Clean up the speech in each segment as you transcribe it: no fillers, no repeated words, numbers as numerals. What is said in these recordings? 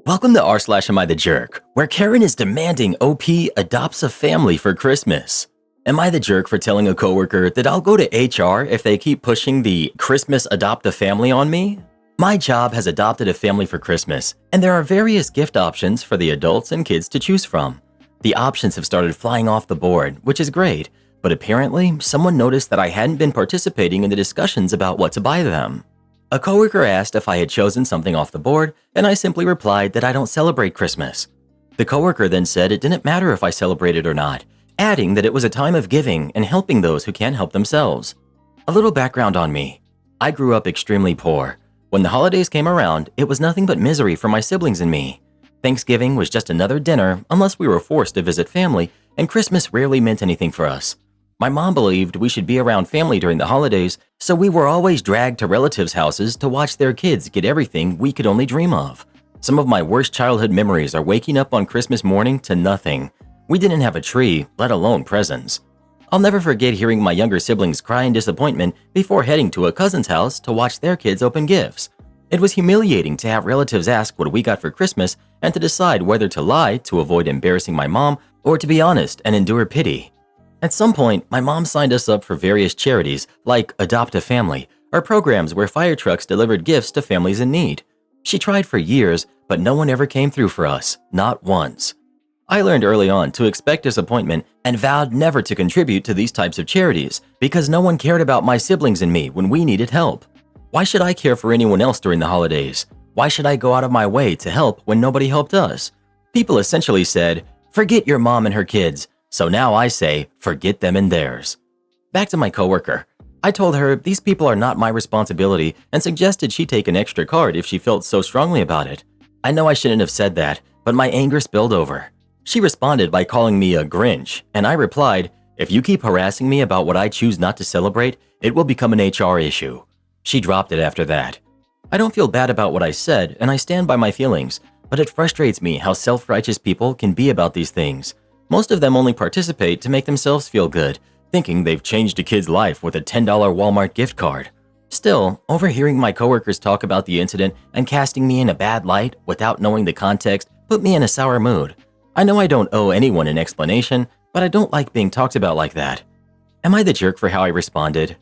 Welcome to r/Am I the Jerk, where Karen is demanding OP adopts a family for Christmas. Am I the jerk for telling a coworker that I'll go to HR if they keep pushing the Christmas adopt a family on me? My job has adopted a family for Christmas, and there are various gift options for the adults and kids to choose from. The options have started flying off the board, which is great, but apparently someone noticed that I hadn't been participating in the discussions about what to buy them. A coworker asked if I had chosen something off the board, and I simply replied that I don't celebrate Christmas. The coworker then said it didn't matter if I celebrated or not, adding that it was a time of giving and helping those who can't help themselves. A little background on me. I grew up extremely poor. When the holidays came around, it was nothing but misery for my siblings and me. Thanksgiving was just another dinner unless we were forced to visit family, and Christmas rarely meant anything for us. My mom believed we should be around family during the holidays, so we were always dragged to relatives' houses to watch their kids get everything we could only dream of. Some of my worst childhood memories are waking up on Christmas morning to nothing. We didn't have a tree, let alone presents. I'll never forget hearing my younger siblings cry in disappointment before heading to a cousin's house to watch their kids open gifts. It was humiliating to have relatives ask what we got for Christmas and to decide whether to lie to avoid embarrassing my mom or to be honest and endure pity. At some point, my mom signed us up for various charities like Adopt a Family or programs where fire trucks delivered gifts to families in need. She tried for years, but no one ever came through for us, not once. I learned early on to expect disappointment and vowed never to contribute to these types of charities because no one cared about my siblings and me when we needed help. Why should I care for anyone else during the holidays? Why should I go out of my way to help when nobody helped us? People essentially said, "Forget your mom and her kids." So now I say, forget them and theirs. Back to my coworker. I told her these people are not my responsibility and suggested she take an extra card if she felt so strongly about it. I know I shouldn't have said that, but my anger spilled over. She responded by calling me a Grinch, and I replied, "If you keep harassing me about what I choose not to celebrate, it will become an HR issue." She dropped it after that. I don't feel bad about what I said, and I stand by my feelings, but it frustrates me how self-righteous people can be about these things. Most of them only participate to make themselves feel good, thinking they've changed a kid's life with a $10 Walmart gift card. Still, overhearing my coworkers talk about the incident and casting me in a bad light without knowing the context put me in a sour mood. I know I don't owe anyone an explanation, but I don't like being talked about like that. Am I the jerk for how I responded?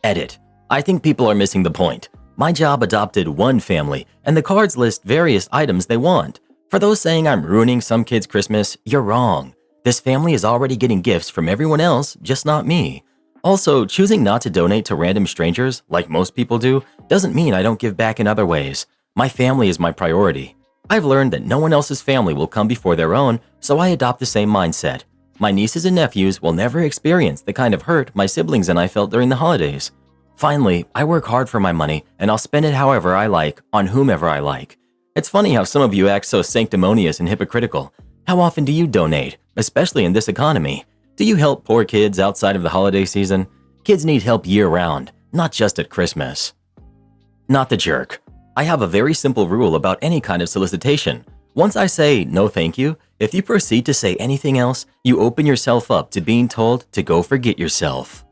Edit. I think people are missing the point. My job adopted one family, and the cards list various items they want. For those saying I'm ruining some kid's Christmas, you're wrong. This family is already getting gifts from everyone else, just not me. Also, choosing not to donate to random strangers, like most people do, doesn't mean I don't give back in other ways. My family is my priority. I've learned that no one else's family will come before their own, so I adopt the same mindset. My nieces and nephews will never experience the kind of hurt my siblings and I felt during the holidays. Finally, I work hard for my money, and I'll spend it however I like, on whomever I like. It's funny how some of you act so sanctimonious and hypocritical. How often do you donate, especially in this economy? Do you help poor kids outside of the holiday season? Kids need help year-round, not just at Christmas. Not the jerk. I have a very simple rule about any kind of solicitation. Once I say no thank you, if you proceed to say anything else, you open yourself up to being told to go forget yourself.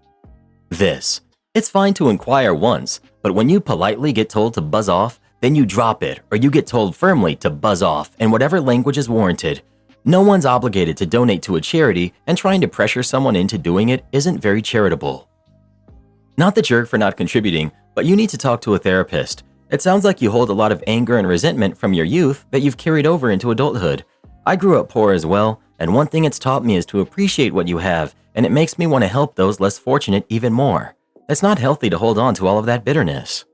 This. It's fine to inquire once, but when you politely get told to buzz off, then you drop it, or you get told firmly to buzz off in whatever language is warranted. No one's obligated to donate to a charity, and trying to pressure someone into doing it isn't very charitable. Not the jerk for not contributing, but you need to talk to a therapist. It sounds like you hold a lot of anger and resentment from your youth that you've carried over into adulthood. I grew up poor as well, and one thing it's taught me is to appreciate what you have, and it makes me want to help those less fortunate even more. It's not healthy to hold on to all of that bitterness.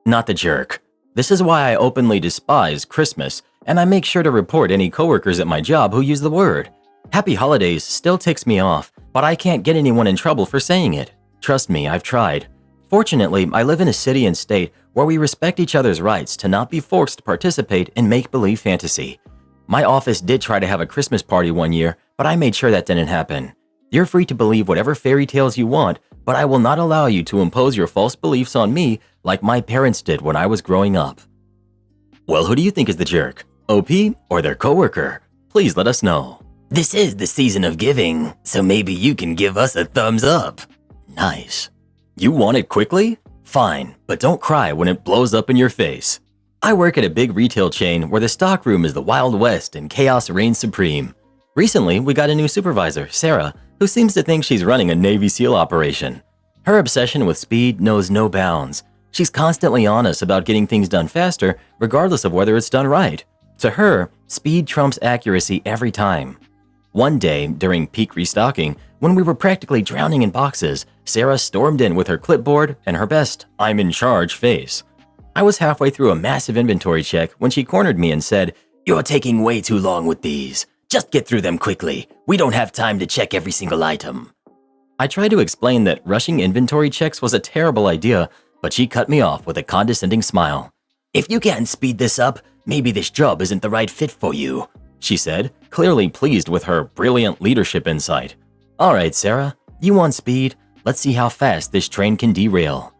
Not the jerk. This is why I openly despise Christmas, and I make sure to report any coworkers at my job who use the word. Happy Holidays still ticks me off, but I can't get anyone in trouble for saying it. Trust me, I've tried. Fortunately, I live in a city and state where we respect each other's rights to not be forced to participate in make-believe fantasy. My office did try to have a Christmas party one year, but I made sure that didn't happen. You're free to believe whatever fairy tales you want, but I will not allow you to impose your false beliefs on me like my parents did when I was growing up. Well, who do you think is the jerk? OP or their coworker? Please let us know. This is the season of giving, so maybe you can give us a thumbs up. Nice. You want it quickly? Fine, but don't cry when it blows up in your face. I work at a big retail chain where the stockroom is the Wild West and chaos reigns supreme. Recently, we got a new supervisor, Sarah, who seems to think she's running a Navy SEAL operation. Her obsession with speed knows no bounds. She's constantly on us about getting things done faster, regardless of whether it's done right. To her, speed trumps accuracy every time. One day, during peak restocking, when we were practically drowning in boxes, Sarah stormed in with her clipboard and her best "I'm in charge" face. I was halfway through a massive inventory check when she cornered me and said, "You're taking way too long with these. Just get through them quickly. We don't have time to check every single item." I tried to explain that rushing inventory checks was a terrible idea, but she cut me off with a condescending smile. "If you can't speed this up, maybe this job isn't the right fit for you," she said, clearly pleased with her brilliant leadership insight. "All right, Sarah, you want speed? Let's see how fast this train can derail."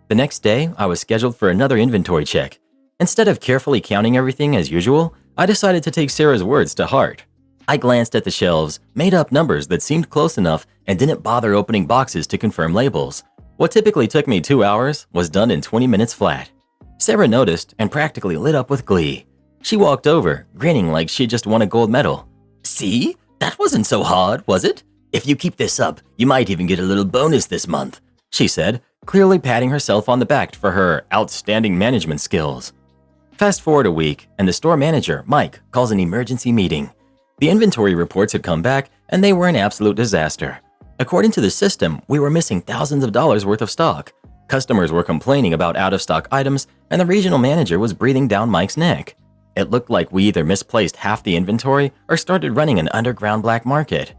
The next day, I was scheduled for another inventory check. Instead of carefully counting everything as usual, I decided to take Sarah's words to heart. I glanced at the shelves, made up numbers that seemed close enough, and didn't bother opening boxes to confirm labels. What typically took me 2 hours was done in 20 minutes flat. Sarah noticed and practically lit up with glee. She walked over, grinning like she just won a gold medal. "See? That wasn't so hard, was it? If you keep this up, you might even get a little bonus this month," she said, clearly patting herself on the back for her outstanding management skills. Fast forward a week, and the store manager, Mike, calls an emergency meeting. The inventory reports had come back, and they were an absolute disaster. According to the system, we were missing thousands of dollars worth of stock. Customers were complaining about out-of-stock items, and the regional manager was breathing down Mike's neck. It looked like we either misplaced half the inventory or started running an underground black market.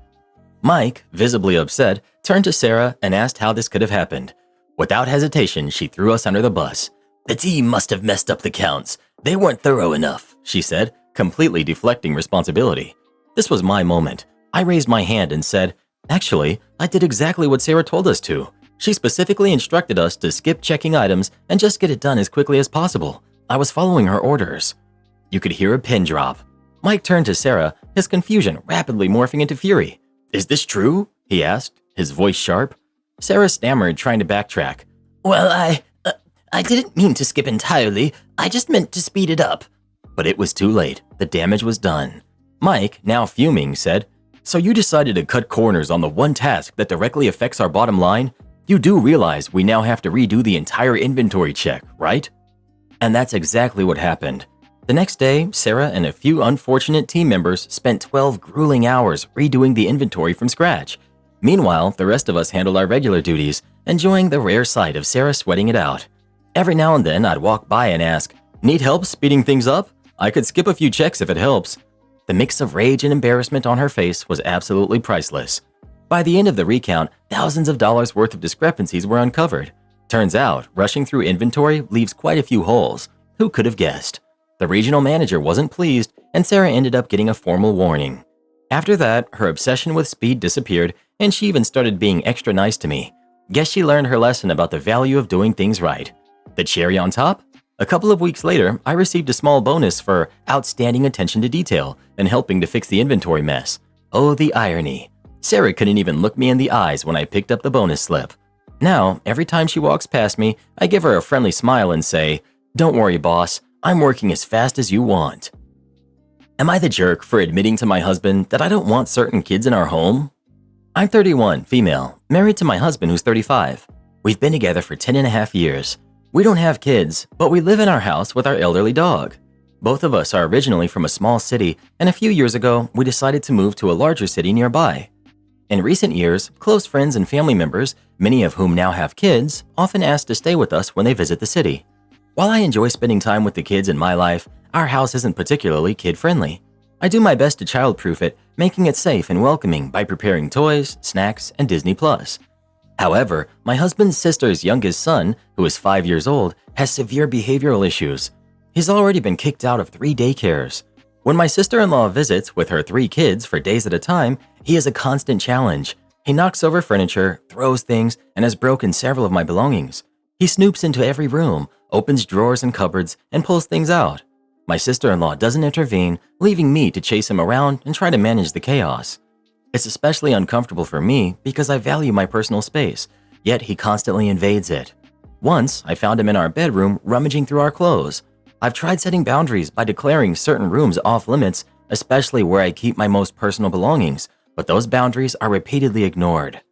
Mike, visibly upset, turned to Sarah and asked how this could have happened. Without hesitation, she threw us under the bus. "The team must have messed up the counts. They weren't thorough enough," she said, completely deflecting responsibility. This was my moment. I raised my hand and said, "Actually, I did exactly what Sarah told us to. She specifically instructed us to skip checking items and just get it done as quickly as possible. I was following her orders." You could hear a pin drop. Mike turned to Sarah, his confusion rapidly morphing into fury. "Is this true?" he asked, his voice sharp. Sarah stammered, trying to backtrack. "Well, I didn't mean to skip entirely. I just meant to speed it up." But it was too late. The damage was done. Mike, now fuming, said, "So you decided to cut corners on the one task that directly affects our bottom line? You do realize we now have to redo the entire inventory check, right?" And that's exactly what happened. The next day, Sarah and a few unfortunate team members spent 12 grueling hours redoing the inventory from scratch. Meanwhile, the rest of us handled our regular duties, enjoying the rare sight of Sarah sweating it out. Every now and then, I'd walk by and ask, "Need help speeding things up? I could skip a few checks if it helps." The mix of rage and embarrassment on her face was absolutely priceless. By the end of the recount, thousands of dollars worth of discrepancies were uncovered. Turns out, rushing through inventory leaves quite a few holes. Who could have guessed? The regional manager wasn't pleased, and Sarah ended up getting a formal warning. After that, her obsession with speed disappeared, and she even started being extra nice to me. Guess she learned her lesson about the value of doing things right. The cherry on top? A couple of weeks later, I received a small bonus for outstanding attention to detail and helping to fix the inventory mess. Oh, the irony. Sarah couldn't even look me in the eyes when I picked up the bonus slip. Now, every time she walks past me, I give her a friendly smile and say, "Don't worry, boss. I'm working as fast as you want." Am I the jerk for admitting to my husband that I don't want certain kids in our home? I'm 31, female, married to my husband who's 35. We've been together for 10.5 years. We don't have kids, but we live in our house with our elderly dog. Both of us are originally from a small city, and a few years ago, we decided to move to a larger city nearby. In recent years, close friends and family members, many of whom now have kids, often ask to stay with us when they visit the city. While I enjoy spending time with the kids in my life, our house isn't particularly kid-friendly. I do my best to child-proof it, making it safe and welcoming by preparing toys, snacks, and Disney+. However, my husband's sister's youngest son, who is 5 years old, has severe behavioral issues. He's already been kicked out of 3 daycares. When my sister-in-law visits with her 3 kids for days at a time, he is a constant challenge. He knocks over furniture, throws things, and has broken several of my belongings. He snoops into every room, opens drawers and cupboards, and pulls things out. My sister-in-law doesn't intervene, leaving me to chase him around and try to manage the chaos. It's especially uncomfortable for me because I value my personal space, yet he constantly invades it. Once, I found him in our bedroom rummaging through our clothes. I've tried setting boundaries by declaring certain rooms off limits, especially where I keep my most personal belongings, but those boundaries are repeatedly ignored.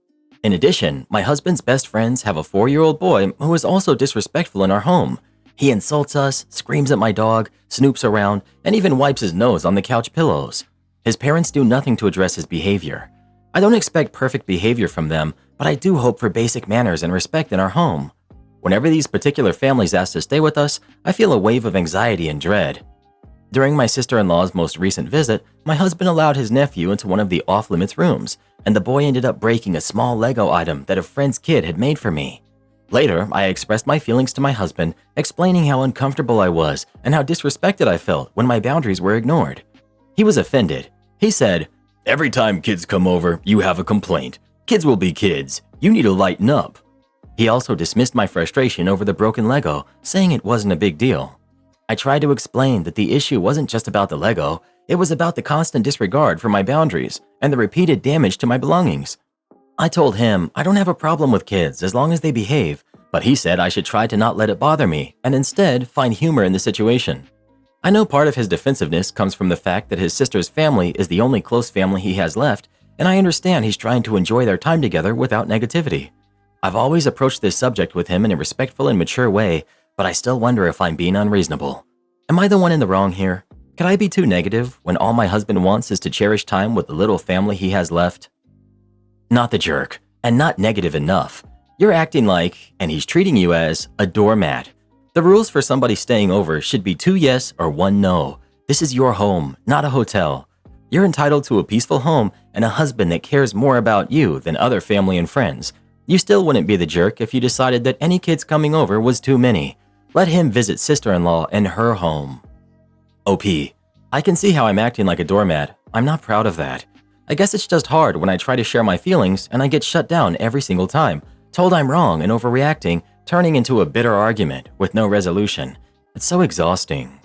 In addition, my husband's best friends have a 4-year-old boy who is also disrespectful in our home. He insults us, screams at my dog, snoops around, and even wipes his nose on the couch pillows. His parents do nothing to address his behavior. I don't expect perfect behavior from them, but I do hope for basic manners and respect in our home. Whenever these particular families ask to stay with us, I feel a wave of anxiety and dread. During my sister-in-law's most recent visit, my husband allowed his nephew into one of the off-limits rooms, and the boy ended up breaking a small Lego item that a friend's kid had made for me. Later, I expressed my feelings to my husband, explaining how uncomfortable I was and how disrespected I felt when my boundaries were ignored. He was offended. He said, "Every time kids come over, you have a complaint. Kids will be kids. You need to lighten up." He also dismissed my frustration over the broken Lego, saying it wasn't a big deal. I tried to explain that the issue wasn't just about the Lego, it was about the constant disregard for my boundaries and the repeated damage to my belongings. I told him I don't have a problem with kids as long as they behave, but he said I should try to not let it bother me and instead find humor in the situation. I know part of his defensiveness comes from the fact that his sister's family is the only close family he has left, and I understand he's trying to enjoy their time together without negativity. I've always approached this subject with him in a respectful and mature way, but I still wonder if I'm being unreasonable. Am I the one in the wrong here? Could I be too negative when all my husband wants is to cherish time with the little family he has left? Not the jerk, and not negative enough. You're acting like, and he's treating you as, a doormat. The rules for somebody staying over should be 2 yes or 1 no. This is your home, not a hotel. You're entitled to a peaceful home and a husband that cares more about you than other family and friends. You still wouldn't be the jerk if you decided that any kids coming over was too many. Let him visit sister-in-law in her home. OP, I can see how I'm acting like a doormat. I'm not proud of that. I guess it's just hard when I try to share my feelings and I get shut down every single time, told I'm wrong and overreacting, turning into a bitter argument with no resolution. It's so exhausting.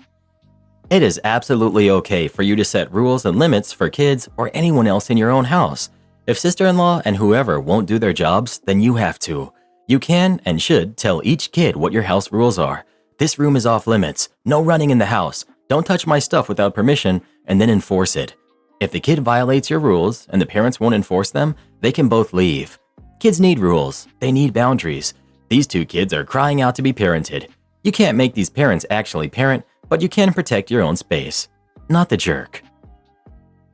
It is absolutely okay for you to set rules and limits for kids or anyone else in your own house. If sister-in-law and whoever won't do their jobs, then you have to. You can and should tell each kid what your house rules are. This room is off limits, no running in the house, don't touch my stuff without permission, and then enforce it. If the kid violates your rules and the parents won't enforce them, they can both leave. Kids need rules, they need boundaries. These 2 kids are crying out to be parented. You can't make these parents actually parent, but you can protect your own space. Not the jerk.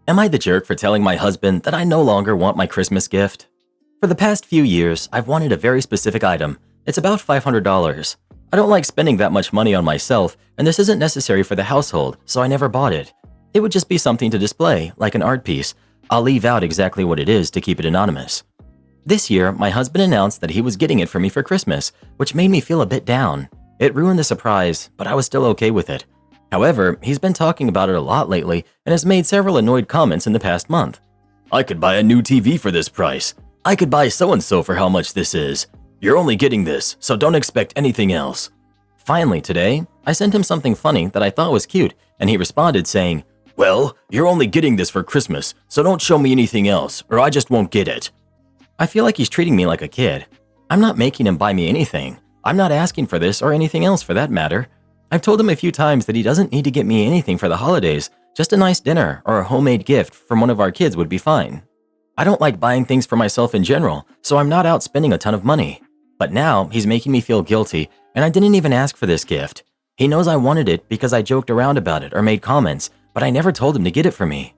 Am I the jerk for telling my husband that I no longer want my Christmas gift? For the past few years, I've wanted a very specific item. It's about $500. I don't like spending that much money on myself, and this isn't necessary for the household, so I never bought it. It would just be something to display, like an art piece. I'll leave out exactly what it is to keep it anonymous. This year, my husband announced that he was getting it for me for Christmas, which made me feel a bit down. It ruined the surprise, but I was still okay with it. However, he's been talking about it a lot lately and has made several annoyed comments in the past month. "I could buy a new TV for this price. I could buy so-and-so for how much this is. You're only getting this, so don't expect anything else." Finally today, I sent him something funny that I thought was cute, and he responded saying, "Well, you're only getting this for Christmas, so don't show me anything else, or I just won't get it." I feel like he's treating me like a kid. I'm not making him buy me anything. I'm not asking for this or anything else for that matter. I've told him a few times that he doesn't need to get me anything for the holidays. Just a nice dinner or a homemade gift from one of our kids would be fine. I don't like buying things for myself in general, so I'm not out spending a ton of money. But now he's making me feel guilty, and I didn't even ask for this gift. He knows I wanted it because I joked around about it or made comments, but I never told him to get it for me.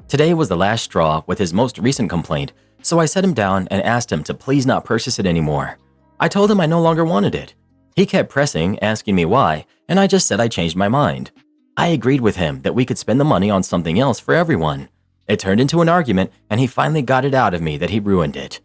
Today was the last straw with his most recent complaint, so I set him down and asked him to please not purchase it anymore. I told him I no longer wanted it. He kept pressing, asking me why, and I just said I changed my mind. I agreed with him that we could spend the money on something else for everyone. It turned into an argument, and he finally got it out of me that he ruined it.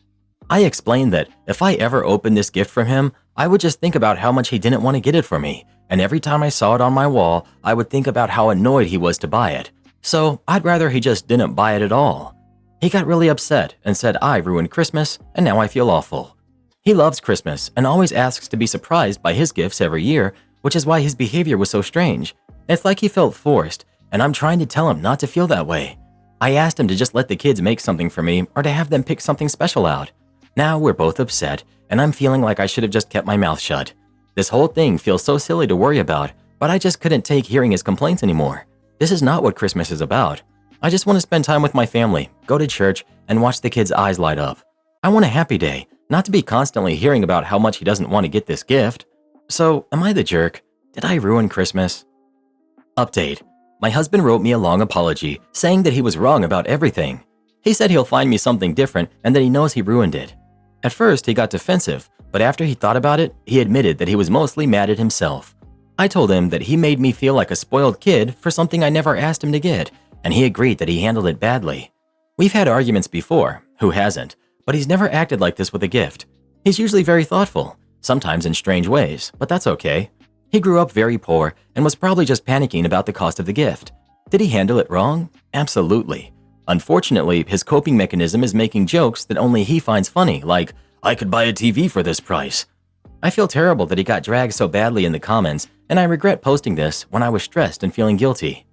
I explained that if I ever opened this gift from him, I would just think about how much he didn't want to get it for me, and every time I saw it on my wall, I would think about how annoyed he was to buy it. So I'd rather he just didn't buy it at all. He got really upset and said I ruined Christmas, and now I feel awful. He loves Christmas and always asks to be surprised by his gifts every year, which is why his behavior was so strange. It's like he felt forced, and I'm trying to tell him not to feel that way. I asked him to just let the kids make something for me or to have them pick something special out. Now we're both upset, and I'm feeling like I should have just kept my mouth shut. This whole thing feels so silly to worry about, but I just couldn't take hearing his complaints anymore. This is not what Christmas is about. I just want to spend time with my family, go to church, and watch the kids' eyes light up. I want a happy day, not to be constantly hearing about how much he doesn't want to get this gift. So, am I the jerk? Did I ruin Christmas? Update. My husband wrote me a long apology, saying that he was wrong about everything. He said he'll find me something different and that he knows he ruined it. At first, he got defensive, but after he thought about it, he admitted that he was mostly mad at himself. I told him that he made me feel like a spoiled kid for something I never asked him to get, and he agreed that he handled it badly. We've had arguments before, who hasn't, but he's never acted like this with a gift. He's usually very thoughtful, sometimes in strange ways, but that's okay. He grew up very poor and was probably just panicking about the cost of the gift. Did he handle it wrong? Absolutely. Unfortunately, his coping mechanism is making jokes that only he finds funny, like, "I could buy a TV for this price." I feel terrible that he got dragged so badly in the comments, and I regret posting this when I was stressed and feeling guilty.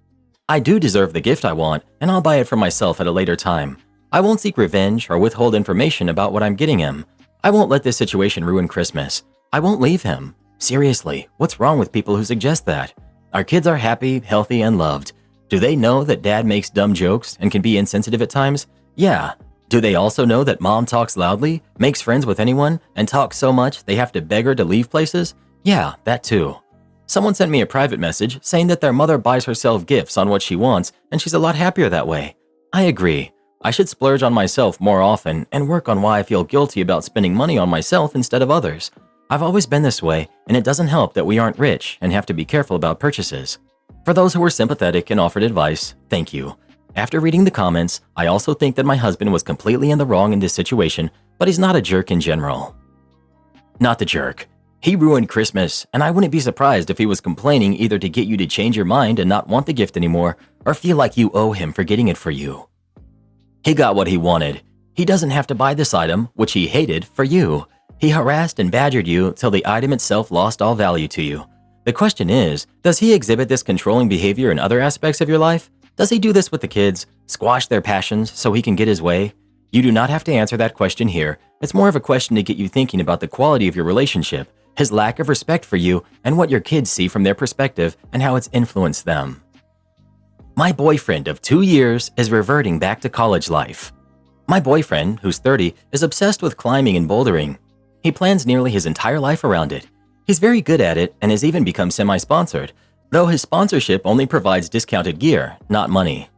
I do deserve the gift I want, and I'll buy it for myself at a later time. I won't seek revenge or withhold information about what I'm getting him. I won't let this situation ruin Christmas. I won't leave him. Seriously, what's wrong with people who suggest that? Our kids are happy, healthy, and loved. Do they know that dad makes dumb jokes and can be insensitive at times? Yeah. Do they also know that mom talks loudly, makes friends with anyone, and talks so much they have to beg her to leave places? Yeah, that too. Someone sent me a private message saying that their mother buys herself gifts on what she wants and she's a lot happier that way. I agree. I should splurge on myself more often and work on why I feel guilty about spending money on myself instead of others. I've always been this way, and it doesn't help that we aren't rich and have to be careful about purchases. For those who were sympathetic and offered advice, thank you. After reading the comments, I also think that my husband was completely in the wrong in this situation, but he's not a jerk in general. Not the jerk. He ruined Christmas, and I wouldn't be surprised if he was complaining either to get you to change your mind and not want the gift anymore, or feel like you owe him for getting it for you. He got what he wanted. He doesn't have to buy this item, which he hated, for you. He harassed and badgered you till the item itself lost all value to you. The question is, does he exhibit this controlling behavior in other aspects of your life? Does he do this with the kids, squash their passions so he can get his way? You do not have to answer that question here. It's more of a question to get you thinking about the quality of your relationship, his lack of respect for you, and what your kids see from their perspective and how it's influenced them. My boyfriend of 2 years is reverting back to college life. My boyfriend, who's 30, is obsessed with climbing and bouldering. He plans nearly his entire life around it. He's very good at it and has even become semi-sponsored, though his sponsorship only provides discounted gear, not money.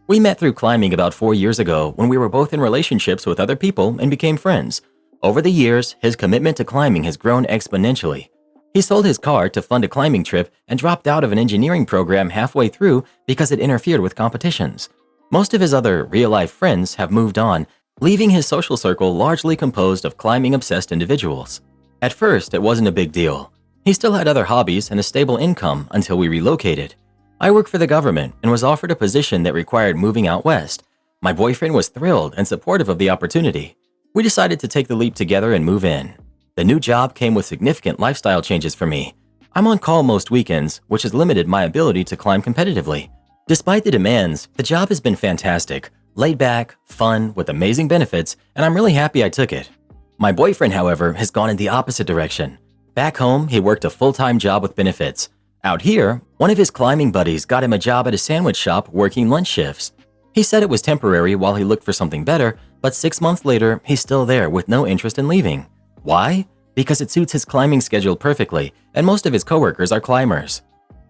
We met through climbing about 4 years ago when we were both in relationships with other people and became friends. Over the years, his commitment to climbing has grown exponentially. He sold his car to fund a climbing trip and dropped out of an engineering program halfway through because it interfered with competitions. Most of his other real-life friends have moved on, leaving his social circle largely composed of climbing-obsessed individuals. At first, it wasn't a big deal. He still had other hobbies and a stable income until we relocated. I work for the government and was offered a position that required moving out west. My boyfriend was thrilled and supportive of the opportunity. We decided to take the leap together and move in. The new job came with significant lifestyle changes for me. I'm on call most weekends, which has limited my ability to climb competitively. Despite the demands, the job has been fantastic, laid back, fun, with amazing benefits, and I'm really happy I took it. My boyfriend, however, has gone in the opposite direction. Back home, he worked a full-time job with benefits. Out here, one of his climbing buddies got him a job at a sandwich shop working lunch shifts. He said it was temporary while he looked for something better, but 6 months later, he's still there with no interest in leaving. Why? Because it suits his climbing schedule perfectly, and most of his coworkers are climbers.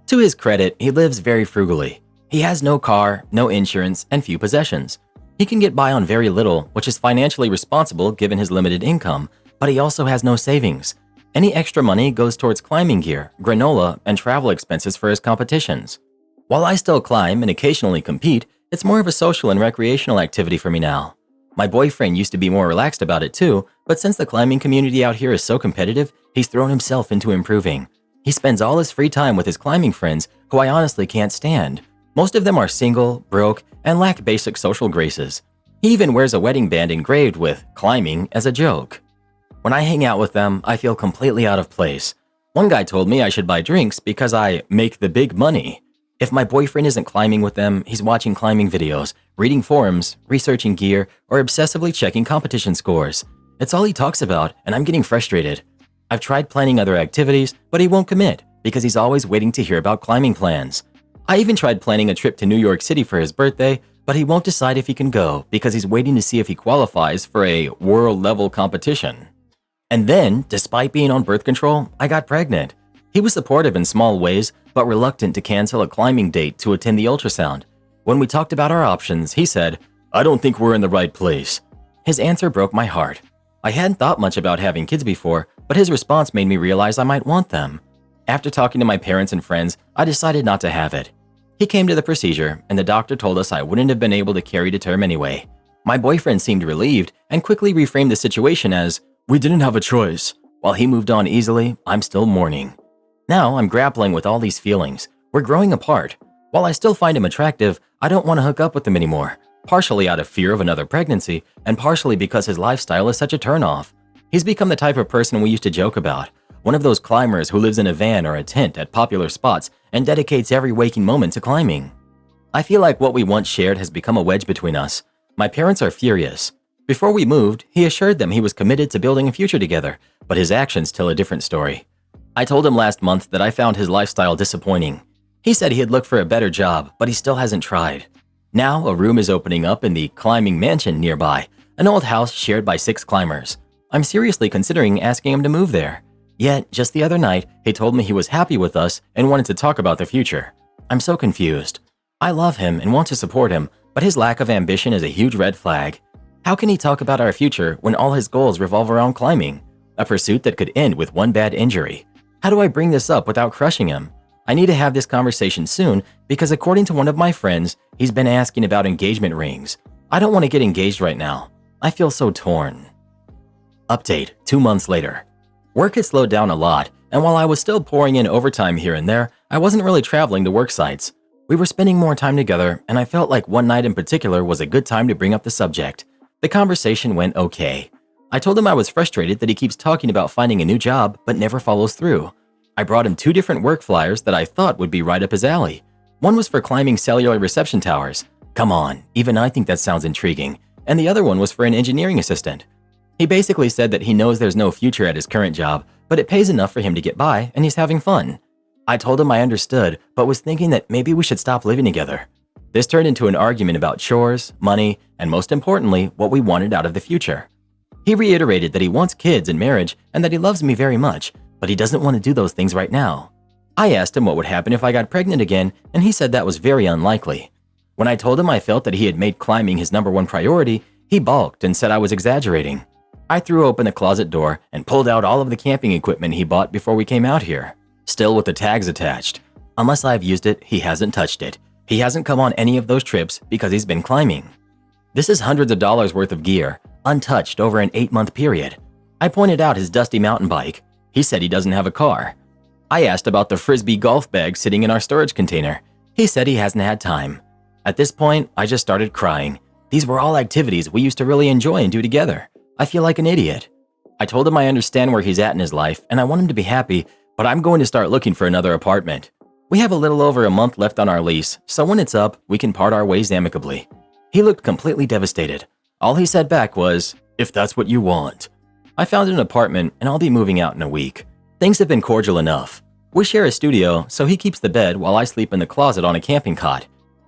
To his credit, he lives very frugally. He has no car, no insurance, and few possessions. He can get by on very little, which is financially responsible given his limited income, but he also has no savings. Any extra money goes towards climbing gear, granola, and travel expenses for his competitions. While I still climb and occasionally compete, it's more of a social and recreational activity for me now. My boyfriend used to be more relaxed about it too, but since the climbing community out here is so competitive, he's thrown himself into improving. He spends all his free time with his climbing friends, who I honestly can't stand. Most of them are single, broke, and lack basic social graces. He even wears a wedding band engraved with "climbing" as a joke. When I hang out with them, I feel completely out of place. One guy told me I should buy drinks because I make the big money. If my boyfriend isn't climbing with them, he's watching climbing videos, reading forums, researching gear, or obsessively checking competition scores. It's all he talks about, and I'm getting frustrated. I've tried planning other activities, but he won't commit, because he's always waiting to hear about climbing plans. I even tried planning a trip to New York City for his birthday, but he won't decide if he can go because he's waiting to see if he qualifies for a world-level competition. And then, despite being on birth control, I got pregnant. He was supportive in small ways, but reluctant to cancel a climbing date to attend the ultrasound. When we talked about our options, he said, "I don't think we're in the right place." His answer broke my heart. I hadn't thought much about having kids before, but his response made me realize I might want them. After talking to my parents and friends, I decided not to have it. He came to the procedure, and the doctor told us I wouldn't have been able to carry to term anyway. My boyfriend seemed relieved and quickly reframed the situation as, "We didn't have a choice." While he moved on easily, I'm still mourning. Now I'm grappling with all these feelings. We're growing apart. While I still find him attractive, I don't want to hook up with him anymore, partially out of fear of another pregnancy and partially because his lifestyle is such a turnoff. He's become the type of person we used to joke about, one of those climbers who lives in a van or a tent at popular spots and dedicates every waking moment to climbing. I feel like what we once shared has become a wedge between us. My parents are furious. Before we moved, he assured them he was committed to building a future together, but his actions tell a different story. I told him last month that I found his lifestyle disappointing. He said he'd look for a better job, but he still hasn't tried. Now, a room is opening up in the climbing mansion nearby, an old house shared by 6 climbers. I'm seriously considering asking him to move there. Yet, just the other night, he told me he was happy with us and wanted to talk about the future. I'm so confused. I love him and want to support him, but his lack of ambition is a huge red flag. How can he talk about our future when all his goals revolve around climbing? A pursuit that could end with one bad injury. How do I bring this up without crushing him? I need to have this conversation soon because according to one of my friends, he's been asking about engagement rings. I don't want to get engaged right now. I feel so torn. Update 2 months later. Work had slowed down a lot, and while I was still pouring in overtime here and there, I wasn't really traveling to work sites. We were spending more time together, and I felt like one night in particular was a good time to bring up the subject. The conversation went okay. I told him I was frustrated that he keeps talking about finding a new job but never follows through. I brought him 2 different work flyers that I thought would be right up his alley. One was for climbing cellular reception towers. Come on, even I think that sounds intriguing. And the other one was for an engineering assistant. He basically said that he knows there's no future at his current job, but it pays enough for him to get by and he's having fun. I told him I understood, but was thinking that maybe we should stop living together. This turned into an argument about chores, money, and most importantly, what we wanted out of the future. He reiterated that he wants kids and marriage and that he loves me very much, but he doesn't want to do those things right now. I asked him what would happen if I got pregnant again, and he said that was very unlikely. When I told him I felt that he had made climbing his #1 priority, he balked and said I was exaggerating. I threw open the closet door and pulled out all of the camping equipment he bought before we came out here, still with the tags attached. Unless I've used it, he hasn't touched it. He hasn't come on any of those trips because he's been climbing. This is hundreds of dollars worth of gear, untouched over an 8-month period. I pointed out his dusty mountain bike. He said he doesn't have a car. I asked about the Frisbee golf bag sitting in our storage container. He said he hasn't had time. At this point, I just started crying. These were all activities we used to really enjoy and do together. I feel like an idiot. I told him I understand where he's at in his life and I want him to be happy, but I'm going to start looking for another apartment. We have a little over a month left on our lease, so when it's up, we can part our ways amicably. He looked completely devastated. All he said back was, "If that's what you want." I found an apartment and I'll be moving out in a week. Things have been cordial enough. We share a studio, so he keeps the bed while I sleep in the closet on a camping cot.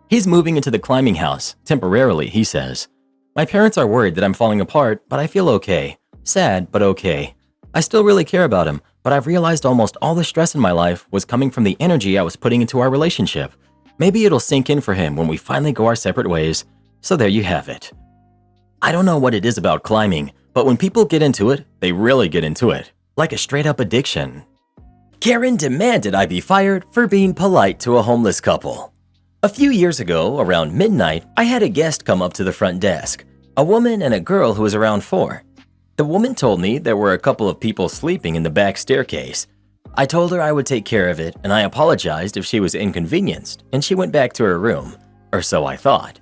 He's moving into the climbing house, temporarily, he says. My parents are worried that I'm falling apart, but I feel okay. Sad, but okay. I still really care about him, but I've realized almost all the stress in my life was coming from the energy I was putting into our relationship. Maybe it'll sink in for him when we finally go our separate ways. So there you have it. I don't know what it is about climbing, but when people get into it, they really get into it. Like a straight-up addiction. Karen demanded I be fired for being polite to a homeless couple. A few years ago, around midnight, I had a guest come up to the front desk, a woman and a girl who was around 4. The woman told me there were a couple of people sleeping in the back staircase. I told her I would take care of it, and I apologized if she was inconvenienced, and she went back to her room, or so I thought.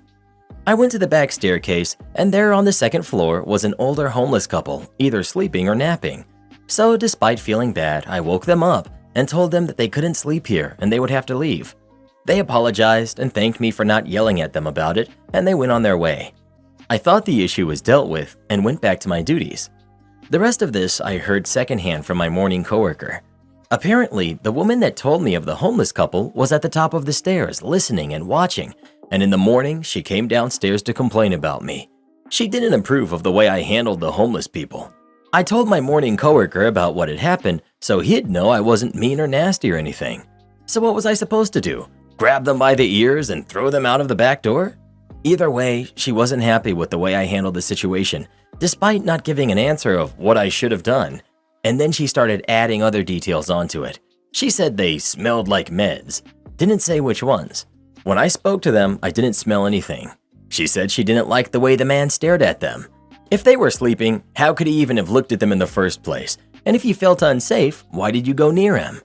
I went to the back staircase, and there on the 2nd floor was an older homeless couple, either sleeping or napping. So despite feeling bad, I woke them up and told them that they couldn't sleep here and they would have to leave. They apologized and thanked me for not yelling at them about it, and they went on their way. I thought the issue was dealt with and went back to my duties. The rest of this I heard secondhand from my morning coworker. Apparently, the woman that told me of the homeless couple was at the top of the stairs listening and watching, and in the morning she came downstairs to complain about me. She didn't approve of the way I handled the homeless people. I told my morning coworker about what had happened so he'd know I wasn't mean or nasty or anything. So what was I supposed to do? Grab them by the ears and throw them out of the back door? Either way, she wasn't happy with the way I handled the situation, despite not giving an answer of what I should have done. And then she started adding other details onto it. She said they smelled like meds. Didn't say which ones. When I spoke to them, I didn't smell anything. She said she didn't like the way the man stared at them. If they were sleeping, how could he even have looked at them in the first place? And if he felt unsafe, why did you go near him?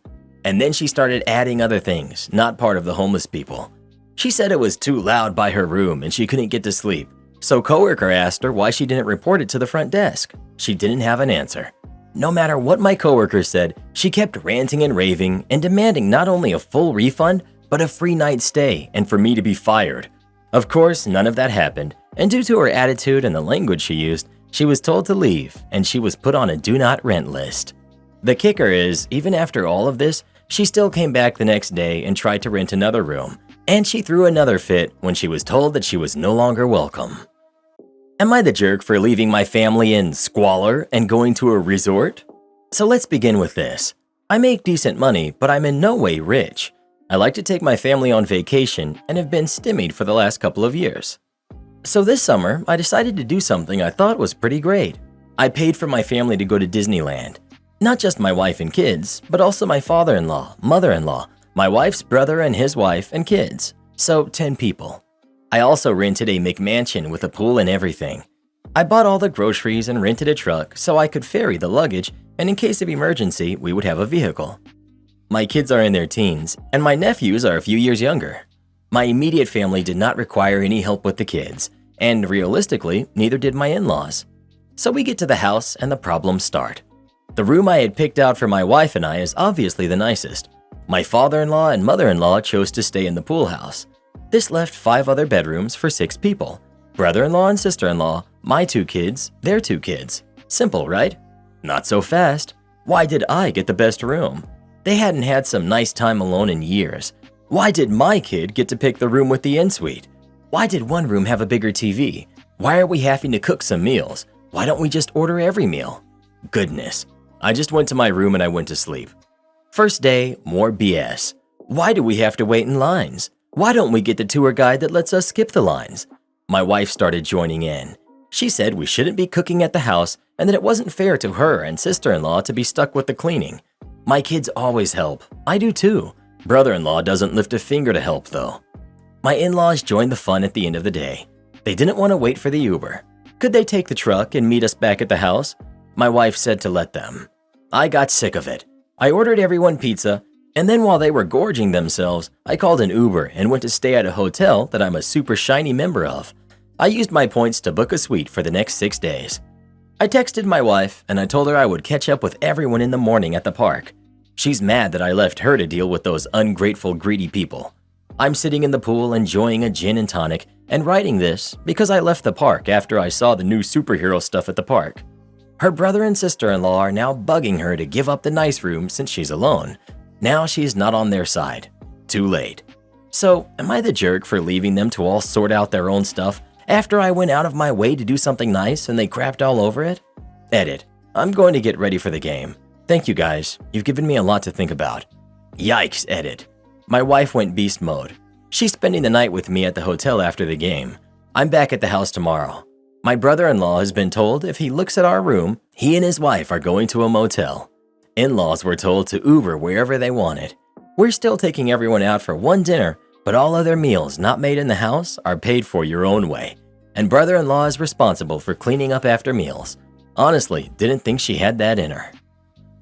And then she started adding other things, not part of the homeless people. She said it was too loud by her room and she couldn't get to sleep. So coworker asked her why she didn't report it to the front desk. She didn't have an answer. No matter what my coworker said, she kept ranting and raving and demanding not only a full refund, but a free night stay and for me to be fired. Of course, none of that happened, and due to her attitude and the language she used, she was told to leave and she was put on a do not rent list. The kicker is, even after all of this, she still came back the next day and tried to rent another room, and she threw another fit when she was told that she was no longer welcome. Am I the jerk for leaving my family in squalor and going to a resort? So let's begin with this. I make decent money, but I'm in no way rich. I like to take my family on vacation and have been stymied for the last couple of years. So this summer, I decided to do something I thought was pretty great. I paid for my family to go to Disneyland. Not just my wife and kids, but also my father-in-law, mother-in-law, my wife's brother and his wife and kids. So 10 people. I also rented a McMansion with a pool and everything. I bought all the groceries and rented a truck so I could ferry the luggage, and in case of emergency, we would have a vehicle. My kids are in their teens, and my nephews are a few years younger. My immediate family did not require any help with the kids, and realistically, neither did my in-laws. So we get to the house and the problems start. The room I had picked out for my wife and I is obviously the nicest. My father-in-law and mother-in-law chose to stay in the pool house. This left 5 other bedrooms for 6 people. Brother-in-law and sister-in-law, my 2 kids, their 2 kids. Simple, right? Not so fast. Why did I get the best room? They hadn't had some nice time alone in years. Why did my kid get to pick the room with the en-suite? Why did one room have a bigger TV? Why are we having to cook some meals? Why don't we just order every meal? Goodness. I just went to my room and I went to sleep. First day, more BS. Why do we have to wait in lines? Why don't we get the tour guide that lets us skip the lines? My wife started joining in. She said we shouldn't be cooking at the house and that it wasn't fair to her and sister-in-law to be stuck with the cleaning. My kids always help. I do too. Brother-in-law doesn't lift a finger to help though. My in-laws joined the fun at the end of the day. They didn't want to wait for the Uber. Could they take the truck and meet us back at the house? My wife said to let them. I got sick of it. I ordered everyone pizza, and then while they were gorging themselves, I called an Uber and went to stay at a hotel that I'm a super shiny member of. I used my points to book a suite for the next 6 days. I texted my wife and I told her I would catch up with everyone in the morning at the park. She's mad that I left her to deal with those ungrateful, greedy people. I'm sitting in the pool enjoying a gin and tonic and writing this because I left the park after I saw the new superhero stuff at the park. Her brother and sister-in-law are now bugging her to give up the nice room since she's alone. Now she's not on their side. Too late. So, am I the jerk for leaving them to all sort out their own stuff after I went out of my way to do something nice and they crapped all over it? Edit. I'm going to get ready for the game. Thank you guys. You've given me a lot to think about. Yikes, edit. My wife went beast mode. She's spending the night with me at the hotel after the game. I'm back at the house tomorrow. My brother-in-law has been told if he looks at our room, he and his wife are going to a motel. In-laws were told to Uber wherever they wanted. We're still taking everyone out for one dinner, but all other meals not made in the house are paid for your own way. And brother-in-law is responsible for cleaning up after meals. Honestly, didn't think she had that in her.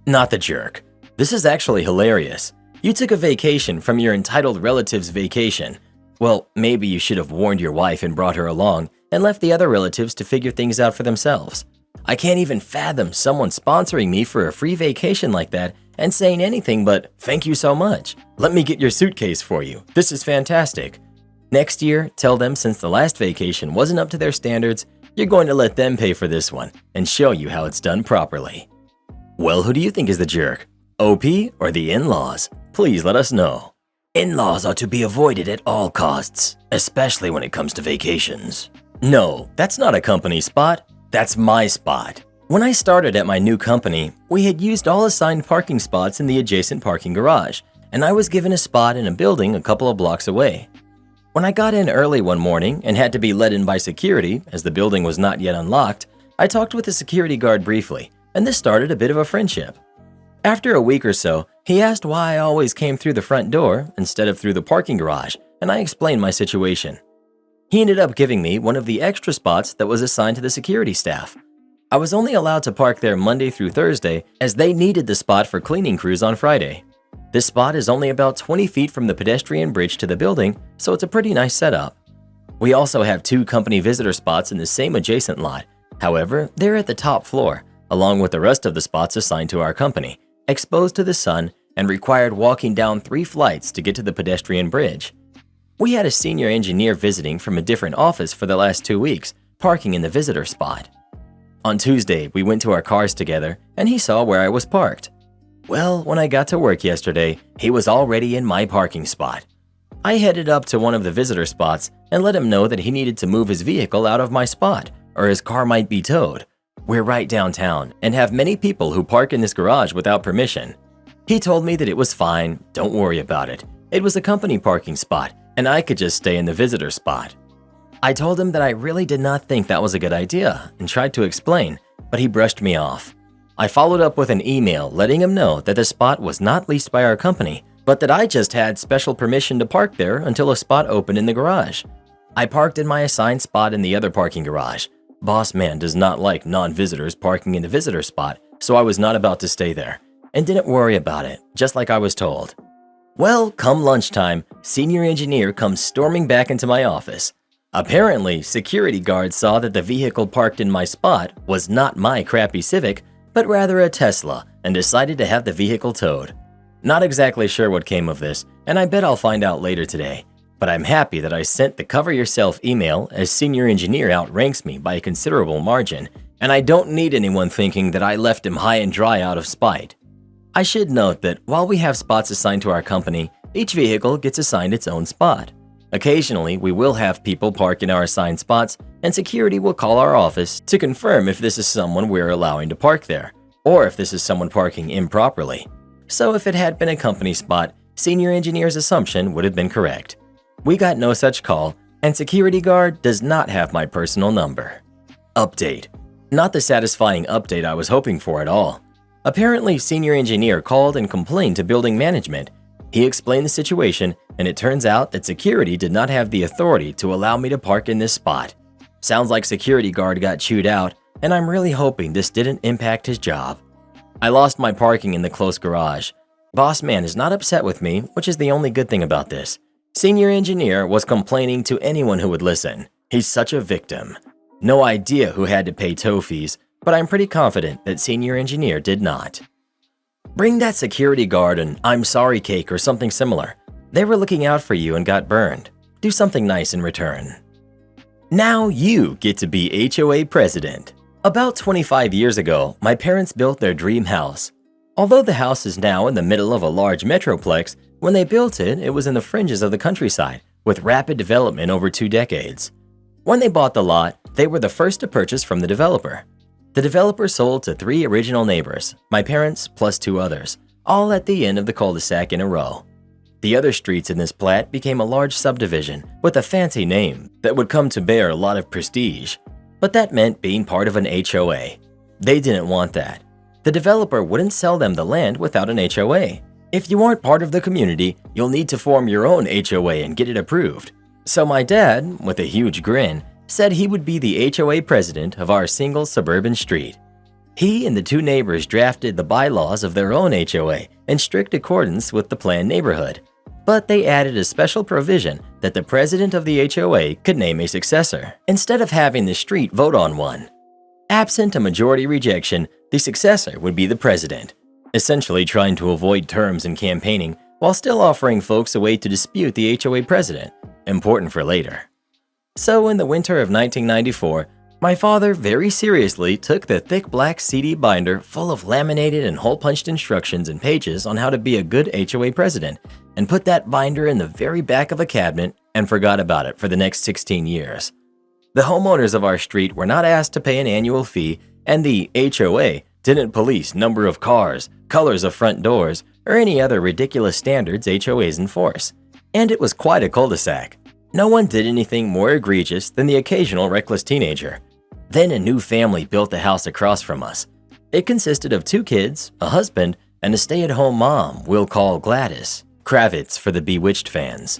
Not the jerk. This is actually hilarious. You took a vacation from your entitled relative's vacation. Well, maybe you should have warned your wife and brought her along and left the other relatives to figure things out for themselves. I can't even fathom someone sponsoring me for a free vacation like that and saying anything but, "Thank you so much. Let me get your suitcase for you. This is fantastic." Next year, tell them since the last vacation wasn't up to their standards, you're going to let them pay for this one and show you how it's done properly. Well, who do you think is the jerk? OP or the in-laws? Please let us know. In-laws are to be avoided at all costs, especially when it comes to vacations. No, that's not a company spot. That's my spot. When I started at my new company, we had used all assigned parking spots in the adjacent parking garage, and I was given a spot in a building a couple of blocks away. When I got in early one morning and had to be let in by security as the building was not yet unlocked, I talked with the security guard briefly, and this started a bit of a friendship. After a week or so, he asked why I always came through the front door instead of through the parking garage, and I explained my situation. He ended up giving me one of the extra spots that was assigned to the security staff. I was only allowed to park there Monday through Thursday as they needed the spot for cleaning crews on Friday. This spot is only about 20 feet from the pedestrian bridge to the building, so it's a pretty nice setup. We also have 2 company visitor spots in the same adjacent lot. However, they're at the top floor, along with the rest of the spots assigned to our company, exposed to the sun and required walking down 3 flights to get to the pedestrian bridge. We had a senior engineer visiting from a different office for the last 2 weeks, parking in the visitor spot. On Tuesday, we went to our cars together, and he saw where I was parked. Well, when I got to work yesterday, he was already in my parking spot. I headed up to one of the visitor spots and let him know that he needed to move his vehicle out of my spot, or his car might be towed. We're right downtown and have many people who park in this garage without permission. He told me that it was fine, don't worry about it. It was a company parking spot, and I could just stay in the visitor spot. I told him that I really did not think that was a good idea and tried to explain, but he brushed me off. I followed up with an email letting him know that the spot was not leased by our company, but that I just had special permission to park there until a spot opened in the garage. I parked in my assigned spot in the other parking garage. Boss man does not like non-visitors parking in the visitor spot, so I was not about to stay there, and didn't worry about it, just like I was told. Well, come lunchtime, senior engineer comes storming back into my office. Apparently, security guards saw that the vehicle parked in my spot was not my crappy Civic, but rather a Tesla, and decided to have the vehicle towed. Not exactly sure what came of this, and I bet I'll find out later today. But I'm happy that I sent the cover yourself email as senior engineer outranks me by a considerable margin, and I don't need anyone thinking that I left him high and dry out of spite. I should note that while we have spots assigned to our company, each vehicle gets assigned its own spot. Occasionally, we will have people park in our assigned spots, and security will call our office to confirm if this is someone we're allowing to park there, or if this is someone parking improperly. So if it had been a company spot, senior engineer's assumption would have been correct. We got no such call, and security guard does not have my personal number. Update. Not the satisfying update I was hoping for at all. Apparently, senior engineer called and complained to building management. He explained the situation, and it turns out that security did not have the authority to allow me to park in this spot. Sounds like security guard got chewed out, and I'm really hoping this didn't impact his job. I lost my parking in the close garage. Boss man is not upset with me, which is the only good thing about this. Senior engineer was complaining to anyone who would listen. He's such a victim. No idea who had to pay tow fees, but I'm pretty confident that senior engineer did not. Bring that security guard an I'm sorry cake or something similar. They were looking out for you and got burned. Do something nice in return. Now you get to be HOA president. About 25 years ago, my parents built their dream house. Although the house is now in the middle of a large metroplex, when they built it, it was in the fringes of the countryside, with rapid development over 2 decades. When they bought the lot, they were the first to purchase from the developer. The developer sold to 3 original neighbors, my parents plus 2 others, all at the end of the cul-de-sac in a row. The other streets in this plat became a large subdivision with a fancy name that would come to bear a lot of prestige. But that meant being part of an HOA. They didn't want that. The developer wouldn't sell them the land without an HOA. If you aren't part of the community, you'll need to form your own HOA and get it approved. So my dad, with a huge grin, said he would be the HOA president of our single suburban street. He and the 2 neighbors drafted the bylaws of their own HOA in strict accordance with the planned neighborhood. But they added a special provision that the president of the HOA could name a successor, instead of having the street vote on one. Absent a majority rejection, the successor would be the president, essentially trying to avoid terms in campaigning while still offering folks a way to dispute the HOA president, important for later. So in the winter of 1994, My father very seriously took the thick black CD binder full of laminated and hole-punched instructions and pages on how to be a good HOA president and put that binder in the very back of a cabinet and forgot about it for the next 16 years. The homeowners of our street were not asked to pay an annual fee, and the HOA didn't police number of cars, colors of front doors, or any other ridiculous standards HOAs enforce. And it was quite a cul-de-sac. No one did anything more egregious than the occasional reckless teenager. Then a new family built the house across from us. It consisted of 2 kids, a husband, and a stay-at-home mom we'll call Gladys, Kravitz for the Bewitched fans.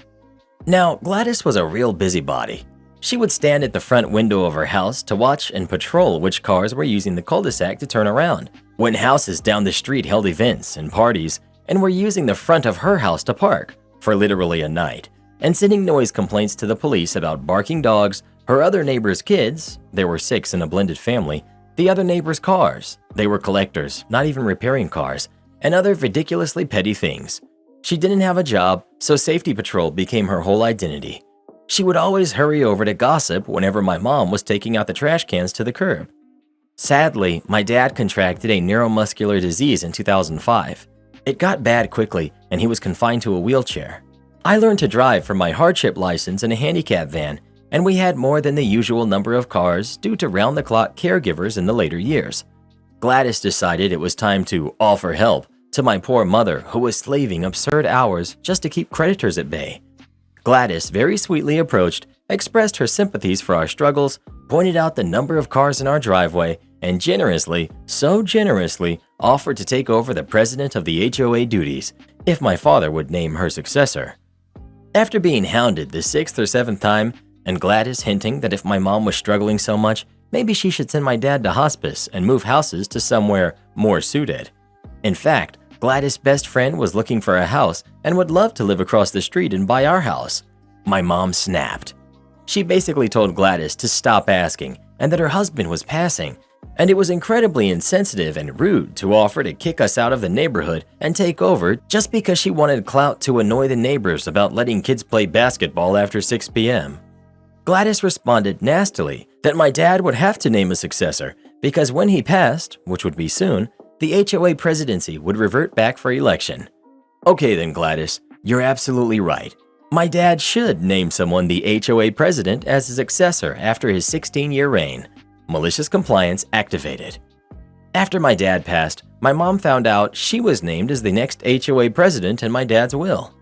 Now, Gladys was a real busybody. She would stand at the front window of her house to watch and patrol which cars were using the cul-de-sac to turn around, when houses down the street held events and parties and were using the front of her house to park for literally a night, and sending noise complaints to the police about barking dogs, her other neighbors' kids, there were 6 in a blended family, the other neighbors' cars, they were collectors, not even repairing cars, and other ridiculously petty things. She didn't have a job, so safety patrol became her whole identity. She would always hurry over to gossip whenever my mom was taking out the trash cans to the curb. Sadly, my dad contracted a neuromuscular disease in 2005. It got bad quickly, and he was confined to a wheelchair. I learned to drive for my hardship license in a handicap van, and we had more than the usual number of cars due to round-the-clock caregivers in the later years. Gladys decided it was time to offer help to my poor mother, who was slaving absurd hours just to keep creditors at bay. Gladys very sweetly approached, expressed her sympathies for our struggles, pointed out the number of cars in our driveway, and generously, so generously, offered to take over the president of the HOA duties if my father would name her successor. After being hounded the 6th or 7th time, and Gladys hinting that if my mom was struggling so much, maybe she should send my dad to hospice and move houses to somewhere more suited. In fact, Gladys' best friend was looking for a house and would love to live across the street and buy our house. My mom snapped. She basically told Gladys to stop asking and that her husband was passing, and it was incredibly insensitive and rude to offer to kick us out of the neighborhood and take over just because she wanted clout to annoy the neighbors about letting kids play basketball after 6 p.m. Gladys responded nastily that my dad would have to name a successor because when he passed, which would be soon, the HOA presidency would revert back for election. Okay then, Gladys, you're absolutely right. My dad should name someone the HOA president as his successor after his 16-year reign. Malicious compliance activated. After my dad passed, my mom found out she was named as the next HOA president in my dad's will.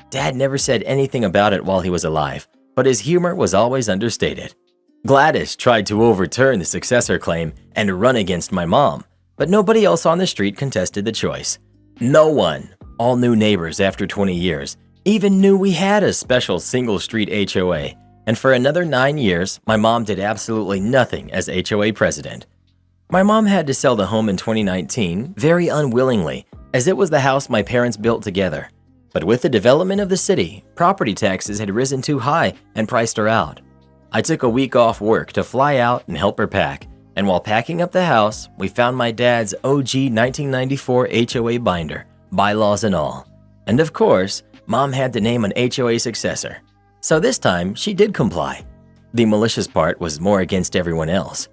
Dad never said anything about it while he was alive, but his humor was always understated. Gladys tried to overturn the successor claim and run against my mom, but nobody else on the street contested the choice. No one, all new neighbors after 20 years, even knew we had a special single street HOA, and for another 9 years, my mom did absolutely nothing as HOA president. My mom had to sell the home in 2019 very unwillingly, as it was the house my parents built together. But with the development of the city, property taxes had risen too high and priced her out. I took a week off work to fly out and help her pack, and while packing up the house, we found my dad's OG 1994 HOA binder, bylaws and all. And of course, Mom had to name an HOA successor. So this time, she did comply. The malicious part was more against everyone else.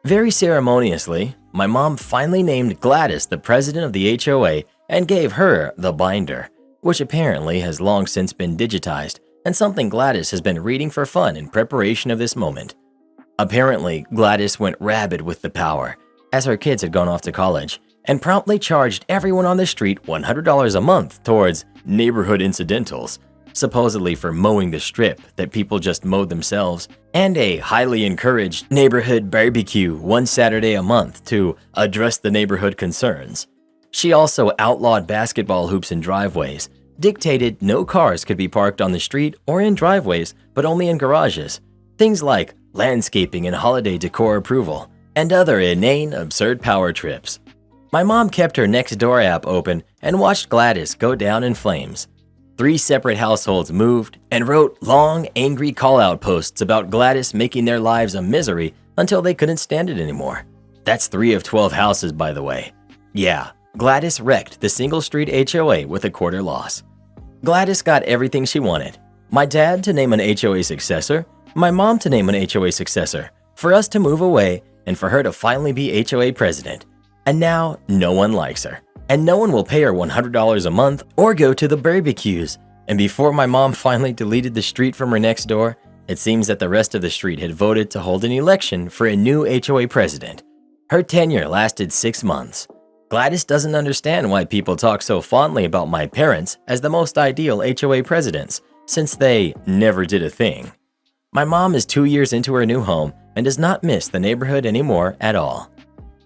Very ceremoniously, my mom finally named Gladys the president of the HOA and gave her the binder, which apparently has long since been digitized and something Gladys has been reading for fun in preparation of this moment. Apparently, Gladys went rabid with the power, as her kids had gone off to college, and promptly charged everyone on the street $100 a month towards neighborhood incidentals, supposedly for mowing the strip that people just mowed themselves, and a highly encouraged neighborhood barbecue one Saturday a month to address the neighborhood concerns. She also outlawed basketball hoops in driveways, dictated no cars could be parked on the street or in driveways, but only in garages, things like landscaping and holiday decor approval, and other inane, absurd power trips. My mom kept her Nextdoor app open and watched Gladys go down in flames. 3 separate households moved and wrote long, angry call-out posts about Gladys making their lives a misery until they couldn't stand it anymore. That's 3 of 12 houses, by the way. Yeah, Gladys wrecked the single-street HOA with a quarter loss. Gladys got everything she wanted. My dad to name an HOA successor, my mom to name an HOA successor, for us to move away and for her to finally be HOA president. And now, no one likes her. And no one will pay her $100 a month or go to the barbecues. And before my mom finally deleted the street from her next door, it seems that the rest of the street had voted to hold an election for a new HOA president. Her tenure lasted 6 months. Gladys doesn't understand why people talk so fondly about my parents as the most ideal HOA presidents, since they never did a thing. My mom is 2 years into her new home and does not miss the neighborhood anymore at all.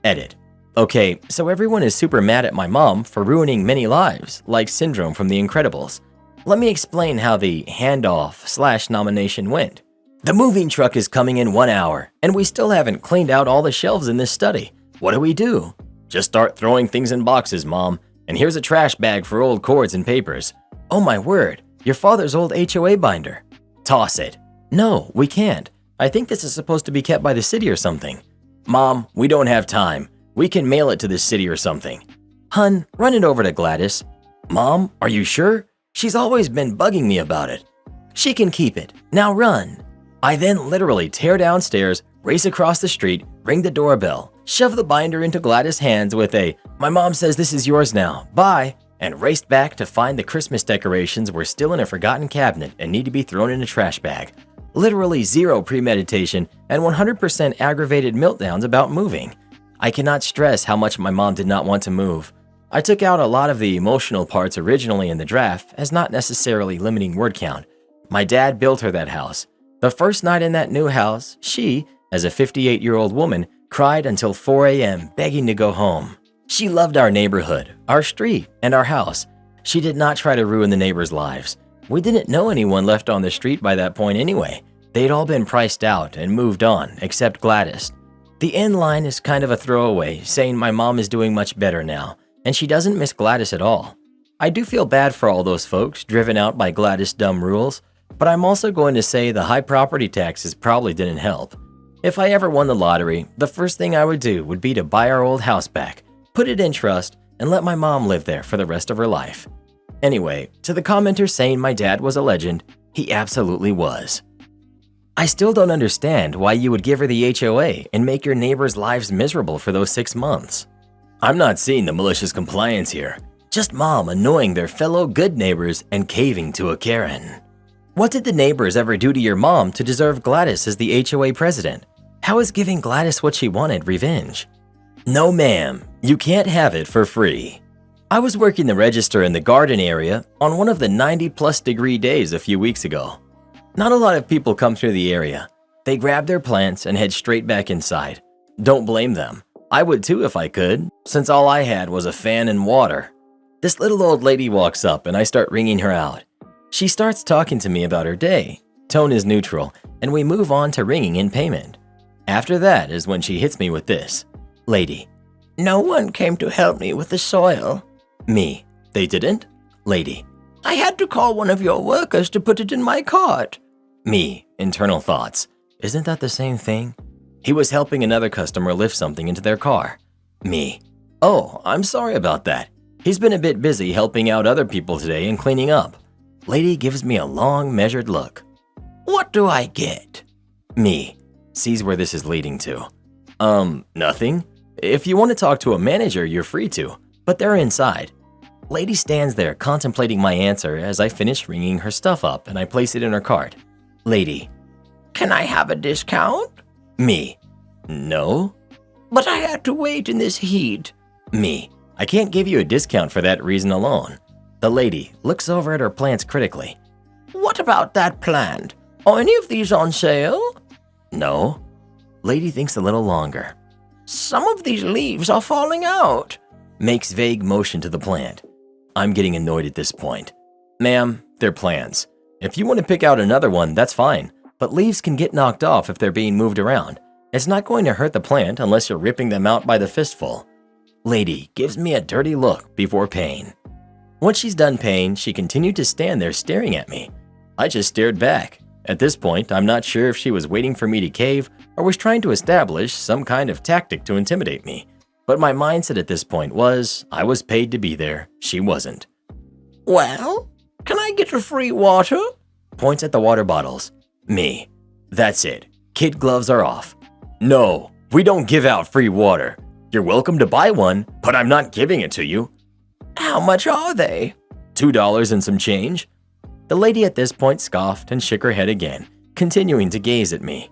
Edit. Okay, so everyone is super mad at my mom for ruining many lives, like Syndrome from The Incredibles. Let me explain how the handoff/nomination went. The moving truck is coming in 1 hour, and we still haven't cleaned out all the shelves in this study. What do we do? Just start throwing things in boxes, Mom, and here's a trash bag for old cords and papers. Oh my word, your father's old HOA binder. Toss it. No, we can't. I think this is supposed to be kept by the city or something. Mom, we don't have time. We can mail it to the city or something. Hun, run it over to Gladys. Mom, are you sure? She's always been bugging me about it. She can keep it. Now run. I then literally tear downstairs, race across the street, ring the doorbell, shove the binder into Gladys' hands with a, "My mom says this is yours now, bye," and raced back to find the Christmas decorations were still in a forgotten cabinet and need to be thrown in a trash bag. Literally zero premeditation and 100% aggravated meltdowns about moving. I cannot stress how much my mom did not want to move. I took out a lot of the emotional parts originally in the draft as not necessarily limiting word count. My dad built her that house. The first night in that new house, she, as a 58-year-old woman, cried until 4 a.m. begging to go home. She loved our neighborhood, our street, and our house. She did not try to ruin the neighbors' lives. We didn't know anyone left on the street by that point anyway. They'd all been priced out and moved on, except Gladys. The end line is kind of a throwaway, saying my mom is doing much better now, and she doesn't miss Gladys at all. I do feel bad for all those folks driven out by Gladys' dumb rules, but I'm also going to say the high property taxes probably didn't help. If I ever won the lottery, the first thing I would do would be to buy our old house back, put it in trust, and let my mom live there for the rest of her life. Anyway, to the commenter saying my dad was a legend, he absolutely was. I still don't understand why you would give her the HOA and make your neighbors' lives miserable for those 6 months. I'm not seeing the malicious compliance here, just mom annoying their fellow good neighbors and caving to a Karen. What did the neighbors ever do to your mom to deserve Gladys as the HOA president? How is giving Gladys what she wanted revenge? No ma'am, you can't have it for free. I was working the register in the garden area on one of the 90+ degree days a few weeks ago. Not a lot of people come through the area. They grab their plants and head straight back inside. Don't blame them. I would too if I could, since all I had was a fan and water. This little old lady walks up and I start ringing her out. She starts talking to me about her day. Tone is neutral, and we move on to ringing in payment. After that is when she hits me with this. Lady. No one came to help me with the soil. Me. They didn't? Lady. I had to call one of your workers to put it in my cart. Me. Internal thoughts. Isn't that the same thing? He was helping another customer lift something into their car. Me. Oh, I'm sorry about that. He's been a bit busy helping out other people today and cleaning up. Lady gives me a long, measured look. What do I get? Me. Sees where this is leading to. Nothing. If you want to talk to a manager, you're free to, but they're inside. Lady stands there contemplating my answer as I finish ringing her stuff up and I place it in her cart. Lady. Can I have a discount? Me. No. But I had to wait in this heat. Me. I can't give you a discount for that reason alone. The lady looks over at her plants critically. What about that plant? Are any of these on sale? No. Lady thinks a little longer. Some of these leaves are falling out. Makes vague motion to the plant. I'm getting annoyed at this point. Ma'am, they're plants. If you want to pick out another one, that's fine. But leaves can get knocked off if they're being moved around. It's not going to hurt the plant unless you're ripping them out by the fistful. Lady gives me a dirty look before paying. Once she's done paying, she continued to stand there staring at me. I just stared back. At this point, I'm not sure if she was waiting for me to cave or was trying to establish some kind of tactic to intimidate me. But my mindset at this point was, I was paid to be there, she wasn't. Well, can I get a free water? Points at the water bottles. Me. That's it. Kid gloves are off. No, we don't give out free water. You're welcome to buy one, but I'm not giving it to you. How much are they? $2 and some change. The lady at this point scoffed and shook her head again, continuing to gaze at me.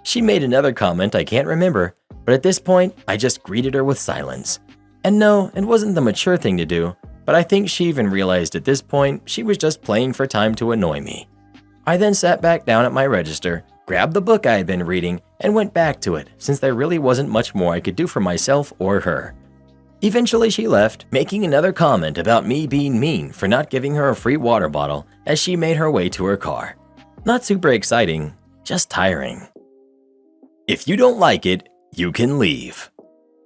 She made another comment I can't remember, but at this point, I just greeted her with silence. And no, it wasn't the mature thing to do, but I think she even realized at this point she was just playing for time to annoy me. I then sat back down at my register, grabbed the book I had been reading, and went back to it since there really wasn't much more I could do for myself or her. Eventually she left, making another comment about me being mean for not giving her a free water bottle as she made her way to her car. Not super exciting, just tiring. If you don't like it, you can leave.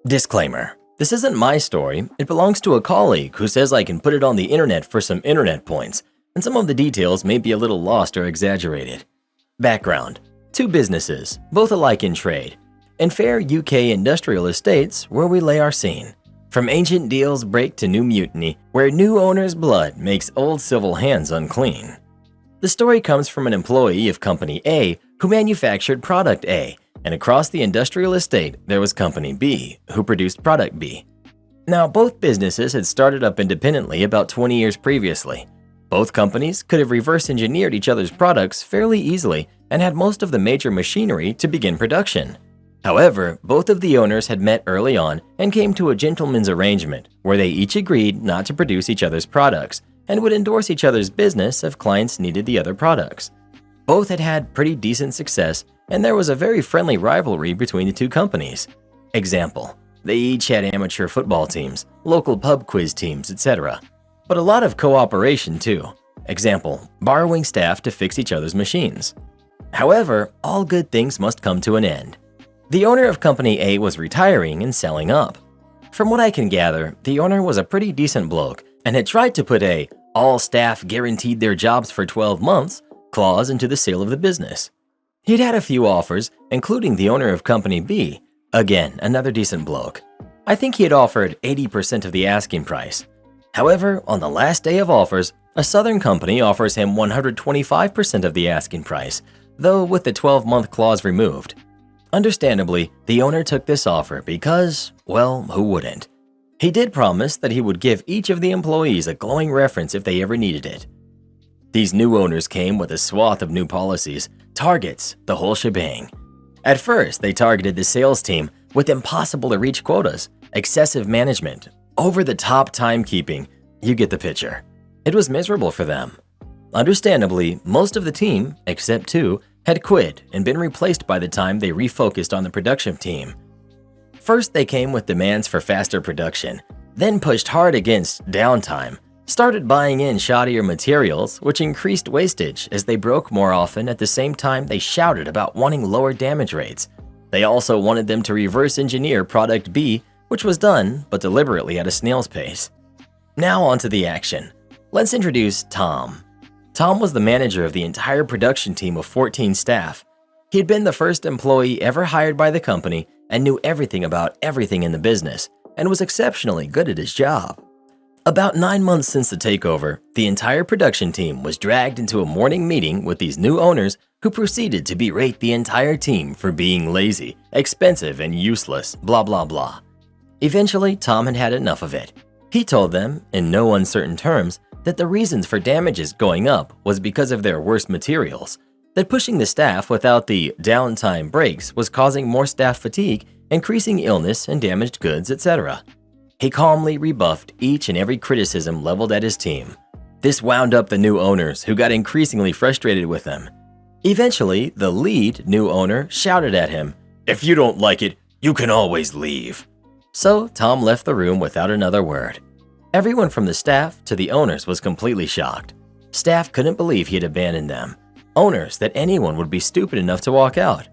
Disclaimer: this isn't my story, it belongs to a colleague who says I can put it on the internet for some internet points, and some of the details may be a little lost or exaggerated. Background: two businesses, both alike in trade, in fair UK industrial estates where we lay our scene. From ancient deals break to new mutiny, where new owner's blood makes old civil hands unclean. The story comes from an employee of Company A who manufactured Product A, and across the industrial estate there was Company B, who produced Product B. Now, both businesses had started up independently about 20 years previously. Both companies could have reverse engineered each other's products fairly easily and had most of the major machinery to begin production. However, both of the owners had met early on and came to a gentleman's arrangement where they each agreed not to produce each other's products and would endorse each other's business if clients needed the other products. Both had had pretty decent success, and there was a very friendly rivalry between the two companies. Example: they each had amateur football teams, local pub quiz teams, etc. But a lot of cooperation too. Example: borrowing staff to fix each other's machines. However, all good things must come to an end. The owner of Company A was retiring and selling up. From what I can gather, the owner was a pretty decent bloke and had tried to put a "all staff guaranteed their jobs for 12 months" clause into the sale of the business. He'd had a few offers, including the owner of Company B, again, another decent bloke. I think he had offered 80% of the asking price. However, on the last day of offers, a southern company offers him 125% of the asking price, though with the 12-month clause removed. Understandably, the owner took this offer because, well, who wouldn't? He did promise that he would give each of the employees a glowing reference if they ever needed it. These new owners came with a swath of new policies, targets, the whole shebang. At first, they targeted the sales team with impossible-to-reach quotas, excessive management, over-the-top timekeeping. You get the picture. It was miserable for them. Understandably, most of the team, except two, had quit and been replaced by the time they refocused on the production team. First, they came with demands for faster production, then pushed hard against downtime, started buying in shoddier materials, which increased wastage as they broke more often. At the same time, they shouted about wanting lower damage rates. They also wanted them to reverse engineer Product B, which was done, but deliberately at a snail's pace. Now onto the action. Let's introduce Tom. Tom was the manager of the entire production team of 14 staff. He had been the first employee ever hired by the company and knew everything about everything in the business and was exceptionally good at his job. About 9 months since the takeover, the entire production team was dragged into a morning meeting with these new owners who proceeded to berate the entire team for being lazy, expensive, and useless, blah blah blah. Eventually, Tom had had enough of it. He told them, in no uncertain terms, that the reasons for damages going up was because of their worst materials, that pushing the staff without the downtime breaks was causing more staff fatigue, increasing illness and damaged goods, etc. He calmly rebuffed each and every criticism leveled at his team. This wound up the new owners, who got increasingly frustrated with him. Eventually, the lead new owner shouted at him, "If you don't like it, you can always leave." So Tom left the room without another word. Everyone from the staff to the owners was completely shocked. Staff couldn't believe he had abandoned them. Owners, that anyone would be stupid enough to walk out.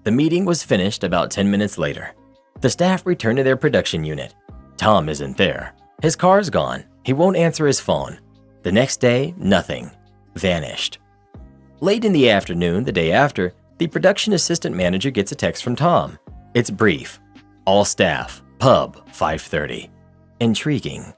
The meeting was finished about 10 minutes later. The staff returned to their production unit. Tom isn't there. His car's gone. He won't answer his phone. The next day, nothing. Vanished. Late in the afternoon, the day after, the production assistant manager gets a text from Tom. It's brief. All staff, pub, 5:30. Intriguing.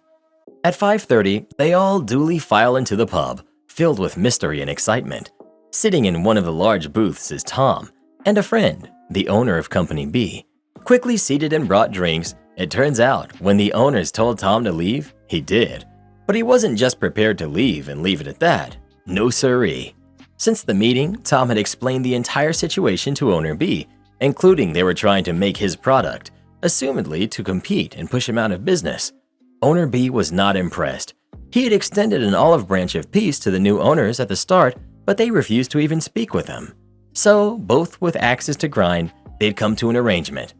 At 5:30, they all duly file into the pub, filled with mystery and excitement. Sitting in one of the large booths is Tom and a friend, the owner of Company B, quickly seated and brought drinks. It turns out, when the owners told Tom to leave, he did. But he wasn't just prepared to leave and leave it at that. No siree. Since the meeting, Tom had explained the entire situation to owner B, including they were trying to make his product, assumedly to compete and push him out of business. Owner B was not impressed. He had extended an olive branch of peace to the new owners at the start, but they refused to even speak with him. So, both with axes to grind, they'd come to an arrangement.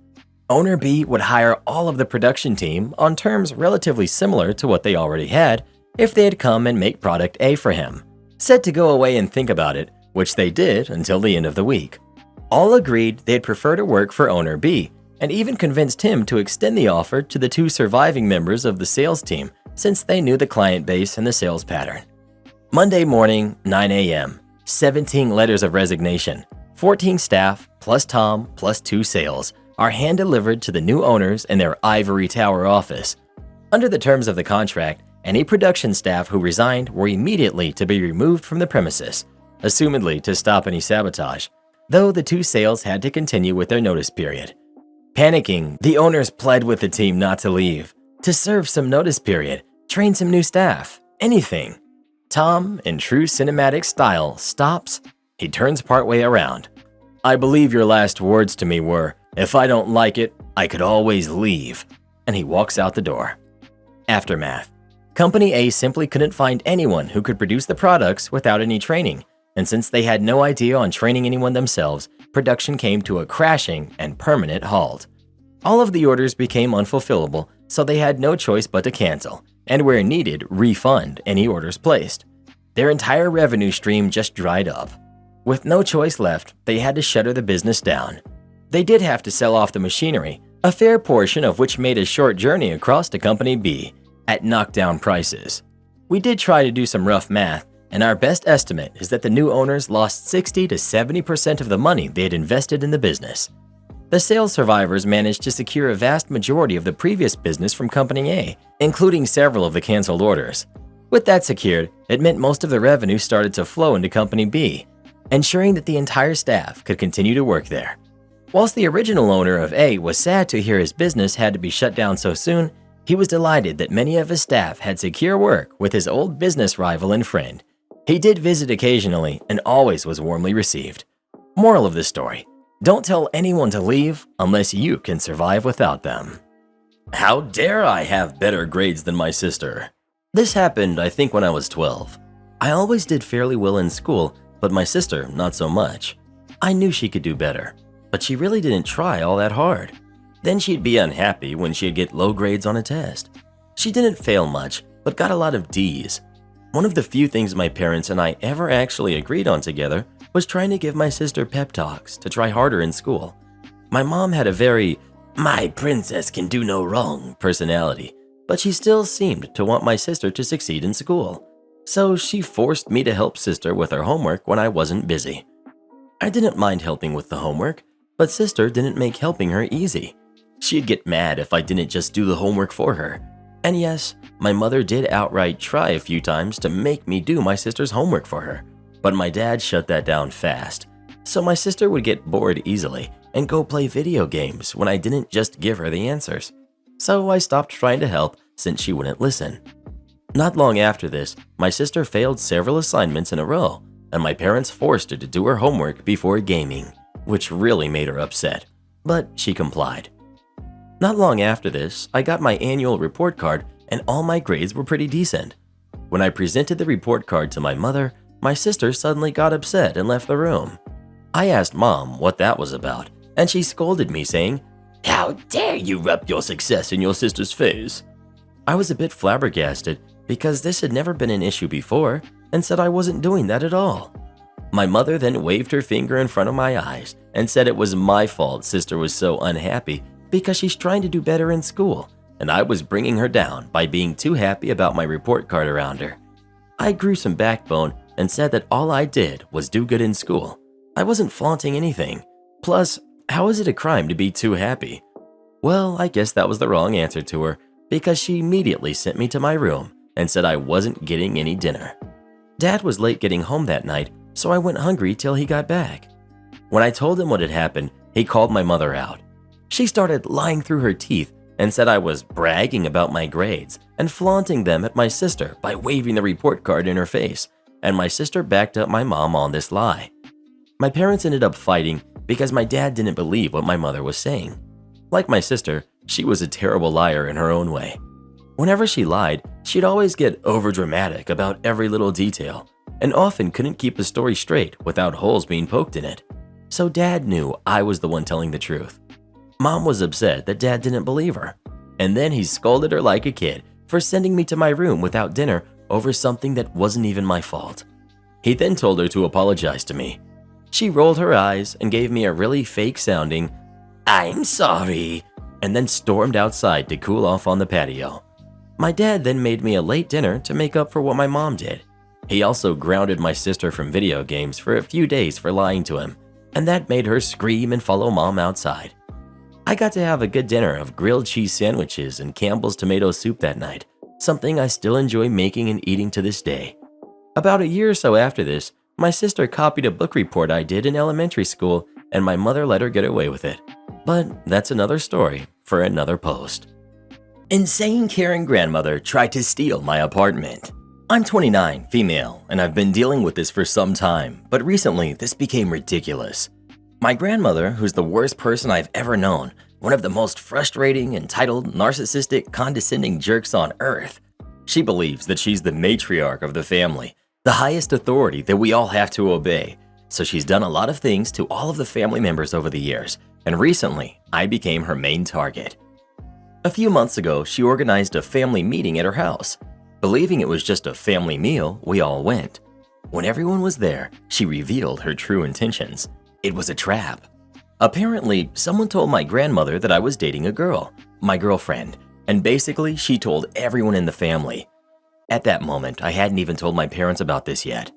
Owner B would hire all of the production team on terms relatively similar to what they already had if they had come and make product A for him, said to go away and think about it, which they did until the end of the week. All agreed they'd prefer to work for owner B, and even convinced him to extend the offer to the 2 surviving members of the sales team since they knew the client base and the sales pattern. Monday morning, 9 a.m., 17 letters of resignation, 14 staff, plus Tom, plus 2 sales, are hand-delivered to the new owners in their ivory tower office. Under the terms of the contract, any production staff who resigned were immediately to be removed from the premises, assumedly to stop any sabotage, though the 2 sales had to continue with their notice period. Panicking, the owners pled with the team not to leave, to serve some notice period, train some new staff, anything. Tom, in true cinematic style, stops. He turns partway around. "I believe your last words to me were, 'If I don't like it, I could always leave.'" And he walks out the door. Aftermath. Company A simply couldn't find anyone who could produce the products without any training, and since they had no idea on training anyone themselves, production came to a crashing and permanent halt. All of the orders became unfulfillable, so they had no choice but to cancel, and where needed, refund any orders placed. Their entire revenue stream just dried up. With no choice left, they had to shutter the business down. They did have to sell off the machinery, a fair portion of which made a short journey across to Company B, at knockdown prices. We did try to do some rough math, and our best estimate is that the new owners lost 60 to 70% of the money they had invested in the business. The sales survivors managed to secure a vast majority of the previous business from Company A, including several of the canceled orders. With that secured, it meant most of the revenue started to flow into Company B, ensuring that the entire staff could continue to work there. Whilst the original owner of A was sad to hear his business had to be shut down so soon, he was delighted that many of his staff had secure work with his old business rival and friend. He did visit occasionally and always was warmly received. Moral of the story: don't tell anyone to leave unless you can survive without them. How dare I have better grades than my sister? This happened, I think, when I was 12. I always did fairly well in school, but my sister, not so much. I knew she could do better, but she really didn't try all that hard. Then she'd be unhappy when she'd get low grades on a test. She didn't fail much, but got a lot of D's. One of the few things my parents and I ever actually agreed on together was trying to give my sister pep talks to try harder in school. My mom had a very "my princess can do no wrong" personality, but she still seemed to want my sister to succeed in school. So she forced me to help sister with her homework when I wasn't busy. I didn't mind helping with the homework, but sister didn't make helping her easy. She'd get mad if I didn't just do the homework for her. And yes, my mother did outright try a few times to make me do my sister's homework for her, but my dad shut that down fast. So my sister would get bored easily and go play video games when I didn't just give her the answers. So I stopped trying to help since she wouldn't listen. Not long after this, my sister failed several assignments in a row, and my parents forced her to do her homework before gaming, which really made her upset, but she complied. Not long after this, I got my annual report card and all my grades were pretty decent. When I presented the report card to my mother, my sister suddenly got upset and left the room. I asked Mom what that was about, and she scolded me saying, "How dare you rub your success in your sister's face?" I was a bit flabbergasted because this had never been an issue before and said I wasn't doing that at all. My mother then waved her finger in front of my eyes and said it was my fault sister was so unhappy because she's trying to do better in school, and I was bringing her down by being too happy about my report card around her. I grew some backbone and said that all I did was do good in school. I wasn't flaunting anything. Plus, how is it a crime to be too happy? Well, I guess that was the wrong answer to her because she immediately sent me to my room and said I wasn't getting any dinner. Dad was late getting home that night, so I went hungry till he got back. When I told him what had happened, He called my mother out. She started lying through her teeth and said I was bragging about my grades and flaunting them at my sister by waving the report card in her face, and my sister backed up my mom on this lie. My parents ended up fighting because my dad didn't believe what my mother was saying. Like my sister, she was a terrible liar in her own way. Whenever she lied, she'd always get overdramatic about every little detail and often couldn't keep the story straight without holes being poked in it. So Dad knew I was the one telling the truth. Mom was upset that Dad didn't believe her, and then he scolded her like a kid for sending me to my room without dinner over something that wasn't even my fault. He then told her to apologize to me. She rolled her eyes and gave me a really fake-sounding, "I'm sorry," and then stormed outside to cool off on the patio. My dad then made me a late dinner to make up for what my mom did. He also grounded my sister from video games for a few days for lying to him, and that made her scream and follow Mom outside. I got to have a good dinner of grilled cheese sandwiches and Campbell's tomato soup that night, something I still enjoy making and eating to this day. About a year or so after this, my sister copied a book report I did in elementary school, and my mother let her get away with it. But that's another story for another post. Insane Karen grandmother tried to steal my apartment. I'm 29, female, and I've been dealing with this for some time, but recently this became ridiculous. My grandmother, who's the worst person I've ever known, one of the most frustrating, entitled, narcissistic, condescending jerks on earth. She believes that she's the matriarch of the family, the highest authority that we all have to obey. So she's done a lot of things to all of the family members over the years, and recently, I became her main target. A few months ago, she organized a family meeting at her house. Believing it was just a family meal, we all went. When everyone was there, she revealed her true intentions. It was a trap. Apparently, someone told my grandmother that I was dating a girl, my girlfriend, and basically she told everyone in the family. At that moment, I hadn't even told my parents about this yet.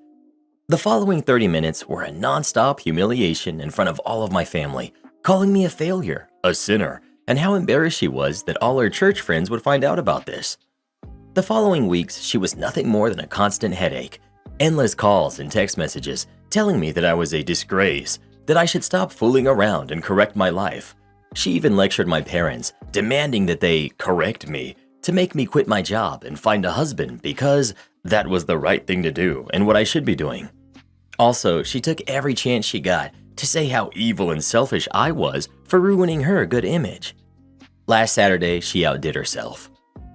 The following 30 minutes were a non-stop humiliation in front of all of my family, calling me a failure, a sinner, and how embarrassed she was that all her church friends would find out about this. The following weeks, she was nothing more than a constant headache, endless calls and text messages telling me that I was a disgrace, that I should stop fooling around and correct my life. She even lectured my parents, demanding that they correct me to make me quit my job and find a husband because that was the right thing to do and what I should be doing. Also, she took every chance she got to say how evil and selfish I was for ruining her good image. Last Saturday, she outdid herself.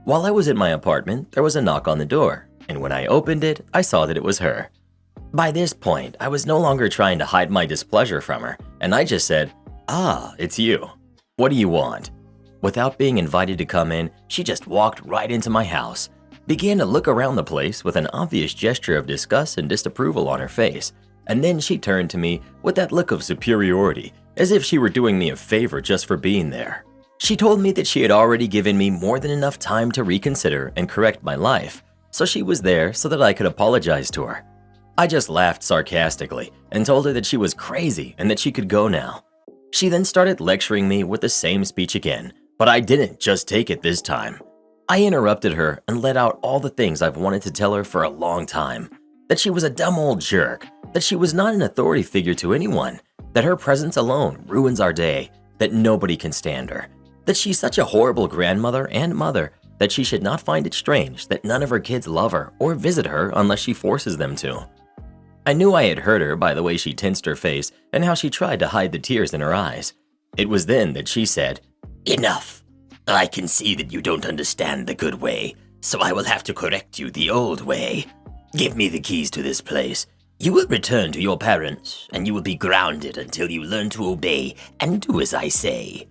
While I was in my apartment, there was a knock on the door, and when I opened it, I saw that it was her. By this point, I was no longer trying to hide my displeasure from her, and I just said, "Ah, it's you. What do you want?" Without being invited to come in, she just walked right into my house, began to look around the place with an obvious gesture of disgust and disapproval on her face, and then she turned to me with that look of superiority, as if she were doing me a favor just for being there. She told me that she had already given me more than enough time to reconsider and correct my life, so she was there so that I could apologize to her. I just laughed sarcastically and told her that she was crazy and that she could go now. She then started lecturing me with the same speech again, but I didn't just take it this time. I interrupted her and let out all the things I've wanted to tell her for a long time. That she was a dumb old jerk, that she was not an authority figure to anyone, that her presence alone ruins our day, that nobody can stand her, that she's such a horrible grandmother and mother that she should not find it strange that none of her kids love her or visit her unless she forces them to. I knew I had hurt her by the way she tensed her face and how she tried to hide the tears in her eyes. It was then that she said, "Enough. I can see that you don't understand the good way, so I will have to correct you the old way. Give me the keys to this place. You will return to your parents, and you will be grounded until you learn to obey and do as I say."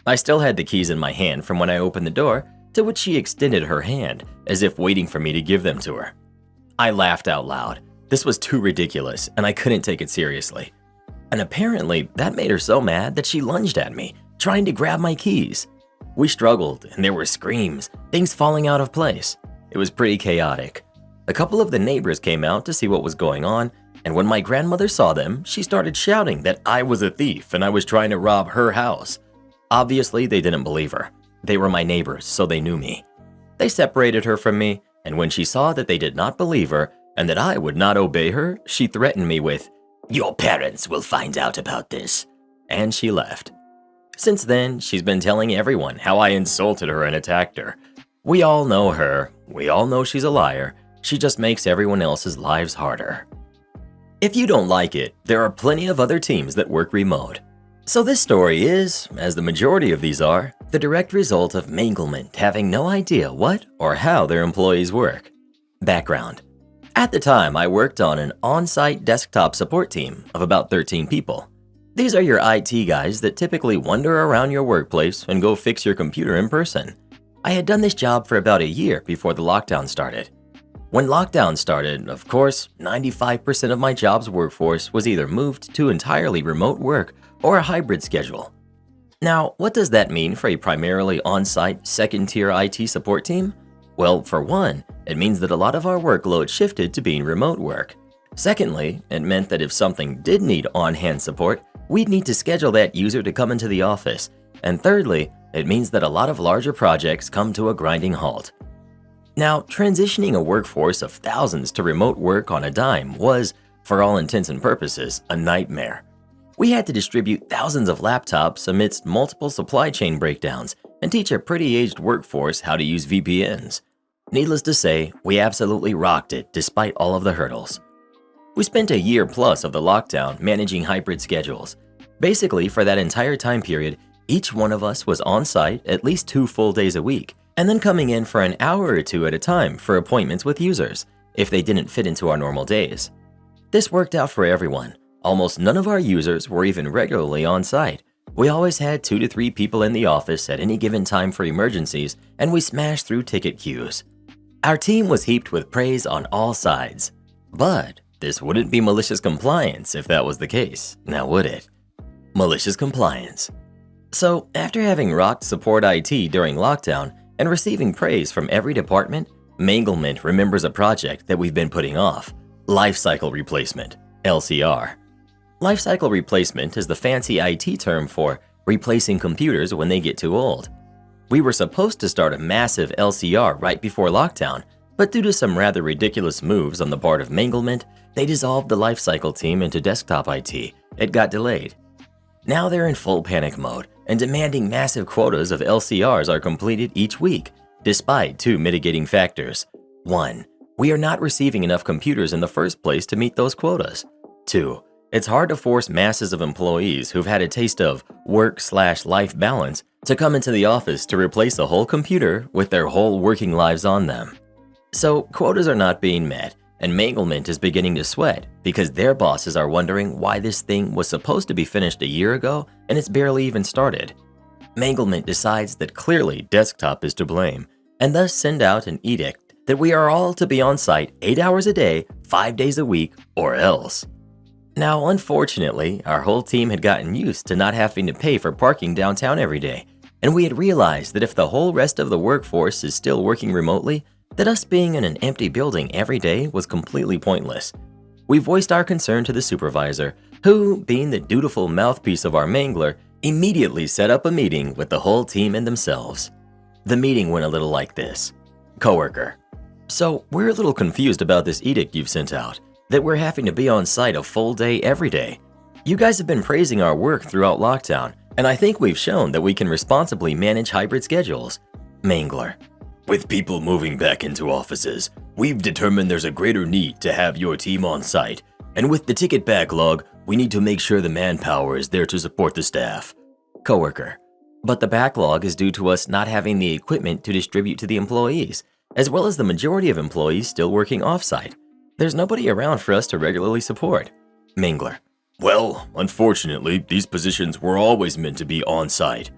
I still had the keys in my hand from when I opened the door, to which she extended her hand, as if waiting for me to give them to her. I laughed out loud. This was too ridiculous, and I couldn't take it seriously. And apparently, that made her so mad that she lunged at me, trying to grab my keys. We struggled, and there were screams, things falling out of place. It was pretty chaotic. A couple of the neighbors came out to see what was going on, and when my grandmother saw them, she started shouting that I was a thief and I was trying to rob her house. Obviously, they didn't believe her. They were my neighbors, so they knew me. They separated her from me, and when she saw that they did not believe her and that I would not obey her, she threatened me with, "Your parents will find out about this." and she left. Since then, she's been telling everyone how I insulted her and attacked her. We all know her. We all know she's a liar. She just makes everyone else's lives harder. If you don't like it, there are plenty of other teams that work remote. So this story is, as the majority of these are, the direct result of manglement having no idea what or how their employees work. Background. At the time, I worked on an on-site desktop support team of about 13 people. These are your IT guys that typically wander around your workplace and go fix your computer in person. I had done this job for about a year before the lockdown started. When lockdown started, of course, 95% of my job's workforce was either moved to entirely remote work or a hybrid schedule. Now, what does that mean for a primarily on-site second-tier IT support team? Well, for one, it means that a lot of our workload shifted to being remote work. Secondly, it meant that if something did need on-hand support, we'd need to schedule that user to come into the office. And thirdly, it means that a lot of larger projects come to a grinding halt. Now, transitioning a workforce of thousands to remote work on a dime was, for all intents and purposes, a nightmare. We had to distribute thousands of laptops amidst multiple supply chain breakdowns and teach a pretty aged workforce how to use VPNs. Needless to say, we absolutely rocked it despite all of the hurdles. We spent a year plus of the lockdown managing hybrid schedules. Basically, for that entire time period, each one of us was on site at least 2 full days a week, and then coming in for an hour or two at a time for appointments with users, if they didn't fit into our normal days. This worked out for everyone. Almost none of our users were even regularly on site. We always had 2 to 3 people in the office at any given time for emergencies, and we smashed through ticket queues. Our team was heaped with praise on all sides. But this wouldn't be malicious compliance if that was the case, now would it? Malicious compliance. So, after having rocked support IT during lockdown and receiving praise from every department, Manglement remembers a project that we've been putting off: lifecycle replacement, LCR. Lifecycle replacement is the fancy IT term for replacing computers when they get too old. We were supposed to start a massive LCR right before lockdown, but due to some rather ridiculous moves on the part of Manglement, they dissolved the lifecycle team into desktop IT. It got delayed. Now they're in full panic mode and demanding massive quotas of LCRs are completed each week, despite 2 mitigating factors. 1. We are not receiving enough computers in the first place to meet those quotas. 2. It's hard to force masses of employees who've had a taste of work/life balance to come into the office to replace a whole computer with their whole working lives on them. So quotas are not being met, and Manglement is beginning to sweat because their bosses are wondering why this thing was supposed to be finished a year ago and it's barely even started. Manglement decides that clearly desktop is to blame, and thus send out an edict that we are all to be on site 8 hours a day, 5 days a week, or else. Now, unfortunately, our whole team had gotten used to not having to pay for parking downtown every day, and we had realized that if the whole rest of the workforce is still working remotely, that us being in an empty building every day was completely pointless. We voiced our concern to the supervisor, who, being the dutiful mouthpiece of our mangler, immediately set up a meeting with the whole team and themselves. The meeting went a little like this. Coworker: so we're a little confused about this edict you've sent out, that we're having to be on site a full day every day. You guys have been praising our work throughout lockdown, and I think we've shown that we can responsibly manage hybrid schedules. Mangler: with people moving back into offices, we've determined there's a greater need to have your team on site, and with the ticket backlog, we need to make sure the manpower is there to support the staff. Coworker: but the backlog is due to us not having the equipment to distribute to the employees, as well as the majority of employees still working off-site. There's nobody around for us to regularly support. Mangler: well, unfortunately, these positions were always meant to be on-site.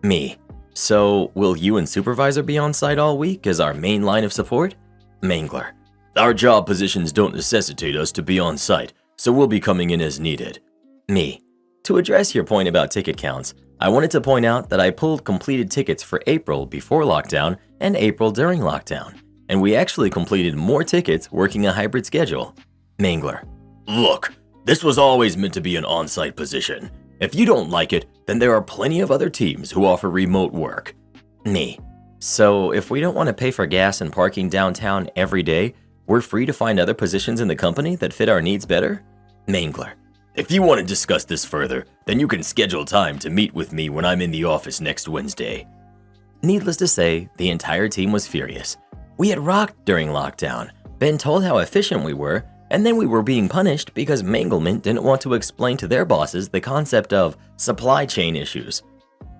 Me: so will you and supervisor be on-site all week as our main line of support? Mangler: our job positions don't necessitate us to be on-site, so we'll be coming in as needed. Me: to address your point about ticket counts, I wanted to point out that I pulled completed tickets for April before lockdown and April during lockdown, and we actually completed more tickets working a hybrid schedule. Mangler: look, this was always meant to be an on-site position. If you don't like it, then there are plenty of other teams who offer remote work. Me: so if we don't want to pay for gas and parking downtown every day, we're free to find other positions in the company that fit our needs better? Mangler: If you want to discuss this further, then you can schedule time to meet with me when I'm in the office next Wednesday. Needless to say, the entire team was furious. We had rocked during lockdown, been told how efficient we were, and then we were being punished because Manglement didn't want to explain to their bosses the concept of supply chain issues.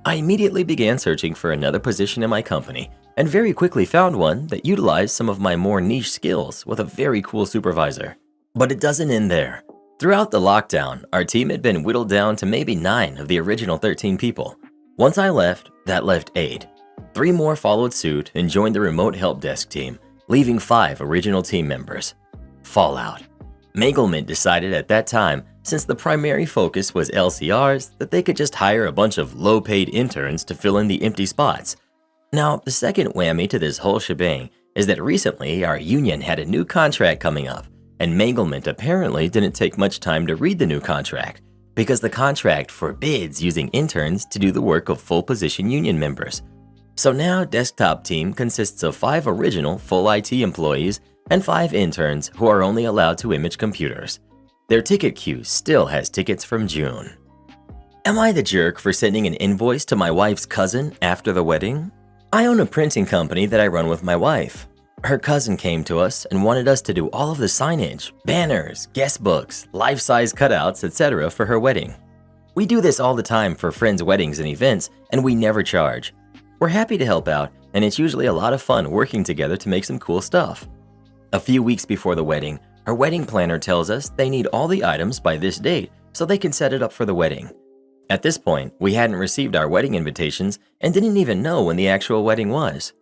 I immediately began searching for another position in my company and very quickly found one that utilized some of my more niche skills with a very cool supervisor. But it doesn't end there. Throughout the lockdown, our team had been whittled down to maybe 9 of the original 13 people. Once I left, that left 8. 3 more followed suit and joined the remote help desk team, leaving 5 original team members. Fallout. Manglement decided at that time, since the primary focus was LCRs, that they could just hire a bunch of low-paid interns to fill in the empty spots. Now, the second whammy to this whole shebang is that recently our union had a new contract coming up, and Manglement apparently didn't take much time to read the new contract because the contract forbids using interns to do the work of full-position union members. So now Desktop Team consists of 5 original full IT employees and 5 interns who are only allowed to image computers. Their ticket queue still has tickets from June. Am I the jerk for sending an invoice to my wife's cousin after the wedding? I own a printing company that I run with my wife. Her cousin came to us and wanted us to do all of the signage, banners, guest books, life-size cutouts, etc. for her wedding. We do this all the time for friends' weddings and events, and we never charge. We're happy to help out, and it's usually a lot of fun working together to make some cool stuff. A few weeks before the wedding, her wedding planner tells us they need all the items by this date so they can set it up for the wedding. At this point, we hadn't received our wedding invitations and didn't even know when the actual wedding was.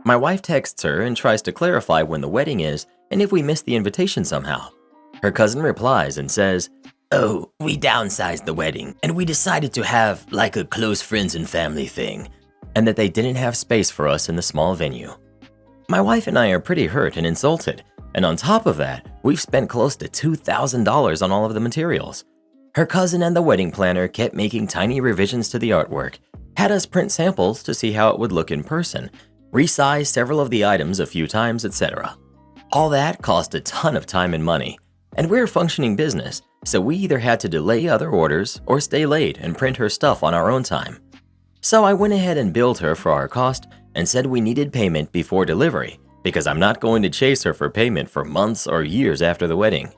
My wife texts her and tries to clarify when the wedding is and if we missed the invitation somehow. Her cousin replies and says, "Oh, we downsized the wedding and we decided to have like a close friends and family thing, and that they didn't have space for us in the small venue." My wife and I are pretty hurt and insulted, and on top of that, we've spent close to $2,000 on all of the materials. Her cousin and the wedding planner kept making tiny revisions to the artwork, had us print samples to see how it would look in person, resize several of the items a few times, etc. All that cost a ton of time and money, and we're a functioning business, so we either had to delay other orders or stay late and print her stuff on our own time. So I went ahead and billed her for our cost and said we needed payment before delivery because I'm not going to chase her for payment for months or years after the wedding.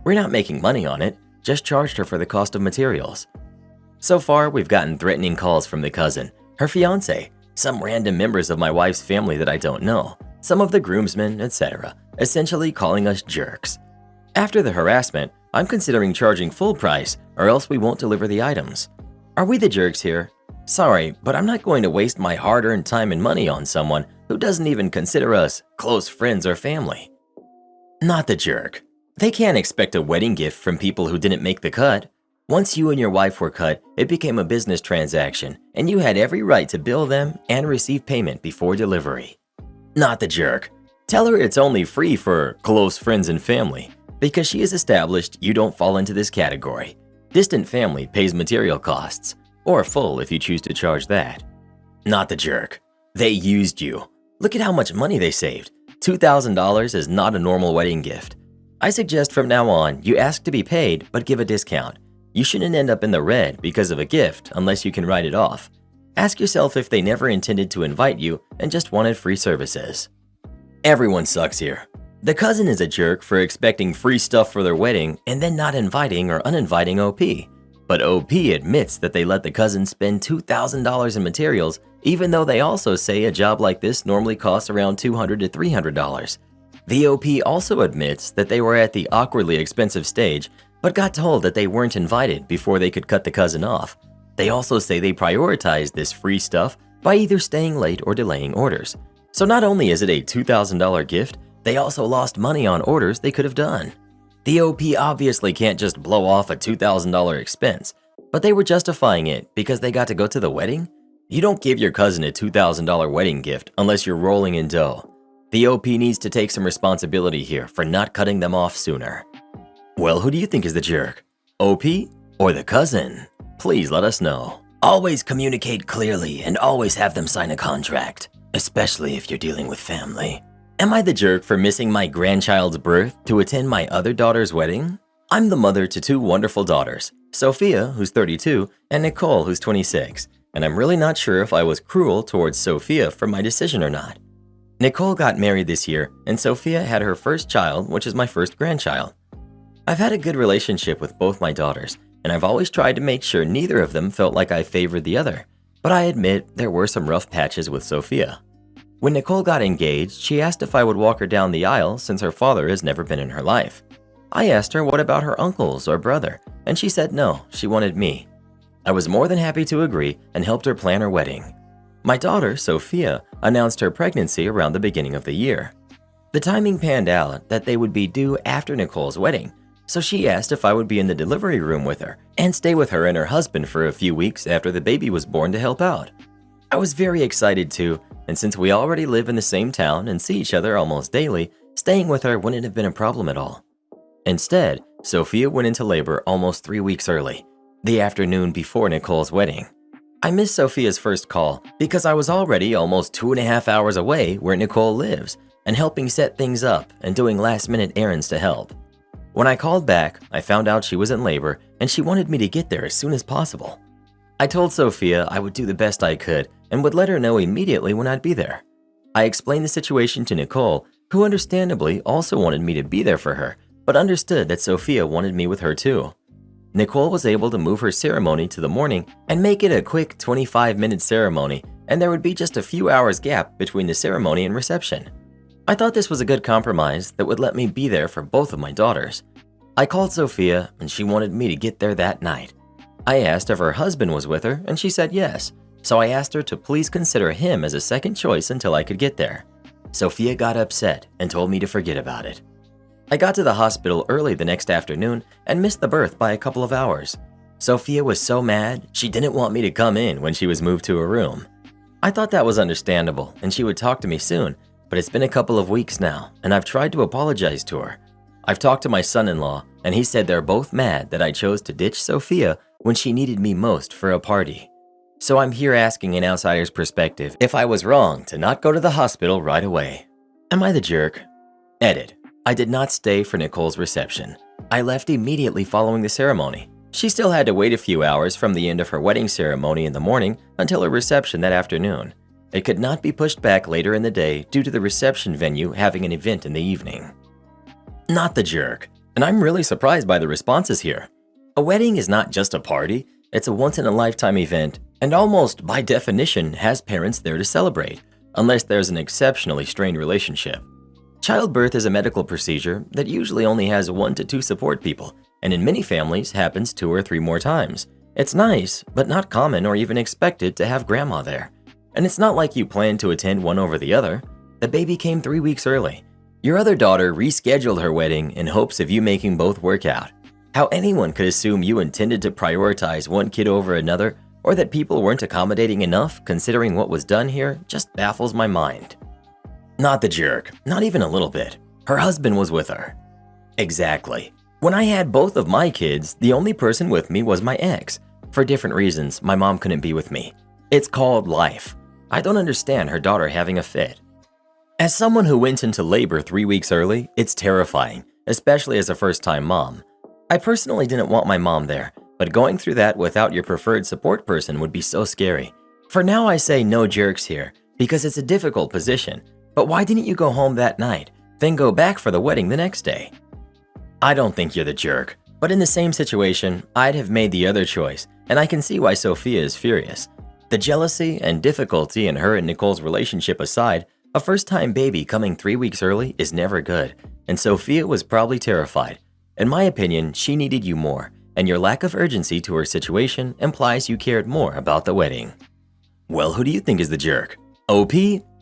We're not making money on it, just charged her for the cost of materials. So far, we've gotten threatening calls from the cousin, her fiance, some random members of my wife's family that I don't know, some of the groomsmen, etc., essentially calling us jerks. After the harassment, I'm considering charging full price or else we won't deliver the items. Are we the jerks here? Sorry, but I'm not going to waste my hard-earned time and money on someone who doesn't even consider us close friends or family. Not the jerk. They can't expect a wedding gift from people who didn't make the cut. Once you and your wife were cut, it became a business transaction, and you had every right to bill them and receive payment before delivery. Not the jerk. Tell her it's only free for close friends and family, because she has established you don't fall into this category. Distant family pays material costs, or full if you choose to charge that. Not the jerk. They used you. Look at how much money they saved. $2,000 is not a normal wedding gift. I suggest from now on, you ask to be paid, but give a discount. You shouldn't end up in the red because of a gift unless you can write it off. Ask yourself if they never intended to invite you and just wanted free services. Everyone sucks here. The cousin is a jerk for expecting free stuff for their wedding and then not inviting or uninviting OP. But OP admits that they let the cousin spend $2,000 in materials, even though they also say a job like this normally costs around $200 to $300. The OP also admits that they were at the awkwardly expensive stage, but got told that they weren't invited before they could cut the cousin off. They also say they prioritized this free stuff by either staying late or delaying orders. So not only is it a $2,000 gift, they also lost money on orders they could have done. The OP obviously can't just blow off a $2,000 expense, but they were justifying it because they got to go to the wedding? You don't give your cousin a $2,000 wedding gift unless you're rolling in dough. The OP needs to take some responsibility here for not cutting them off sooner. Well, who do you think is the jerk? OP or the cousin? Please let us know. Always communicate clearly and always have them sign a contract, especially if you're dealing with family. Am I the jerk for missing my grandchild's birth to attend my other daughter's wedding? I'm the mother to two wonderful daughters, Sophia, who's 32, and Nicole, who's 26, and I'm really not sure if I was cruel towards Sophia for my decision or not. Nicole got married this year, and Sophia had her first child, which is my first grandchild. I've had a good relationship with both my daughters, and I've always tried to make sure neither of them felt like I favored the other, but I admit there were some rough patches with Sophia. When Nicole got engaged, she asked if I would walk her down the aisle since her father has never been in her life. I asked her what about her uncles or brother, and she said no, she wanted me. I was more than happy to agree and helped her plan her wedding. My daughter, Sophia, announced her pregnancy around the beginning of the year. The timing panned out that they would be due after Nicole's wedding, so she asked if I would be in the delivery room with her and stay with her and her husband for a few weeks after the baby was born to help out. I was very excited too, and since we already live in the same town and see each other almost daily, staying with her wouldn't have been a problem at all. Instead, Sophia went into labor almost 3 weeks early, the afternoon before Nicole's wedding. I missed Sophia's first call because I was already almost 2.5 hours away where Nicole lives and helping set things up and doing last-minute errands to help. When I called back, I found out she was in labor and she wanted me to get there as soon as possible. I told Sophia I would do the best I could and would let her know immediately when I'd be there. I explained the situation to Nicole, who understandably also wanted me to be there for her, but understood that Sophia wanted me with her too. Nicole was able to move her ceremony to the morning and make it a quick 25-minute ceremony, and there would be just a few hours gap between the ceremony and reception. I thought this was a good compromise that would let me be there for both of my daughters. I called Sophia and she wanted me to get there that night. I asked if her husband was with her and she said yes, so I asked her to please consider him as a second choice until I could get there. Sophia got upset and told me to forget about it. I got to the hospital early the next afternoon and missed the birth by a couple of hours. Sophia was so mad she didn't want me to come in when she was moved to her room. I thought that was understandable and she would talk to me soon, but it's been a couple of weeks now and I've tried to apologize to her. I've talked to my son-in-law and he said they're both mad that I chose to ditch Sophia when she needed me most for a party. So I'm here asking an outsider's perspective if I was wrong to not go to the hospital right away. Am I the jerk? Edit. I did not stay for Nicole's reception. I left immediately following the ceremony. She still had to wait a few hours from the end of her wedding ceremony in the morning until her reception that afternoon. It could not be pushed back later in the day due to the reception venue having an event in the evening. Not the jerk. And I'm really surprised by the responses here. A wedding is not just a party, it's a once-in-a-lifetime event and almost by definition has parents there to celebrate, unless there's an exceptionally strained relationship. Childbirth is a medical procedure that usually only has 1 to 2 support people, and in many families happens 2 or 3 more times. It's nice, but not common or even expected to have grandma there. And it's not like you plan to attend one over the other. The baby came 3 weeks early. Your other daughter rescheduled her wedding in hopes of you making both work out. How anyone could assume you intended to prioritize one kid over another, or that people weren't accommodating enough considering what was done here, just baffles my mind. Not the jerk, not even a little bit. Her husband was with her. Exactly. When I had both of my kids, the only person with me was my ex. For different reasons, my mom couldn't be with me. It's called life. I don't understand her daughter having a fit. As someone who went into labor 3 weeks early, it's terrifying, especially as a first-time mom. I personally didn't want my mom there, but going through that without your preferred support person would be so scary. For now, I say no jerks here, because it's a difficult position. But why didn't you go home that night, then go back for the wedding the next day? I don't think you're the jerk, but in the same situation, I'd have made the other choice, and I can see why Sophia is furious. The jealousy and difficulty in her and Nicole's relationship aside, a first-time baby coming 3 weeks early is never good, and Sophia was probably terrified. In my opinion, she needed you more, and your lack of urgency to her situation implies you cared more about the wedding. Well, who do you think is the jerk? OP?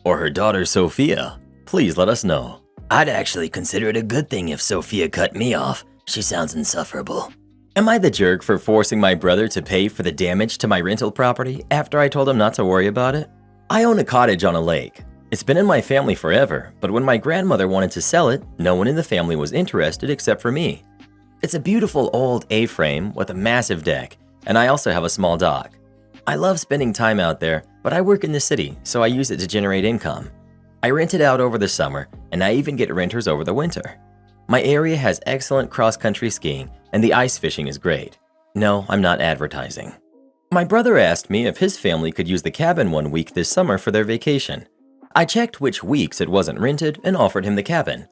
Or her daughter Sophia? Please let us know. I'd actually consider it a good thing if Sophia cut me off. She sounds insufferable. Am I the jerk for forcing my brother to pay for the damage to my rental property after I told him not to worry about it? I own a cottage on a lake. It's been in my family forever, but when my grandmother wanted to sell it, no one in the family was interested except for me. It's a beautiful old A-frame with a massive deck, and I also have a small dock. I love spending time out there, but I work in the city, so I use it to generate income. I rent it out over the summer, and I even get renters over the winter. My area has excellent cross-country skiing, and the ice fishing is great. No, I'm not advertising. My brother asked me if his family could use the cabin one week this summer for their vacation. I checked which weeks it wasn't rented and offered him the cabin.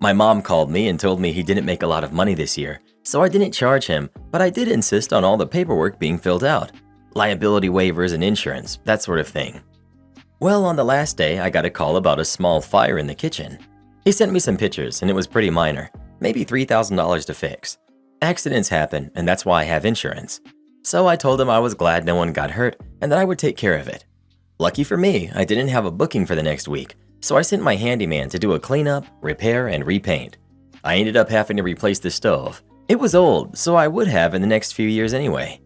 My mom called me and told me he didn't make a lot of money this year, so I didn't charge him, but I did insist on all the paperwork being filled out. Liability waivers and insurance, that sort of thing. Well, on the last day, I got a call about a small fire in the kitchen. He sent me some pictures and it was pretty minor, maybe $3,000 to fix. Accidents happen and that's why I have insurance. So I told him I was glad no one got hurt and that I would take care of it. Lucky for me, I didn't have a booking for the next week, so I sent my handyman to do a cleanup, repair, and repaint. I ended up having to replace the stove. It was old, so I would have in the next few years anyway.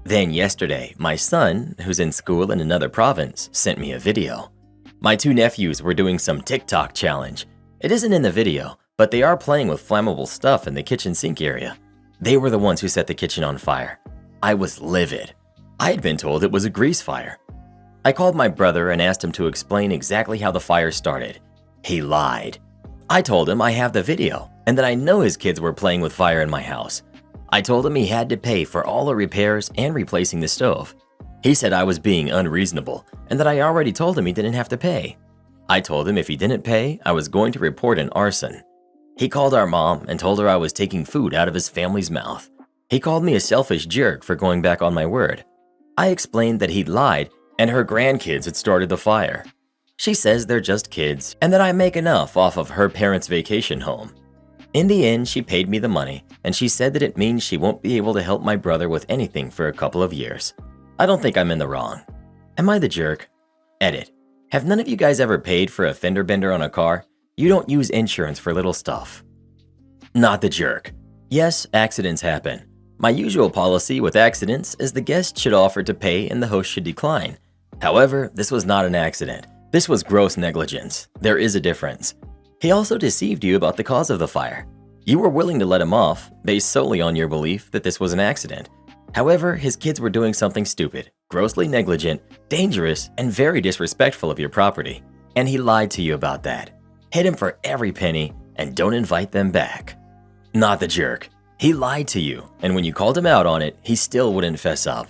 Then yesterday, my son, who's in school in another province, sent me a video. My two nephews were doing some TikTok challenge. It isn't in the video, but they are playing with flammable stuff in the kitchen sink area. They were the ones who set the kitchen on fire. I was livid. I had been told it was a grease fire. I called my brother and asked him to explain exactly how the fire started. He lied. I told him I have the video and that I know his kids were playing with fire in my house. I told him he had to pay for all the repairs and replacing the stove. He said I was being unreasonable and that I already told him he didn't have to pay. I told him if he didn't pay, I was going to report an arson. He called our mom and told her I was taking food out of his family's mouth. He called me a selfish jerk for going back on my word. I explained that he'd lied and her grandkids had started the fire. She says they're just kids and that I make enough off of her parents' vacation home. In the end, she paid me the money and she said that it means she won't be able to help my brother with anything for a couple of years. I don't think I'm in the wrong. Am I the jerk? Edit. Have none of you guys ever paid for a fender bender on a car? You don't use insurance for little stuff. Not the jerk. Yes, accidents happen. My usual policy with accidents is the guest should offer to pay and the host should decline. However, this was not an accident. This was gross negligence. There is a difference. He also deceived you about the cause of the fire. You were willing to let him off, based solely on your belief that this was an accident. However, his kids were doing something stupid, grossly negligent, dangerous, and very disrespectful of your property. And he lied to you about that. Hit him for every penny, and don't invite them back. Not the jerk. He lied to you, and when you called him out on it, he still wouldn't fess up.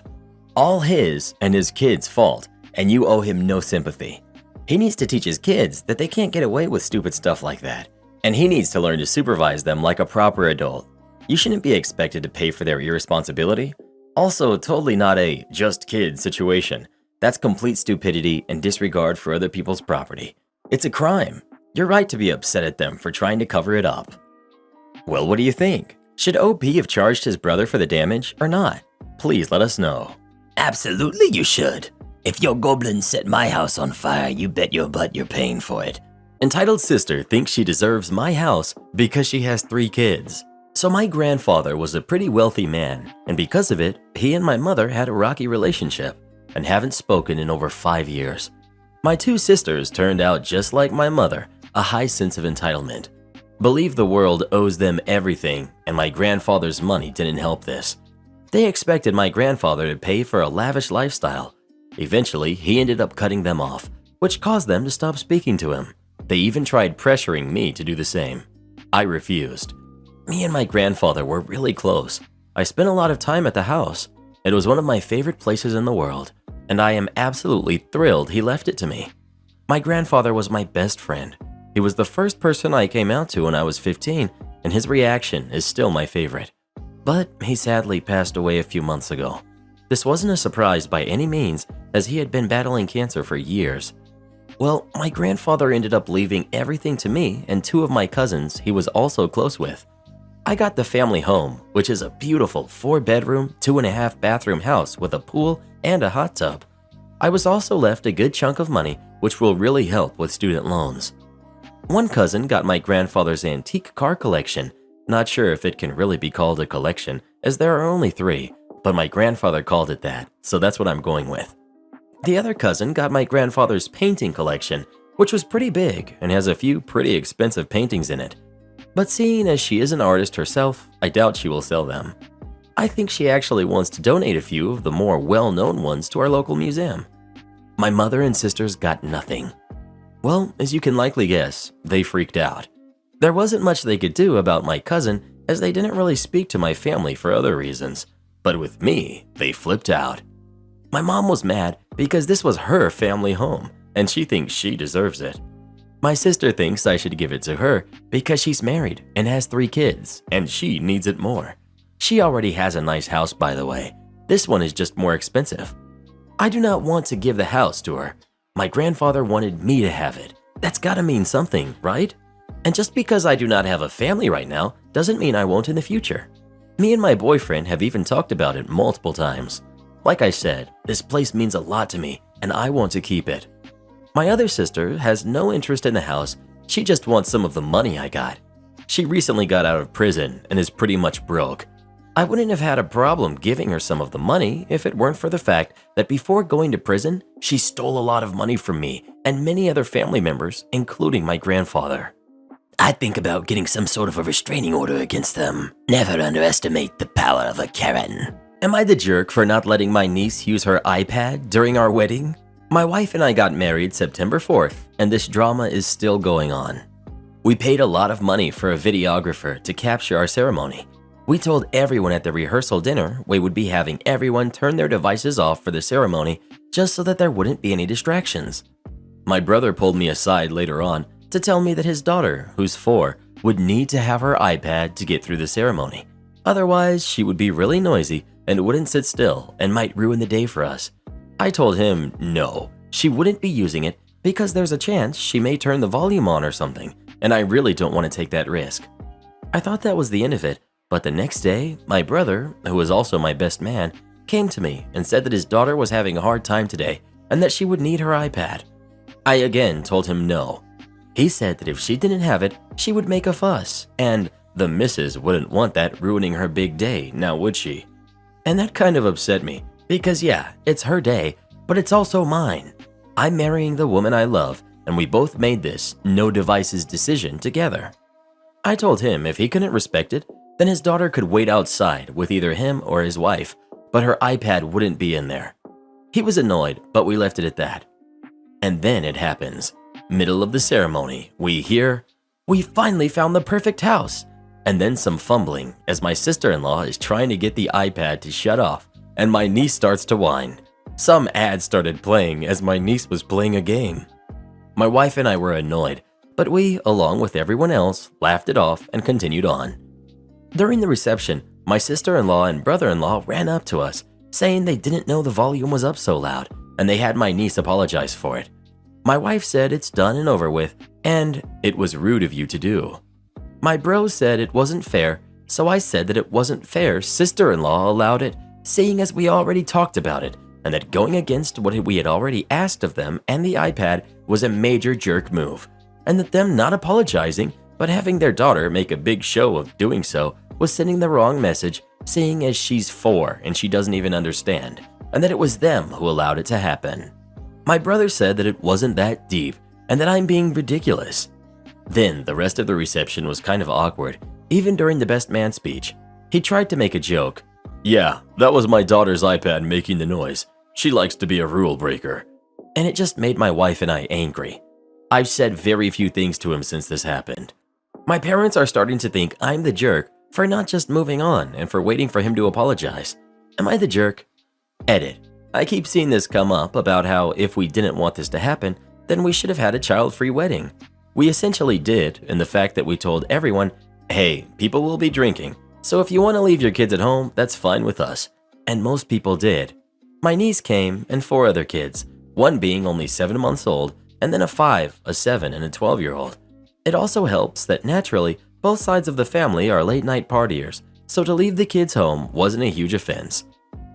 All his and his kids' fault, and you owe him no sympathy. He needs to teach his kids that they can't get away with stupid stuff like that, and he needs to learn to supervise them like a proper adult. You shouldn't be expected to pay for their irresponsibility. Also, totally not a just kids situation. That's complete stupidity and disregard for other people's property. It's a crime. You're right to be upset at them for trying to cover it up. Well, what do you think? Should OP have charged his brother for the damage or not? Please let us know. Absolutely you should. If your goblin set my house on fire, you bet your butt you're paying for it. Entitled sister thinks she deserves my house because she has 3 kids. So my grandfather was a pretty wealthy man, and because of it, he and my mother had a rocky relationship and haven't spoken in over 5 years. My 2 sisters turned out just like my mother, a high sense of entitlement. Believe the world owes them everything, and my grandfather's money didn't help this. They expected my grandfather to pay for a lavish lifestyle. Eventually, he ended up cutting them off, which caused them to stop speaking to him. They even tried pressuring me to do the same. I refused. Me and my grandfather were really close. I spent a lot of time at the house. It was one of my favorite places in the world, and I am absolutely thrilled he left it to me. My grandfather was my best friend. He was the first person I came out to when I was 15, and his reaction is still my favorite. But he sadly passed away a few months ago. This wasn't a surprise by any means, as he had been battling cancer for years. Well, my grandfather ended up leaving everything to me and 2 of my cousins he was also close with. I got the family home, which is a beautiful 4-bedroom, 2.5-bathroom house with a pool and a hot tub. I was also left a good chunk of money, which will really help with student loans. One cousin got my grandfather's antique car collection. Not sure if it can really be called a collection, as there are only 3, but my grandfather called it that, so that's what I'm going with. The other cousin got my grandfather's painting collection, which was pretty big and has a few pretty expensive paintings in it. But seeing as she is an artist herself, I doubt she will sell them. I think she actually wants to donate a few of the more well-known ones to our local museum. My mother and sisters got nothing. Well, as you can likely guess, they freaked out. There wasn't much they could do about my cousin, as they didn't really speak to my family for other reasons. But with me, they flipped out. My mom was mad because this was her family home, and she thinks she deserves it. My sister thinks I should give it to her because she's married and has 3 kids, and she needs it more. She already has a nice house, by the way. This one is just more expensive. I do not want to give the house to her. My grandfather wanted me to have it. That's gotta mean something, right? And just because I do not have a family right now doesn't mean I won't in the future. Me and my boyfriend have even talked about it multiple times. Like I said, this place means a lot to me, and I want to keep it. My other sister has no interest in the house, she just wants some of the money I got. She recently got out of prison and is pretty much broke. I wouldn't have had a problem giving her some of the money if it weren't for the fact that before going to prison, she stole a lot of money from me and many other family members, including my grandfather. I'd think about getting some sort of a restraining order against them. Never underestimate the power of a Karen. Am I the jerk for not letting my niece use her iPad during our wedding? My wife and I got married September 4th, and this drama is still going on. We paid a lot of money for a videographer to capture our ceremony. We told everyone at the rehearsal dinner we would be having everyone turn their devices off for the ceremony just so that there wouldn't be any distractions. My brother pulled me aside later on to tell me that his daughter, who's 4, would need to have her iPad to get through the ceremony. Otherwise, she would be really noisy and wouldn't sit still and might ruin the day for us. I told him no, she wouldn't be using it because there's a chance she may turn the volume on or something, and I really don't want to take that risk. I thought that was the end of it, but the next day, my brother, who is also my best man, came to me and said that his daughter was having a hard time today and that she would need her iPad. I again told him no. He said that if she didn't have it, she would make a fuss, and the missus wouldn't want that ruining her big day, now would she? And that kind of upset me, because yeah, it's her day, but it's also mine. I'm marrying the woman I love, and we both made this no devices decision together. I told him if he couldn't respect it, then his daughter could wait outside with either him or his wife, but her iPad wouldn't be in there. He was annoyed, but we left it at that. And then it happens. Middle of the ceremony, we hear, "We finally found the perfect house." And then some fumbling as my sister-in-law is trying to get the iPad to shut off, and my niece starts to whine. Some ad started playing as my niece was playing a game. My wife and I were annoyed, but we, along with everyone else, laughed it off and continued on. During the reception, my sister-in-law and brother-in-law ran up to us, saying they didn't know the volume was up so loud, and they had my niece apologize for it. My wife said it's done and over with, and it was rude of you to do. My bro said it wasn't fair, so I said that it wasn't fair sister-in-law allowed it, seeing as we already talked about it, and that going against what we had already asked of them and the iPad was a major jerk move, and that them not apologizing but having their daughter make a big show of doing so was sending the wrong message, seeing as she's 4 and she doesn't even understand, and that it was them who allowed it to happen. My brother said that it wasn't that deep and that I'm being ridiculous. Then the rest of the reception was kind of awkward, even during the best man speech. He tried to make a joke. "Yeah, that was my daughter's iPad making the noise. She likes to be a rule breaker." And it just made my wife and I angry. I've said very few things to him since this happened. My parents are starting to think I'm the jerk for not just moving on and for waiting for him to apologize. Am I the jerk? Edit. I keep seeing this come up about how if we didn't want this to happen, then we should have had a child-free wedding. We essentially did in the fact that we told everyone, hey, people will be drinking, so if you want to leave your kids at home, that's fine with us. And most people did. My niece came and 4 other kids, one being only 7 months old, and then a 5, a 7, and a 12-year-old. It also helps that naturally, both sides of the family are late-night partiers, so to leave the kids home wasn't a huge offense.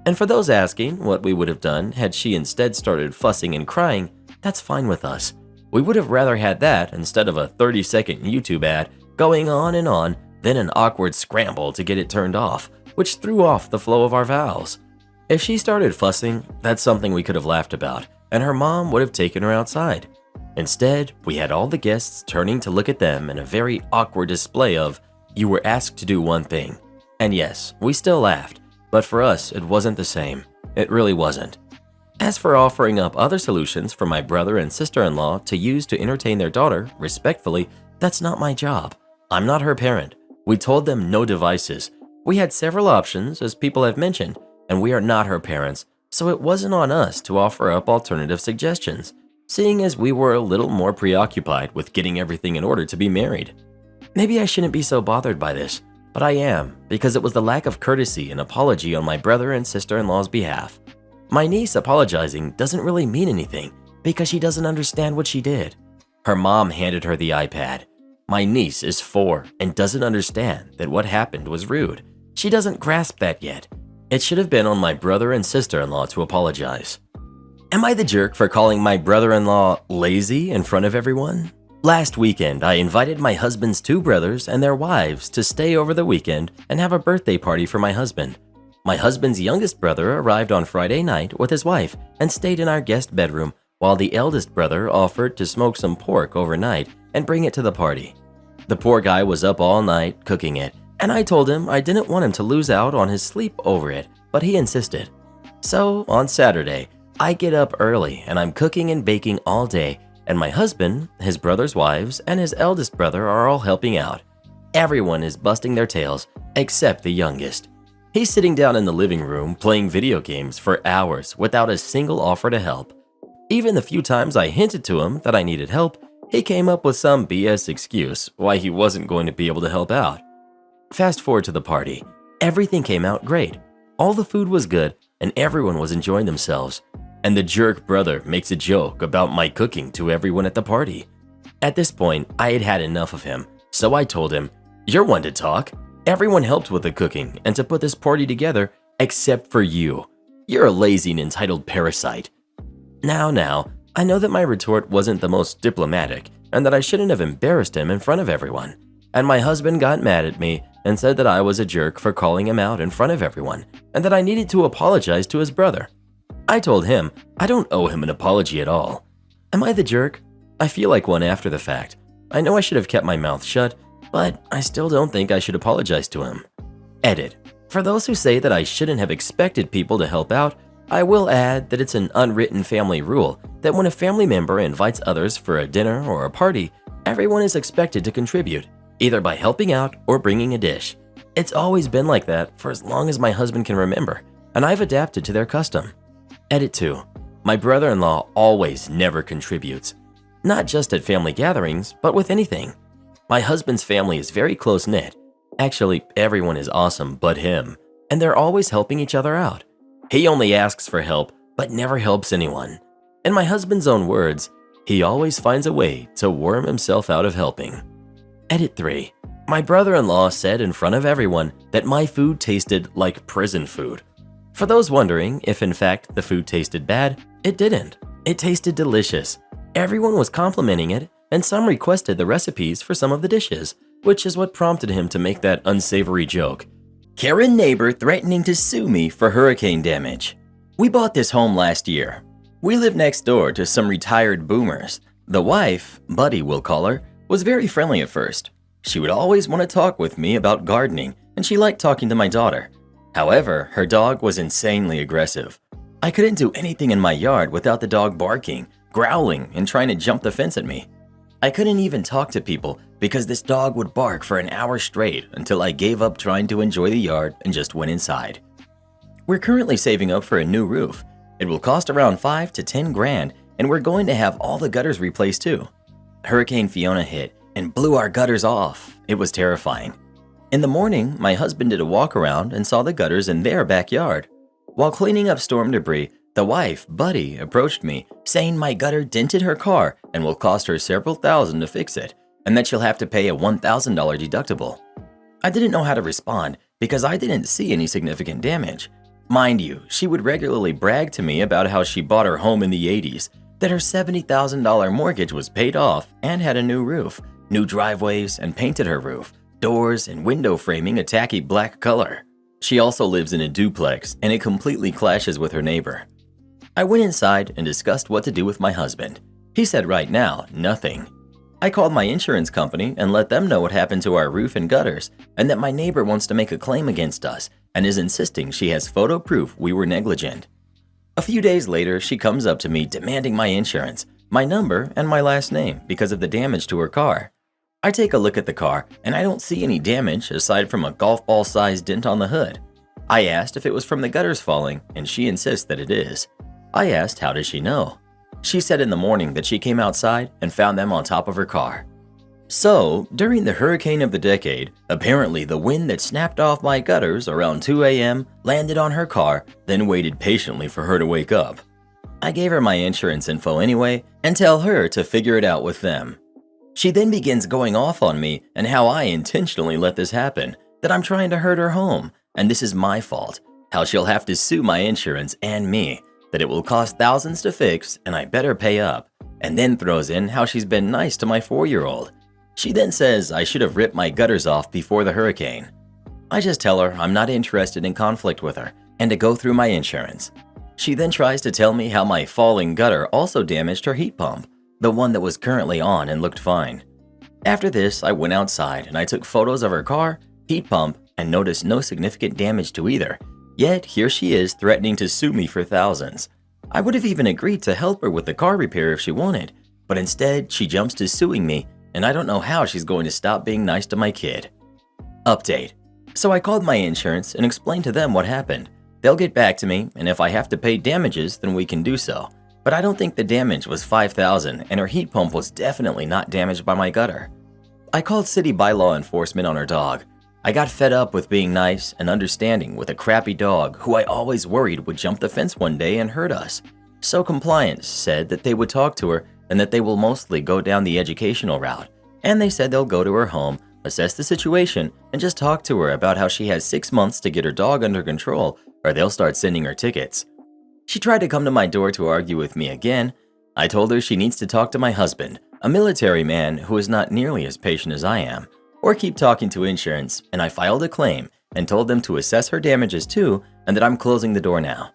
And for those asking what we would have done had she instead started fussing and crying, that's fine with us. We would have rather had that instead of a 30-second YouTube ad going on, then an awkward scramble to get it turned off, which threw off the flow of our vows. If she started fussing, that's something we could have laughed about, and her mom would have taken her outside. Instead, we had all the guests turning to look at them in a very awkward display of, you were asked to do one thing. And yes, we still laughed, but for us, it wasn't the same. It really wasn't. As for offering up other solutions for my brother and sister-in-law to use to entertain their daughter, respectfully, that's not my job. I'm not her parent. We told them no devices. We had several options, as people have mentioned, and we are not her parents, so it wasn't on us to offer up alternative suggestions, seeing as we were a little more preoccupied with getting everything in order to be married. Maybe I shouldn't be so bothered by this, but I am, because it was the lack of courtesy and apology on my brother and sister-in-law's behalf. My niece apologizing doesn't really mean anything because she doesn't understand what she did. Her mom handed her the iPad. My niece is 4 and doesn't understand that what happened was rude. She doesn't grasp that yet. It should have been on my brother and sister-in-law to apologize. Am I the jerk for calling my brother-in-law lazy in front of everyone? Last weekend, I invited my husband's 2 brothers and their wives to stay over the weekend and have a birthday party for my husband. My husband's youngest brother arrived on Friday night with his wife and stayed in our guest bedroom, while the eldest brother offered to smoke some pork overnight and bring it to the party. The poor guy was up all night cooking it, and I told him I didn't want him to lose out on his sleep over it, but he insisted. So, on Saturday, I get up early and I'm cooking and baking all day, and my husband, his brother's wives, and his eldest brother are all helping out. Everyone is busting their tails, except the youngest. He's sitting down in the living room playing video games for hours without a single offer to help. Even the few times I hinted to him that I needed help, he came up with some BS excuse why he wasn't going to be able to help out. Fast forward to the party. Everything came out great. All the food was good and everyone was enjoying themselves. And the jerk brother makes a joke about my cooking to everyone at the party. At this point, I had had enough of him, so I told him, "You're one to talk. Everyone helped with the cooking and to put this party together except for you. You're a lazy and entitled parasite." Now, I know that my retort wasn't the most diplomatic and that I shouldn't have embarrassed him in front of everyone. And my husband got mad at me and said that I was a jerk for calling him out in front of everyone and that I needed to apologize to his brother. I told him I don't owe him an apology at all. Am I the jerk? I feel like one after the fact. I know I should have kept my mouth shut, but I still don't think I should apologize to him. Edit. For those who say that I shouldn't have expected people to help out, I will add that it's an unwritten family rule that when a family member invites others for a dinner or a party, everyone is expected to contribute, either by helping out or bringing a dish. It's always been like that for as long as my husband can remember, and I've adapted to their custom. Edit 2. My brother-in-law always never contributes. Not just at family gatherings, but with anything. My husband's family is very close-knit. Actually, everyone is awesome but him, and they're always helping each other out. He only asks for help, but never helps anyone. In my husband's own words, he always finds a way to worm himself out of helping. Edit 3. My brother-in-law said in front of everyone that my food tasted like prison food. For those wondering if in fact the food tasted bad, it didn't. It tasted delicious. Everyone was complimenting it, and some requested the recipes for some of the dishes, which is what prompted him to make that unsavory joke. Karen neighbor threatening to sue me for hurricane damage. We bought this home last year. We live next door to some retired boomers. The wife, Buddy we'll call her, was very friendly at first. She would always want to talk with me about gardening, and she liked talking to my daughter. However, her dog was insanely aggressive. I couldn't do anything in my yard without the dog barking, growling, and trying to jump the fence at me. I couldn't even talk to people because this dog would bark for an hour straight until I gave up trying to enjoy the yard and just went inside. We're currently saving up for a new roof. It will cost around $5 to $10 grand, and we're going to have all the gutters replaced too. Hurricane Fiona hit and blew our gutters off. It was terrifying. In the morning, my husband did a walk around and saw the gutters in their backyard. While cleaning up storm debris, the wife, Buddy, approached me, saying my gutter dented her car and will cost her several thousand to fix it, and that she'll have to pay a $1,000 deductible. I didn't know how to respond because I didn't see any significant damage. Mind you, she would regularly brag to me about how she bought her home in the 80s, that her $70,000 mortgage was paid off and had a new roof, new driveways, and painted her roof, doors, and window framing a tacky black color. She also lives in a duplex, and it completely clashes with her neighbor. I went inside and discussed what to do with my husband. He said right now, nothing. I called my insurance company and let them know what happened to our roof and gutters, and that my neighbor wants to make a claim against us and is insisting she has photo proof we were negligent. A few days later, she comes up to me demanding my insurance, my number, and my last name because of the damage to her car. I take a look at the car and I don't see any damage aside from a golf ball sized dent on the hood. I asked if it was from the gutters falling and she insists that it is. I asked how does she know? She said in the morning that she came outside and found them on top of her car. So, during the hurricane of the decade, apparently the wind that snapped off my gutters around 2 a.m. landed on her car, then waited patiently for her to wake up. I gave her my insurance info anyway and tell her to figure it out with them. She then begins going off on me and how I intentionally let this happen, that I'm trying to hurt her home, and this is my fault, how she'll have to sue my insurance and me, that it will cost thousands to fix and I better pay up, and then throws in how she's been nice to my 4-year-old. She then says I should have ripped my gutters off before the hurricane. I just tell her I'm not interested in conflict with her and to go through my insurance. She then tries to tell me how my falling gutter also damaged her heat pump, the one that was currently on and looked fine. After this, I went outside and I took photos of her car, heat pump, and noticed no significant damage to either. Yet here she is threatening to sue me for thousands. I would have even agreed to help her with the car repair if she wanted, but instead she jumps to suing me, and I don't know how she's going to stop being nice to my kid. Update. So I called my insurance and explained to them what happened. They'll get back to me, and if I have to pay damages, then we can do so. But I don't think the damage was $5,000, and her heat pump was definitely not damaged by my gutter. I called city bylaw enforcement on her dog. I got fed up with being nice and understanding with a crappy dog who I always worried would jump the fence one day and hurt us. So compliance said that they would talk to her and that they will mostly go down the educational route. And they said they'll go to her home, assess the situation, and just talk to her about how she has 6 months to get her dog under control or they'll start sending her tickets. She tried to come to my door to argue with me again. I told her she needs to talk to my husband, a military man who is not nearly as patient as I am, or keep talking to insurance, and I filed a claim and told them to assess her damages too and that I'm closing the door now.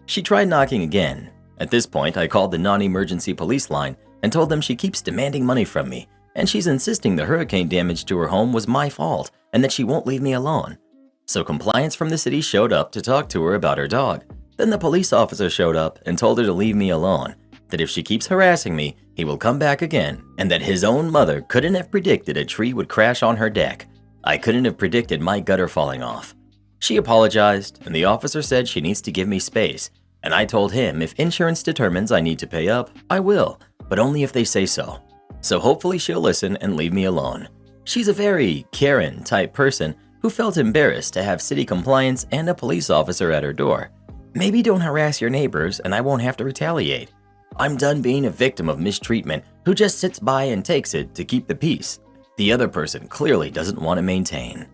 She tried knocking again. At this point, I called the non-emergency police line and told them she keeps demanding money from me, and she's insisting the hurricane damage to her home was my fault and that she won't leave me alone. So compliance from the city showed up to talk to her about her dog. Then the police officer showed up and told her to leave me alone, that if she keeps harassing me, he will come back again, and that his own mother couldn't have predicted a tree would crash on her deck. I couldn't have predicted my gutter falling off. She apologized, and the officer said she needs to give me space, and I told him if insurance determines I need to pay up, I will, but only if they say so. So hopefully she'll listen and leave me alone. She's a very Karen type person who felt embarrassed to have city compliance and a police officer at her door. Maybe don't harass your neighbors and I won't have to retaliate. I'm done being a victim of mistreatment who just sits by and takes it to keep the peace. The other person clearly doesn't want to maintain.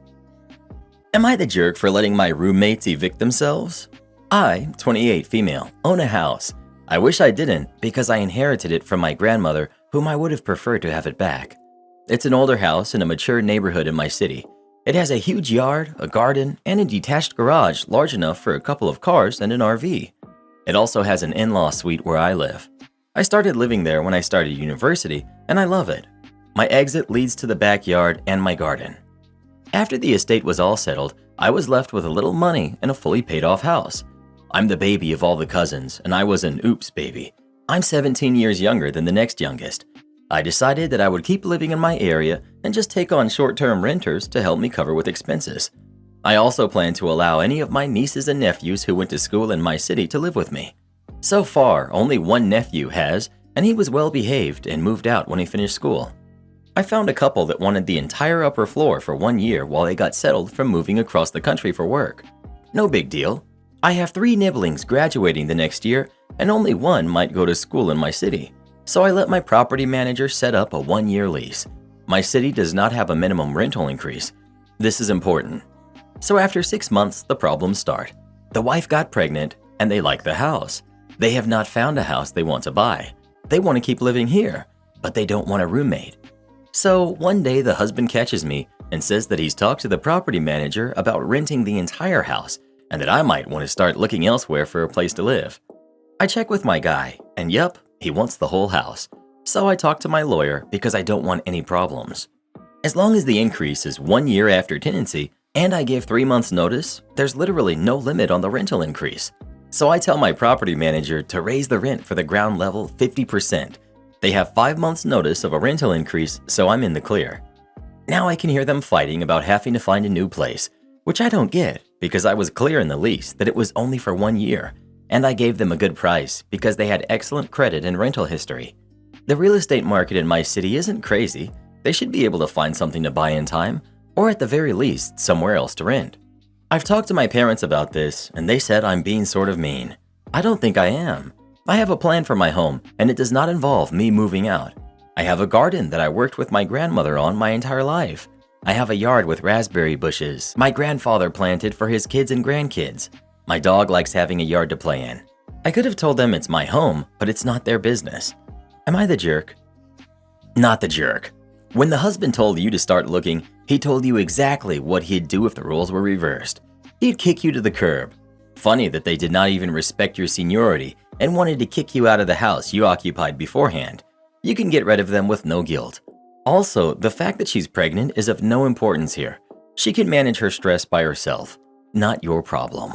Am I the jerk for letting my roommates evict themselves? I, 28 female, own a house. I wish I didn't because I inherited it from my grandmother, whom I would have preferred to have it back. It's an older house in a mature neighborhood in my city. It has a huge yard, a garden, and a detached garage large enough for a couple of cars and an RV. It also has an in-law suite where I live. I started living there when I started university, and I love it. My exit leads to the backyard and my garden. After the estate was all settled, I was left with a little money and a fully paid off house. I'm the baby of all the cousins, and I was an oops baby. I'm 17 years younger than the next youngest. I decided that I would keep living in my area and just take on short-term renters to help me cover with expenses. I also plan to allow any of my nieces and nephews who went to school in my city to live with me. So far, only one nephew has, and he was well behaved and moved out when he finished school. I found a couple that wanted the entire upper floor for 1 year while they got settled from moving across the country for work. No big deal. I have 3 nibblings graduating the next year, and only one might go to school in my city. So I let my property manager set up a 1-year lease. My city does not have a minimum rental increase. This is important. So after 6 months, the problems start. The wife got pregnant, and they like the house. They have not found a house they want to buy. They want to keep living here, but they don't want a roommate. So one day the husband catches me and says that he's talked to the property manager about renting the entire house and that I might want to start looking elsewhere for a place to live. I check with my guy, and yup, he wants the whole house. So I talk to my lawyer because I don't want any problems. As long as the increase is 1 year after tenancy and I give 3 months notice, there's literally no limit on the rental increase. So I tell my property manager to raise the rent for the ground level 50%. They have 5 months notice of a rental increase, so I'm in the clear. Now I can hear them fighting about having to find a new place, which I don't get because I was clear in the lease that it was only for 1 year, and I gave them a good price because they had excellent credit and rental history. The real estate market in my city isn't crazy. They should be able to find something to buy in time, or at the very least, somewhere else to rent. I've talked to my parents about this, and they said I'm being sort of mean. I don't think I am. I have a plan for my home, and it does not involve me moving out. I have a garden that I worked with my grandmother on my entire life. I have a yard with raspberry bushes my grandfather planted for his kids and grandkids. My dog likes having a yard to play in. I could have told them it's my home, but it's not their business. Am I the jerk? Not the jerk. When the husband told you to start looking, he told you exactly what he'd do if the roles were reversed. He'd kick you to the curb. Funny that they did not even respect your seniority and wanted to kick you out of the house you occupied beforehand. You can get rid of them with no guilt. Also, the fact that she's pregnant is of no importance here. She can manage her stress by herself. Not your problem.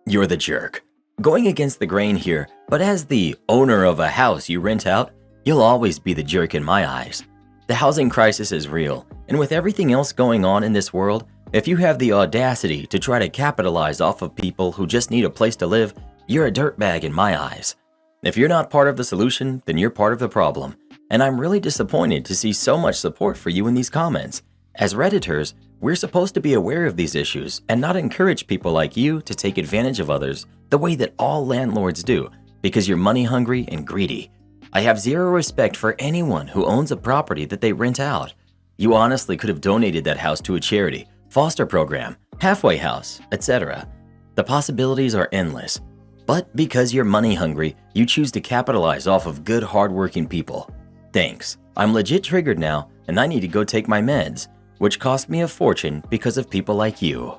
You're the jerk. Going against the grain here, but as the owner of a house you rent out, you'll always be the jerk in my eyes. The housing crisis is real, and with everything else going on in this world, if you have the audacity to try to capitalize off of people who just need a place to live, you're a dirtbag in my eyes. If you're not part of the solution, then you're part of the problem, and I'm really disappointed to see so much support for you in these comments. As Redditors, we're supposed to be aware of these issues and not encourage people like you to take advantage of others the way that all landlords do, because you're money hungry and greedy. I have zero respect for anyone who owns a property that they rent out. You honestly could have donated that house to a charity, foster program, halfway house, etc. The possibilities are endless. But because you're money hungry, you choose to capitalize off of good, hardworking people. Thanks. I'm legit triggered now, and I need to go take my meds, which cost me a fortune because of people like you.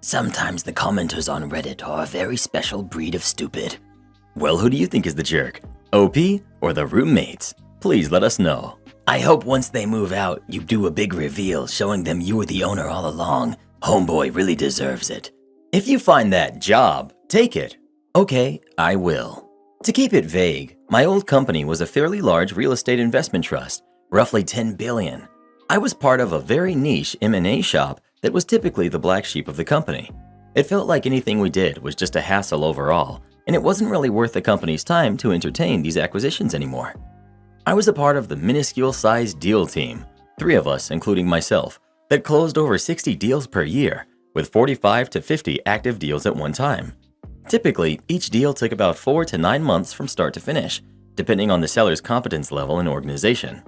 Sometimes the commenters on Reddit are a very special breed of stupid. Well, who do you think is the jerk? OP or the roommates? Please let us know. I hope once they move out, you do a big reveal showing them you were the owner all along. Homeboy really deserves it. If you find that job, take it. Okay, I will. To keep it vague, my old company was a fairly large real estate investment trust, roughly $10 billion. I was part of a very niche M&A shop that was typically the black sheep of the company. It felt like anything we did was just a hassle overall, and it wasn't really worth the company's time to entertain these acquisitions anymore. I was a part of the minuscule-sized deal team, 3 of us, including myself, that closed over 60 deals per year, with 45 to 50 active deals at one time. Typically, each deal took about 4 to 9 months from start to finish, depending on the seller's competence level and organization.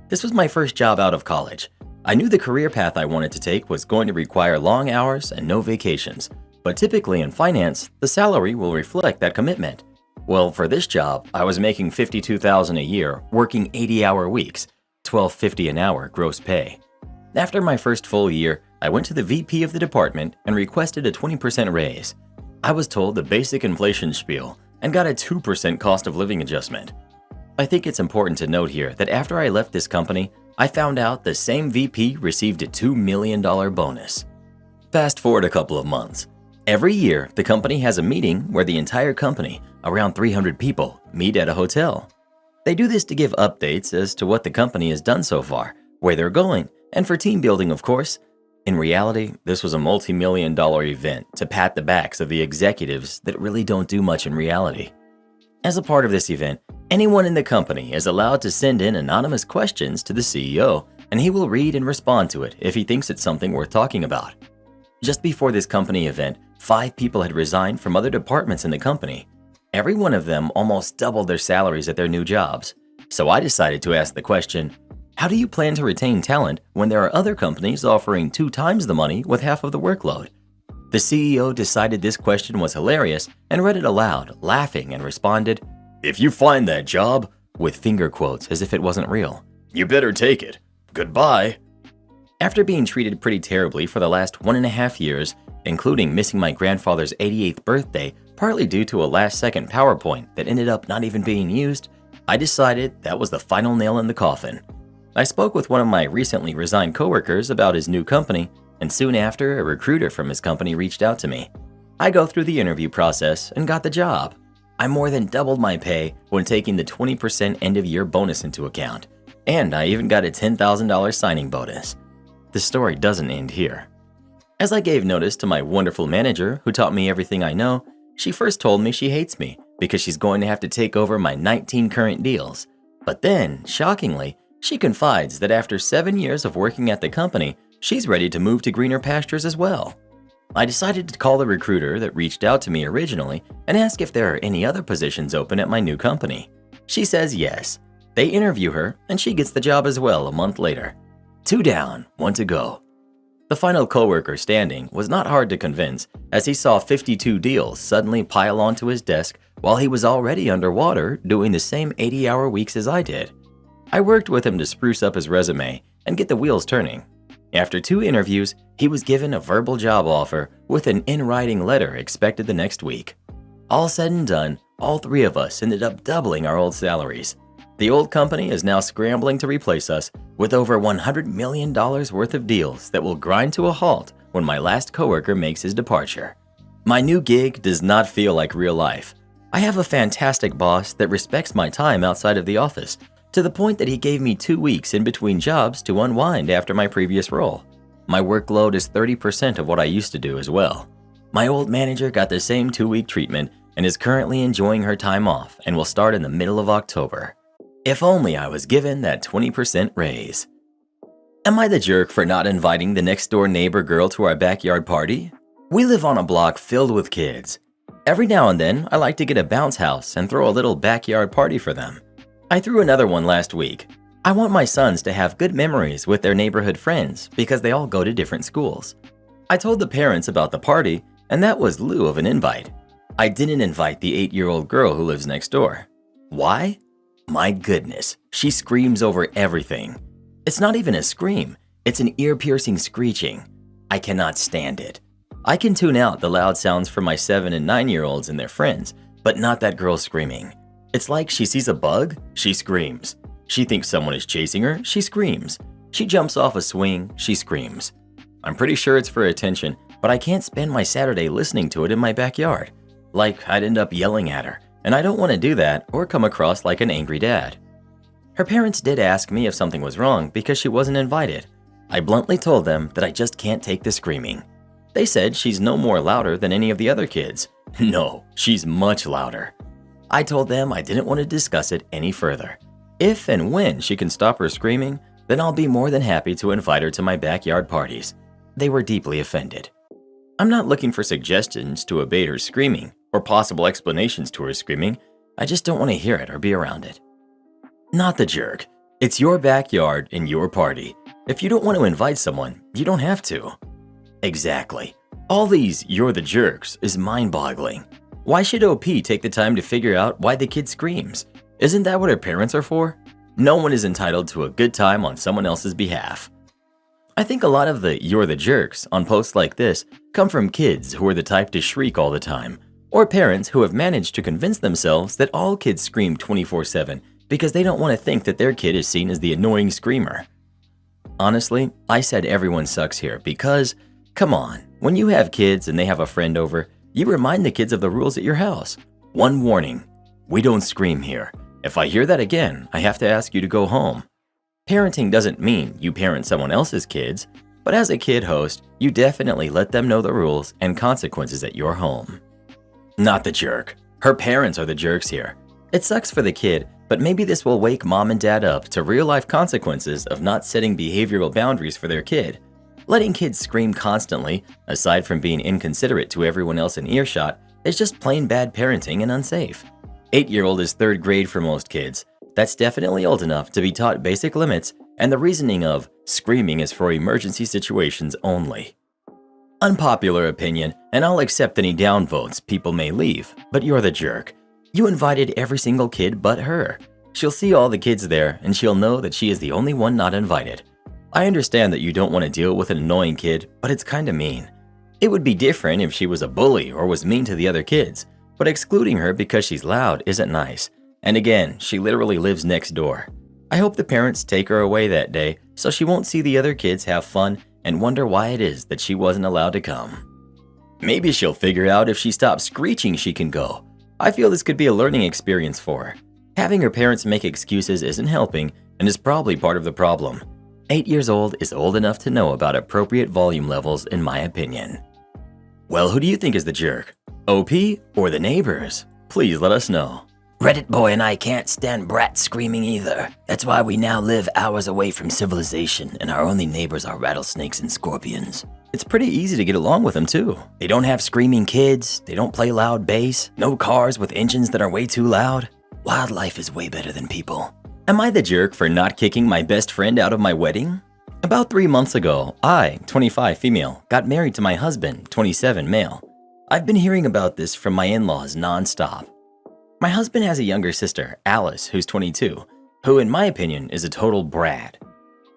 This was my first job out of college. I knew the career path I wanted to take was going to require long hours and no vacations, but typically in finance, the salary will reflect that commitment. Well, for this job, I was making $52,000 a year, working 80-hour weeks, $12.50 an hour gross pay. After my first full year, I went to the VP of the department and requested a 20% raise. I was told the basic inflation spiel and got a 2% cost of living adjustment. I think it's important to note here that after I left this company, I found out the same VP received a $2 million bonus. Fast forward a couple of months. Every year, the company has a meeting where the entire company, around 300 people, meet at a hotel. They do this to give updates as to what the company has done so far, where they're going, and for team building, of course. In reality, this was a multi-million-dollar event to pat the backs of the executives that really don't do much in reality. As a part of this event, anyone in the company is allowed to send in anonymous questions to the CEO, and he will read and respond to it if he thinks it's something worth talking about. Just before this company event, 5 people had resigned from other departments in the company. Every one of them almost doubled their salaries at their new jobs. So I decided to ask the question, how do you plan to retain talent when there are other companies offering 2 times the money with half of the workload? The CEO decided this question was hilarious and read it aloud, laughing, and responded, "If you find that job," with finger quotes as if it wasn't real, "you better take it. Goodbye." After being treated pretty terribly for the last 1.5 years, including missing my grandfather's 88th birthday, partly due to a last-second PowerPoint that ended up not even being used, I decided that was the final nail in the coffin. I spoke with one of my recently resigned coworkers about his new company, and soon after, a recruiter from his company reached out to me. I go through the interview process and got the job. I more than doubled my pay when taking the 20% end-of-year bonus into account. And I even got a $10,000 signing bonus. The story doesn't end here. As I gave notice to my wonderful manager who taught me everything I know, she first told me she hates me because she's going to have to take over my 19 current deals. But then, shockingly, she confides that after 7 years of working at the company, she's ready to move to greener pastures as well. I decided to call the recruiter that reached out to me originally and ask if there are any other positions open at my new company. She says yes. They interview her and she gets the job as well a month later. 2 down, 1 to go. The final coworker standing was not hard to convince as he saw 52 deals suddenly pile onto his desk while he was already underwater doing the same 80-hour weeks as I did. I worked with him to spruce up his resume and get the wheels turning. After 2 interviews, he was given a verbal job offer with an in-writing letter expected the next week. All said and done, all 3 of us ended up doubling our old salaries. The old company is now scrambling to replace us with over $100 million worth of deals that will grind to a halt when my last coworker makes his departure. My new gig does not feel like real life. I have a fantastic boss that respects my time outside of the office, to the point that he gave me 2 weeks in between jobs to unwind after my previous role. My workload is 30% of what I used to do as well. My old manager got the same 2-week treatment and is currently enjoying her time off and will start in the middle of October. If only I was given that 20% raise. Am I the jerk for not inviting the next door neighbor girl to our backyard party? We live on a block filled with kids. Every now and then, I like to get a bounce house and throw a little backyard party for them. I threw another one last week. I want my sons to have good memories with their neighborhood friends because they all go to different schools. I told the parents about the party, and that was lieu of an invite. I didn't invite the 8-year-old girl who lives next door. Why? My goodness, she screams over everything. It's not even a scream, it's an ear-piercing screeching. I cannot stand it. I can tune out the loud sounds from my 7 and 9-year-olds and their friends, but not that girl screaming. It's like she sees a bug, she screams. She thinks someone is chasing her, she screams. She jumps off a swing, she screams. I'm pretty sure it's for attention, but I can't spend my Saturday listening to it in my backyard. Like I'd end up yelling at her, and I don't want to do that or come across like an angry dad. Her parents did ask me if something was wrong because she wasn't invited. I bluntly told them that I just can't take the screaming. They said she's no more louder than any of the other kids. No, she's much louder. I told them I didn't want to discuss it any further. If and when she can stop her screaming, then I'll be more than happy to invite her to my backyard parties. They were deeply offended. I'm not looking for suggestions to abate her screaming or possible explanations to her screaming. I just don't want to hear it or be around it. Not the jerk. It's your backyard and your party. If you don't want to invite someone, you don't have to. Exactly. All these "you're the jerks" is mind-boggling. Why should OP take the time to figure out why the kid screams? Isn't that what her parents are for? No one is entitled to a good time on someone else's behalf. I think a lot of the "you're the jerks" on posts like this come from kids who are the type to shriek all the time, or parents who have managed to convince themselves that all kids scream 24/7 because they don't want to think that their kid is seen as the annoying screamer. Honestly, I said everyone sucks here because, come on, when you have kids and they have a friend over, you remind the kids of the rules at your house. One warning: we don't scream here. If I hear that again, I have to ask you to go home. Parenting doesn't mean you parent someone else's kids, but as a kid host, you definitely let them know the rules and consequences at your home. Not the jerk. Her parents are the jerks here. It sucks for the kid, but maybe this will wake mom and dad up to real-life consequences of not setting behavioral boundaries for their kid. Letting kids scream constantly, aside from being inconsiderate to everyone else in earshot, is just plain bad parenting and unsafe. 8-year-old is 3rd grade for most kids. That's definitely old enough to be taught basic limits and the reasoning of screaming is for emergency situations only. Unpopular opinion, and I'll accept any downvotes people may leave, but you're the jerk. You invited every single kid but her. She'll see all the kids there and she'll know that she is the only one not invited. I understand that you don't want to deal with an annoying kid, but it's kinda mean. It would be different if she was a bully or was mean to the other kids, but excluding her because she's loud isn't nice. And again, she literally lives next door. I hope the parents take her away that day so she won't see the other kids have fun and wonder why it is that she wasn't allowed to come. Maybe she'll figure out if she stops screeching she can go. I feel this could be a learning experience for her. Having her parents make excuses isn't helping, and is probably part of the problem. 8 years old is old enough to know about appropriate volume levels in my opinion. Well, who do you think is the jerk? OP or the neighbors? Please let us know. Reddit boy and I can't stand brats screaming either. That's why we now live hours away from civilization and our only neighbors are rattlesnakes and scorpions. It's pretty easy to get along with them too. They don't have screaming kids, they don't play loud bass, no cars with engines that are way too loud. Wildlife is way better than people. Am I the jerk for not kicking my best friend out of my wedding? About 3 months ago, I, 25 female, got married to my husband, 27 male. I've been hearing about this from my in-laws nonstop. My husband has a younger sister, Alice, who's 22, who in my opinion is a total brat.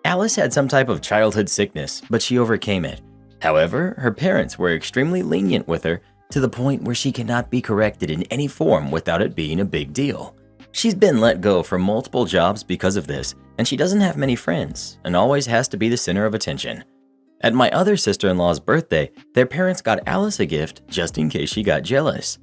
Alice had some type of childhood sickness, but she overcame it. However, her parents were extremely lenient with her to the point where she cannot be corrected in any form without it being a big deal. She's been let go from multiple jobs because of this, and she doesn't have many friends and always has to be the center of attention. At my other sister-in-law's birthday, their parents got Alice a gift just in case she got jealous.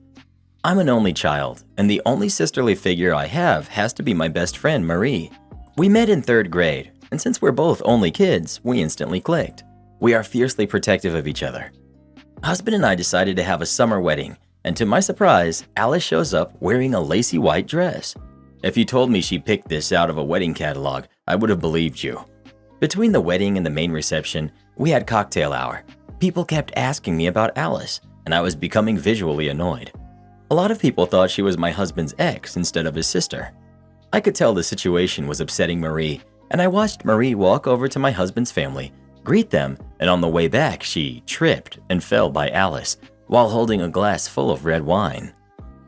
I'm an only child, and the only sisterly figure I have has to be my best friend, Marie. We met in 3rd grade, and since we're both only kids, we instantly clicked. We are fiercely protective of each other. Husband and I decided to have a summer wedding, and to my surprise, Alice shows up wearing a lacy white dress. If you told me she picked this out of a wedding catalog, I would have believed you. Between the wedding and the main reception, we had cocktail hour. People kept asking me about Alice, and I was becoming visually annoyed. A lot of people thought she was my husband's ex instead of his sister. I could tell the situation was upsetting Marie, and I watched Marie walk over to my husband's family, greet them, and on the way back, she tripped and fell by Alice while holding a glass full of red wine.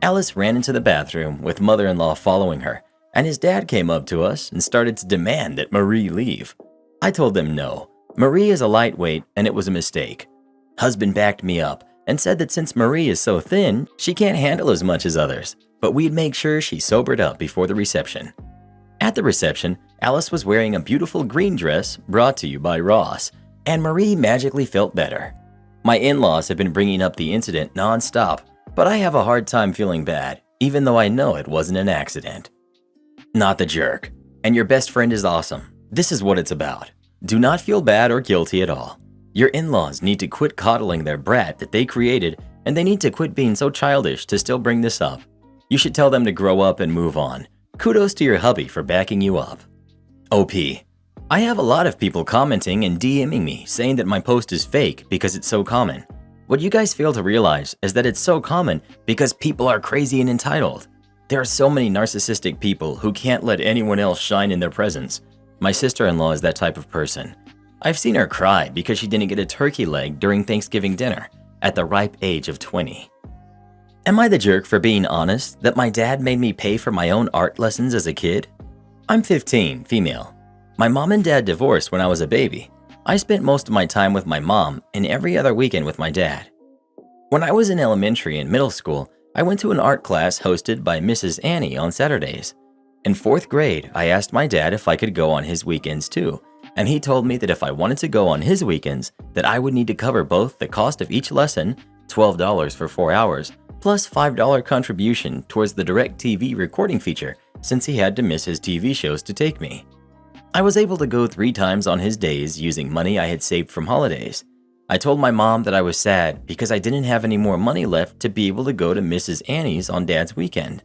Alice ran into the bathroom with mother-in-law following her, and his dad came up to us and started to demand that Marie leave. I told them no. Marie is a lightweight and it was a mistake. Husband backed me up and said that since Marie is so thin, she can't handle as much as others, but we'd make sure she sobered up before the reception. At the reception, Alice was wearing a beautiful green dress brought to you by Ross, and Marie magically felt better. My in-laws have been bringing up the incident non-stop, but I have a hard time feeling bad, even though I know it wasn't an accident. Not the jerk. And your best friend is awesome. This is what it's about. Do not feel bad or guilty at all. Your in-laws need to quit coddling their brat that they created, and they need to quit being so childish to still bring this up. You should tell them to grow up and move on. Kudos to your hubby for backing you up. OP. I have a lot of people commenting and DMing me saying that my post is fake because it's so common. What you guys fail to realize is that it's so common because people are crazy and entitled. There are so many narcissistic people who can't let anyone else shine in their presence. My sister-in-law is that type of person. I've seen her cry because she didn't get a turkey leg during Thanksgiving dinner at the ripe age of 20. Am I the jerk for being honest that my dad made me pay for my own art lessons as a kid? I'm 15, female. My mom and dad divorced when I was a baby. I spent most of my time with my mom and every other weekend with my dad. When I was in elementary and middle school, I went to an art class hosted by Mrs. Annie on Saturdays. In 4th grade, I asked my dad if I could go on his weekends too, and he told me that if I wanted to go on his weekends, that I would need to cover both the cost of each lesson, $12 for 4 hours, plus $5 contribution towards the DirecTV recording feature since he had to miss his TV shows to take me. I was able to go 3 times on his days using money I had saved from holidays. I told my mom that I was sad because I didn't have any more money left to be able to go to Mrs. Annie's on Dad's weekend.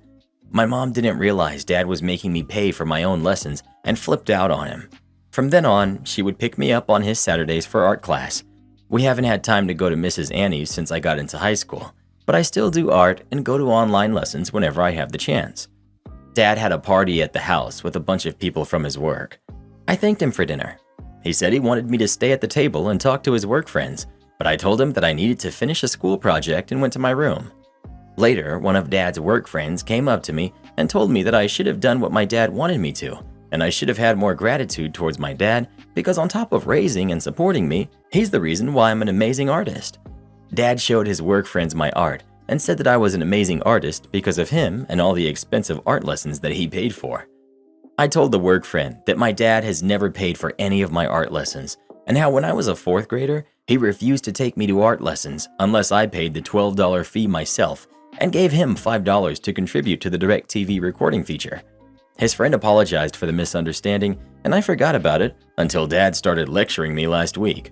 My mom didn't realize Dad was making me pay for my own lessons and flipped out on him. From then on, she would pick me up on his Saturdays for art class. We haven't had time to go to Mrs. Annie's since I got into high school, but I still do art and go to online lessons whenever I have the chance. Dad had a party at the house with a bunch of people from his work. I thanked him for dinner. He said he wanted me to stay at the table and talk to his work friends, but I told him that I needed to finish a school project and went to my room. Later, one of Dad's work friends came up to me and told me that I should have done what my dad wanted me to, and I should have had more gratitude towards my dad because on top of raising and supporting me, he's the reason why I'm an amazing artist. Dad showed his work friends my art and said that I was an amazing artist because of him and all the expensive art lessons that he paid for. I told the work friend that my dad has never paid for any of my art lessons, and how when I was a 4th grader, he refused to take me to art lessons unless I paid the $12 fee myself and gave him $5 to contribute to the DirecTV recording feature. His friend apologized for the misunderstanding, and I forgot about it until Dad started lecturing me last week.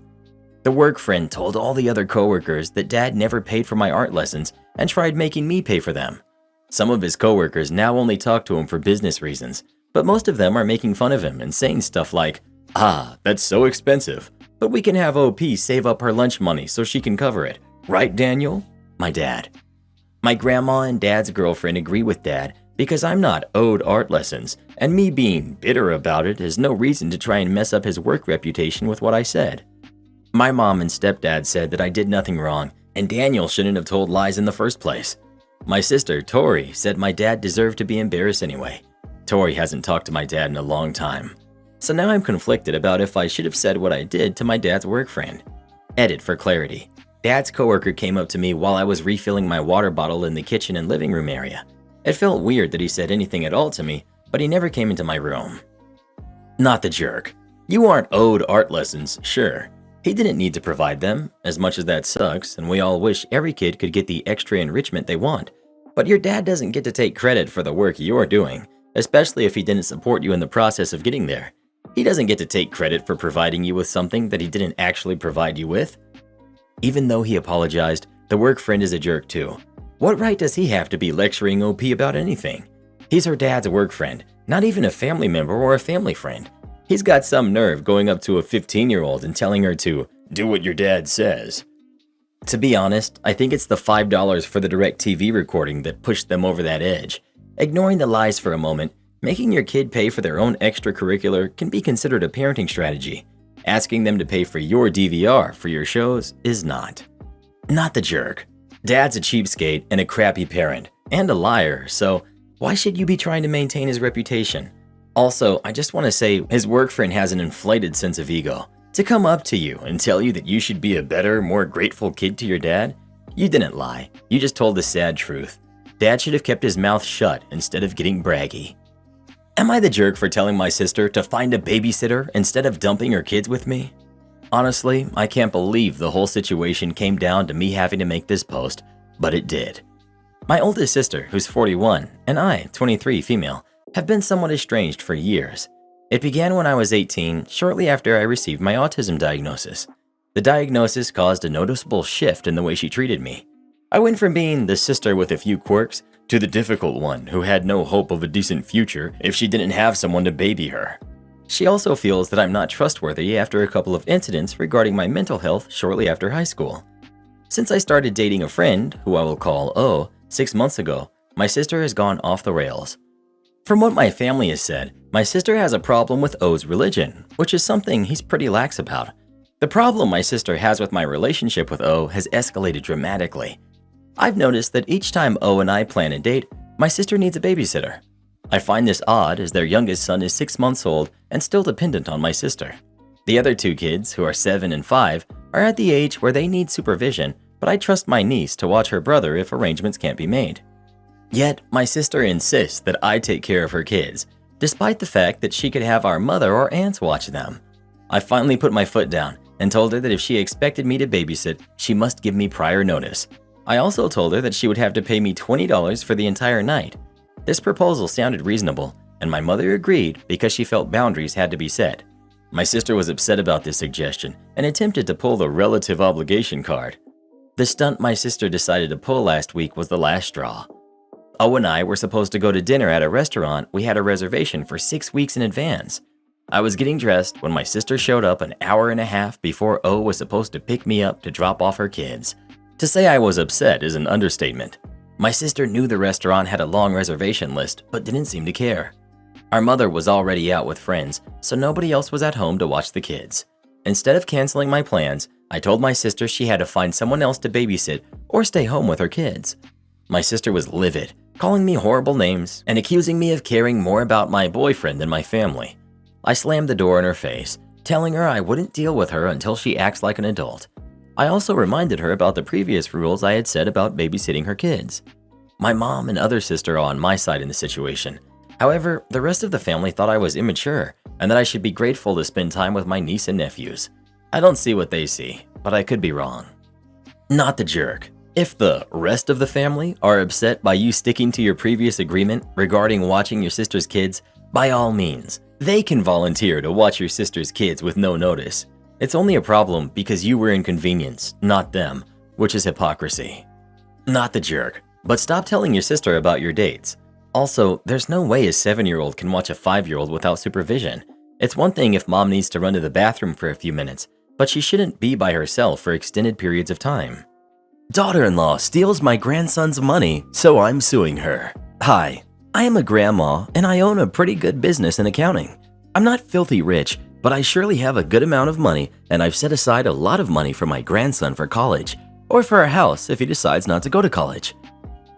The work friend told all the other coworkers that Dad never paid for my art lessons and tried making me pay for them. Some of his coworkers now only talk to him for business reasons, but most of them are making fun of him and saying stuff like, "Ah, that's so expensive, but we can have OP save up her lunch money so she can cover it. Right, Daniel?" My dad. My grandma and Dad's girlfriend agree with Dad because I'm not owed art lessons, and me being bitter about it is no reason to try and mess up his work reputation with what I said. My mom and stepdad said that I did nothing wrong, and Daniel shouldn't have told lies in the first place. My sister, Tori, said my dad deserved to be embarrassed anyway. Tori hasn't talked to my dad in a long time. So now I'm conflicted about if I should have said what I did to my dad's work friend. Edit for clarity. Dad's coworker came up to me while I was refilling my water bottle in the kitchen and living room area. It felt weird that he said anything at all to me, but he never came into my room. Not the jerk. You aren't owed art lessons, sure. He didn't need to provide them, as much as that sucks, and we all wish every kid could get the extra enrichment they want. But your dad doesn't get to take credit for the work you're doing, especially if he didn't support you in the process of getting there. He doesn't get to take credit for providing you with something that he didn't actually provide you with. Even though he apologized, the work friend is a jerk too. What right does he have to be lecturing OP about anything? He's her dad's work friend, not even a family member or a family friend. He's got some nerve going up to a 15-year-old and telling her to do what your dad says. To be honest, I think it's the $5 for the DirecTV recording that pushed them over that edge. Ignoring the lies for a moment, making your kid pay for their own extracurricular can be considered a parenting strategy. Asking them to pay for your DVR for your shows is not. Not the jerk. Dad's a cheapskate and a crappy parent, and a liar, so why should you be trying to maintain his reputation? Also, I just want to say his work friend has an inflated sense of ego. To come up to you and tell you that you should be a better, more grateful kid to your dad? You didn't lie, you just told the sad truth. Dad should have kept his mouth shut instead of getting braggy. Am I the jerk for telling my sister to find a babysitter instead of dumping her kids with me? Honestly, I can't believe the whole situation came down to me having to make this post, but it did. My oldest sister, who's 41, and I, 23 female, have been somewhat estranged for years. It began when I was 18, shortly after I received my autism diagnosis. The diagnosis caused a noticeable shift in the way she treated me. I went from being the sister with a few quirks to the difficult one who had no hope of a decent future if she didn't have someone to baby her. She also feels that I'm not trustworthy after a couple of incidents regarding my mental health shortly after high school. Since I started dating a friend, who I will call O, 6 months ago, my sister has gone off the rails. From what my family has said, my sister has a problem with O's religion, which is something he's pretty lax about. The problem my sister has with my relationship with O has escalated dramatically. I've noticed that each time O and I plan a date, my sister needs a babysitter. I find this odd as their youngest son is 6 months old and still dependent on my sister. The other two kids, who are 7 and 5, are at the age where they need supervision, but I trust my niece to watch her brother if arrangements can't be made. Yet, my sister insists that I take care of her kids, despite the fact that she could have our mother or aunts watch them. I finally put my foot down and told her that if she expected me to babysit, she must give me prior notice. I also told her that she would have to pay me $20 for the entire night. This proposal sounded reasonable, and my mother agreed because she felt boundaries had to be set. My sister was upset about this suggestion and attempted to pull the relative obligation card. The stunt my sister decided to pull last week was the last straw. O and I were supposed to go to dinner at a restaurant we had a reservation for 6 weeks in advance. I was getting dressed when my sister showed up an hour and a half before O was supposed to pick me up to drop off her kids. To say I was upset is an understatement. My sister knew the restaurant had a long reservation list, but didn't seem to care. Our mother was already out with friends, so nobody else was at home to watch the kids. Instead of canceling my plans, I told my sister she had to find someone else to babysit or stay home with her kids. My sister was livid, calling me horrible names and accusing me of caring more about my boyfriend than my family. I slammed the door in her face, telling her I wouldn't deal with her until she acts like an adult. I also reminded her about the previous rules I had said about babysitting her kids. My mom and other sister are on my side in the situation. However, the rest of the family thought I was immature and that I should be grateful to spend time with my niece and nephews. I don't see what they see, but I could be wrong. Not the jerk. If the rest of the family are upset by you sticking to your previous agreement regarding watching your sister's kids, By all means, they can volunteer to watch your sister's kids with no notice. It's only a problem because you were inconvenienced, not them, which is hypocrisy. Not the jerk, but stop telling your sister about your dates. Also, there's no way a 7-year-old can watch a 5-year-old without supervision. It's one thing if mom needs to run to the bathroom for a few minutes, but she shouldn't be by herself for extended periods of time. Daughter-in-law steals my grandson's money, so I'm suing her. Hi, I am a grandma and I own a pretty good business in accounting. I'm not filthy rich, but I surely have a good amount of money, and I've set aside a lot of money for my grandson for college, or for a house if he decides not to go to college.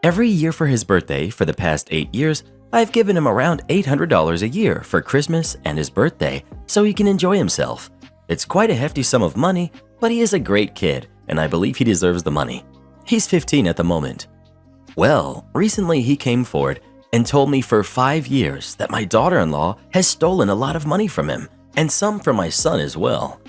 Every year for his birthday for the past 8 years, I've given him around $800 a year for Christmas and his birthday so he can enjoy himself. It's quite a hefty sum of money, but he is a great kid, and I believe he deserves the money. He's 15 at the moment. Well, recently he came forward and told me for 5 years that my daughter-in-law has stolen a lot of money from him, and some from my son as well.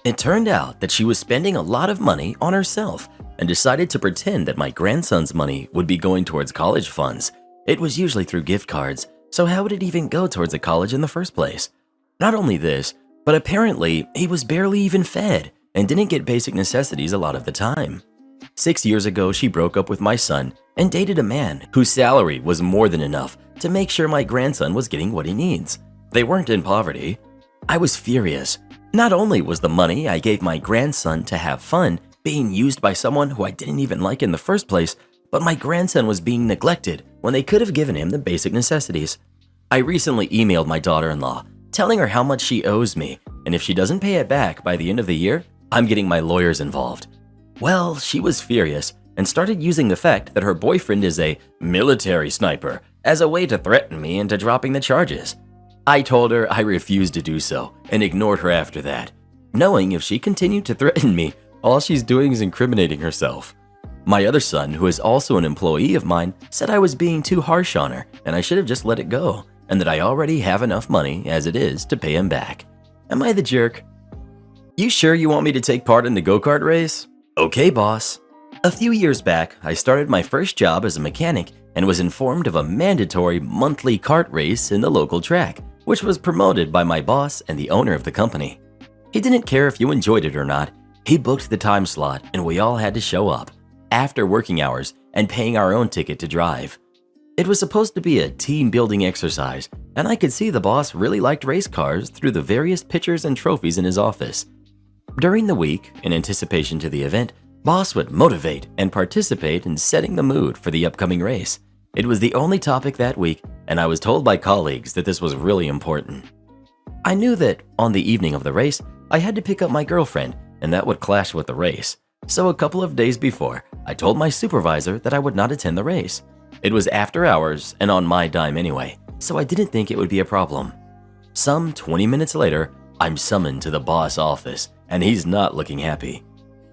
It turned out that she was spending a lot of money on herself and decided to pretend that my grandson's money would be going towards college funds. It was usually through gift cards, so how would it even go towards a college in the first place? Not only this, but apparently he was barely even fed and didn't get basic necessities a lot of the time. 6 years ago, she broke up with my son and dated a man whose salary was more than enough to make sure my grandson was getting what he needs. They weren't in poverty. I was furious. Not only was the money I gave my grandson to have fun being used by someone who I didn't even like in the first place, but my grandson was being neglected when they could have given him the basic necessities. I recently emailed my daughter-in-law, telling her how much she owes me, and if she doesn't pay it back by the end of the year, I'm getting my lawyers involved. Well, she was furious and started using the fact that her boyfriend is a military sniper as a way to threaten me into dropping the charges. I told her I refused to do so and ignored her after that, knowing if she continued to threaten me, all she's doing is incriminating herself. My other son, who is also an employee of mine, said I was being too harsh on her and I should have just let it go, and that I already have enough money as it is to pay him back. Am I the jerk? You sure you want me to take part in the go-kart race? Okay, boss. A few years back, I started my first job as a mechanic and was informed of a mandatory monthly kart race in the local track, which was promoted by my boss and the owner of the company. He didn't care if you enjoyed it or not. He booked the time slot and we all had to show up after working hours and paying our own ticket to drive. It was supposed to be a team-building exercise, and I could see the boss really liked race cars through the various pictures and trophies in his office. During the week, in anticipation to the event, boss would motivate and participate in setting the mood for the upcoming race. It was the only topic that week, and I was told by colleagues that this was really important. I knew that on the evening of the race, I had to pick up my girlfriend, and that would clash with the race. So a couple of days before, I told my supervisor that I would not attend the race. It was after hours and on my dime anyway, so I didn't think it would be a problem. Some 20 minutes later, I'm summoned to the boss office, and he's not looking happy.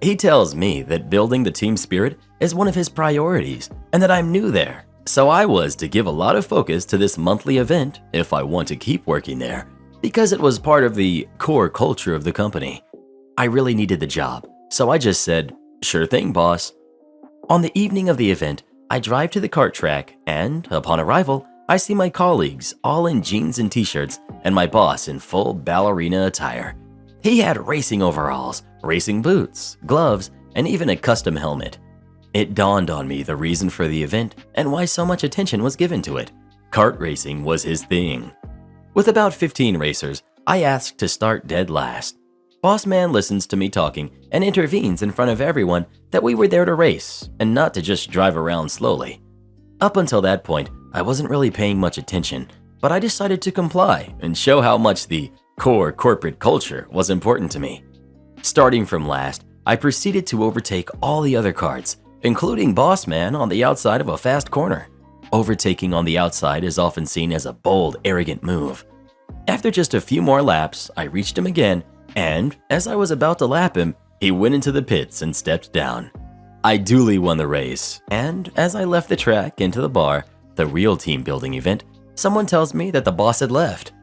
He tells me that building the team spirit is one of his priorities and that I'm new there, so I was to give a lot of focus to this monthly event if I want to keep working there, because it was part of the core culture of the company. I really needed the job, so I just said, "Sure thing, boss." On the evening of the event, I drive to the kart track and, upon arrival, I see my colleagues all in jeans and t-shirts and my boss in full ballerina attire. He had racing overalls, racing boots, gloves, and even a custom helmet. It dawned on me the reason for the event and why so much attention was given to it. Kart racing was his thing. With about 15 racers, I asked to start dead last. Boss man listens to me talking and intervenes in front of everyone that we were there to race and not to just drive around slowly. Up until that point, I wasn't really paying much attention, but I decided to comply and show how much the core corporate culture was important to me. Starting from last, I proceeded to overtake all the other karts, including boss man on the outside of a fast corner. Overtaking on the outside is often seen as a bold, arrogant move. After just a few more laps, I reached him again, and as I was about to lap him, he went into the pits and stepped down. I duly won the race, and as I left the track into the bar, the real team building event, someone tells me that the boss had left.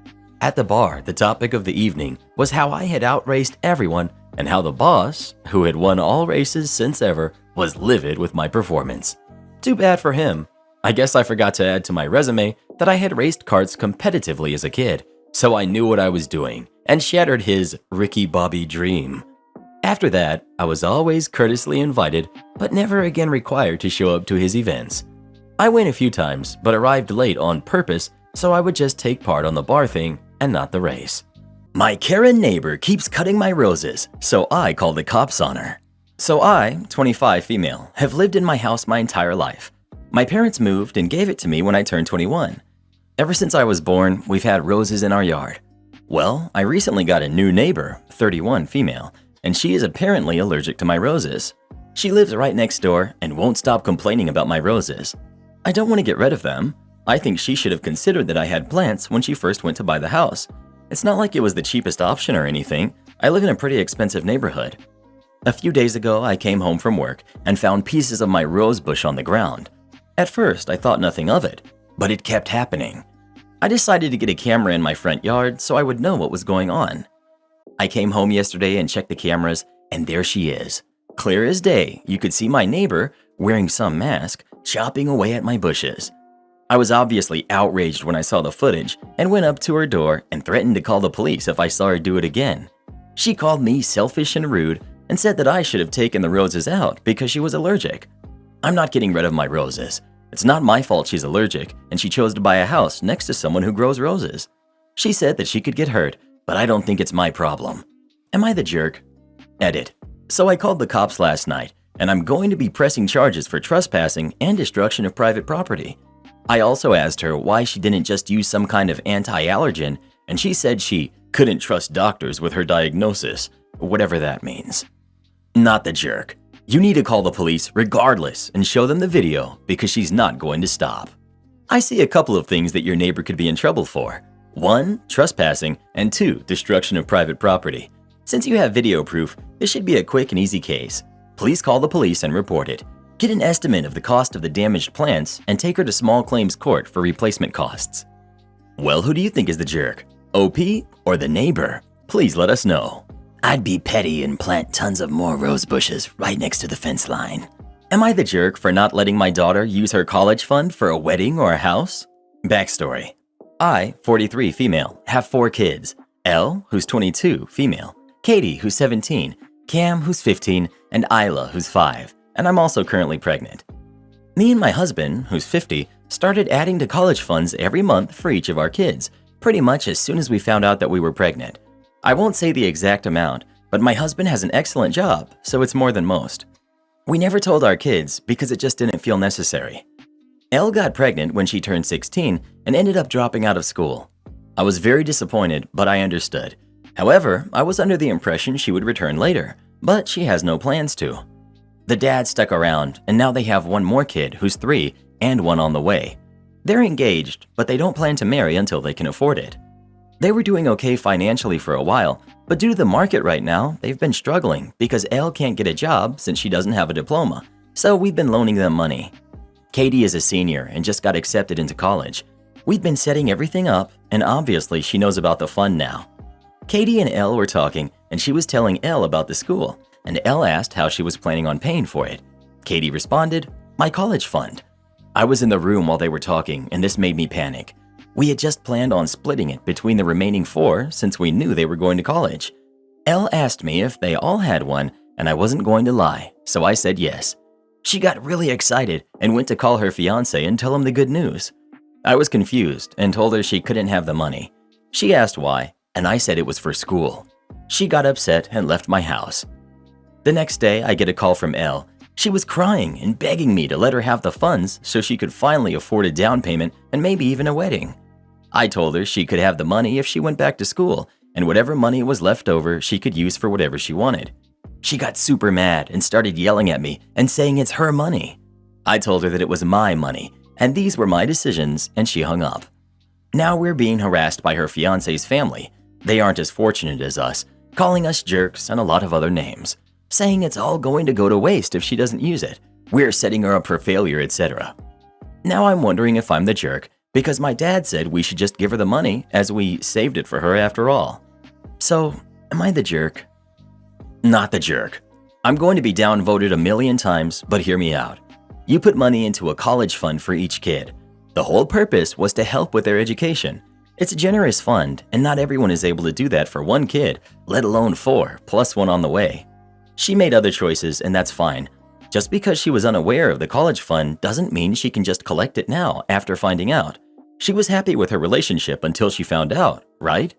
At the bar, the topic of the evening was how I had outraced everyone and how the boss, who had won all races since ever, was livid with my performance. Too bad for him. I guess I forgot to add to my resume that I had raced karts competitively as a kid, so I knew what I was doing and shattered his Ricky Bobby dream. After that, I was always courteously invited, but never again required to show up to his events. I went a few times, but arrived late on purpose so I would just take part on the bar thing and not the race. My Karen neighbor keeps cutting my roses, so I called the cops on her. So I, 25 female, have lived in my house my entire life. My parents moved and gave it to me when I turned 21. Ever since I was born, we've had roses in our yard. Well, I recently got a new neighbor, 31 female, and she is apparently allergic to my roses. She lives right next door and won't stop complaining about my roses. I don't want to get rid of them. I think she should have considered that I had plants when she first went to buy the house. It's not like it was the cheapest option or anything. I live in a pretty expensive neighborhood. A few days ago, I came home from work and found pieces of my rose bush on the ground. At first, I thought nothing of it, but it kept happening. I decided to get a camera in my front yard so I would know what was going on. I came home yesterday and checked the cameras, and there she is. Clear as day, you could see my neighbor, wearing some mask, chopping away at my bushes. I was obviously outraged when I saw the footage and went up to her door and threatened to call the police if I saw her do it again. She called me selfish and rude and said that I should have taken the roses out because she was allergic. I'm not getting rid of my roses. It's not my fault she's allergic and she chose to buy a house next to someone who grows roses. She said that she could get hurt, but I don't think it's my problem. Am I the jerk? Edit. So I called the cops last night and I'm going to be pressing charges for trespassing and destruction of private property. I also asked her why she didn't just use some kind of anti-allergen, and she said she couldn't trust doctors with her diagnosis, whatever that means. Not the jerk. You need to call the police regardless and show them the video because she's not going to stop. I see a couple of things that your neighbor could be in trouble for. 1, trespassing, and 2, destruction of private property. Since you have video proof, this should be a quick and easy case. Please call the police and report it. Get an estimate of the cost of the damaged plants and take her to small claims court for replacement costs. Well, who do you think is the jerk? OP or the neighbor? Please let us know. I'd be petty and plant tons of more rose bushes right next to the fence line. Am I the jerk for not letting my daughter use her college fund for a wedding or a house? Backstory. I, 43 female, have 4 kids. Elle, who's 22, female. Katie, who's 17. Cam, who's 15. And Isla, who's 5. And I'm also currently pregnant. Me and my husband, who's 50, started adding to college funds every month for each of our kids, pretty much as soon as we found out that we were pregnant. I won't say the exact amount, but my husband has an excellent job, so it's more than most. We never told our kids because it just didn't feel necessary. Elle got pregnant when she turned 16 and ended up dropping out of school. I was very disappointed, but I understood. However, I was under the impression she would return later, but she has no plans to. The dad stuck around, and now they have one more kid who's 3 and one on the way. They're engaged, but they don't plan to marry until they can afford it. They were doing okay financially for a while, but due to the market right now, they've been struggling because Elle can't get a job since she doesn't have a diploma, so we've been loaning them money. Katie is a senior and just got accepted into college. We've been setting everything up, and obviously she knows about the fund now. Katie and Elle were talking, and she was telling Elle about the school, and Elle asked how she was planning on paying for it. Katie responded, "My college fund." I was in the room while they were talking, and this made me panic. We had just planned on splitting it between the remaining 4 since we knew they were going to college. Elle asked me if they all had one, and I wasn't going to lie, so I said yes. She got really excited and went to call her fiancé and tell him the good news. I was confused and told her she couldn't have the money. She asked why, and I said it was for school. She got upset and left my house. The next day, I get a call from Elle. She was crying and begging me to let her have the funds so she could finally afford a down payment and maybe even a wedding. I told her she could have the money if she went back to school, and whatever money was left over she could use for whatever she wanted. She got super mad and started yelling at me and saying it's her money. I told her that it was my money, and these were my decisions, and she hung up. Now we're being harassed by her fiancé's family. They aren't as fortunate as us, calling us jerks and a lot of other names, saying it's all going to go to waste if she doesn't use it. We're setting her up for failure, etc. Now I'm wondering if I'm the jerk because my dad said we should just give her the money as we saved it for her after all. So, am I the jerk? Not the jerk. I'm going to be downvoted a million times, but hear me out. You put money into a college fund for each kid. The whole purpose was to help with their education. It's a generous fund, and not everyone is able to do that for one kid, let alone 4, plus one on the way. She made other choices, and that's fine. Just because she was unaware of the college fund doesn't mean she can just collect it now after finding out. She was happy with her relationship until she found out, right?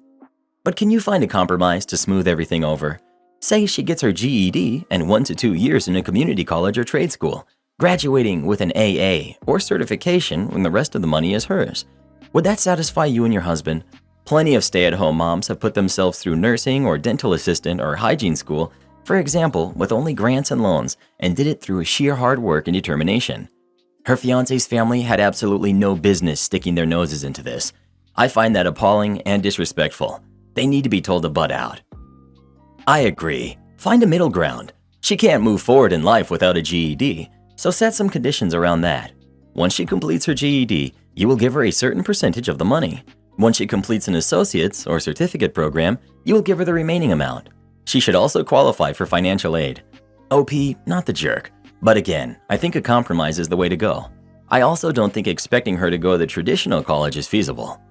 But can you find a compromise to smooth everything over? Say she gets her GED and 1 to 2 years in a community college or trade school, graduating with an AA or certification when the rest of the money is hers. Would that satisfy you and your husband? Plenty of stay-at-home moms have put themselves through nursing or dental assistant or hygiene school, for example, with only grants and loans, and did it through sheer hard work and determination. Her fiancé's family had absolutely no business sticking their noses into this. I find that appalling and disrespectful. They need to be told to butt out. I agree. Find a middle ground. She can't move forward in life without a GED, so set some conditions around that. Once she completes her GED, you will give her a certain percentage of the money. Once she completes an associate's or certificate program, you will give her the remaining amount. She should also qualify for financial aid. OP, not the jerk. But again, I think a compromise is the way to go. I also don't think expecting her to go to the traditional college is feasible.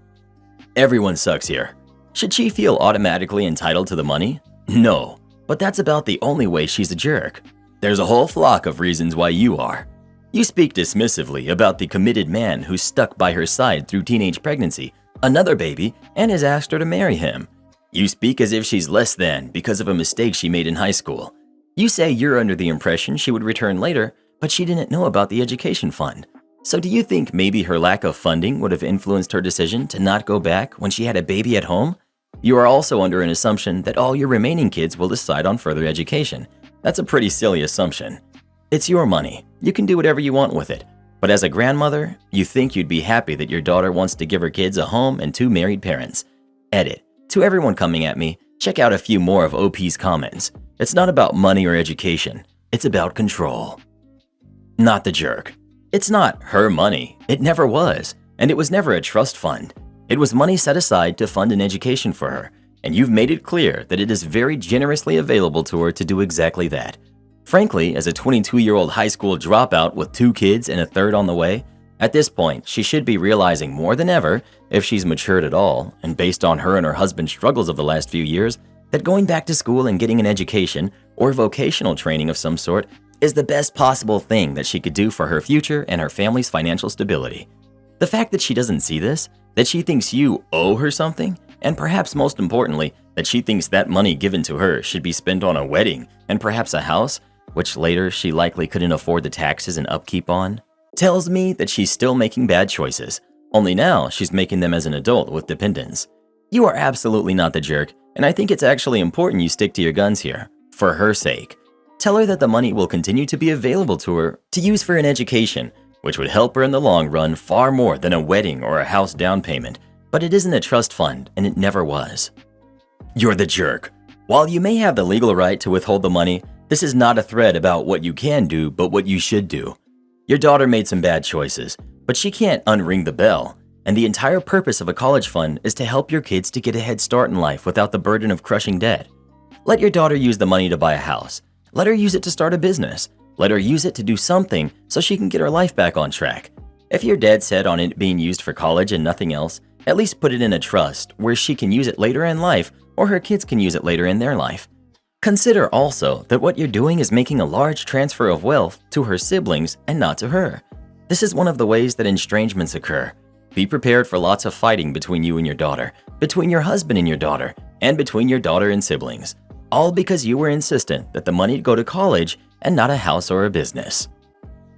Everyone sucks here. Should she feel automatically entitled to the money? No, but that's about the only way she's a jerk. There's a whole flock of reasons why you are. You speak dismissively about the committed man who's stuck by her side through teenage pregnancy, another baby, and has asked her to marry him. You speak as if she's less than because of a mistake she made in high school. You say you're under the impression she would return later, but she didn't know about the education fund. So do you think maybe her lack of funding would have influenced her decision to not go back when she had a baby at home? You are also under an assumption that all your remaining kids will decide on further education. That's a pretty silly assumption. It's your money. You can do whatever you want with it. But as a grandmother, you think you'd be happy that your daughter wants to give her kids a home and 2 married parents. Edit. To everyone coming at me, check out a few more of OP's comments. It's not about money or education. It's about control. Not the jerk. It's not her money. It never was. And it was never a trust fund. It was money set aside to fund an education for her. And you've made it clear that it is very generously available to her to do exactly that. Frankly, as a 22-year-old high school dropout with 2 kids and a third on the way, at this point, she should be realizing more than ever, if she's matured at all, and based on her and her husband's struggles of the last few years, that going back to school and getting an education or vocational training of some sort is the best possible thing that she could do for her future and her family's financial stability. The fact that she doesn't see this, that she thinks you owe her something, and perhaps most importantly, that she thinks that money given to her should be spent on a wedding and perhaps a house, which later she likely couldn't afford the taxes and upkeep on, tells me that she's still making bad choices, only now she's making them as an adult with dependents. You are absolutely not the jerk, and I think it's actually important you stick to your guns here, for her sake. Tell her that the money will continue to be available to her to use for an education, which would help her in the long run far more than a wedding or a house down payment, but it isn't a trust fund, and it never was. You're the jerk. While you may have the legal right to withhold the money, this is not a thread about what you can do, but what you should do. Your daughter made some bad choices, but she can't unring the bell, and the entire purpose of a college fund is to help your kids to get a head start in life without the burden of crushing debt. Let your daughter use the money to buy a house. Let her use it to start a business. Let her use it to do something so she can get her life back on track. If you're dead set on it being used for college and nothing else, at least put it in a trust where she can use it later in life or her kids can use it later in their life. Consider also that what you're doing is making a large transfer of wealth to her siblings and not to her. This is one of the ways that estrangements occur. Be prepared for lots of fighting between you and your daughter, between your husband and your daughter, and between your daughter and siblings. All because you were insistent that the money go to college and not a house or a business.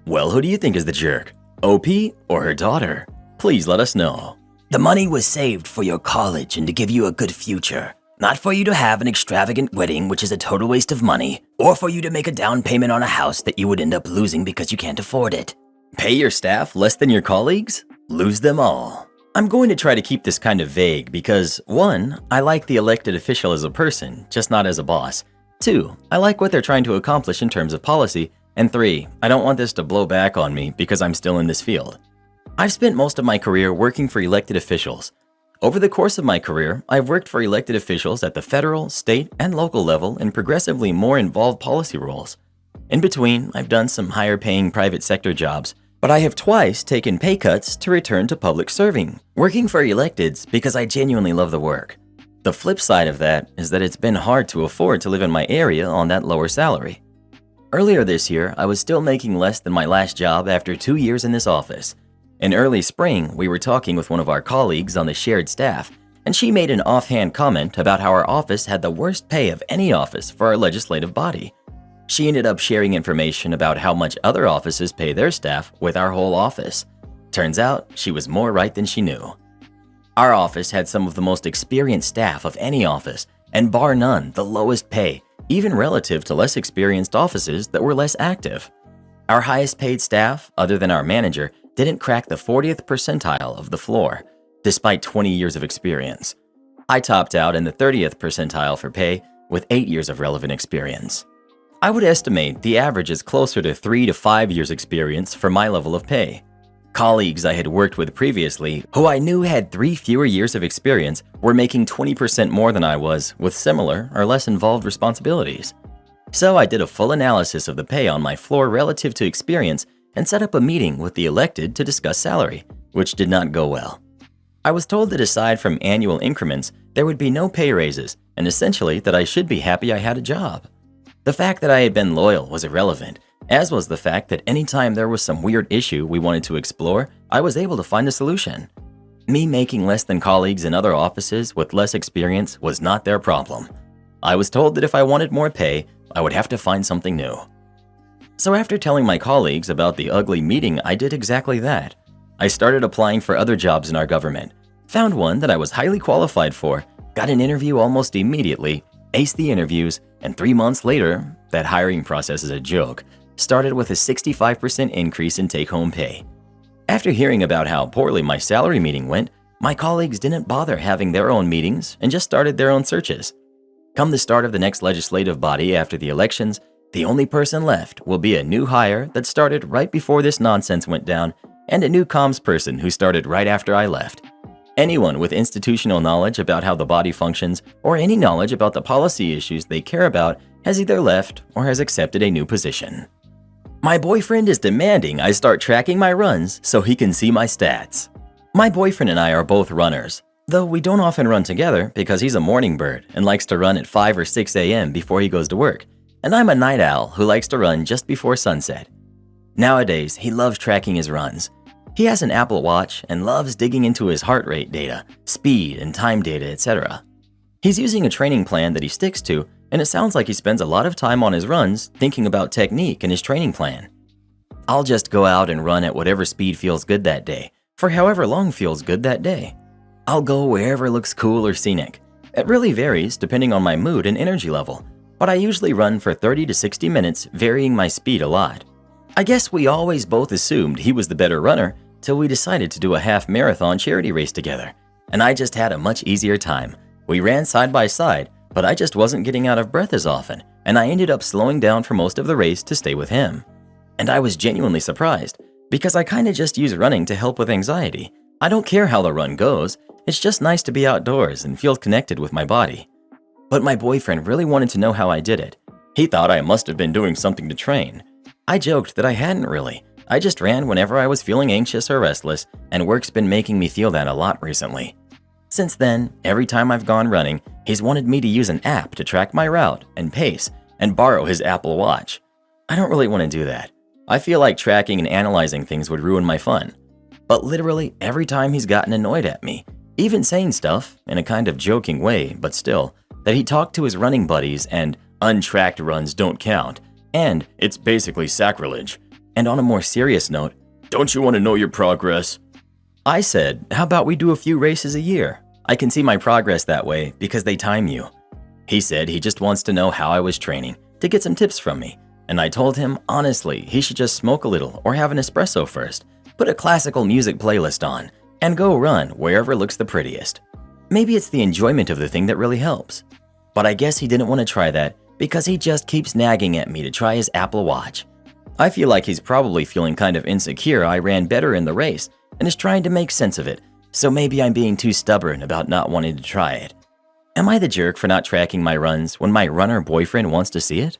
Well, who do you think is the jerk? OP or her daughter? Please let us know. The money was saved for your college and to give you a good future. Not for you to have an extravagant wedding, which is a total waste of money, or for you to make a down payment on a house that you would end up losing because you can't afford it. Pay your staff less than your colleagues? Lose them all. I'm going to try to keep this kind of vague because 1, I like the elected official as a person, just not as a boss. 2, I like what they're trying to accomplish in terms of policy. And 3, I don't want this to blow back on me because I'm still in this field. I've spent most of my career working for elected officials. Over the course of my career, I've worked for elected officials at the federal, state, and local level in progressively more involved policy roles. In between, I've done some higher paying private sector jobs, but I have twice taken pay cuts to return to public serving, working for electeds because I genuinely love the work. The flip side of that is that it's been hard to afford to live in my area on that lower salary. Earlier this year, I was still making less than my last job after 2 years in this office. In early spring, we were talking with one of our colleagues on the shared staff, and she made an offhand comment about how our office had the worst pay of any office for our legislative body. She ended up sharing information about how much other offices pay their staff with our whole office. Turns out, she was more right than she knew. Our office had some of the most experienced staff of any office, and bar none, the lowest pay, even relative to less experienced offices that were less active. Our highest paid staff, other than our manager, didn't crack the 40th percentile of the floor, despite 20 years of experience. I topped out in the 30th percentile for pay with 8 years of relevant experience. I would estimate the average is closer to 3 to 5 years experience for my level of pay. Colleagues I had worked with previously, who I knew had 3 fewer years of experience, were making 20% more than I was with similar or less involved responsibilities. So I did a full analysis of the pay on my floor relative to experience and set up a meeting with the elected to discuss salary, which did not go well. I was told that aside from annual increments, there would be no pay raises, and essentially that I should be happy I had a job. The fact that I had been loyal was irrelevant, as was the fact that anytime there was some weird issue we wanted to explore, I was able to find a solution. Me making less than colleagues in other offices with less experience was not their problem. I was told that if I wanted more pay, I would have to find something new. So after telling my colleagues about the ugly meeting, I did exactly that. I started applying for other jobs in our government, found one that I was highly qualified for, got an interview almost immediately, aced the interviews, and 3 months later, that hiring process is a joke, started with a 65% increase in take-home pay. After hearing about how poorly my salary meeting went, my colleagues didn't bother having their own meetings and just started their own searches. Come the start of the next legislative body after the elections, the only person left will be a new hire that started right before this nonsense went down and a new comms person who started right after I left. Anyone with institutional knowledge about how the body functions or any knowledge about the policy issues they care about has either left or has accepted a new position. My boyfriend is demanding I start tracking my runs so he can see my stats. My boyfriend and I are both runners, though we don't often run together because he's a morning bird and likes to run at 5 or 6 a.m. before he goes to work, and I'm a night owl who likes to run just before sunset. Nowadays, he loves tracking his runs. He has an Apple Watch and loves digging into his heart rate data, speed and time data, etc. He's using a training plan that he sticks to, and it sounds like he spends a lot of time on his runs thinking about technique in his training plan. I'll just go out and run at whatever speed feels good that day, for however long feels good that day. I'll go wherever looks cool or scenic. It really varies depending on my mood and energy level, but I usually run for 30 to 60 minutes, varying my speed a lot. I guess we always both assumed he was the better runner till we decided to do a half marathon charity race together, and I just had a much easier time. We ran side by side, but I just wasn't getting out of breath as often, and I ended up slowing down for most of the race to stay with him. And I was genuinely surprised, because I kinda just use running to help with anxiety. I don't care how the run goes, it's just nice to be outdoors and feel connected with my body. But my boyfriend really wanted to know how I did it. He thought I must have been doing something to train. I joked that I hadn't really. I just ran whenever I was feeling anxious or restless, and work's been making me feel that a lot recently. Since then, every time I've gone running, he's wanted me to use an app to track my route and pace and borrow his Apple Watch. I don't really want to do that. I feel like tracking and analyzing things would ruin my fun. But literally every time he's gotten annoyed at me, even saying stuff, in a kind of joking way, but still, that he talked to his running buddies and untracked runs don't count, and it's basically sacrilege. And on a more serious note, don't you want to know your progress? I said, how about we do a few races a year? I can see my progress that way because they time you. He said he just wants to know how I was training, to get some tips from me. And I told him, honestly, he should just smoke a little or have an espresso first, put a classical music playlist on, and go run wherever looks the prettiest. Maybe it's the enjoyment of the thing that really helps. But I guess he didn't want to try that because he just keeps nagging at me to try his Apple Watch. I feel like he's probably feeling kind of insecure I ran better in the race and is trying to make sense of it, so maybe I'm being too stubborn about not wanting to try it. Am I the jerk for not tracking my runs when my runner boyfriend wants to see it?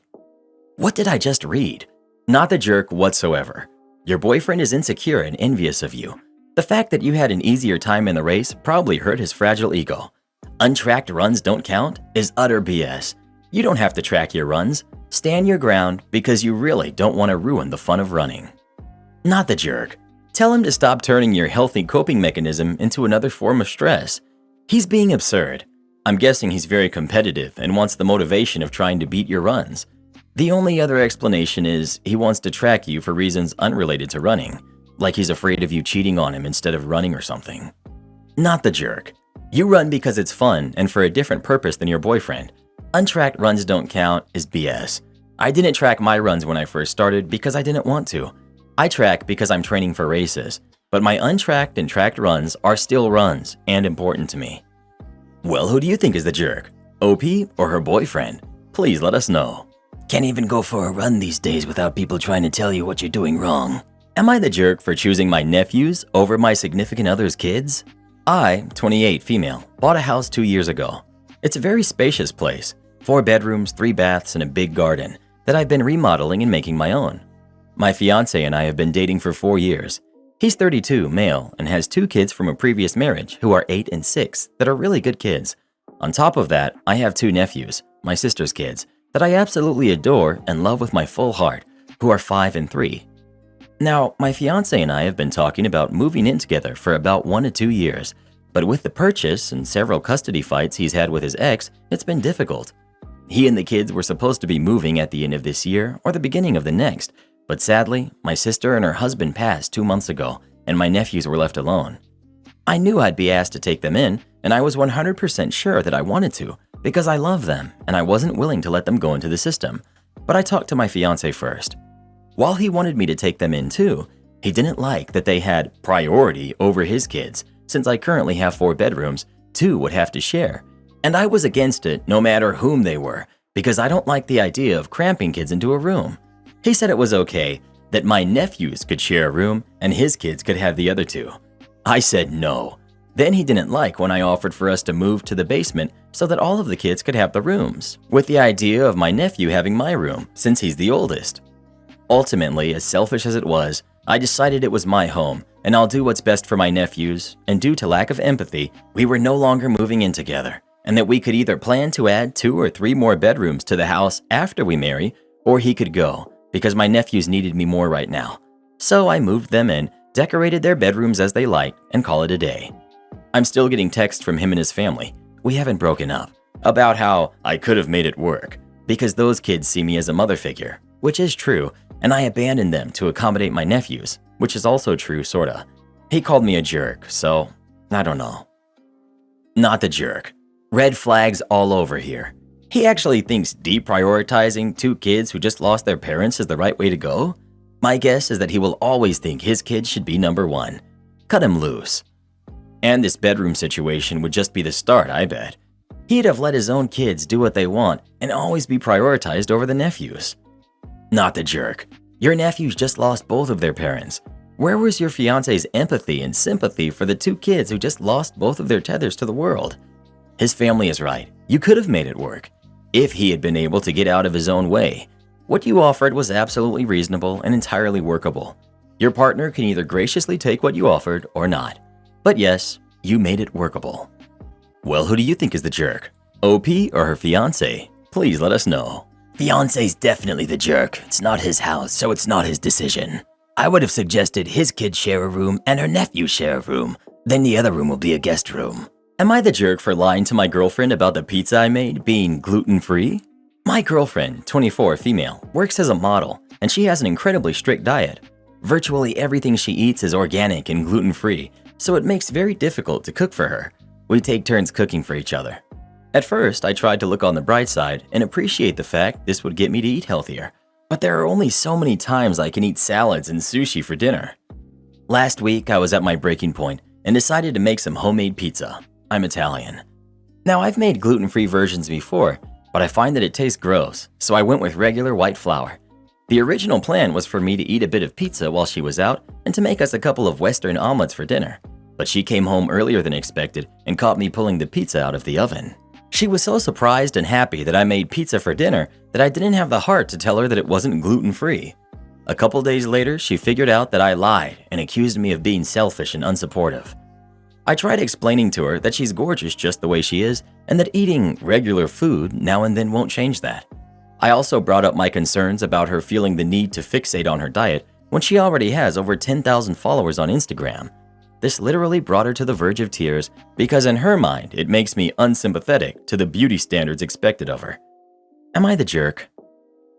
What did I just read? Not the jerk whatsoever. Your boyfriend is insecure and envious of you. The fact that you had an easier time in the race probably hurt his fragile ego. Untracked runs don't count is utter BS. You don't have to track your runs. Stand your ground because you really don't want to ruin the fun of running. Not the jerk. Tell him to stop turning your healthy coping mechanism into another form of stress. He's being absurd. I'm guessing he's very competitive and wants the motivation of trying to beat your runs. The only other explanation is he wants to track you for reasons unrelated to running, like he's afraid of you cheating on him instead of running or something. Not the jerk. You run because it's fun and for a different purpose than your boyfriend. Untracked runs don't count is BS. I didn't track my runs when I first started because I didn't want to. I track because I'm training for races, but my untracked and tracked runs are still runs and important to me. Well, who do you think is the jerk? OP or her boyfriend? Please let us know. Can't even go for a run these days without people trying to tell you what you're doing wrong. Am I the jerk for choosing my nephews over my significant other's kids? I, 28 female, bought a house 2 years ago. It's a very spacious place, 4 bedrooms, 3 baths, and a big garden that I've been remodeling and making my own. My fiance and I have been dating for 4 years. He's 32, male, and has 2 kids from a previous marriage who are 8 and 6 that are really good kids. On top of that, I have 2 nephews, my sister's kids, that I absolutely adore and love with my full heart, who are 5 and 3. Now, my fiance and I have been talking about moving in together for about 1 to 2 years, but with the purchase and several custody fights he's had with his ex, it's been difficult. He and the kids were supposed to be moving at the end of this year or the beginning of the next, but sadly, my sister and her husband passed 2 months ago, and my nephews were left alone. I knew I'd be asked to take them in, and I was 100% sure that I wanted to, because I love them and I wasn't willing to let them go into the system. But I talked to my fiance first. While he wanted me to take them in too, he didn't like that they had priority over his kids. Since I currently have 4 bedrooms, 2 would have to share. And I was against it no matter whom they were, because I don't like the idea of cramping kids into a room. He said it was okay that my nephews could share a room and his kids could have the other 2. I said no. Then he didn't like when I offered for us to move to the basement so that all of the kids could have the rooms, with the idea of my nephew having my room since he's the oldest. Ultimately, as selfish as it was, I decided it was my home and I'll do what's best for my nephews, and due to lack of empathy, we were no longer moving in together, and that we could either plan to add 2 or 3 more bedrooms to the house after we marry, or he could go, because my nephews needed me more right now. So I moved them in, decorated their bedrooms as they liked, and call it a day. I'm still getting texts from him and his family, we haven't broken up, about how I could have made it work, because those kids see me as a mother figure, which is true, and I abandoned them to accommodate my nephews, which is also true, sorta. He called me a jerk, so I don't know. Not the jerk. Red flags all over here. He actually thinks deprioritizing 2 kids who just lost their parents is the right way to go? My guess is that he will always think his kids should be number 1. Cut him loose. And this bedroom situation would just be the start, I bet. He'd have let his own kids do what they want and always be prioritized over the nephews. Not the jerk. Your nephews just lost both of their parents. Where was your fiance's empathy and sympathy for the 2 kids who just lost both of their tethers to the world? His family is right. You could have made it work, if he had been able to get out of his own way. What you offered was absolutely reasonable and entirely workable. Your partner can either graciously take what you offered or not. But yes, you made it workable. Well, who do you think is the jerk? OP or her fiance? Please let us know. Fiance's definitely the jerk. It's not his house, so it's not his decision. I would have suggested his kids share a room and her nephew share a room. Then the other room will be a guest room. Am I the jerk for lying to my girlfriend about the pizza I made being gluten-free? My girlfriend, 24 female, works as a model, and she has an incredibly strict diet. Virtually everything she eats is organic and gluten-free, so it makes it very difficult to cook for her. We take turns cooking for each other. At first, I tried to look on the bright side and appreciate the fact this would get me to eat healthier. But there are only so many times I can eat salads and sushi for dinner. Last week, I was at my breaking point and decided to make some homemade pizza. I'm Italian. Now, I've made gluten-free versions before, but I find that it tastes gross, so I went with regular white flour. The original plan was for me to eat a bit of pizza while she was out and to make us a couple of Western omelets for dinner. But she came home earlier than expected and caught me pulling the pizza out of the oven. She was so surprised and happy that I made pizza for dinner that I didn't have the heart to tell her that it wasn't gluten-free. A couple days later, she figured out that I lied and accused me of being selfish and unsupportive. I tried explaining to her that she's gorgeous just the way she is and that eating regular food now and then won't change that. I also brought up my concerns about her feeling the need to fixate on her diet when she already has over 10,000 followers on Instagram. This literally brought her to the verge of tears because in her mind, it makes me unsympathetic to the beauty standards expected of her. Am I the jerk?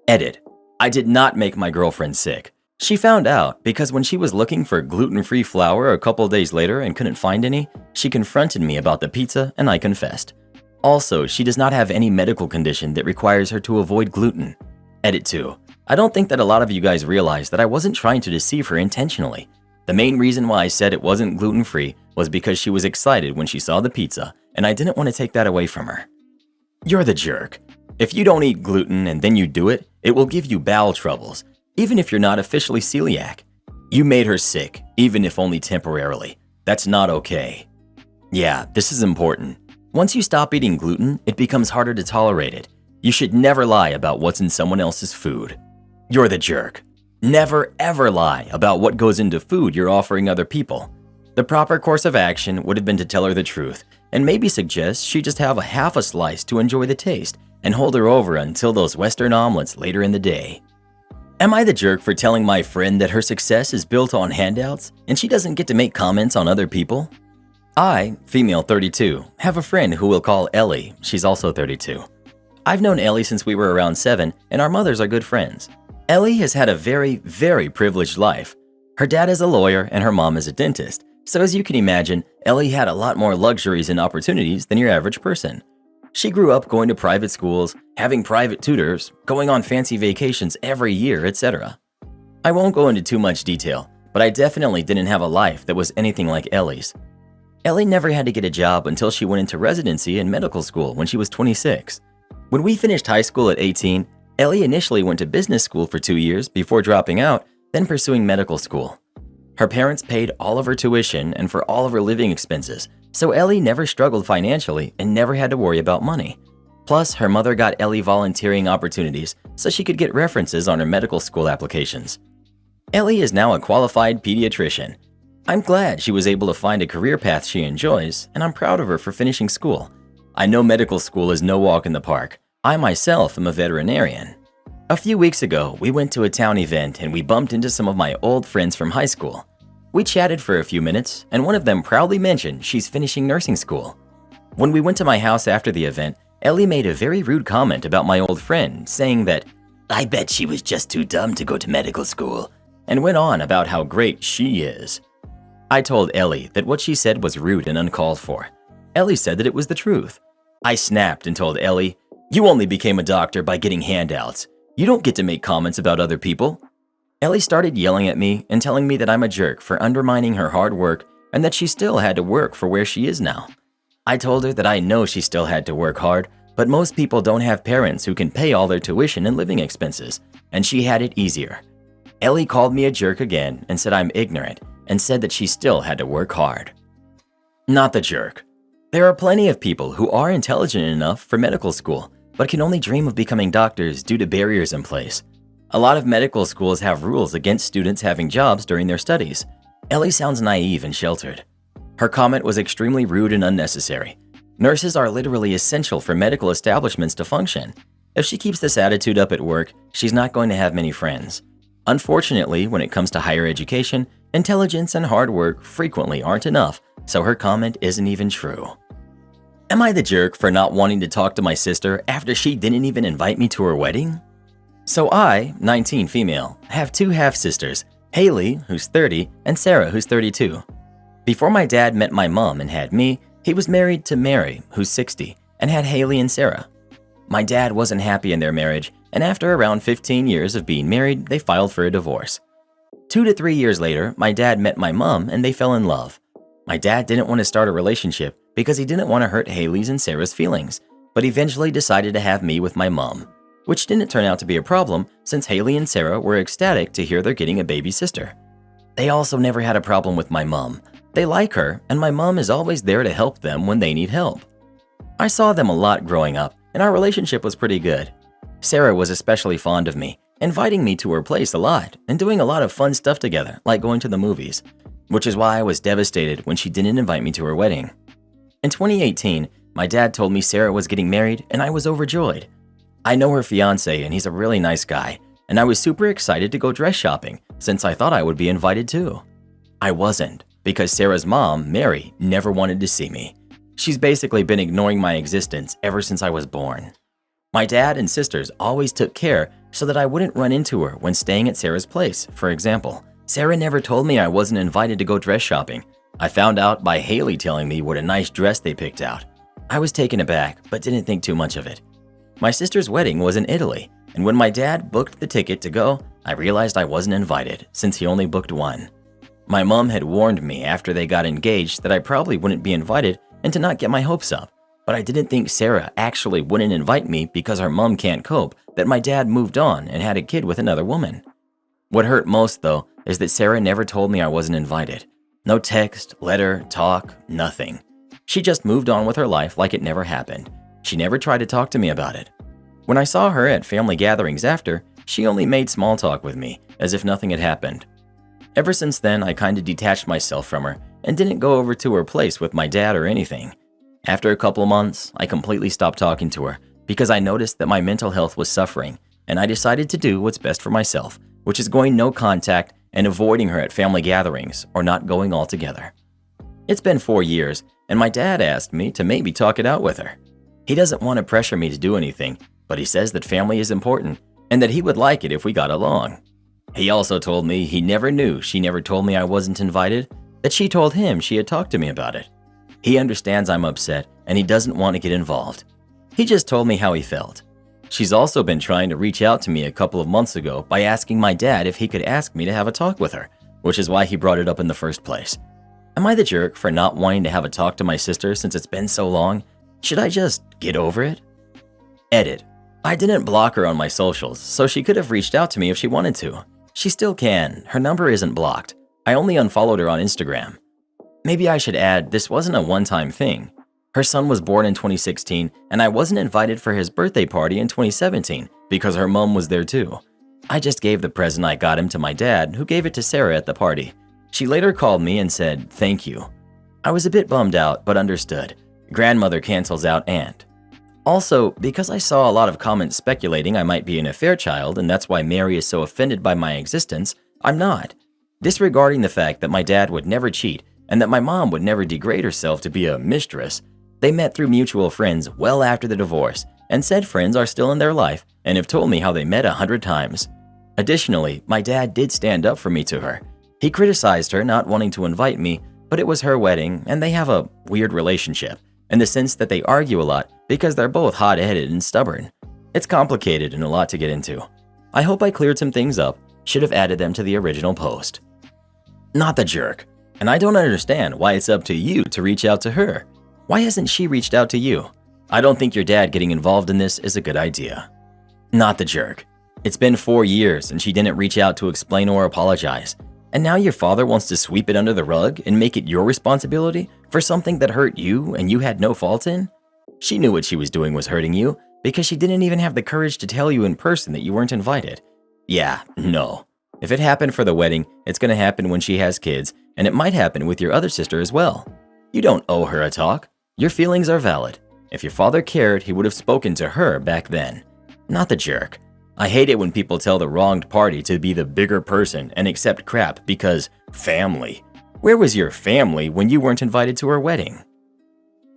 Edit. I did not make my girlfriend sick. She found out because when she was looking for gluten-free flour a couple days later and couldn't find any, she confronted me about the pizza and I confessed. Also, she does not have any medical condition that requires her to avoid gluten. Edit 2. I don't think that a lot of you guys realize that I wasn't trying to deceive her intentionally. The main reason why I said it wasn't gluten-free was because she was excited when she saw the pizza, and I didn't want to take that away from her. You're the jerk. If you don't eat gluten and then you do it, it will give you bowel troubles, even if you're not officially celiac. You made her sick, even if only temporarily. That's not okay. Yeah, this is important. Once you stop eating gluten, it becomes harder to tolerate it. You should never lie about what's in someone else's food. You're the jerk. Never ever lie about what goes into food you're offering other people. The proper course of action would have been to tell her the truth and maybe suggest she just have a half a slice to enjoy the taste and hold her over until those Western omelets later in the day. Am I the jerk for telling my friend that her success is built on handouts and she doesn't get to make comments on other people? I, female 32, have a friend who we'll call Ellie. She's also 32. I've known Ellie since we were around 7 and our mothers are good friends. Ellie has had a very, very privileged life. Her dad is a lawyer and her mom is a dentist. So as you can imagine, Ellie had a lot more luxuries and opportunities than your average person. She grew up going to private schools, having private tutors, going on fancy vacations every year, etc. I won't go into too much detail, but I definitely didn't have a life that was anything like Ellie's. Ellie never had to get a job until she went into residency in medical school when she was 26. When we finished high school at 18, Ellie initially went to business school for 2 years before dropping out, then pursuing medical school. Her parents paid all of her tuition and for all of her living expenses, so Ellie never struggled financially and never had to worry about money. Plus, her mother got Ellie volunteering opportunities so she could get references on her medical school applications. Ellie is now a qualified pediatrician. I'm glad she was able to find a career path she enjoys, and I'm proud of her for finishing school. I know medical school is no walk in the park. I myself am a veterinarian. A few weeks ago, we went to a town event and we bumped into some of my old friends from high school. We chatted for a few minutes, and one of them proudly mentioned she's finishing nursing school. When we went to my house after the event, Ellie made a very rude comment about my old friend, saying that, I bet she was just too dumb to go to medical school. and went on about how great she is. I told Ellie that what she said was rude and uncalled for. Ellie said that it was the truth. I snapped and told Ellie, "You only became a doctor by getting handouts. You don't get to make comments about other people." Ellie started yelling at me and telling me that I'm a jerk for undermining her hard work and that she still had to work for where she is now. I told her that I know she still had to work hard, but most people don't have parents who can pay all their tuition and living expenses, and she had it easier. Ellie called me a jerk again and said I'm ignorant and said that she still had to work hard. Not the jerk. There are plenty of people who are intelligent enough for medical school, but can only dream of becoming doctors due to barriers in place. A lot of medical schools have rules against students having jobs during their studies. Ellie sounds naive and sheltered. Her comment was extremely rude and unnecessary. Nurses are literally essential for medical establishments to function. If she keeps this attitude up at work, she's not going to have many friends. Unfortunately, when it comes to higher education, intelligence and hard work frequently aren't enough, so her comment isn't even true. Am I the jerk for not wanting to talk to my sister after she didn't even invite me to her wedding? So I, 19 female, have two half-sisters, Haley, who's 30, and Sarah, who's 32. Before my dad met my mom and had me, he was married to Mary, who's 60, and had Haley and Sarah. My dad wasn't happy in their marriage, and after around 15 years of being married, they filed for a divorce. 2 to 3 years later, my dad met my mom and they fell in love. My dad didn't want to start a relationship because he didn't want to hurt Haley's and Sarah's feelings, but eventually decided to have me with my mom, which didn't turn out to be a problem since Haley and Sarah were ecstatic to hear they're getting a baby sister. They also never had a problem with my mom. They like her, and my mom is always there to help them when they need help. I saw them a lot growing up, and our relationship was pretty good. Sarah was especially fond of me, inviting me to her place a lot and doing a lot of fun stuff together, like going to the movies, which is why I was devastated when she didn't invite me to her wedding. In 2018, my dad told me Sarah was getting married, and I was overjoyed. I know her fiance, and he's a really nice guy, and I was super excited to go dress shopping since I thought I would be invited too. I wasn't, because Sarah's mom, Mary, never wanted to see me. She's basically been ignoring my existence ever since I was born. My dad and sisters always took care so that I wouldn't run into her when staying at Sarah's place. For example, Sarah never told me I wasn't invited to go dress shopping. I found out by Haley telling me what a nice dress they picked out. I was taken aback, but didn't think too much of it. My sister's wedding was in Italy, and when my dad booked the ticket to go, I realized I wasn't invited since he only booked one. My mom had warned me after they got engaged that I probably wouldn't be invited and to not get my hopes up, but I didn't think Sarah actually wouldn't invite me because her mom can't cope that my dad moved on and had a kid with another woman. What hurt most, though, is that Sarah never told me I wasn't invited. No text, letter, talk, nothing. She just moved on with her life like it never happened. She never tried to talk to me about it. When I saw her at family gatherings after, she only made small talk with me, as if nothing had happened. Ever since then, I kinda detached myself from her and didn't go over to her place with my dad or anything. After a couple of months, I completely stopped talking to her because I noticed that my mental health was suffering, and I decided to do what's best for myself, which is going no contact and avoiding her at family gatherings or not going altogether. It's been 4 years, and my dad asked me to maybe talk it out with her. He doesn't want to pressure me to do anything, but he says that family is important and that he would like it if we got along. He also told me he never knew she never told me I wasn't invited, that she told him she had talked to me about it. He understands I'm upset and he doesn't want to get involved. He just told me how he felt. She's also been trying to reach out to me a couple of months ago by asking my dad if he could ask me to have a talk with her, which is why he brought it up in the first place. Am I the jerk for not wanting to have a talk to my sister since it's been so long? Should I just get over it? Edit. I didn't block her on my socials, so she could have reached out to me if she wanted to. She still can. Her number isn't blocked. I only unfollowed her on Instagram. Maybe I should add this wasn't a one-time thing. Her son was born in 2016, and I wasn't invited for his birthday party in 2017 because her mom was there too. I just gave the present I got him to my dad, who gave it to Sarah at the party. She later called me and said, "Thank you." I was a bit bummed out, but understood. Grandmother cancels out aunt. Also, because I saw a lot of comments speculating I might be an affair child and that's why Mary is so offended by my existence, I'm not. Disregarding the fact that my dad would never cheat and that my mom would never degrade herself to be a mistress, they met through mutual friends well after the divorce, and said friends are still in their life and have told me how they met 100 times. Additionally, my dad did stand up for me to her. He criticized her not wanting to invite me, but it was her wedding and they have a weird relationship in the sense that they argue a lot because they're both hot-headed and stubborn. It's complicated and a lot to get into. I hope I cleared some things up, should have added them to the original post. Not the jerk. And I don't understand why it's up to you to reach out to her. Why hasn't she reached out to you? I don't think your dad getting involved in this is a good idea. Not the jerk. It's been 4 years and she didn't reach out to explain or apologize. And now your father wants to sweep it under the rug and make it your responsibility for something that hurt you and you had no fault in? She knew what she was doing was hurting you because she didn't even have the courage to tell you in person that you weren't invited. Yeah, no. If it happened for the wedding, it's gonna happen when she has kids, and it might happen with your other sister as well. You don't owe her a talk. Your feelings are valid. If your father cared, he would have spoken to her back then. Not the jerk. I hate it when people tell the wronged party to be the bigger person and accept crap because family. Where was your family when you weren't invited to her wedding?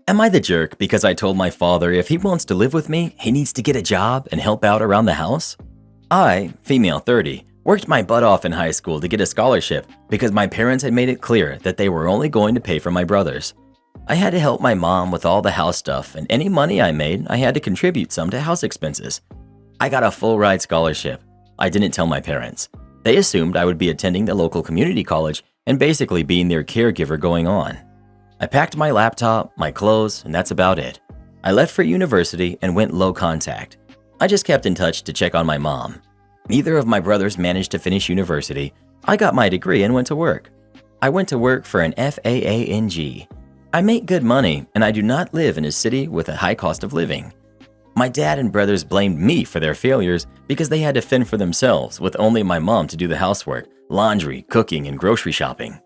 Am I the jerk because I told my father if he wants to live with me, he needs to get a job and help out around the house? I, female 30, worked my butt off in high school to get a scholarship because my parents had made it clear that they were only going to pay for my brothers. I had to help my mom with all the house stuff, and any money I made, I had to contribute some to house expenses. I got a full-ride scholarship. I didn't tell my parents. They assumed I would be attending the local community college and basically being their caregiver going on. I packed my laptop, my clothes, and that's about it. I left for university and went low contact. I just kept in touch to check on my mom. Neither of my brothers managed to finish university. I got my degree and went to work. I went to work for an FAANG. I make good money and I do not live in a city with a high cost of living. My dad and brothers blamed me for their failures because they had to fend for themselves with only my mom to do the housework, laundry, cooking, and grocery shopping.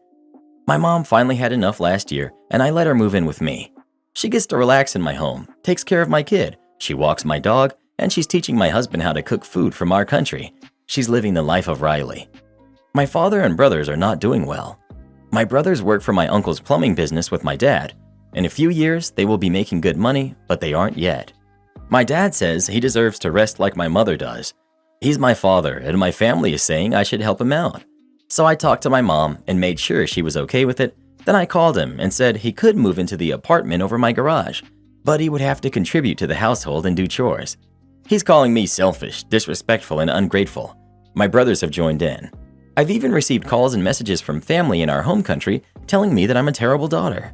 My mom finally had enough last year and I let her move in with me. She gets to relax in my home, takes care of my kid, she walks my dog, and she's teaching my husband how to cook food from our country. She's living the life of Riley. My father and brothers are not doing well. My brothers work for my uncle's plumbing business with my dad. In a few years, they will be making good money, but they aren't yet. My dad says he deserves to rest like my mother does. He's my father, and my family is saying I should help him out. So I talked to my mom and made sure she was okay with it. Then I called him and said he could move into the apartment over my garage, but he would have to contribute to the household and do chores. He's calling me selfish, disrespectful, and ungrateful. My brothers have joined in. I've even received calls and messages from family in our home country telling me that I'm a terrible daughter.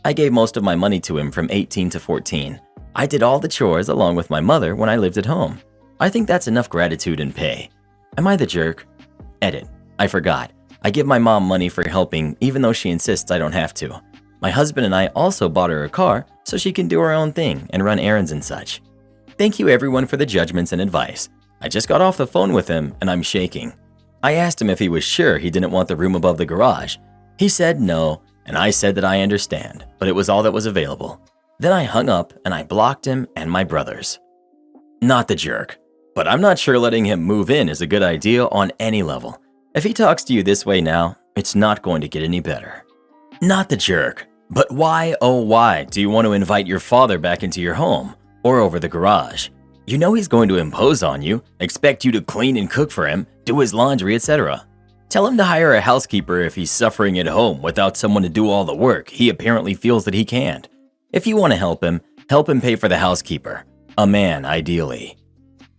I gave most of my money to him from 18 to 14. I did all the chores along with my mother when I lived at home. I think that's enough gratitude and pay. Am I the jerk? Edit. I forgot. I give my mom money for helping even though she insists I don't have to. My husband and I also bought her a car so she can do her own thing and run errands and such. Thank you everyone for the judgments and advice. I just got off the phone with him and I'm shaking. I asked him if he was sure he didn't want the room above the garage. He said no, and I said that I understand, but it was all that was available. Then I hung up and I blocked him and my brothers. Not the jerk, but I'm not sure letting him move in is a good idea on any level. If he talks to you this way now, it's not going to get any better. Not the jerk, but why, oh why, do you want to invite your father back into your home or over the garage? You know he's going to impose on you, expect you to clean and cook for him, do his laundry, etc. Tell him to hire a housekeeper if he's suffering at home without someone to do all the work he apparently feels that he can't. If you want to help him pay for the housekeeper. A man, ideally.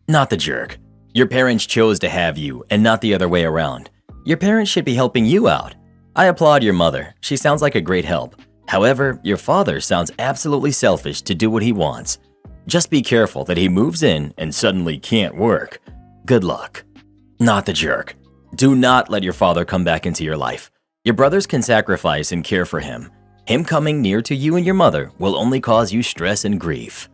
Not the jerk. Your parents chose to have you and not the other way around. Your parents should be helping you out. I applaud your mother. She sounds like a great help. However, your father sounds absolutely selfish to do what he wants. Just be careful that he moves in and suddenly can't work. Good luck. Not the jerk. Do not let your father come back into your life. Your brothers can sacrifice and care for him. Him coming near to you and your mother will only cause you stress and grief.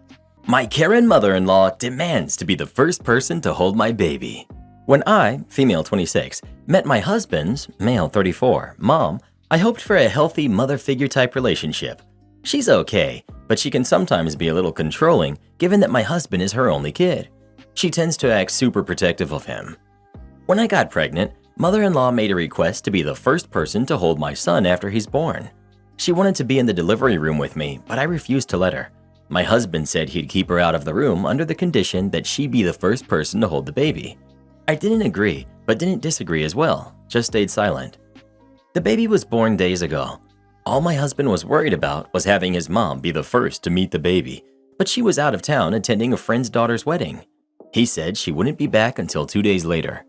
My Karen mother-in-law demands to be the first person to hold my baby. When I, female 26, met my husband's, male 34, mom, I hoped for a healthy mother figure type relationship. She's okay, but she can sometimes be a little controlling given that my husband is her only kid. She tends to act super protective of him. When I got pregnant, mother-in-law made a request to be the first person to hold my son after he's born. She wanted to be in the delivery room with me, but I refused to let her. My husband said he'd keep her out of the room under the condition that she be the first person to hold the baby. I didn't agree, but didn't disagree as well, just stayed silent. The baby was born days ago. All my husband was worried about was having his mom be the first to meet the baby, but she was out of town attending a friend's daughter's wedding. He said she wouldn't be back until 2 days later.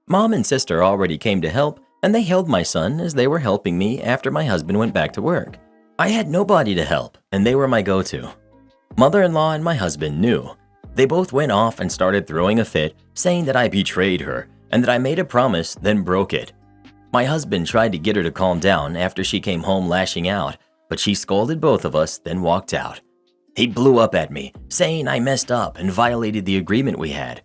Mom and sister already came to help, and they held my son as they were helping me after my husband went back to work. I had nobody to help, and they were my go-to. Mother-in-law and my husband knew. They both went off and started throwing a fit, saying that I betrayed her and that I made a promise, then broke it. My husband tried to get her to calm down after she came home lashing out, but she scolded both of us, then walked out. He blew up at me, saying I messed up and violated the agreement we had.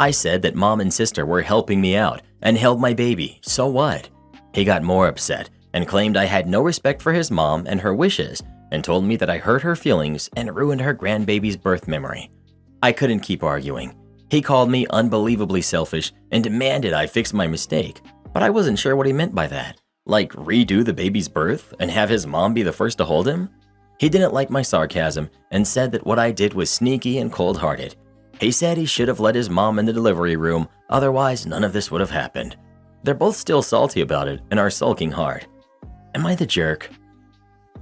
I said that mom and sister were helping me out and held my baby, so what? He got more upset and claimed I had no respect for his mom and her wishes and told me that I hurt her feelings and ruined her grandbaby's birth memory. I couldn't keep arguing. He called me unbelievably selfish and demanded I fix my mistake, but I wasn't sure what he meant by that. Like redo the baby's birth and have his mom be the first to hold him? He didn't like my sarcasm and said that what I did was sneaky and cold-hearted. He said he should have let his mom in the delivery room, otherwise none of this would have happened. They're both still salty about it and are sulking hard. Am I the jerk?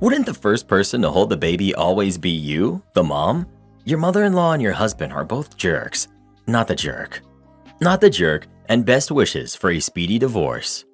Wouldn't the first person to hold the baby always be you, the mom? Your mother-in-law and your husband are both jerks. Not the jerk. Not the jerk, and best wishes for a speedy divorce.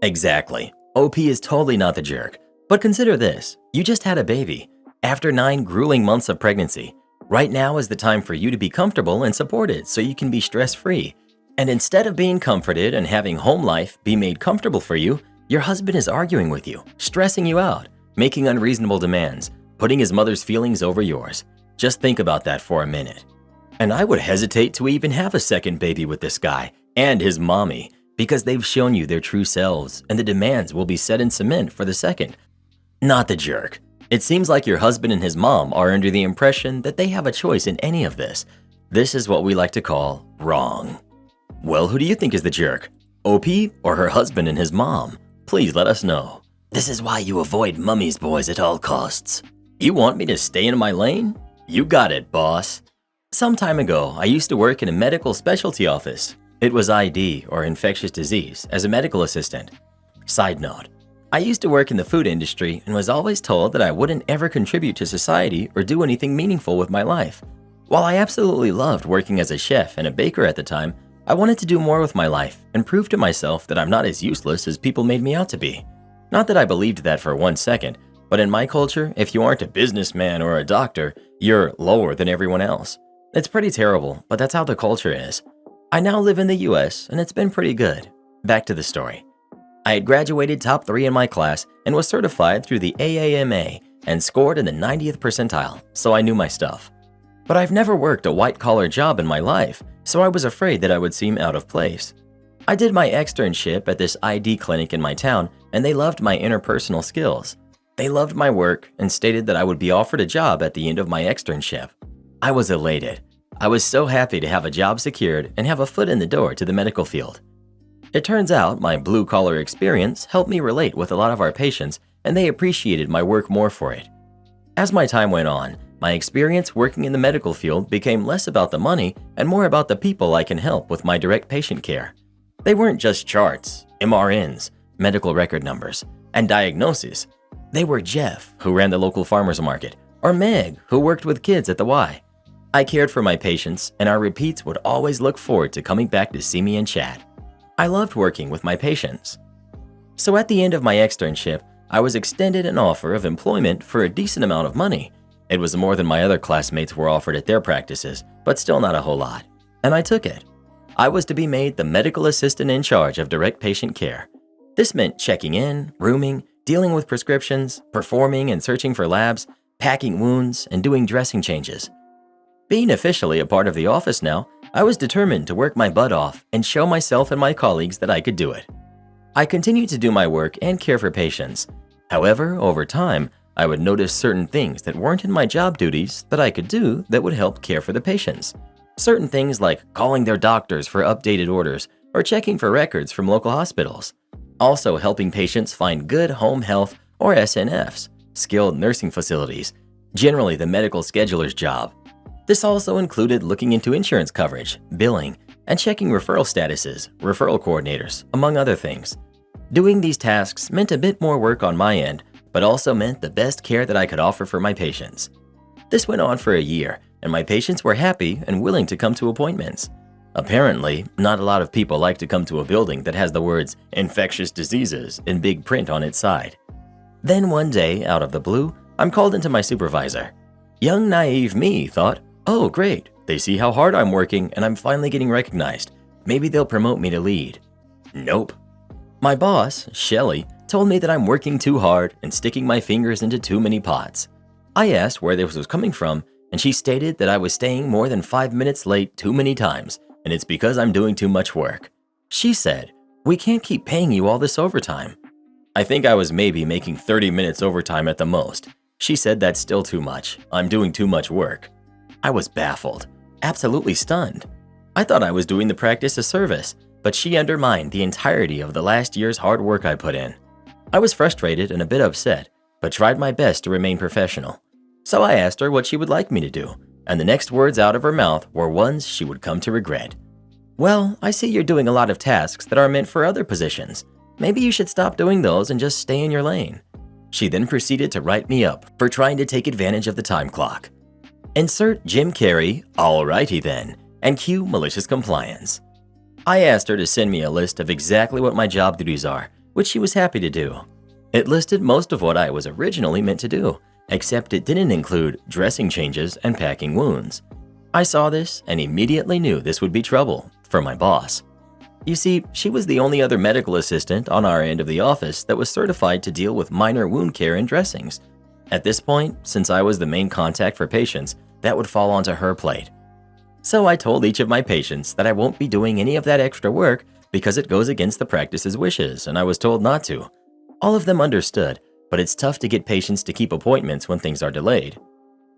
Exactly. OP is totally not the jerk. But consider this, you just had a baby. After 9 grueling months of pregnancy, right now is the time for you to be comfortable and supported so you can be stress-free. And instead of being comforted and having home life be made comfortable for you, your husband is arguing with you, stressing you out, making unreasonable demands, putting his mother's feelings over yours. Just think about that for a minute. And I would hesitate to even have a second baby with this guy and his mommy because they've shown you their true selves and the demands will be set in cement for the second. Not the jerk. It seems like your husband and his mom are under the impression that they have a choice in any of this. This is what we like to call wrong. Well, who do you think is the jerk? OP or her husband and his mom? Please let us know. This is why you avoid mummy's boys at all costs. You want me to stay in my lane? You got it, boss. Some time ago, I used to work in a medical specialty office. It was ID, or infectious disease, as a medical assistant. Side note, I used to work in the food industry and was always told that I wouldn't ever contribute to society or do anything meaningful with my life. While I absolutely loved working as a chef and a baker at the time, I wanted to do more with my life and prove to myself that I'm not as useless as people made me out to be. Not that I believed that for 1 second, but in my culture, if you aren't a businessman or a doctor, you're lower than everyone else. It's pretty terrible, but that's how the culture is. I now live in the US and it's been pretty good. Back to the story. I had graduated top 3 in my class and was certified through the AAMA and scored in the 90th percentile, so I knew my stuff. But I've never worked a white-collar job in my life, so I was afraid that I would seem out of place. I did my externship at this ID clinic in my town and they loved my interpersonal skills. They loved my work and stated that I would be offered a job at the end of my externship. I was elated. I was so happy to have a job secured and have a foot in the door to the medical field. It turns out my blue-collar experience helped me relate with a lot of our patients and they appreciated my work more for it. As my time went on, my experience working in the medical field became less about the money and more about the people I can help with my direct patient care. They weren't just charts, MRNs, medical record numbers, and diagnoses. They were Jeff, who ran the local farmer's market, or Meg, who worked with kids at the Y. I cared for my patients, and our repeats would always look forward to coming back to see me and chat. I loved working with my patients. So at the end of my externship, I was extended an offer of employment for a decent amount of money. It was more than my other classmates were offered at their practices, but still not a whole lot. And I took it. I was to be made the medical assistant in charge of direct patient care. This meant checking in, rooming, dealing with prescriptions, performing and searching for labs, packing wounds, and doing dressing changes. Being officially a part of the office now, I was determined to work my butt off and show myself and my colleagues that I could do it. I continued to do my work and care for patients. However, over time, I would notice certain things that weren't in my job duties that I could do that would help care for the patients. Certain things like calling their doctors for updated orders or checking for records from local hospitals. Also helping patients find good home health or SNFs, skilled nursing facilities, generally the medical scheduler's job. This also included looking into insurance coverage, billing, and checking referral statuses, referral coordinators, among other things. Doing these tasks meant a bit more work on my end, but also meant the best care that I could offer for my patients. This went on for a year, and my patients were happy and willing to come to appointments. Apparently, not a lot of people like to come to a building that has the words infectious diseases in big print on its side. Then one day, out of the blue, I'm called into my supervisor. Young naive me thought, oh great, they see how hard I'm working and I'm finally getting recognized. Maybe they'll promote me to lead. Nope. My boss, Shelly, told me that I'm working too hard and sticking my fingers into too many pots. I asked where this was coming from, and she stated that I was staying more than 5 minutes late too many times, and it's because I'm doing too much work. She said, we can't keep paying you all this overtime. I think I was maybe making 30 minutes overtime at the most. She said that's still too much. I'm doing too much work. I was baffled, absolutely stunned. I thought I was doing the practice a service, but she undermined the entirety of the last year's hard work I put in. I was frustrated and a bit upset, but tried my best to remain professional. So I asked her what she would like me to do, and the next words out of her mouth were ones she would come to regret. Well, I see you're doing a lot of tasks that are meant for other positions. Maybe you should stop doing those and just stay in your lane. She then proceeded to write me up for trying to take advantage of the time clock. Insert Jim Carrey, alrighty then, and cue malicious compliance. I asked her to send me a list of exactly what my job duties are, which she was happy to do. It listed most of what I was originally meant to do, except it didn't include dressing changes and packing wounds. I saw this and immediately knew this would be trouble for my boss. You see, she was the only other medical assistant on our end of the office that was certified to deal with minor wound care and dressings. At this point, since I was the main contact for patients, that would fall onto her plate. So I told each of my patients that I won't be doing any of that extra work because it goes against the practice's wishes, and I was told not to. All of them understood, but it's tough to get patients to keep appointments when things are delayed.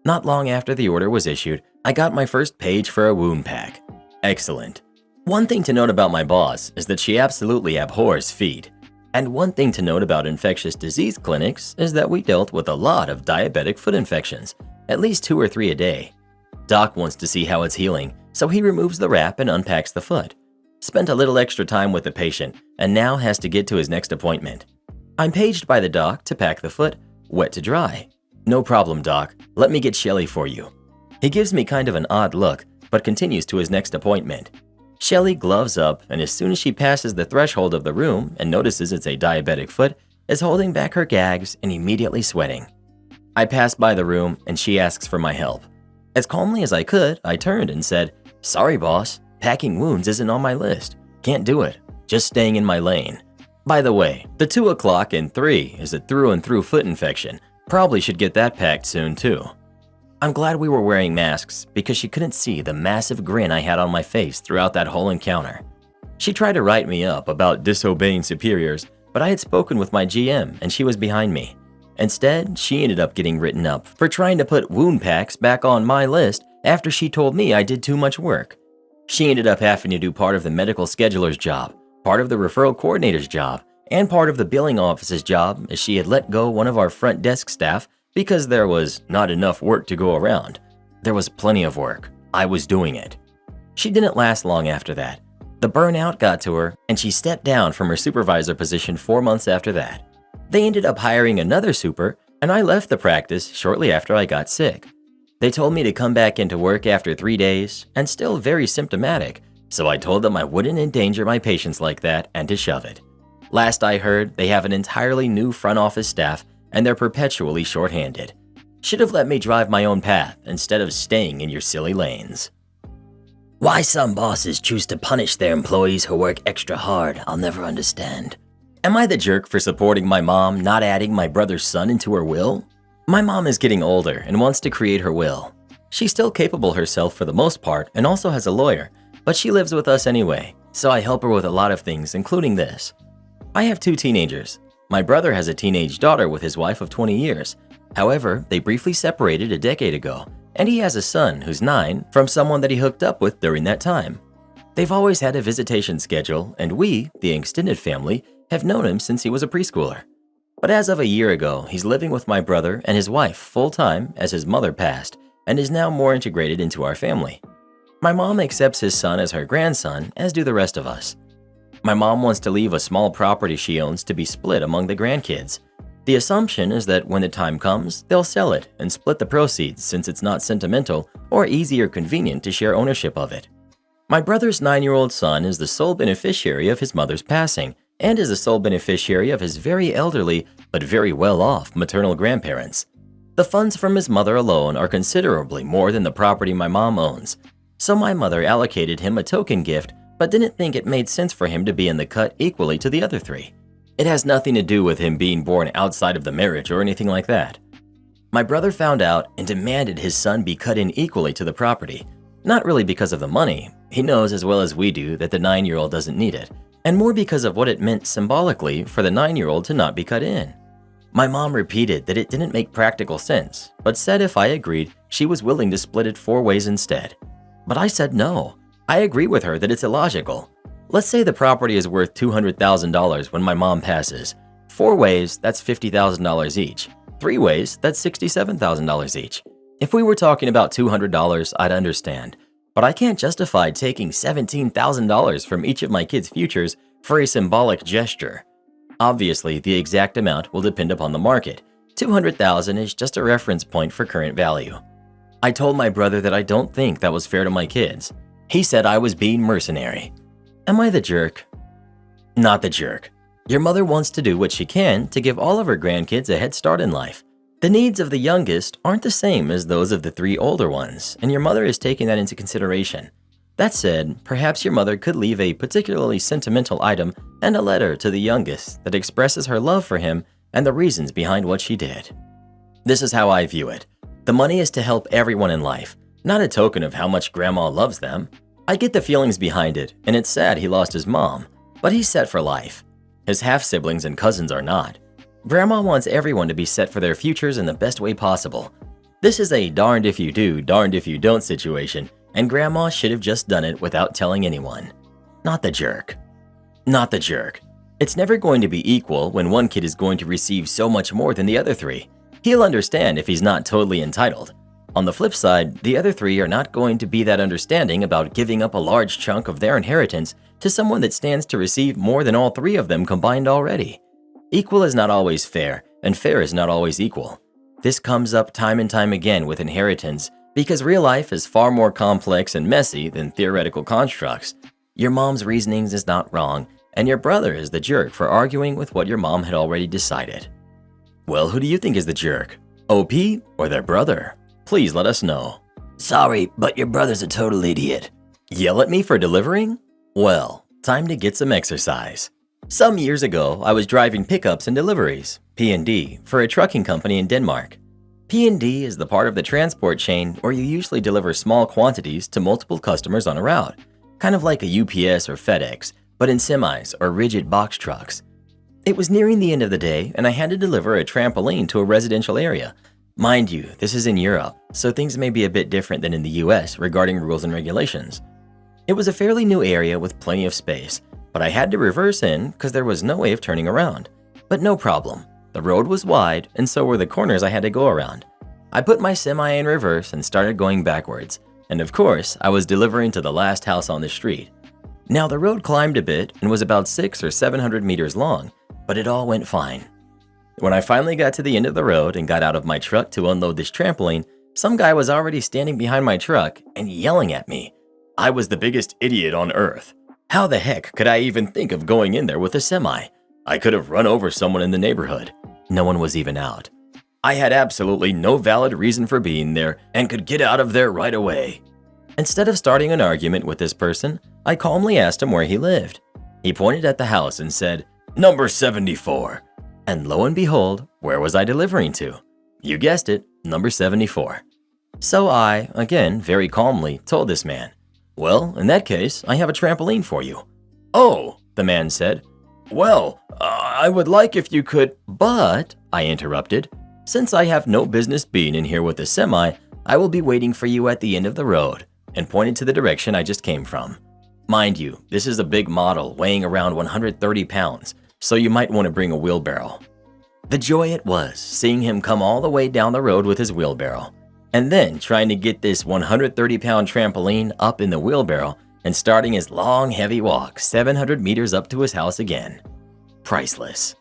Not long after the order was issued, I got my first page for a wound pack. Excellent. One thing to note about my boss is that she absolutely abhors feet. And one thing to note about infectious disease clinics is that we dealt with a lot of diabetic foot infections, at least 2 or 3 a day. Doc wants to see how it's healing, so he removes the wrap and unpacks the foot. Spent a little extra time with the patient and now has to get to his next appointment. I'm paged by the doc to pack the foot, wet to dry. No problem, doc. Let me get Shelly for you. He gives me kind of an odd look, but continues to his next appointment. Shelly gloves up, and as soon as she passes the threshold of the room and notices it's a diabetic foot, is holding back her gags and immediately sweating. I pass by the room and she asks for my help. As calmly as I could, I turned and said, "Sorry, boss. Packing wounds isn't on my list. Can't do it. Just staying in my lane. By the way, the 2 o'clock and 3 is a through and through foot infection. Probably should get that packed soon too." I'm glad we were wearing masks because she couldn't see the massive grin I had on my face throughout that whole encounter. She tried to write me up about disobeying superiors, but I had spoken with my GM and she was behind me. Instead, she ended up getting written up for trying to put wound packs back on my list after she told me I did too much work. She ended up having to do part of the medical scheduler's job, part of the referral coordinator's job, and part of the billing office's job as she had let go one of our front desk staff because there was not enough work to go around. There was plenty of work. I was doing it. She didn't last long after that. The burnout got to her, and she stepped down from her supervisor position 4 months after that. They ended up hiring another super, and I left the practice shortly after I got sick. They told me to come back into work after 3 days, and still very symptomatic, so I told them I wouldn't endanger my patients like that and to shove it. Last I heard, they have an entirely new front office staff, and they're perpetually shorthanded. Should have let me drive my own path instead of staying in your silly lanes. Why some bosses choose to punish their employees who work extra hard, I'll never understand. Am I the jerk for supporting my mom not adding my brother's son into her will? My mom is getting older and wants to create her will. She's still capable herself for the most part and also has a lawyer, but she lives with us anyway, so I help her with a lot of things, including this. I have 2 teenagers. My brother has a teenage daughter with his wife of 20 years. However, they briefly separated a decade ago, and he has a son who's 9 from someone that he hooked up with during that time. They've always had a visitation schedule, and we, the extended family, have known him since he was a preschooler. But as of a year ago, he's living with my brother and his wife full-time as his mother passed, and is now more integrated into our family. My mom accepts his son as her grandson, as do the rest of us. My mom wants to leave a small property she owns to be split among the grandkids. The assumption is that when the time comes, they'll sell it and split the proceeds since it's not sentimental or easy or convenient to share ownership of it. My brother's 9-year-old son is the sole beneficiary of his mother's passing and is the sole beneficiary of his very elderly but very well-off maternal grandparents. The funds from his mother alone are considerably more than the property my mom owns, so my mother allocated him a token gift but didn't think it made sense for him to be in the cut equally to the other 3. It has nothing to do with him being born outside of the marriage or anything like that. My brother found out and demanded his son be cut in equally to the property. Not really because of the money. He knows as well as we do that the 9-year-old doesn't need it, and more because of what it meant symbolically for the 9-year-old to not be cut in. My mom repeated that it didn't make practical sense, but said if I agreed, she was willing to split it 4 ways instead. But I said no. I agree with her that it's illogical. Let's say the property is worth $200,000 when my mom passes. 4 ways, that's $50,000 each. 3 ways, that's $67,000 each. If we were talking about $200, I'd understand. But I can't justify taking $17,000 from each of my kids' futures for a symbolic gesture. Obviously, the exact amount will depend upon the market. $200,000 is just a reference point for current value. I told my brother that I don't think that was fair to my kids. He said I was being mercenary. Am I the jerk? Not the jerk. Your mother wants to do what she can to give all of her grandkids a head start in life. The needs of the youngest aren't the same as those of the 3 older ones, and your mother is taking that into consideration. That said, perhaps your mother could leave a particularly sentimental item and a letter to the youngest that expresses her love for him and the reasons behind what she did. This is how I view it. The money is to help everyone in life, not a token of how much grandma loves them. I get the feelings behind it, and it's sad he lost his mom, but he's set for life. His half-siblings and cousins are not. Grandma wants everyone to be set for their futures in the best way possible. This is a darned if you do, darned if you don't situation, and Grandma should have just done it without telling anyone. Not the jerk. Not the jerk. It's never going to be equal when one kid is going to receive so much more than the other three. He'll understand if he's not totally entitled. On the flip side, the other three are not going to be that understanding about giving up a large chunk of their inheritance to someone that stands to receive more than all three of them combined already. Equal is not always fair, and fair is not always equal. This comes up time and time again with inheritance because real life is far more complex and messy than theoretical constructs. Your mom's reasonings is not wrong, and your brother is the jerk for arguing with what your mom had already decided. Well, who do you think is the jerk? OP or their brother? Please let us know. Sorry, but your brother's a total idiot. Yell at me for delivering? Well, time to get some exercise. Some years ago, I was driving pickups and deliveries, P&D, for a trucking company in Denmark. P&D is the part of the transport chain where you usually deliver small quantities to multiple customers on a route, kind of like a UPS or FedEx, but in semis or rigid box trucks. It was nearing the end of the day, and I had to deliver a trampoline to a residential area. Mind you, this is in Europe, so things may be a bit different than in the US regarding rules and regulations. It was a fairly new area with plenty of space, but I had to reverse in because there was no way of turning around. But no problem. The road was wide, and so were the corners I had to go around. I put my semi in reverse and started going backwards, and of course, I was delivering to the last house on the street. Now, the road climbed a bit and was about 600 or 700 meters long, but it all went fine. When I finally got to the end of the road and got out of my truck to unload this trampoline, some guy was already standing behind my truck and yelling at me. I was the biggest idiot on earth. How the heck could I even think of going in there with a semi? I could have run over someone in the neighborhood. No one was even out. I had absolutely no valid reason for being there and could get out of there right away. Instead of starting an argument with this person, I calmly asked him where he lived. He pointed at the house and said, "Number 74. And lo and behold, where was I delivering to? You guessed it, number 74. So I, again very calmly, told this man, "Well, in that case, I have a trampoline for you." "Oh," the man said. "Well, I would like if you could—" "But," I interrupted, "since I have no business being in here with a semi, I will be waiting for you at the end of the road," and pointed to the direction I just came from. Mind you, this is a big model weighing around 130 pounds, so you might want to bring a wheelbarrow. The joy it was seeing him come all the way down the road with his wheelbarrow, and then trying to get this 130-pound trampoline up in the wheelbarrow and starting his long, heavy walk 700 meters up to his house again. Priceless.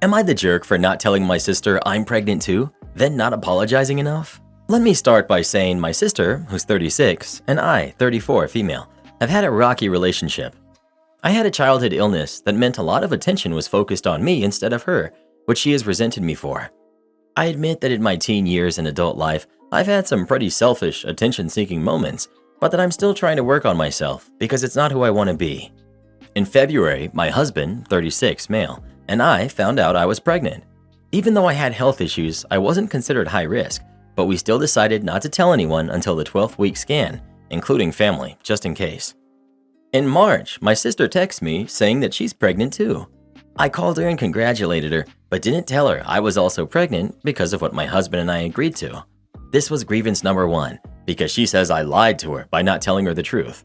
Am I the jerk for not telling my sister I'm pregnant too, then not apologizing enough? Let me start by saying my sister, who's 36, and I, 34, female, have had a rocky relationship. I had a childhood illness that meant a lot of attention was focused on me instead of her, which she has resented me for. I admit that in my teen years and adult life, I've had some pretty selfish, attention-seeking moments, but that I'm still trying to work on myself because it's not who I want to be. In February, my husband, 36, male, and I found out I was pregnant. Even though I had health issues, I wasn't considered high risk, but we still decided not to tell anyone until the 12th week scan, including family, just in case. In March, my sister texted me saying that she's pregnant too. I called her and congratulated her, but didn't tell her I was also pregnant because of what my husband and I agreed to. This was grievance number 1, because she says I lied to her by not telling her the truth.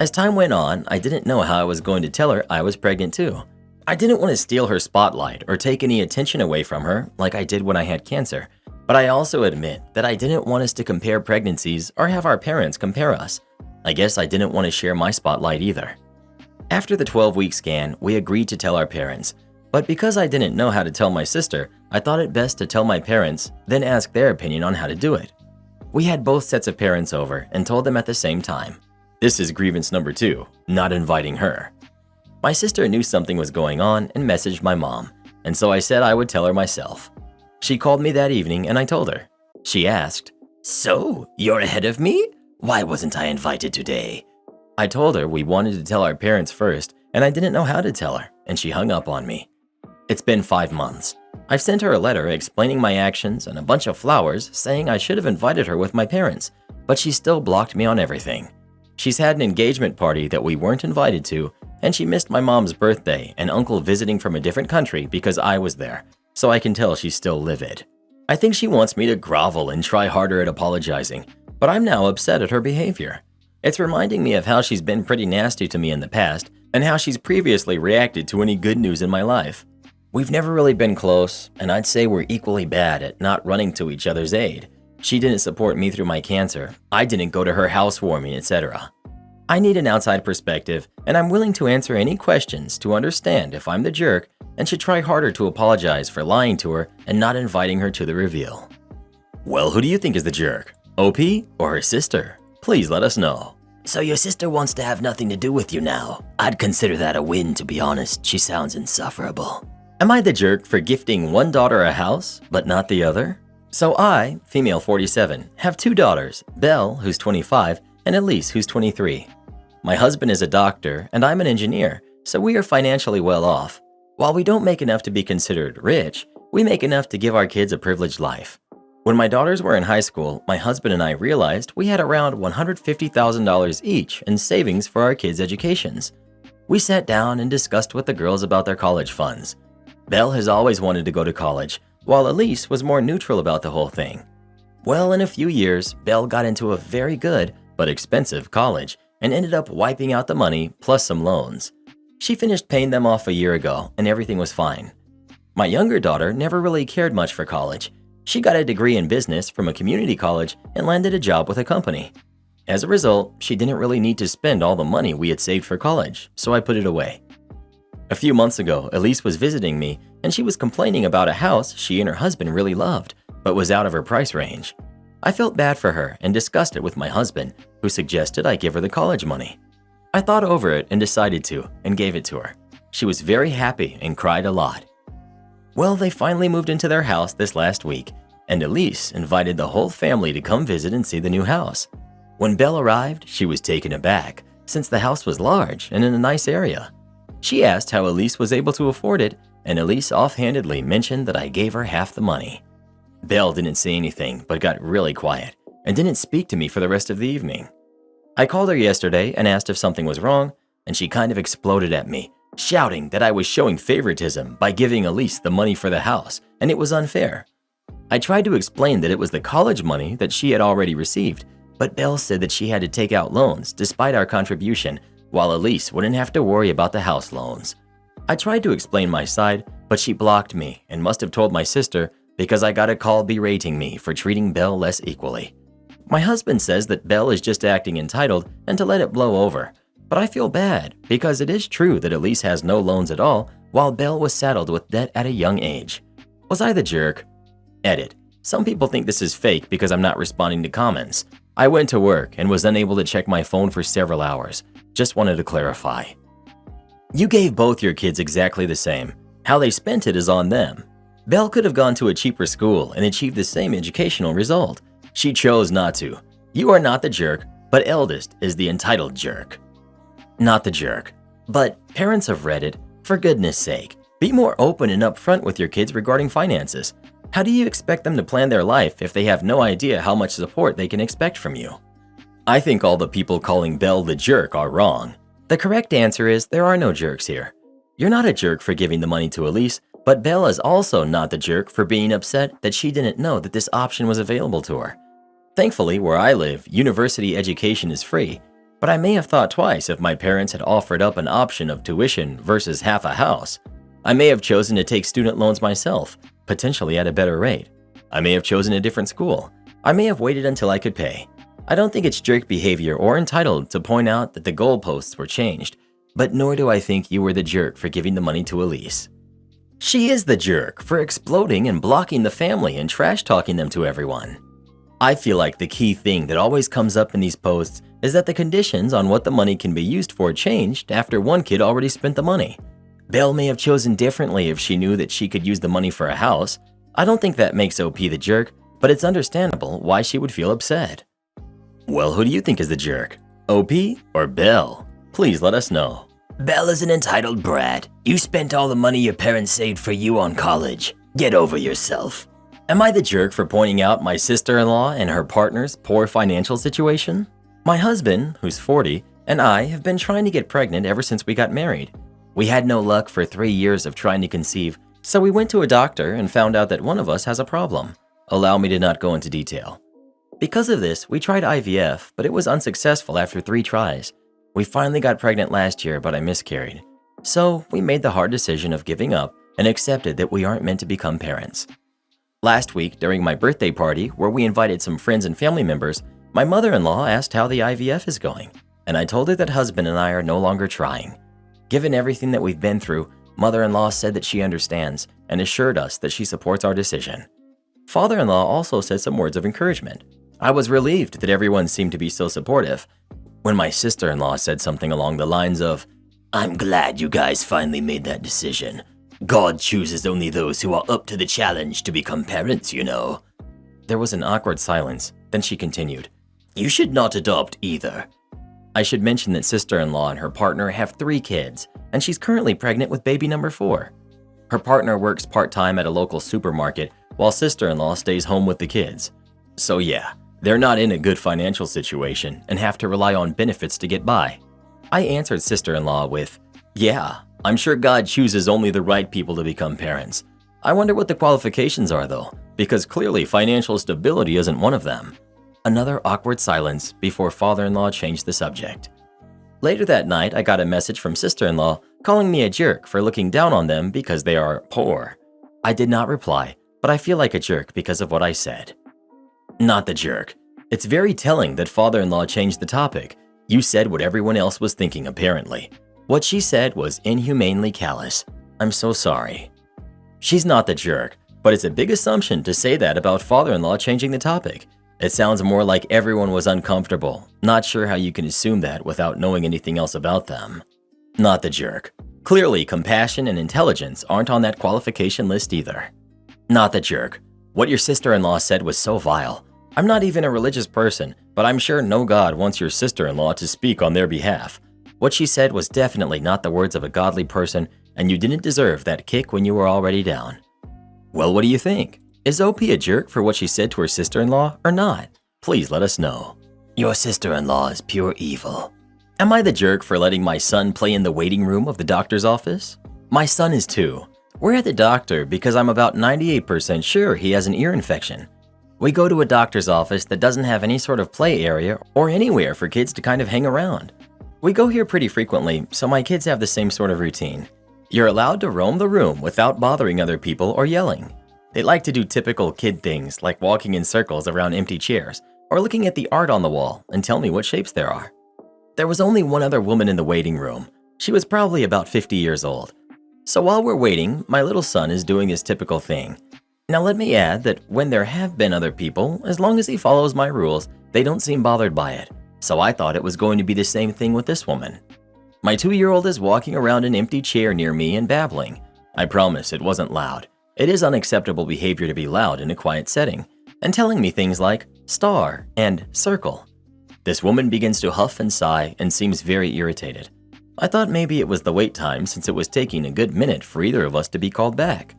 As time went on, I didn't know how I was going to tell her I was pregnant too. I didn't want to steal her spotlight or take any attention away from her like I did when I had cancer, but I also admit that I didn't want us to compare pregnancies or have our parents compare us. I guess I didn't want to share my spotlight either. After the 12-week scan, we agreed to tell our parents, but because I didn't know how to tell my sister, I thought it best to tell my parents, then ask their opinion on how to do it. We had both sets of parents over and told them at the same time. This is grievance number 2, not inviting her. My sister knew something was going on and messaged my mom, and so I said I would tell her myself. She called me that evening and I told her. She asked, "So, you're ahead of me? Why wasn't I invited today? I told her we wanted to tell our parents first, and I didn't know how to tell her, and she hung up on me. It's been 5 months. I've sent her a letter explaining my actions and a bunch of flowers saying I should have invited her with my parents, but she still blocked me on everything. She's had an engagement party that we weren't invited to, and she missed my mom's birthday and uncle visiting from a different country because I was there, so I can tell she's still livid. I think she wants me to grovel and try harder at apologizing, but I'm now upset at her behavior. It's reminding me of how she's been pretty nasty to me in the past and how she's previously reacted to any good news in my life. We've never really been close, and I'd say we're equally bad at not running to each other's aid. She didn't support me through my cancer, I didn't go to her housewarming, etc. I need an outside perspective, and I'm willing to answer any questions to understand if I'm the jerk and should try harder to apologize for lying to her and not inviting her to the reveal. Well, who do you think is the jerk? OP or her sister? Please let us know. So your sister wants to have nothing to do with you now. I'd consider that a win, to be honest. She sounds insufferable. Am I the jerk for gifting one daughter a house, but not the other? So I, female 47, have 2 daughters, Belle, who's 25, and Elise, who's 23. My husband is a doctor, and I'm an engineer, so we are financially well off. While we don't make enough to be considered rich, we make enough to give our kids a privileged life. When my daughters were in high school, my husband and I realized we had around $150,000 each in savings for our kids' educations. We sat down and discussed with the girls about their college funds. Belle has always wanted to go to college, while Elise was more neutral about the whole thing. Well, in a few years, Belle got into a very good but expensive college and ended up wiping out the money plus some loans. She finished paying them off a year ago and everything was fine. My younger daughter never really cared much for college. She got a degree in business from a community college and landed a job with a company. As a result, she didn't really need to spend all the money we had saved for college, so I put it away. A few months ago, Elise was visiting me and she was complaining about a house she and her husband really loved, but was out of her price range. I felt bad for her and discussed it with my husband, who suggested I give her the college money. I thought over it and decided to, and gave it to her. She was very happy and cried a lot. Well, they finally moved into their house this last week, and Elise invited the whole family to come visit and see the new house. When Belle arrived, she was taken aback, since the house was large and in a nice area. She asked how Elise was able to afford it, and Elise offhandedly mentioned that I gave her half the money. Belle didn't say anything but got really quiet and didn't speak to me for the rest of the evening. I called her yesterday and asked if something was wrong, and she kind of exploded at me, shouting that I was showing favoritism by giving Elise the money for the house, and it was unfair. I tried to explain that it was the college money that she had already received, but Belle said that she had to take out loans despite our contribution, while Elise wouldn't have to worry about the house loans. I tried to explain my side, but she blocked me and must have told my sister because I got a call berating me for treating Belle less equally. My husband says that Belle is just acting entitled and to let it blow over, but I feel bad because it is true that Elise has no loans at all while Belle was saddled with debt at a young age. Was I the jerk? Edit. Some people think this is fake because I'm not responding to comments. I went to work and was unable to check my phone for several hours. Just wanted to clarify. You gave both your kids exactly the same. How they spent it is on them. Belle could have gone to a cheaper school and achieved the same educational result. She chose not to. You are not the jerk, but eldest is the entitled jerk. Not the jerk. But parents of Reddit, for goodness sake, be more open and upfront with your kids regarding finances. How do you expect them to plan their life if they have no idea how much support they can expect from you? I think all the people calling Belle the jerk are wrong. The correct answer is there are no jerks here. You're not a jerk for giving the money to Elise, but Belle is also not the jerk for being upset that she didn't know that this option was available to her. Thankfully, where I live, university education is free, but I may have thought twice if my parents had offered up an option of tuition versus half a house. I may have chosen to take student loans myself, potentially at a better rate. I may have chosen a different school. I may have waited until I could pay. I don't think it's jerk behavior or entitled to point out that the goalposts were changed, but nor do I think you were the jerk for giving the money to Elise. She is the jerk for exploding and blocking the family and trash-talking them to everyone. I feel like the key thing that always comes up in these posts is that the conditions on what the money can be used for changed after one kid already spent the money. Belle may have chosen differently if she knew that she could use the money for a house. I don't think that makes OP the jerk, but it's understandable why she would feel upset. Well, who do you think is the jerk? OP or Belle? Please let us know. Belle is an entitled brat. You spent all the money your parents saved for you on college. Get over yourself. Am I the jerk for pointing out my sister-in-law and her partner's poor financial situation? My husband, who's 40, and I have been trying to get pregnant ever since we got married. We had no luck for 3 years of trying to conceive, so we went to a doctor and found out that one of us has a problem. Allow me to not go into detail. Because of this, we tried IVF, but it was unsuccessful after 3 tries. We finally got pregnant last year, but I miscarried. So we made the hard decision of giving up and accepted that we aren't meant to become parents. Last week, during my birthday party, where we invited some friends and family members, my mother-in-law asked how the IVF is going, and I told her that husband and I are no longer trying. Given everything that we've been through, mother-in-law said that she understands and assured us that she supports our decision. Father-in-law also said some words of encouragement. I was relieved that everyone seemed to be so supportive. When my sister-in-law said something along the lines of, I'm glad you guys finally made that decision. God chooses only those who are up to the challenge to become parents, you know. There was an awkward silence. Then she continued, You should not adopt either. I should mention that sister-in-law and her partner have 3 kids, and she's currently pregnant with baby number 4. Her partner works part-time at a local supermarket, while sister-in-law stays home with the kids. So yeah, they're not in a good financial situation and have to rely on benefits to get by. I answered sister-in-law with, Yeah, I'm sure God chooses only the right people to become parents. I wonder what the qualifications are though, because clearly financial stability isn't one of them. Another awkward silence before father-in-law changed the subject. Later that night, I got a message from sister-in-law calling me a jerk for looking down on them because they are poor. I did not reply, but I feel like a jerk because of what I said. Not the jerk. It's very telling that father-in-law changed the topic. You said what everyone else was thinking apparently. What she said was inhumanely callous. I'm so sorry. She's not the jerk, but it's a big assumption to say that about father-in-law changing the topic. It sounds more like everyone was uncomfortable. Not sure how you can assume that without knowing anything else about them. Not the jerk. Clearly, compassion and intelligence aren't on that qualification list either. Not the jerk. What your sister-in-law said was so vile. I'm not even a religious person, but I'm sure no God wants your sister-in-law to speak on their behalf. What she said was definitely not the words of a godly person, and you didn't deserve that kick when you were already down. Well, what do you think? Is OP a jerk for what she said to her sister-in-law or not? Please let us know. Your sister-in-law is pure evil. Am I the jerk for letting my son play in the waiting room of the doctor's office? My son is 2. We're at the doctor because I'm about 98% sure he has an ear infection. We go to a doctor's office that doesn't have any sort of play area or anywhere for kids to kind of hang around. We go here pretty frequently, so my kids have the same sort of routine. You're allowed to roam the room without bothering other people or yelling. They like to do typical kid things like walking in circles around empty chairs or looking at the art on the wall and tell me what shapes there are. There was only one other woman in the waiting room. She was probably about 50 years old. So while we're waiting, my little son is doing his typical thing. Now let me add that when there have been other people, as long as he follows my rules, they don't seem bothered by it. So I thought it was going to be the same thing with this woman. My 2-year-old is walking around an empty chair near me and babbling. I promise it wasn't loud. It is unacceptable behavior to be loud in a quiet setting, and telling me things like star and circle. This woman begins to huff and sigh and seems very irritated. I thought maybe it was the wait time since it was taking a good minute for either of us to be called back.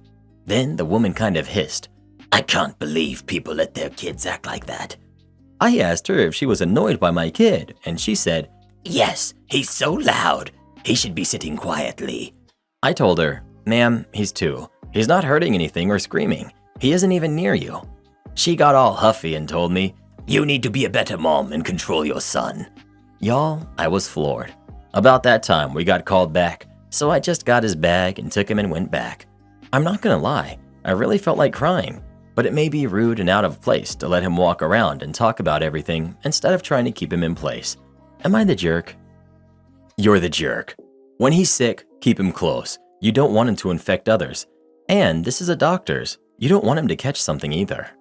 Then the woman kind of hissed. I can't believe people let their kids act like that. I asked her if she was annoyed by my kid, and she said, Yes, he's so loud. He should be sitting quietly. I told her, Ma'am, he's 2. He's not hurting anything or screaming. He isn't even near you. She got all huffy and told me, You need to be a better mom and control your son. Y'all, I was floored. About that time, we got called back, so I just got his bag and took him and went back. I'm not gonna lie, I really felt like crying, but it may be rude and out of place to let him walk around and talk about everything instead of trying to keep him in place. Am I the jerk? You're the jerk. When he's sick, keep him close. You don't want him to infect others. And this is a doctor's. You don't want him to catch something either.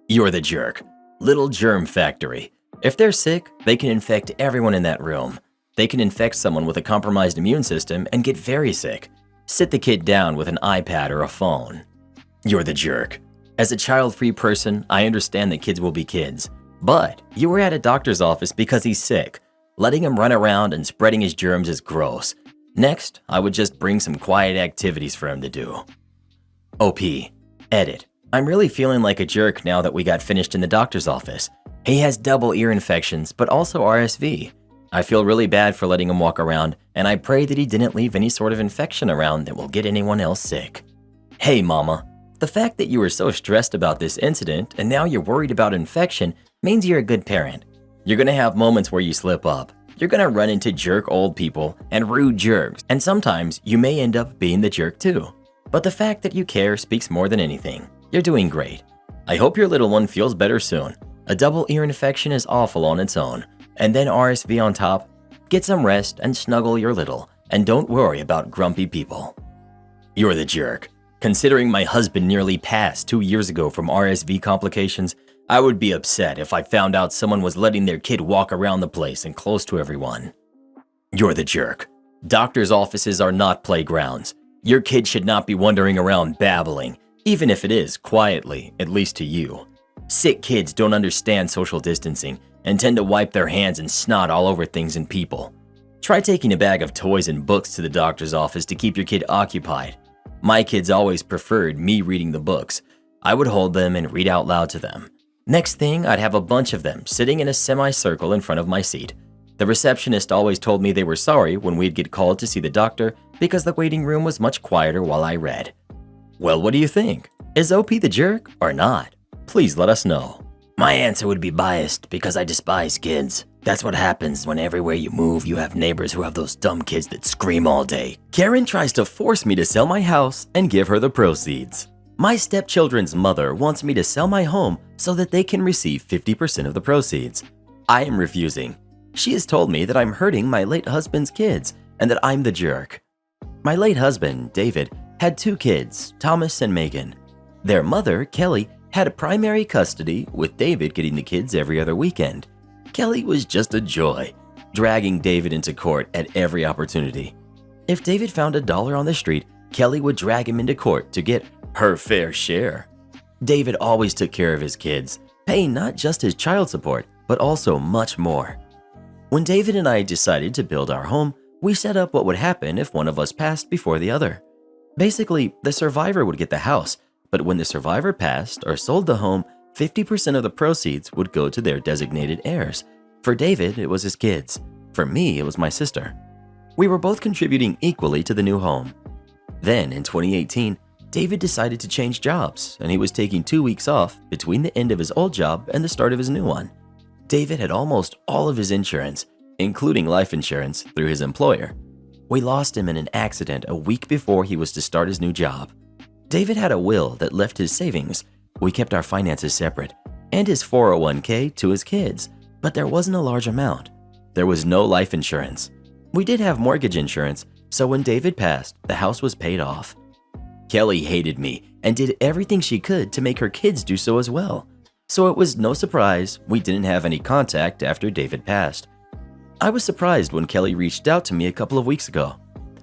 You're the jerk. Little germ factory. If they're sick, they can infect everyone in that room. They can infect someone with a compromised immune system and get very sick. Sit the kid down with an iPad or a phone. You're the jerk. As a child-free person, I understand that kids will be kids. But you were at a doctor's office because he's sick. Letting him run around and spreading his germs is gross. Next, I would just bring some quiet activities for him to do. OP. Edit. I'm really feeling like a jerk now that we got finished in the doctor's office. He has double ear infections, but also RSV. I feel really bad for letting him walk around, and I pray that he didn't leave any sort of infection around that will get anyone else sick. Hey, Mama. The fact that you were so stressed about this incident and now you're worried about infection means you're a good parent. You're gonna have moments where you slip up. You're gonna run into jerk old people and rude jerks, and sometimes you may end up being the jerk too. But the fact that you care speaks more than anything. You're doing great. I hope your little one feels better soon. A double ear infection is awful on its own, and then RSV on top. Get some rest and snuggle your little, and don't worry about grumpy people. You're the jerk. Considering my husband nearly passed 2 years ago from RSV complications, I would be upset if I found out someone was letting their kid walk around the place and close to everyone. You're the jerk. Doctors' offices are not playgrounds. Your kid should not be wandering around babbling, even if it is quietly, at least to you. Sick kids don't understand social distancing and tend to wipe their hands and snot all over things and people. Try taking a bag of toys and books to the doctor's office to keep your kid occupied. My kids always preferred me reading the books. I would hold them and read out loud to them. Next thing, I'd have a bunch of them sitting in a semicircle in front of my seat. The receptionist always told me they were sorry when we'd get called to see the doctor because the waiting room was much quieter while I read. Well, what do you think? Is OP the jerk or not? Please let us know. My answer would be biased because I despise kids. That's what happens when everywhere you move, you have neighbors who have those dumb kids that scream all day. Karen tries to force me to sell my house and give her the proceeds. My stepchildren's mother wants me to sell my home so that they can receive 50% of the proceeds. I am refusing. She has told me that I'm hurting my late husband's kids and that I'm the jerk. My late husband, David, had 2 kids, Thomas and Megan. Their mother, Kelly, had primary custody, with David getting the kids every other weekend. Kelly was just a joy, dragging David into court at every opportunity. If David found $1 on the street, Kelly would drag him into court to get her fair share. David always took care of his kids, paying not just his child support, but also much more. When David and I decided to build our home, we set up what would happen if one of us passed before the other. Basically, the survivor would get the house, but when the survivor passed or sold the home, 50% of the proceeds would go to their designated heirs. For David, it was his kids. For me, it was my sister. We were both contributing equally to the new home. Then, in 2018, David decided to change jobs, and he was taking 2 weeks off between the end of his old job and the start of his new one. David had almost all of his insurance, including life insurance, through his employer. We lost him in an accident a week before he was to start his new job. David had a will that left his savings. We kept our finances separate, and his 401k to his kids, but there wasn't a large amount. There was no life insurance. We did have mortgage insurance, so when David passed, the house was paid off. Kelly hated me and did everything she could to make her kids do so as well. So it was no surprise we didn't have any contact after David passed. I was surprised when Kelly reached out to me a couple of weeks ago.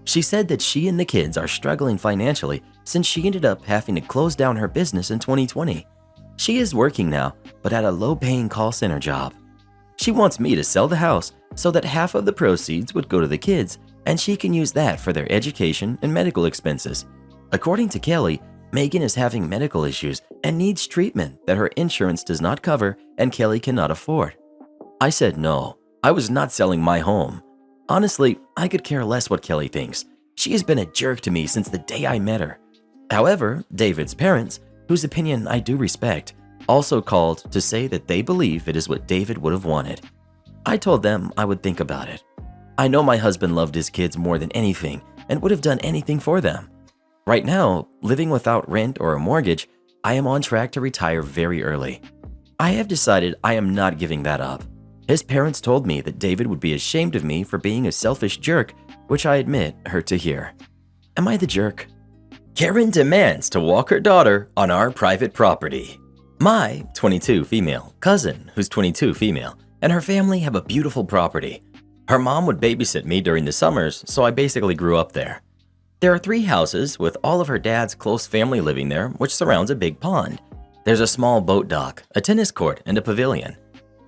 She said that she and the kids are struggling financially since she ended up having to close down her business in 2020. She is working now, but at a low-paying call center job. She wants me to sell the house so that half of the proceeds would go to the kids, and she can use that for their education and medical expenses. According to Kelly, Megan is having medical issues and needs treatment that her insurance does not cover and Kelly cannot afford. I said no, I was not selling my home. Honestly, I could care less what Kelly thinks. She has been a jerk to me since the day I met her. However, David's parents, whose opinion I do respect, also called to say that they believe it is what David would have wanted. I told them I would think about it. I know my husband loved his kids more than anything and would have done anything for them. Right now, living without rent or a mortgage, I am on track to retire very early. I have decided I am not giving that up. His parents told me that David would be ashamed of me for being a selfish jerk, which I admit hurt to hear. Am I the jerk? Karen demands to walk her daughter on our private property. My 22 female cousin, who's 22 female, and her family have a beautiful property. Her mom would babysit me during the summers, so I basically grew up there. There are 3 houses with all of her dad's close family living there, which surrounds a big pond. There's a small boat dock, a tennis court, and a pavilion.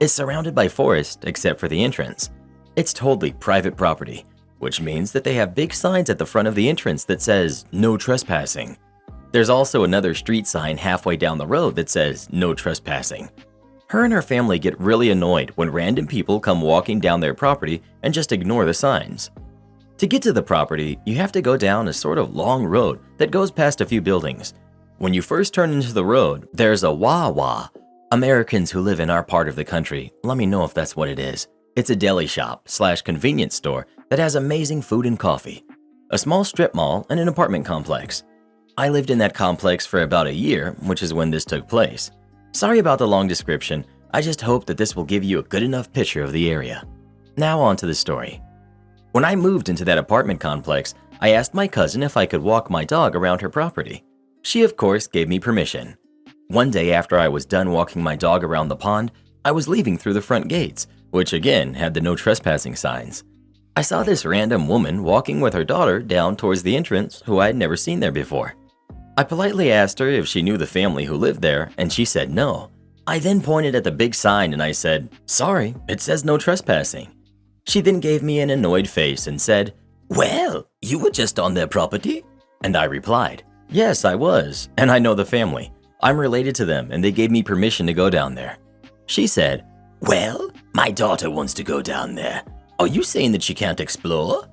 It's surrounded by forest except for the entrance. It's totally private property, which means that they have big signs at the front of the entrance that says, "No trespassing." There's also another street sign halfway down the road that says, "No trespassing." Her and her family get really annoyed when random people come walking down their property and just ignore the signs. To get to the property, you have to go down a sort of long road that goes past a few buildings. When you first turn into the road, there's a Wawa. Americans who live in our part of the country, let me know if that's what it is. It's a deli shop / convenience store that has amazing food and coffee, a small strip mall, and an apartment complex. I lived in that complex for about a year, which is when this took place. Sorry about the long description, I just hope that this will give you a good enough picture of the area. Now on to the story. When I moved into that apartment complex, I asked my cousin if I could walk my dog around her property. She of course gave me permission. One day after I was done walking my dog around the pond, I was leaving through the front gates, which again had the no trespassing signs. I saw this random woman walking with her daughter down towards the entrance who I had never seen there before. I politely asked her if she knew the family who lived there, and she said no. I then pointed at the big sign and I said, "Sorry, it says no trespassing." She then gave me an annoyed face and said, "Well, you were just on their property?" And I replied, "Yes, I was, and I know the family. I'm related to them and they gave me permission to go down there." She said, "Well, my daughter wants to go down there. Are you saying that she can't explore?"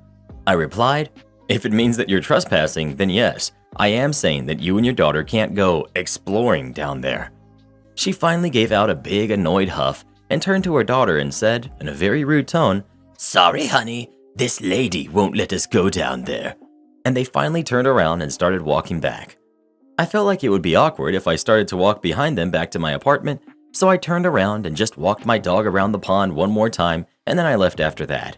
I replied, "If it means that you're trespassing, then yes, I am saying that you and your daughter can't go exploring down there." She finally gave out a big annoyed huff and turned to her daughter and said, in a very rude tone, "Sorry, honey, this lady won't let us go down there." And they finally turned around and started walking back. I felt like it would be awkward if I started to walk behind them back to my apartment, so I turned around and just walked my dog around the pond one more time, and then I left after that.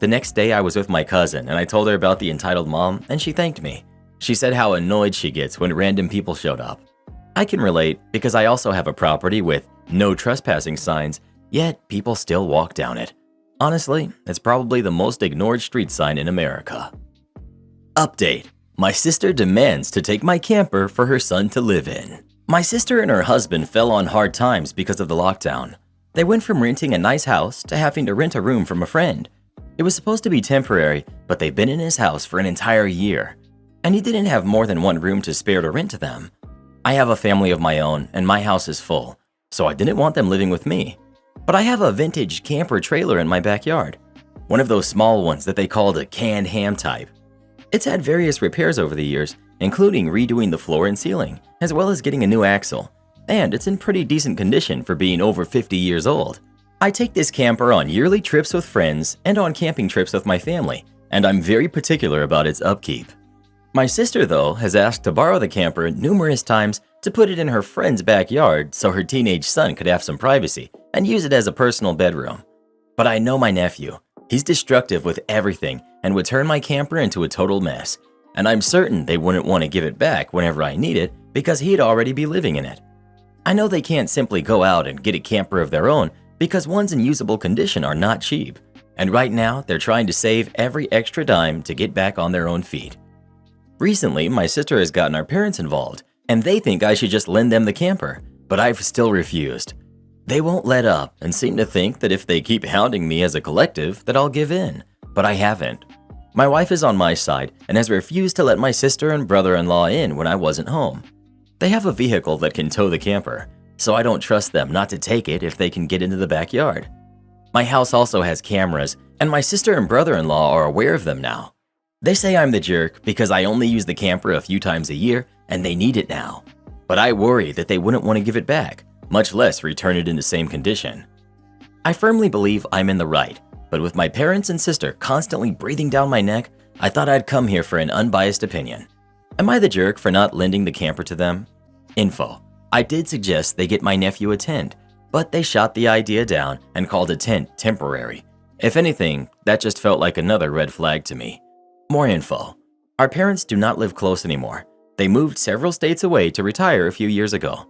The next day I was with my cousin and I told her about the entitled mom, and she thanked me. She said how annoyed she gets when random people showed up. I can relate because I also have a property with no trespassing signs, yet people still walk down it. Honestly, it's probably the most ignored street sign in America. Update: my sister demands to take my camper for her son to live in. My sister and her husband fell on hard times because of the lockdown. They went from renting a nice house to having to rent a room from a friend. It was supposed to be temporary, but they've been in his house for an entire year. And he didn't have more than one room to spare to rent to them. I have a family of my own and my house is full, so I didn't want them living with me. But I have a vintage camper trailer in my backyard. One of those small ones that they called a canned ham type. It's had various repairs over the years, including redoing the floor and ceiling, as well as getting a new axle. And it's in pretty decent condition for being over 50 years old. I take this camper on yearly trips with friends and on camping trips with my family, and I'm very particular about its upkeep. My sister, though, has asked to borrow the camper numerous times to put it in her friend's backyard so her teenage son could have some privacy and use it as a personal bedroom. But I know my nephew. He's destructive with everything and would turn my camper into a total mess. And I'm certain they wouldn't want to give it back whenever I need it because he'd already be living in it. I know they can't simply go out and get a camper of their own because ones in usable condition are not cheap. And right now, they're trying to save every extra dime to get back on their own feet. Recently, my sister has gotten our parents involved, and they think I should just lend them the camper, but I've still refused. They won't let up and seem to think that if they keep hounding me as a collective that I'll give in, but I haven't. My wife is on my side and has refused to let my sister and brother-in-law in when I wasn't home. They have a vehicle that can tow the camper, so I don't trust them not to take it if they can get into the backyard. My house also has cameras, and my sister and brother-in-law are aware of them now. They say I'm the jerk because I only use the camper a few times a year and they need it now. But I worry that they wouldn't want to give it back, much less return it in the same condition. I firmly believe I'm in the right, but with my parents and sister constantly breathing down my neck, I thought I'd come here for an unbiased opinion. Am I the jerk for not lending the camper to them? Info: I did suggest they get my nephew a tent, but they shot the idea down and called a tent temporary. If anything, that just felt like another red flag to me. More info: our parents do not live close anymore. They moved several states away to retire a few years ago.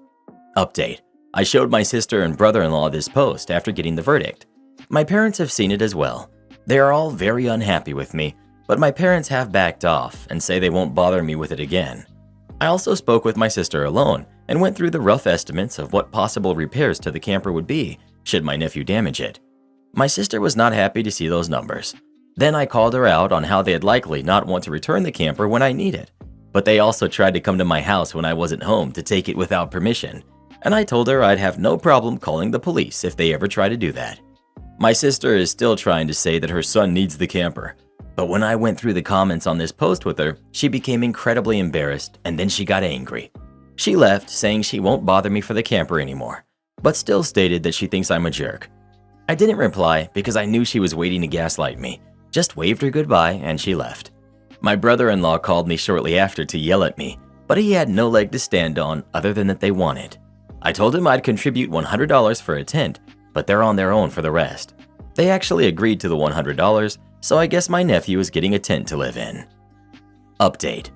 Update: I showed my sister and brother-in-law this post after getting the verdict. My parents have seen it as well. They are all very unhappy with me, but my parents have backed off and say they won't bother me with it again. I also spoke with my sister alone and went through the rough estimates of what possible repairs to the camper would be. should my nephew damage it. My sister was not happy to see those numbers. Then I called her out on how they'd likely not want to return the camper when I need it. But they also tried to come to my house when I wasn't home to take it without permission, and I told her I'd have no problem calling the police if they ever try to do that. My sister is still trying to say that her son needs the camper, but when I went through the comments on this post with her, she became incredibly embarrassed and then she got angry. She left saying she won't bother me for the camper anymore, but still stated that she thinks I'm a jerk. I didn't reply because I knew she was waiting to gaslight me, just waved her goodbye and she left. My brother-in-law called me shortly after to yell at me, but he had no leg to stand on other than that they wanted. I told him I'd contribute $100 for a tent, but they're on their own for the rest. They actually agreed to the $100, so I guess my nephew is getting a tent to live in. Update.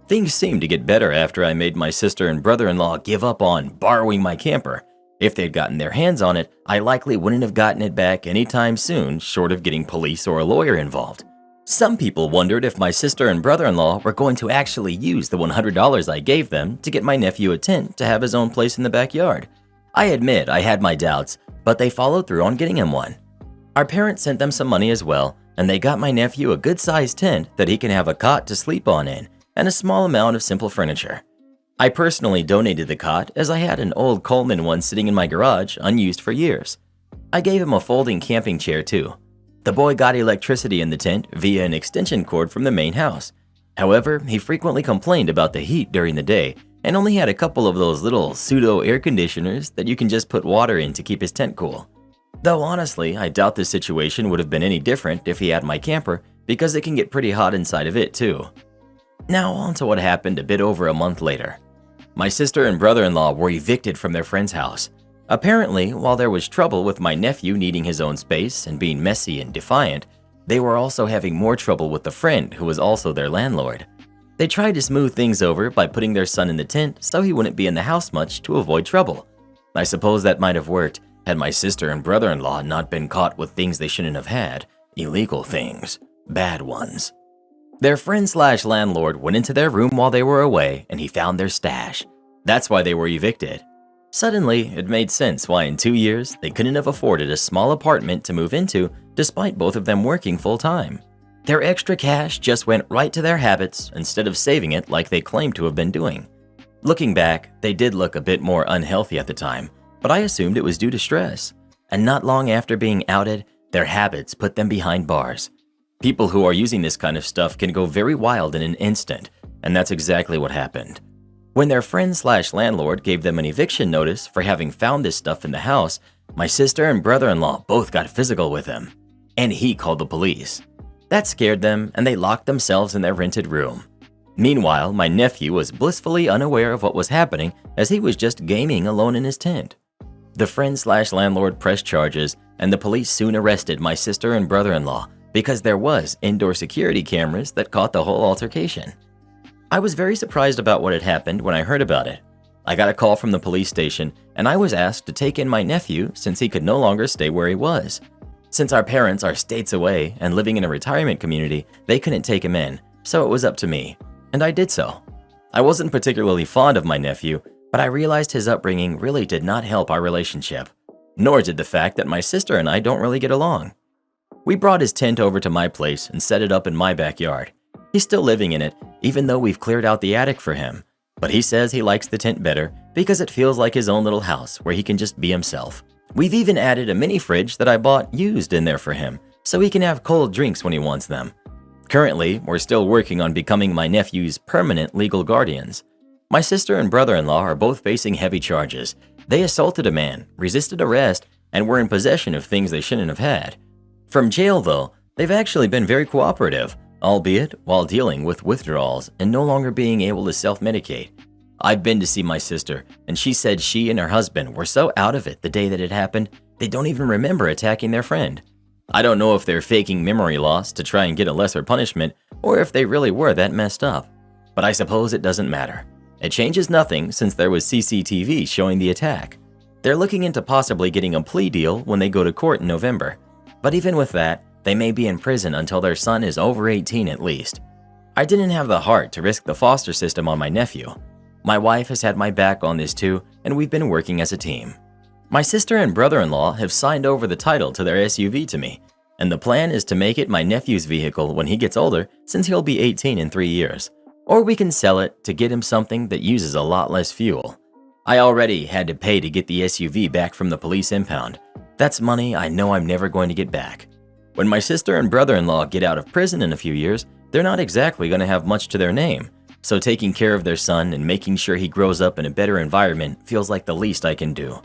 Things seemed to get better after I made my sister and brother-in-law give up on borrowing my camper. If they'd gotten their hands on it, I likely wouldn't have gotten it back anytime soon, short of getting police or a lawyer involved. Some people wondered if my sister and brother-in-law were going to actually use the $100 I gave them to get my nephew a tent to have his own place in the backyard. I admit I had my doubts, but they followed through on getting him one. Our parents sent them some money as well, and they got my nephew a good-sized tent that he can have a cot to sleep on in and a small amount of simple furniture. I personally donated the cot as I had an old Coleman one sitting in my garage unused for years. I gave him a folding camping chair too. The boy got electricity in the tent via an extension cord from the main house. However, he frequently complained about the heat during the day and only had a couple of those little pseudo air conditioners that you can just put water in to keep his tent cool. Though honestly, I doubt this situation would have been any different if he had my camper because it can get pretty hot inside of it too. Now on to what happened a bit over a month later. My sister and brother-in-law were evicted from their friend's house. Apparently, while there was trouble with my nephew needing his own space and being messy and defiant, they were also having more trouble with the friend who was also their landlord. They tried to smooth things over by putting their son in the tent so he wouldn't be in the house much to avoid trouble. I suppose that might have worked had my sister and brother-in-law not been caught with things they shouldn't have had, illegal things, bad ones. Their friend/landlord went into their room while they were away and he found their stash. That's why they were evicted. Suddenly, it made sense why in 2 years they couldn't have afforded a small apartment to move into despite both of them working full-time. Their extra cash just went right to their habits instead of saving it like they claimed to have been doing. Looking back, they did look a bit more unhealthy at the time, but I assumed it was due to stress. And not long after being outed, their habits put them behind bars. People who are using this kind of stuff can go very wild in an instant, and that's exactly what happened. When their friend/landlord gave them an eviction notice for having found this stuff in the house, my sister and brother-in-law both got physical with him, and he called the police. That scared them, and they locked themselves in their rented room. Meanwhile, my nephew was blissfully unaware of what was happening as he was just gaming alone in his tent. The friend/landlord pressed charges, and the police soon arrested my sister and brother-in-law because there was indoor security cameras that caught the whole altercation. I was very surprised about what had happened when I heard about it. I got a call from the police station, and I was asked to take in my nephew since he could no longer stay where he was. Since our parents are states away and living in a retirement community, they couldn't take him in, so it was up to me, and I did so. I wasn't particularly fond of my nephew, but I realized his upbringing really did not help our relationship, nor did the fact that my sister and I don't really get along. We brought his tent over to my place and set it up in my backyard. He's still living in it, even though we've cleared out the attic for him, but he says he likes the tent better because it feels like his own little house where he can just be himself. We've even added a mini fridge that I bought used in there for him, so he can have cold drinks when he wants them. Currently, we're still working on becoming my nephew's permanent legal guardians. My sister and brother-in-law are both facing heavy charges. They assaulted a man, resisted arrest, and were in possession of things they shouldn't have had. From jail, though, they've actually been very cooperative, albeit while dealing with withdrawals and no longer being able to self-medicate. I've been to see my sister, and she said she and her husband were so out of it the day that it happened, they don't even remember attacking their friend. I don't know if they're faking memory loss to try and get a lesser punishment, or if they really were that messed up. But I suppose it doesn't matter. It changes nothing since there was CCTV showing the attack. They're looking into possibly getting a plea deal when they go to court in November. But even with that, they may be in prison until their son is over 18 at least. I didn't have the heart to risk the foster system on my nephew. My wife has had my back on this too, and we've been working as a team. My sister and brother-in-law have signed over the title to their SUV to me, and the plan is to make it my nephew's vehicle when he gets older, since he'll be 18 in 3 years. Or we can sell it to get him something that uses a lot less fuel. I already had to pay to get the SUV back from the police impound. That's money I know I'm never going to get back. When my sister and brother-in-law get out of prison in a few years, they're not exactly going to have much to their name, so taking care of their son and making sure he grows up in a better environment feels like the least I can do.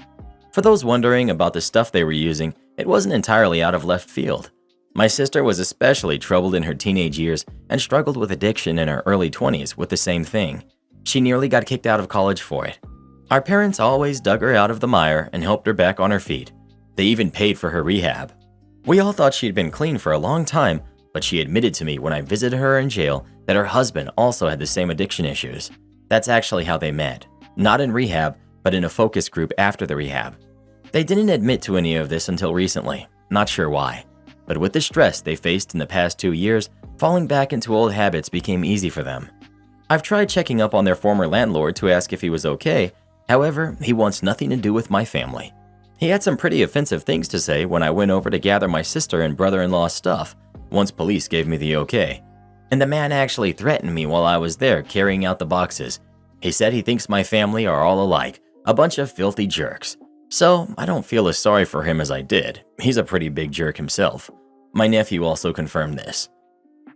For those wondering about the stuff they were using, it wasn't entirely out of left field. My sister was especially troubled in her teenage years and struggled with addiction in her early 20s with the same thing. She nearly got kicked out of college for it. Our parents always dug her out of the mire and helped her back on her feet. They even paid for her rehab. We all thought she'd been clean for a long time, but she admitted to me when I visited her in jail that her husband also had the same addiction issues. That's actually how they met. Not in rehab, but in a focus group after the rehab. They didn't admit to any of this until recently, not sure why. But with the stress they faced in the past 2 years, falling back into old habits became easy for them. I've tried checking up on their former landlord to ask if he was okay. However, he wants nothing to do with my family. He had some pretty offensive things to say when I went over to gather my sister and brother-in-law's stuff, once police gave me the okay. And the man actually threatened me while I was there carrying out the boxes. He said he thinks my family are all alike, a bunch of filthy jerks. So I don't feel as sorry for him as I did. He's a pretty big jerk himself. My nephew also confirmed this.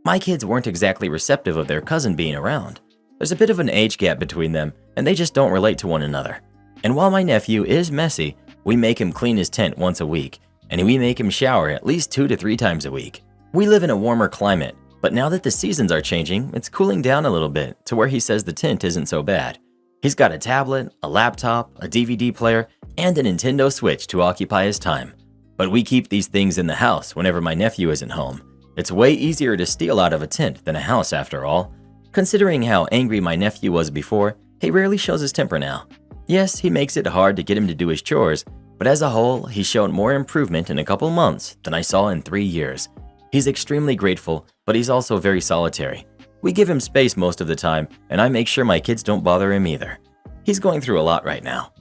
My kids weren't exactly receptive of their cousin being around. There's a bit of an age gap between them, and they just don't relate to one another. And while my nephew is messy, we make him clean his tent once a week, and we make him shower at least 2 to 3 times a week. We live in a warmer climate, but now that the seasons are changing, it's cooling down a little bit to where he says the tent isn't so bad. He's got a tablet, a laptop, a DVD player, and a Nintendo Switch to occupy his time. But we keep these things in the house whenever my nephew isn't home. It's way easier to steal out of a tent than a house after all. Considering how angry my nephew was before, he rarely shows his temper now. Yes, he makes it hard to get him to do his chores, but as a whole, he's shown more improvement in a couple months than I saw in 3 years. He's extremely grateful, but he's also very solitary. We give him space most of the time, and I make sure my kids don't bother him either. He's going through a lot right now.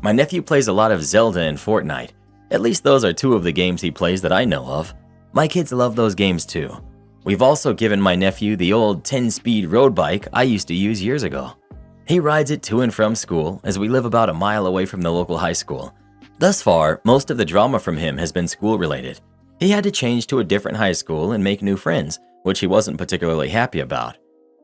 My nephew plays a lot of Zelda and Fortnite. At least those are 2 of the games he plays that I know of. My kids love those games too. We've also given my nephew the old 10-speed road bike I used to use years ago. He rides it to and from school as we live about a mile away from the local high school. Thus far, most of the drama from him has been school-related. He had to change to a different high school and make new friends, which he wasn't particularly happy about.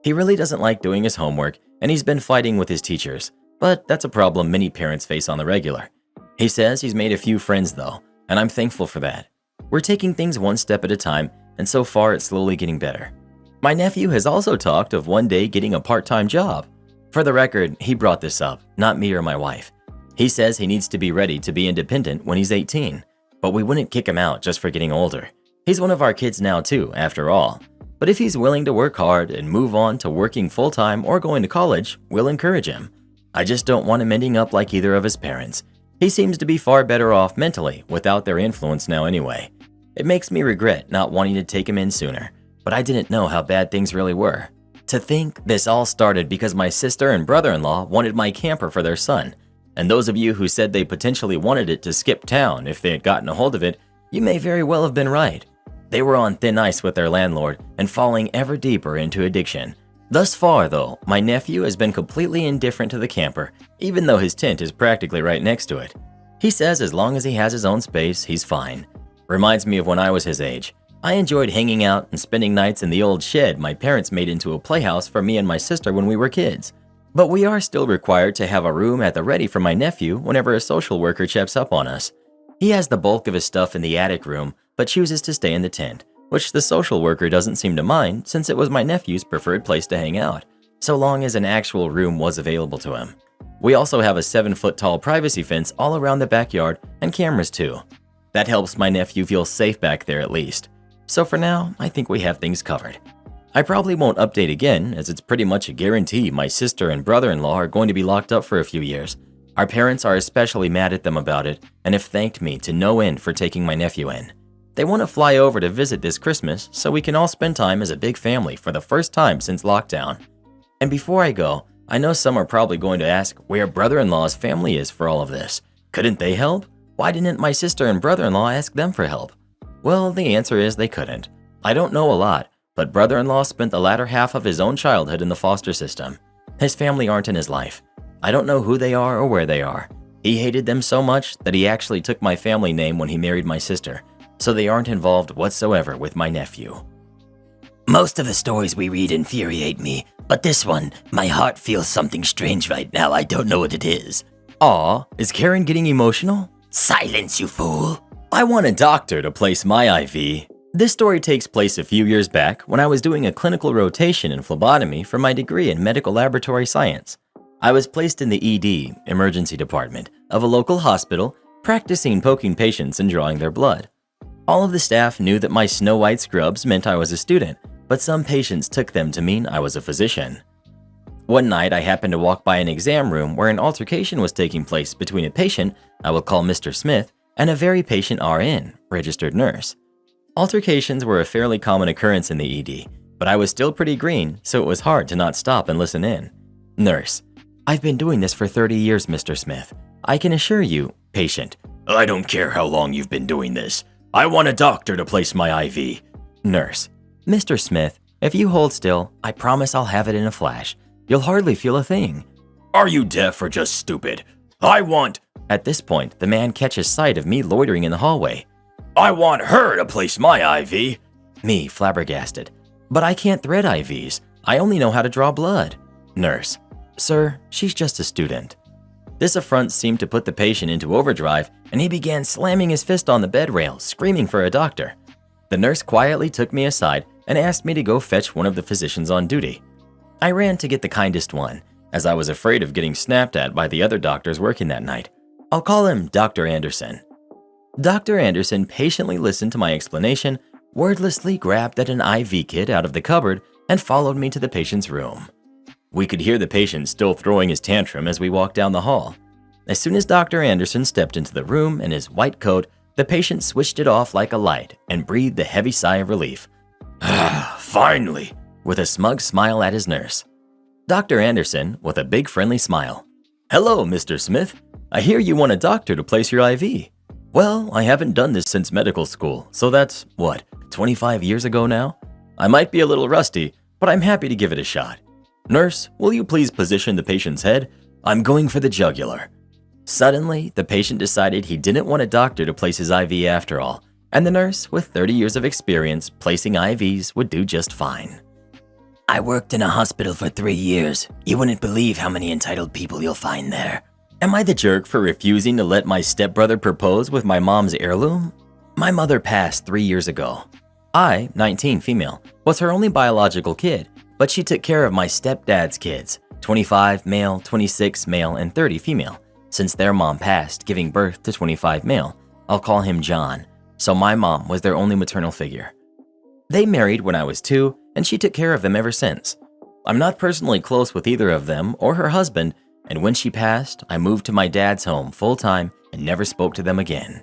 He really doesn't like doing his homework, and he's been fighting with his teachers, but that's a problem many parents face on the regular. He says he's made a few friends though, and I'm thankful for that. We're taking things one step at a time, and so far it's slowly getting better. My nephew has also talked of one day getting a part-time job. For the record, he brought this up, not me or my wife. He says he needs to be ready to be independent when he's 18, but we wouldn't kick him out just for getting older. He's one of our kids now too, after all. But if he's willing to work hard and move on to working full-time or going to college, we'll encourage him. I just don't want him ending up like either of his parents. He seems to be far better off mentally without their influence now anyway. It makes me regret not wanting to take him in sooner, but I didn't know how bad things really were. To think this all started because my sister and brother-in-law wanted my camper for their son. And those of you who said they potentially wanted it to skip town if they had gotten a hold of it, you may very well have been right. They were on thin ice with their landlord and falling ever deeper into addiction. Thus far, though, my nephew has been completely indifferent to the camper, even though his tent is practically right next to it. He says as long as he has his own space, he's fine. Reminds me of when I was his age. I enjoyed hanging out and spending nights in the old shed my parents made into a playhouse for me and my sister when we were kids. But we are still required to have a room at the ready for my nephew whenever a social worker checks up on us. He has the bulk of his stuff in the attic room, but chooses to stay in the tent, which the social worker doesn't seem to mind since it was my nephew's preferred place to hang out, so long as an actual room was available to him. We also have a 7-foot-tall privacy fence all around the backyard and cameras too. That helps my nephew feel safe back there at least. So for now, I think we have things covered. I probably won't update again, as it's pretty much a guarantee my sister and brother-in-law are going to be locked up for a few years. Our parents are especially mad at them about it and have thanked me to no end for taking my nephew in. They want to fly over to visit this Christmas so we can all spend time as a big family for the first time since lockdown. And before I go, I know some are probably going to ask where brother-in-law's family is for all of this, Couldn't they help? Why didn't my sister and brother-in-law ask them for help? Well, the answer is they couldn't. I don't know a lot, but brother-in-law spent the latter half of his own childhood in the foster system. His family aren't in his life. I don't know who they are or where they are. He hated them so much that he actually took my family name when he married my sister, so they aren't involved whatsoever with my nephew. Most of the stories we read infuriate me, but this one, my heart feels something strange right now. I don't know what it is. Aw, is Karen getting emotional? Silence, you fool. I want a doctor to place my IV. This story takes place a few years back when I was doing a clinical rotation in phlebotomy for my degree in medical laboratory science. I was placed in the ED, emergency department, of a local hospital, practicing poking patients and drawing their blood. All of the staff knew that my snow white scrubs meant I was a student, but some patients took them to mean I was a physician. One night, I happened to walk by an exam room where an altercation was taking place between a patient, I will call Mr. Smith, and a very patient RN, registered nurse. Altercations were a fairly common occurrence in the ED, but I was still pretty green, so it was hard to not stop and listen in. Nurse: I've been doing this for 30 years, Mr. Smith. I can assure you. Patient: I don't care how long you've been doing this. I want a doctor to place my IV. Nurse: Mr. Smith, if you hold still, I promise I'll have it in a flash. You'll hardly feel a thing. Are you deaf or just stupid? I want... At this point, the man catches sight of me loitering in the hallway. I want her to place my IV. Me, flabbergasted. But I can't thread IVs. I only know how to draw blood. Nurse: Sir, she's just a student. This affront seemed to put the patient into overdrive, and he began slamming his fist on the bed rail, screaming for a doctor. The nurse quietly took me aside and asked me to go fetch one of the physicians on duty. I ran to get the kindest one, as I was afraid of getting snapped at by the other doctors working that night. I'll call him Dr. Anderson. Dr. Anderson patiently listened to my explanation, wordlessly grabbed at an IV kit out of the cupboard, and followed me to the patient's room. We could hear the patient still throwing his tantrum as we walked down the hall. As soon as Dr. Anderson stepped into the room in his white coat, the patient switched it off like a light and breathed a heavy sigh of relief. Finally, with a smug smile at his nurse. Dr. Anderson, with a big friendly smile. Hello, Mr. Smith. I hear you want a doctor to place your IV. Well, I haven't done this since medical school, so that's, 25 years ago now? I might be a little rusty, but I'm happy to give it a shot. Nurse, will you please position the patient's head? I'm going for the jugular. Suddenly, the patient decided he didn't want a doctor to place his IV after all, and the nurse, with 30 years of experience placing IVs, would do just fine. I worked in a hospital for 3 years. You wouldn't believe how many entitled people you'll find there. Am I the jerk for refusing to let my stepbrother propose with my mom's heirloom? My mother passed 3 years ago. I, 19 female, was her only biological kid, but she took care of my stepdad's kids, 25 male, 26 male, and 30 female. Since their mom passed, giving birth to 25 male, I'll call him John, so my mom was their only maternal figure. They married when I was 2, and she took care of them ever since. I'm not personally close with either of them or her husband, and when she passed, I moved to my dad's home full-time and never spoke to them again.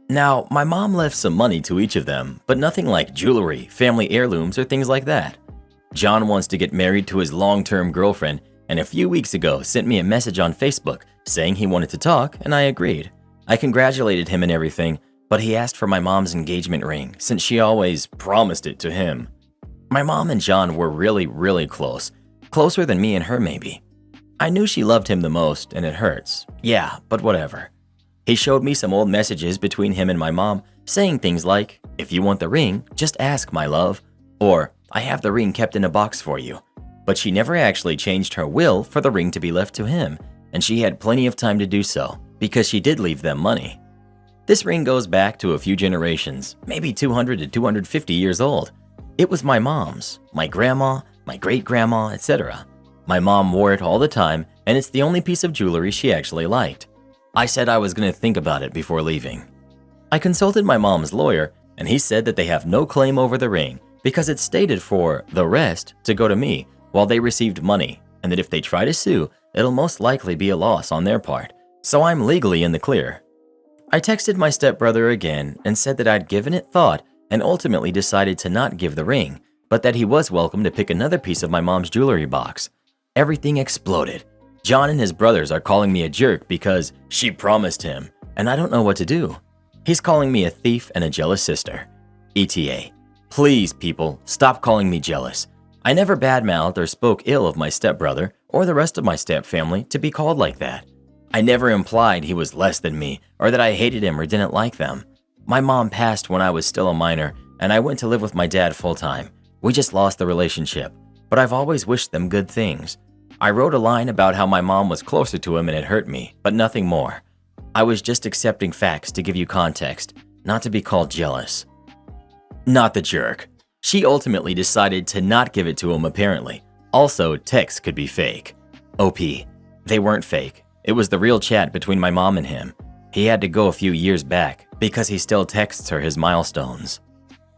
Now, my mom left some money to each of them, but nothing like jewelry, family heirlooms, or things like that. John wants to get married to his long-term girlfriend, and a few weeks ago sent me a message on Facebook saying he wanted to talk, and I agreed. I congratulated him and everything, but he asked for my mom's engagement ring since she always promised it to him. My mom and John were really, really close, closer than me and her maybe. I knew she loved him the most, and it hurts. Yeah, but whatever. He showed me some old messages between him and my mom, saying things like, "If you want the ring, just ask, my love," or "I have the ring kept in a box for you." But she never actually changed her will for the ring to be left to him, and she had plenty of time to do so, because she did leave them money. This ring goes back to a few generations, maybe 200 to 250 years old. It was my mom's, my grandma, my great-grandma, etc. My mom wore it all the time, and it's the only piece of jewelry she actually liked. I said I was going to think about it before leaving. I consulted my mom's lawyer, and he said that they have no claim over the ring because it's stated for the rest to go to me while they received money, and that if they try to sue, it'll most likely be a loss on their part, so I'm legally in the clear. I texted my stepbrother again and said that I'd given it thought and ultimately decided to not give the ring, but that he was welcome to pick another piece of my mom's jewelry box. Everything exploded. John and his brothers are calling me a jerk because she promised him, and I don't know what to do. He's calling me a thief and a jealous sister. ETA. Please, people, stop calling me jealous. I never badmouthed or spoke ill of my stepbrother or the rest of my step family to be called like that. I never implied he was less than me or that I hated him or didn't like them. My mom passed when I was still a minor, and I went to live with my dad full-time. We just lost the relationship, but I've always wished them good things. I wrote a line about how my mom was closer to him and it hurt me, but nothing more. I was just accepting facts to give you context, not to be called jealous. Not the jerk. She ultimately decided to not give it to him apparently. Also, texts could be fake. OP. They weren't fake. It was the real chat between my mom and him. He had to go a few years back because he still texts her his milestones.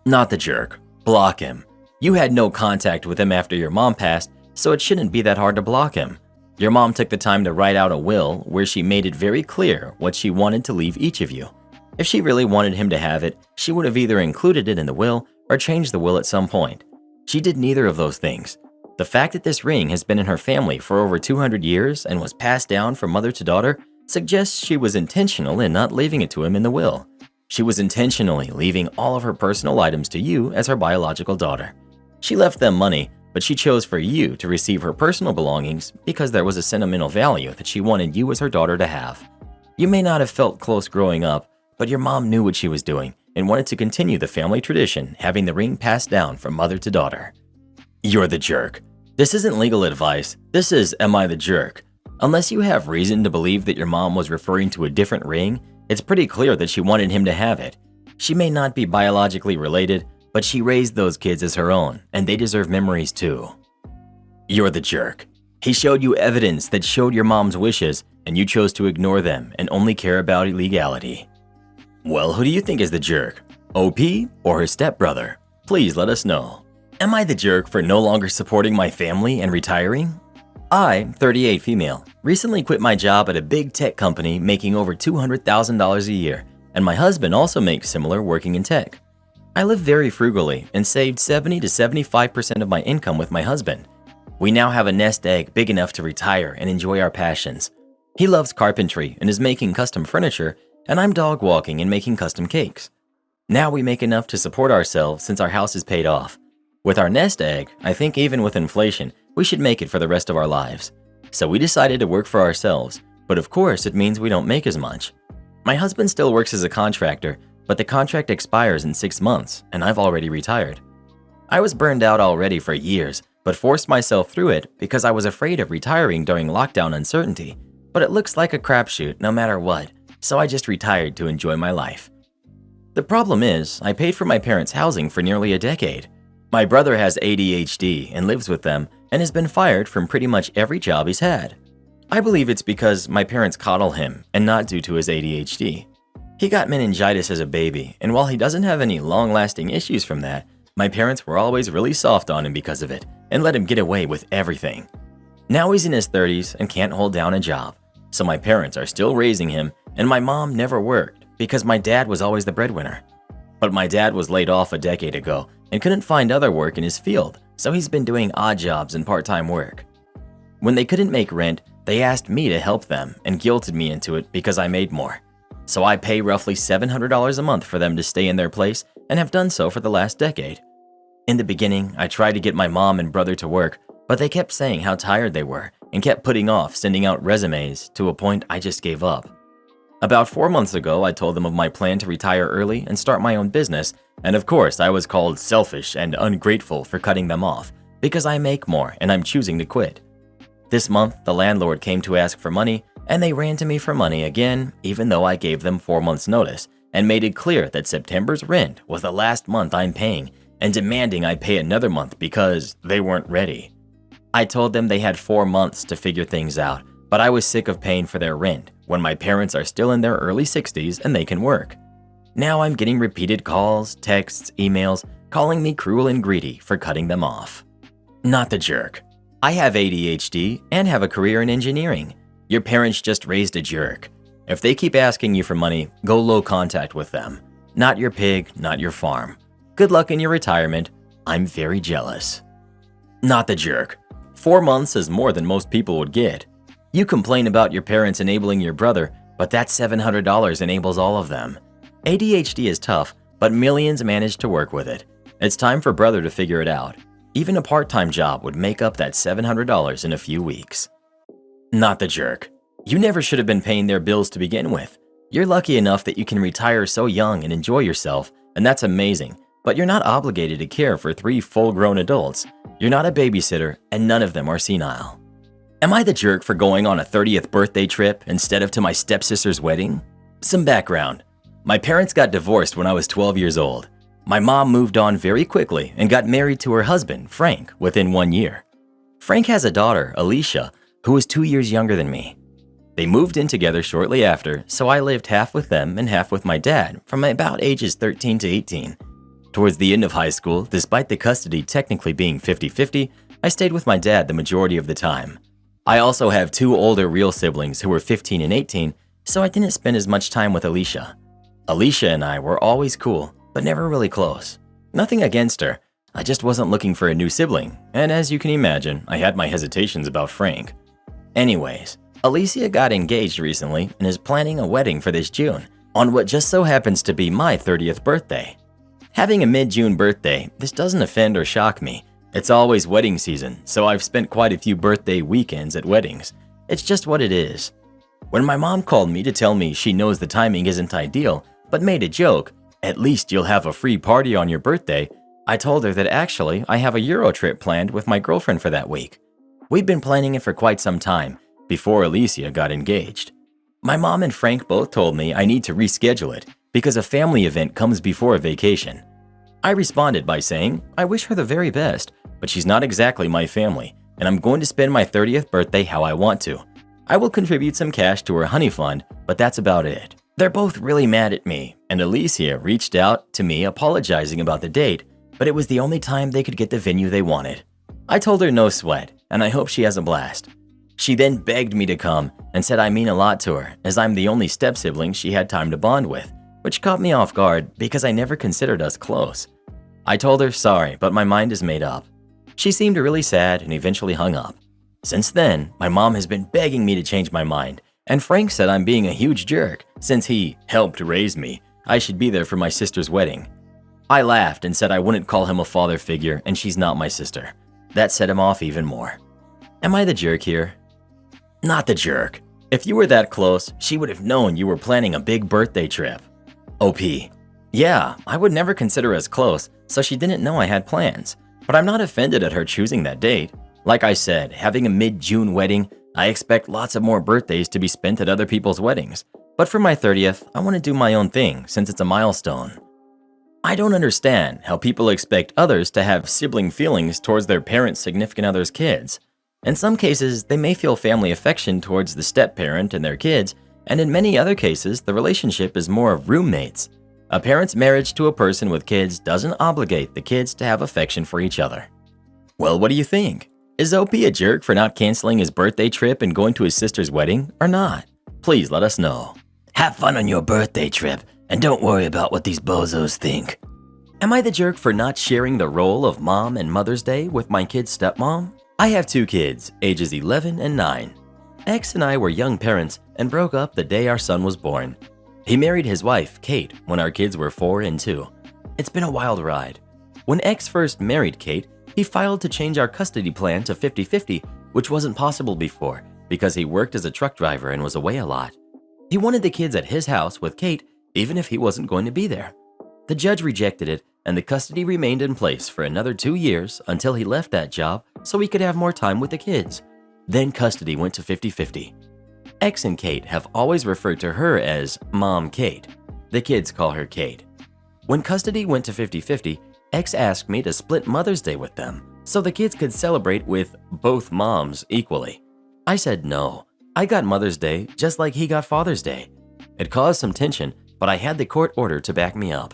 Not the jerk. Block him. You had no contact with him after your mom passed, so it shouldn't be that hard to block him. Your mom took the time to write out a will where she made it very clear what she wanted to leave each of you. If she really wanted him to have it, she would have either included it in the will or changed the will at some point. She did neither of those things. The fact that this ring has been in her family for over 200 years and was passed down from mother to daughter suggests she was intentional in not leaving it to him in the will. She was intentionally leaving all of her personal items to you as her biological daughter. She left them money, but she chose for you to receive her personal belongings because there was a sentimental value that she wanted you as her daughter to have. You may not have felt close growing up, but your mom knew what she was doing and wanted to continue the family tradition, having the ring passed down from mother to daughter. You're the jerk. This isn't legal advice. This is Am I the Jerk? Unless you have reason to believe that your mom was referring to a different ring, it's pretty clear that she wanted him to have it. She may not be biologically related, but she raised those kids as her own, and they deserve memories too. You're the jerk. He showed you evidence that showed your mom's wishes, and you chose to ignore them and only care about illegality. Well, who do you think is the jerk? OP or her stepbrother? Please let us know. Am I the jerk for no longer supporting my family and retiring? I, 38 female, recently quit my job at a big tech company making over $200,000 a year, and my husband also makes similar working in tech. I live very frugally and saved 70 to 75% of my income with my husband. We now have a nest egg big enough to retire and enjoy our passions. He loves carpentry and is making custom furniture, and I'm dog walking and making custom cakes. Now we make enough to support ourselves since our house is paid off. With our nest egg, I think even with inflation, we should make it for the rest of our lives. So we decided to work for ourselves, but of course it means we don't make as much. My husband still works as a contractor, but the contract expires in 6 months, and I've already retired. I was burned out already for years, but forced myself through it because I was afraid of retiring during lockdown uncertainty. But it looks like a crapshoot no matter what, so I just retired to enjoy my life. The problem is, I paid for my parents' housing for nearly a decade. My brother has ADHD and lives with them and has been fired from pretty much every job he's had. I believe it's because my parents coddle him and not due to his ADHD. He got meningitis as a baby, and while he doesn't have any long-lasting issues from that, my parents were always really soft on him because of it and let him get away with everything. Now he's in his 30s and can't hold down a job, so my parents are still raising him, and my mom never worked because my dad was always the breadwinner. But my dad was laid off a decade ago and couldn't find other work in his field, so he's been doing odd jobs and part-time work. When they couldn't make rent, they asked me to help them and guilted me into it because I made more. So I pay roughly $700 a month for them to stay in their place and have done so for the last decade. In the beginning, I tried to get my mom and brother to work, but they kept saying how tired they were and kept putting off sending out resumes to a point I just gave up. About 4 months ago, I told them of my plan to retire early and start my own business, and of course I was called selfish and ungrateful for cutting them off because I make more and I'm choosing to quit. This month, the landlord came to ask for money, and they ran to me for money again, even though I gave them 4 months' notice and made it clear that September's rent was the last month I'm paying and demanding I pay another month because they weren't ready. I told them they had 4 months to figure things out, but I was sick of paying for their rent when my parents are still in their early 60s and they can work. Now I'm getting repeated calls, texts, emails, calling me cruel and greedy for cutting them off. Not the jerk. I have ADHD and have a career in engineering. Your parents just raised a jerk. If they keep asking you for money, go low contact with them. Not your pig, not your farm. Good luck in your retirement. I'm very jealous. Not the jerk. 4 months is more than most people would get. You complain about your parents enabling your brother, but that $700 enables all of them. ADHD is tough, but millions manage to work with it. It's time for brother to figure it out. Even a part-time job would make up that $700 in a few weeks. Not the jerk. You never should have been paying their bills to begin with. You're lucky enough that you can retire so young and enjoy yourself, and that's amazing, but you're not obligated to care for 3 full-grown adults. You're not a babysitter, and none of them are senile. Am I the jerk for going on a 30th birthday trip instead of to my stepsister's wedding? Some background. My parents got divorced when I was 12 years old. My mom moved on very quickly and got married to her husband, Frank, within 1 year. Frank has a daughter, Alicia, who is 2 years younger than me. They moved in together shortly after, so I lived half with them and half with my dad from about ages 13 to 18. Towards the end of high school, despite the custody technically being 50-50, I stayed with my dad the majority of the time. I also have 2 older real siblings who were 15 and 18, so I didn't spend as much time with Alicia. Alicia and I were always cool, but never really close. Nothing against her, I just wasn't looking for a new sibling, and as you can imagine, I had my hesitations about Frank. Anyways, Alicia got engaged recently and is planning a wedding for this June, on what just so happens to be my 30th birthday. Having a mid-June birthday, this doesn't offend or shock me. It's always wedding season, so I've spent quite a few birthday weekends at weddings. It's just what it is. When my mom called me to tell me she knows the timing isn't ideal, but made a joke, "At least you'll have a free party on your birthday," I told her that actually I have a Euro trip planned with my girlfriend for that week. We've been planning it for quite some time, before Alicia got engaged. My mom and Frank both told me I need to reschedule it because a family event comes before a vacation. I responded by saying I wish her the very best, but she's not exactly my family, and I'm going to spend my 30th birthday how I want to. I will contribute some cash to her honey fund, but that's about it. They're both really mad at me, and Alicia reached out to me apologizing about the date, but it was the only time they could get the venue they wanted. I told her no sweat, and I hope she has a blast. She then begged me to come and said I mean a lot to her, as I'm the only step-sibling she had time to bond with, which caught me off guard because I never considered us close. I told her sorry, but my mind is made up. She seemed really sad and eventually hung up. Since then, my mom has been begging me to change my mind, and Frank said I'm being a huge jerk since he helped raise me. I should be there for my sister's wedding. I laughed and said I wouldn't call him a father figure and she's not my sister. That set him off even more. Am I the jerk here? Not the jerk. If you were that close, she would have known you were planning a big birthday trip. OP. Yeah, I would never consider us close, so she didn't know I had plans. But I'm not offended at her choosing that date. Like I said, having a mid-June wedding, I expect lots of more birthdays to be spent at other people's weddings. But for my 30th, I want to do my own thing since it's a milestone. I don't understand how people expect others to have sibling feelings towards their parents' significant other's kids. In some cases, they may feel family affection towards the step-parent and their kids, and in many other cases, the relationship is more of roommates. A parent's marriage to a person with kids doesn't obligate the kids to have affection for each other. Well, what do you think? Is OP a jerk for not canceling his birthday trip and going to his sister's wedding, or not? Please let us know. Have fun on your birthday trip, and don't worry about what these bozos think. Am I the jerk for not sharing the role of mom and Mother's Day with my kid's stepmom? I have 2 kids, ages 11 and 9. X and I were young parents and broke up the day our son was born. He married his wife, Kate, when our kids were 4 and 2. It's been a wild ride. When X first married Kate, he filed to change our custody plan to 50-50, which wasn't possible before because he worked as a truck driver and was away a lot. He wanted the kids at his house with Kate, even if he wasn't going to be there. The judge rejected it, and the custody remained in place for another 2 years until he left that job so he could have more time with the kids. Then custody went to 50-50. X and Kate have always referred to her as Mom Kate. The kids call her Kate. When custody went to 50-50, X asked me to split Mother's Day with them so the kids could celebrate with both moms equally. I said no. I got Mother's Day just like he got Father's Day. It caused some tension, but I had the court order to back me up.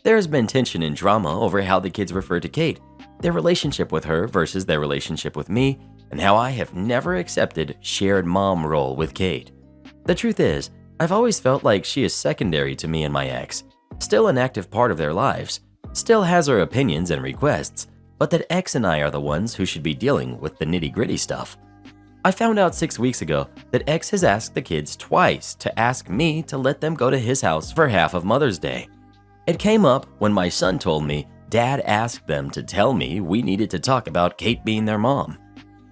There has been tension and drama over how the kids refer to Kate, their relationship with her versus their relationship with me, and how I have never accepted shared mom role with Kate. The truth is, I've always felt like she is secondary to me and my ex, still an active part of their lives, still has her opinions and requests, but that X and I are the ones who should be dealing with the nitty-gritty stuff. I found out 6 weeks ago that X has asked the kids twice to ask me to let them go to his house for half of Mother's Day. It came up when my son told me Dad asked them to tell me we needed to talk about Kate being their mom.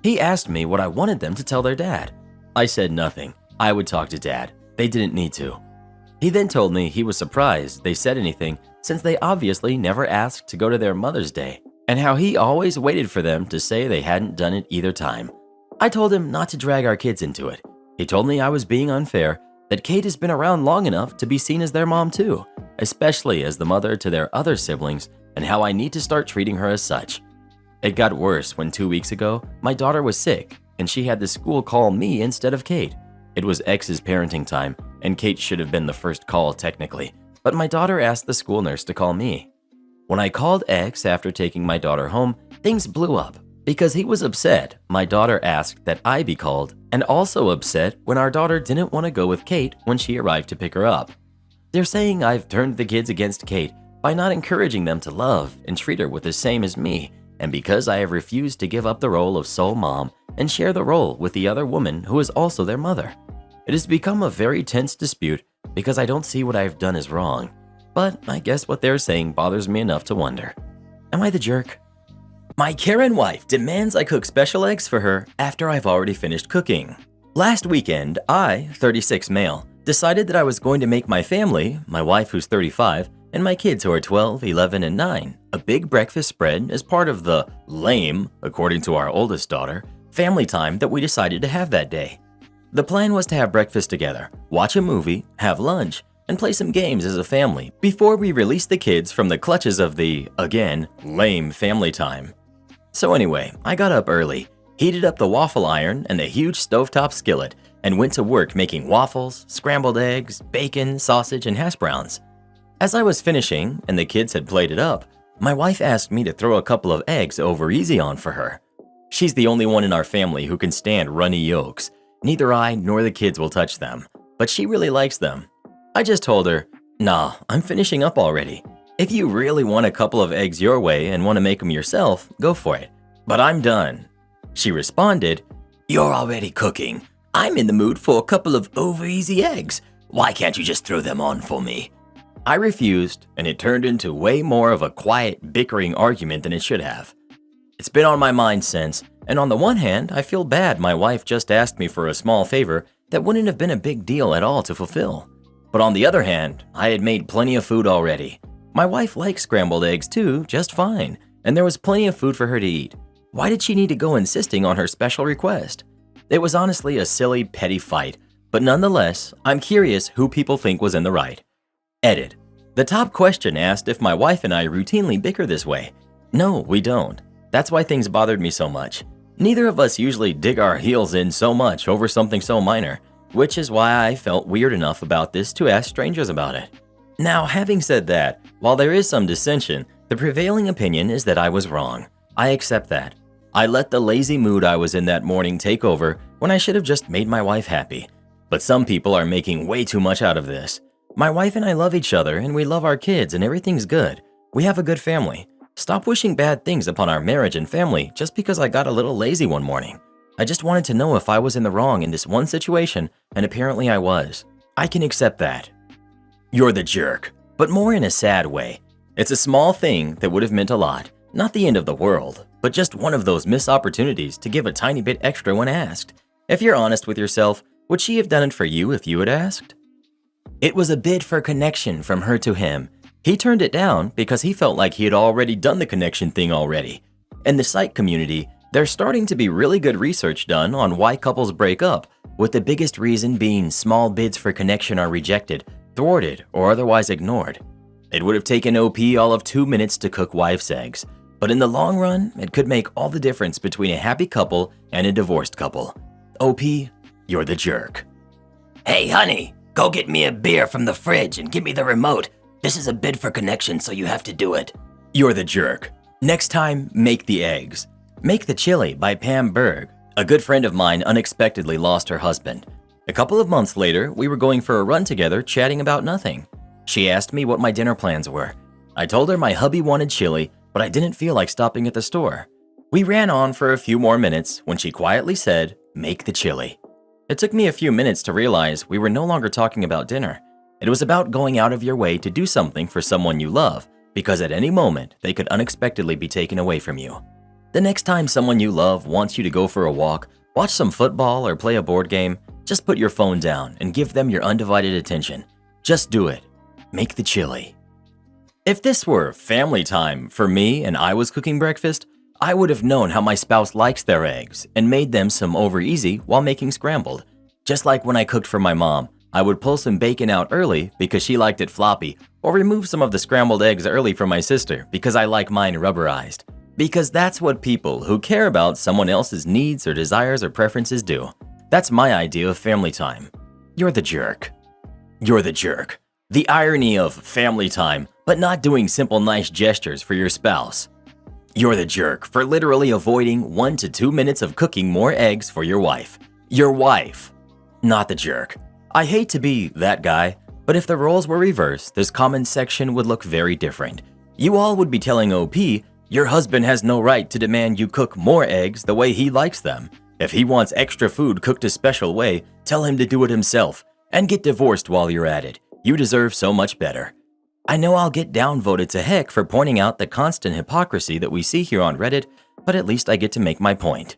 He asked me what I wanted them to tell their dad. I said nothing. I would talk to Dad. They didn't need to. He then told me he was surprised they said anything since they obviously never asked to go to their Mother's Day, and how he always waited for them to say they hadn't done it either time. I told him not to drag our kids into it. He told me I was being unfair, that Kate has been around long enough to be seen as their mom too, especially as the mother to their other siblings, and how I need to start treating her as such. It got worse when 2 weeks ago, my daughter was sick, and she had the school call me instead of Kate. It was X's parenting time, and Kate should have been the first call technically, but my daughter asked the school nurse to call me. When I called X after taking my daughter home, things blew up because he was upset my daughter asked that I be called, and also upset when our daughter didn't want to go with Kate when she arrived to pick her up. They're saying I've turned the kids against Kate by not encouraging them to love and treat her with the same as me, and because I have refused to give up the role of sole mom and share the role with the other woman who is also their mother. It has become a very tense dispute because I don't see what I have done as wrong, but I guess what they're saying bothers me enough to wonder. Am I the jerk? My Karen wife demands I cook special eggs for her after I've already finished cooking. Last weekend, I, 36 male, decided that I was going to make my family, my wife who's 35, and my kids who are 12, 11, and 9, a big breakfast spread as part of the lame, according to our oldest daughter, family time that we decided to have that day. The plan was to have breakfast together, watch a movie, have lunch, and play some games as a family before we release the kids from the clutches of the, again, lame family time. So anyway, I got up early, heated up the waffle iron and the huge stovetop skillet, and went to work making waffles, scrambled eggs, bacon, sausage, and hash browns. As I was finishing and the kids had plated up, my wife asked me to throw a couple of eggs over easy on for her. She's the only one in our family who can stand runny yolks. Neither I nor the kids will touch them, but she really likes them. I just told her, nah, I'm finishing up already. If you really want a couple of eggs your way and want to make them yourself, go for it. But I'm done. She responded, you're already cooking. I'm in the mood for a couple of over-easy eggs. Why can't you just throw them on for me? I refused, and it turned into way more of a quiet, bickering argument than it should have. It's been on my mind since, and on the one hand, I feel bad my wife just asked me for a small favor that wouldn't have been a big deal at all to fulfill. But on the other hand, I had made plenty of food already. My wife likes scrambled eggs too, just fine, and there was plenty of food for her to eat. Why did she need to go insisting on her special request? It was honestly a silly, petty fight, but nonetheless, I'm curious who people think was in the right. Edit. The top question asked if my wife and I routinely bicker this way. No, we don't. That's why things bothered me so much. Neither of us usually dig our heels in so much over something so minor, which is why I felt weird enough about this to ask strangers about it. Now, having said that, while there is some dissension, the prevailing opinion is that I was wrong. I accept that. I let the lazy mood I was in that morning take over when I should have just made my wife happy. But some people are making way too much out of this. My wife and I love each other and we love our kids and everything's good. We have a good family. Stop wishing bad things upon our marriage and family just because I got a little lazy one morning. I just wanted to know if I was in the wrong in this one situation, and apparently I was. I can accept that. You're the jerk, but more in a sad way. It's a small thing that would have meant a lot. Not the end of the world, but just one of those missed opportunities to give a tiny bit extra when asked. If you're honest with yourself, would she have done it for you if you had asked? It was a bid for connection from her to him. He turned it down because he felt like he had already done the connection thing already. In the psych community, there's starting to be really good research done on why couples break up, with the biggest reason being small bids for connection are rejected, thwarted, or otherwise ignored. It would have taken OP all of 2 minutes to cook wife's eggs, but in the long run, it could make all the difference between a happy couple and a divorced couple. OP, you're the jerk. Hey, honey, go get me a beer from the fridge and give me the remote. This is a bid for connection, so you have to do it. You're the jerk. Next time, make the eggs. Make the Chili by Pam Berg. A good friend of mine unexpectedly lost her husband. A couple of months later, we were going for a run together chatting about nothing. She asked me what my dinner plans were. I told her my hubby wanted chili, but I didn't feel like stopping at the store. We ran on for a few more minutes when she quietly said, "Make the chili." It took me a few minutes to realize we were no longer talking about dinner. It was about going out of your way to do something for someone you love, because at any moment they could unexpectedly be taken away from you. The next time someone you love wants you to go for a walk, watch some football, or play a board game, just put your phone down and give them your undivided attention. Just do it. Make the chili. If this were family time for me and I was cooking breakfast, I would have known how my spouse likes their eggs and made them some over easy while making scrambled. Just like when I cooked for my mom, I would pull some bacon out early because she liked it floppy, or remove some of the scrambled eggs early for my sister because I like mine rubberized. Because that's what people who care about someone else's needs or desires or preferences do. That's my idea of family time. You're the jerk. You're the jerk. The irony of family time, but not doing simple nice gestures for your spouse. You're the jerk for literally avoiding 1 to 2 minutes of cooking more eggs for your wife. Your wife. Not the jerk. I hate to be that guy, but if the roles were reversed, this comment section would look very different. You all would be telling OP, your husband has no right to demand you cook more eggs the way he likes them. If he wants extra food cooked a special way, tell him to do it himself, and get divorced while you're at it. You deserve so much better. I know I'll get downvoted to heck for pointing out the constant hypocrisy that we see here on Reddit, but at least I get to make my point.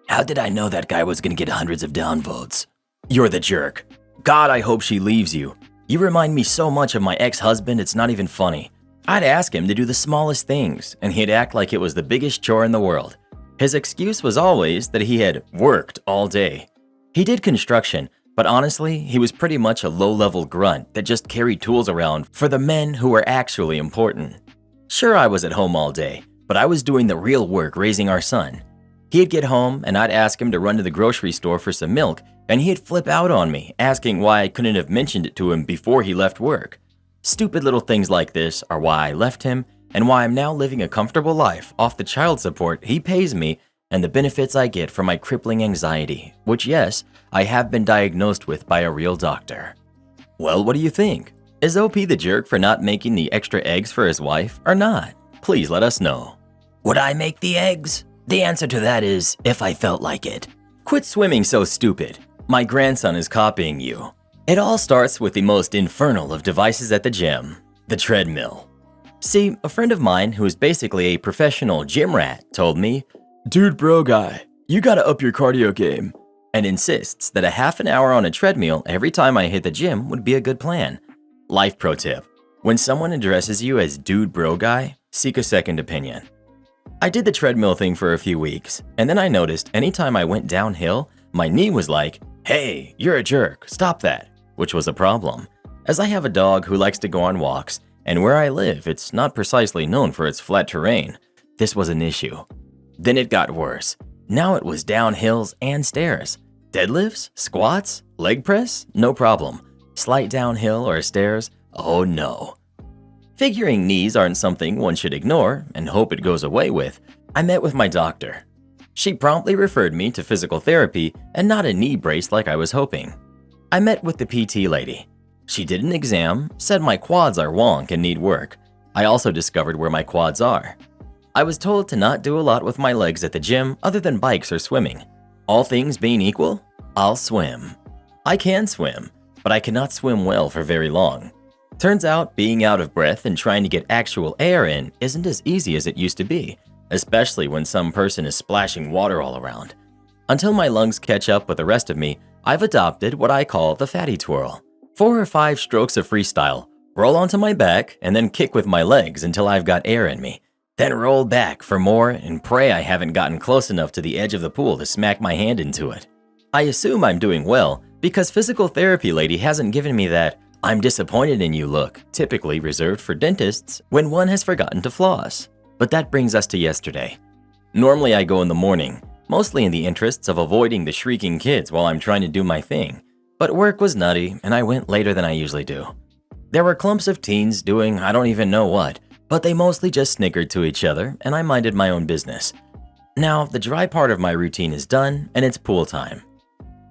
How did I know that guy was gonna get hundreds of downvotes? You're the jerk. God, I hope she leaves you. You remind me so much of my ex-husband, it's not even funny. I'd ask him to do the smallest things, and he'd act like it was the biggest chore in the world. His excuse was always that he had worked all day. He did construction, but honestly, he was pretty much a low-level grunt that just carried tools around for the men who were actually important. Sure, I was at home all day, but I was doing the real work raising our son. He'd get home and I'd ask him to run to the grocery store for some milk, and he'd flip out on me, asking why I couldn't have mentioned it to him before he left work. Stupid little things like this are why I left him and why I'm now living a comfortable life off the child support he pays me and the benefits I get from my crippling anxiety, which yes, I have been diagnosed with by a real doctor. Well, what do you think? Is OP the jerk for not making the extra eggs for his wife or not? Please let us know. Would I make the eggs? The answer to that is, if I felt like it. Quit swimming so stupid. My grandson is copying you. It all starts with the most infernal of devices at the gym, the treadmill. See, a friend of mine who is basically a professional gym rat told me, "Dude bro guy, you gotta up your cardio game," and insists that a half an hour on a treadmill every time I hit the gym would be a good plan. Life pro tip: when someone addresses you as dude bro guy, seek a second opinion. I did the treadmill thing for a few weeks, and then I noticed anytime I went downhill, my knee was like, "Hey, you're a jerk, stop that," which was a problem, as I have a dog who likes to go on walks, and where I live, it's not precisely known for its flat terrain. This was an issue. Then it got worse. Now it was down hills and stairs. Deadlifts, squats, leg press, no problem. Slight downhill or stairs, oh no. Figuring knees aren't something one should ignore and hope it goes away with, I met with my doctor. She promptly referred me to physical therapy and not a knee brace like I was hoping. I met with the PT lady. She did an exam, said my quads are wonk and need work. I also discovered where my quads are. I was told to not do a lot with my legs at the gym other than bikes or swimming. All things being equal, I'll swim. I can swim, but I cannot swim well for very long. Turns out being out of breath and trying to get actual air in isn't as easy as it used to be, especially when some person is splashing water all around. Until my lungs catch up with the rest of me, I've adopted what I call the fatty twirl. 4 or 5 strokes of freestyle, roll onto my back, and then kick with my legs until I've got air in me. Then roll back for more and pray I haven't gotten close enough to the edge of the pool to smack my hand into it. I assume I'm doing well because physical therapy lady hasn't given me that "I'm disappointed in you" look, typically reserved for dentists when one has forgotten to floss. But that brings us to yesterday. Normally I go in the morning, mostly in the interests of avoiding the shrieking kids while I'm trying to do my thing. But work was nutty and I went later than I usually do. There were clumps of teens doing I don't even know what, but they mostly just snickered to each other and I minded my own business. Now, the dry part of my routine is done and it's pool time.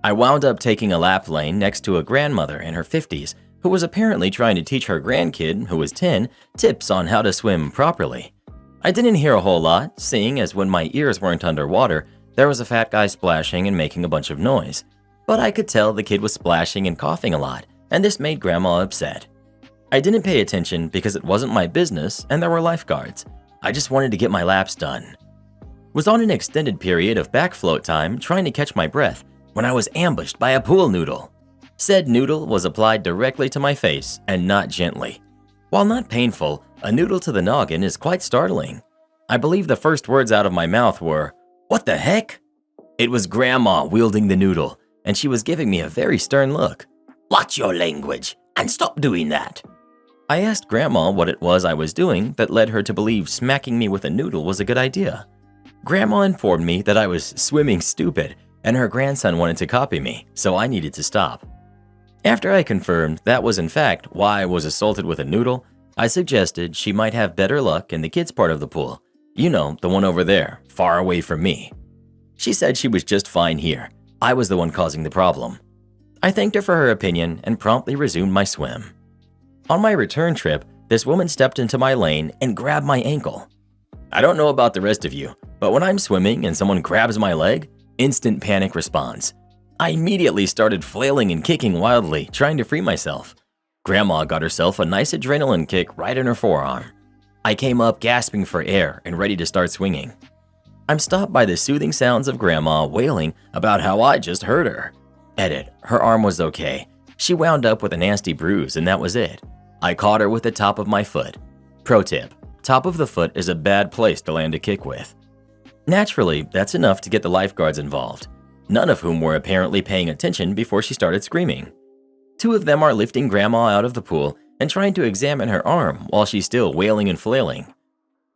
I wound up taking a lap lane next to a grandmother in her 50s who was apparently trying to teach her grandkid, who was 10, tips on how to swim properly. I didn't hear a whole lot, seeing as when my ears weren't underwater, there was a fat guy splashing and making a bunch of noise. But I could tell the kid was splashing and coughing a lot, and this made Grandma upset. I didn't pay attention because it wasn't my business and there were lifeguards. I just wanted to get my laps done. Was on an extended period of back float time trying to catch my breath when I was ambushed by a pool noodle. Said noodle was applied directly to my face and not gently. While not painful, a noodle to the noggin is quite startling. I believe the first words out of my mouth were, "What the heck?" It was Grandma wielding the noodle, and she was giving me a very stern look. Watch your language and stop doing that. I asked Grandma what it was I was doing that led her to believe smacking me with a noodle was a good idea. Grandma informed me that I was swimming stupid and her grandson wanted to copy me, so I needed to stop. After I confirmed that was in fact why I was assaulted with a noodle, I suggested she might have better luck in the kids' part of the pool. You know, the one over there, far away from me. She said she was just fine here. I was the one causing the problem. I thanked her for her opinion and promptly resumed my swim. On my return trip, this woman stepped into my lane and grabbed my ankle. I don't know about the rest of you, but when I'm swimming and someone grabs my leg, instant panic response. I immediately started flailing and kicking wildly, trying to free myself. Grandma got herself a nice adrenaline kick right in her forearm. I came up gasping for air and ready to start swinging. I'm stopped by the soothing sounds of Grandma wailing about how I just hurt her. Edit, her arm was okay. She wound up with a nasty bruise and that was it. I caught her with the top of my foot. Pro tip, top of the foot is a bad place to land a kick with. Naturally, that's enough to get the lifeguards involved, none of whom were apparently paying attention before she started screaming. 2 of them are lifting Grandma out of the pool and trying to examine her arm while she's still wailing and flailing.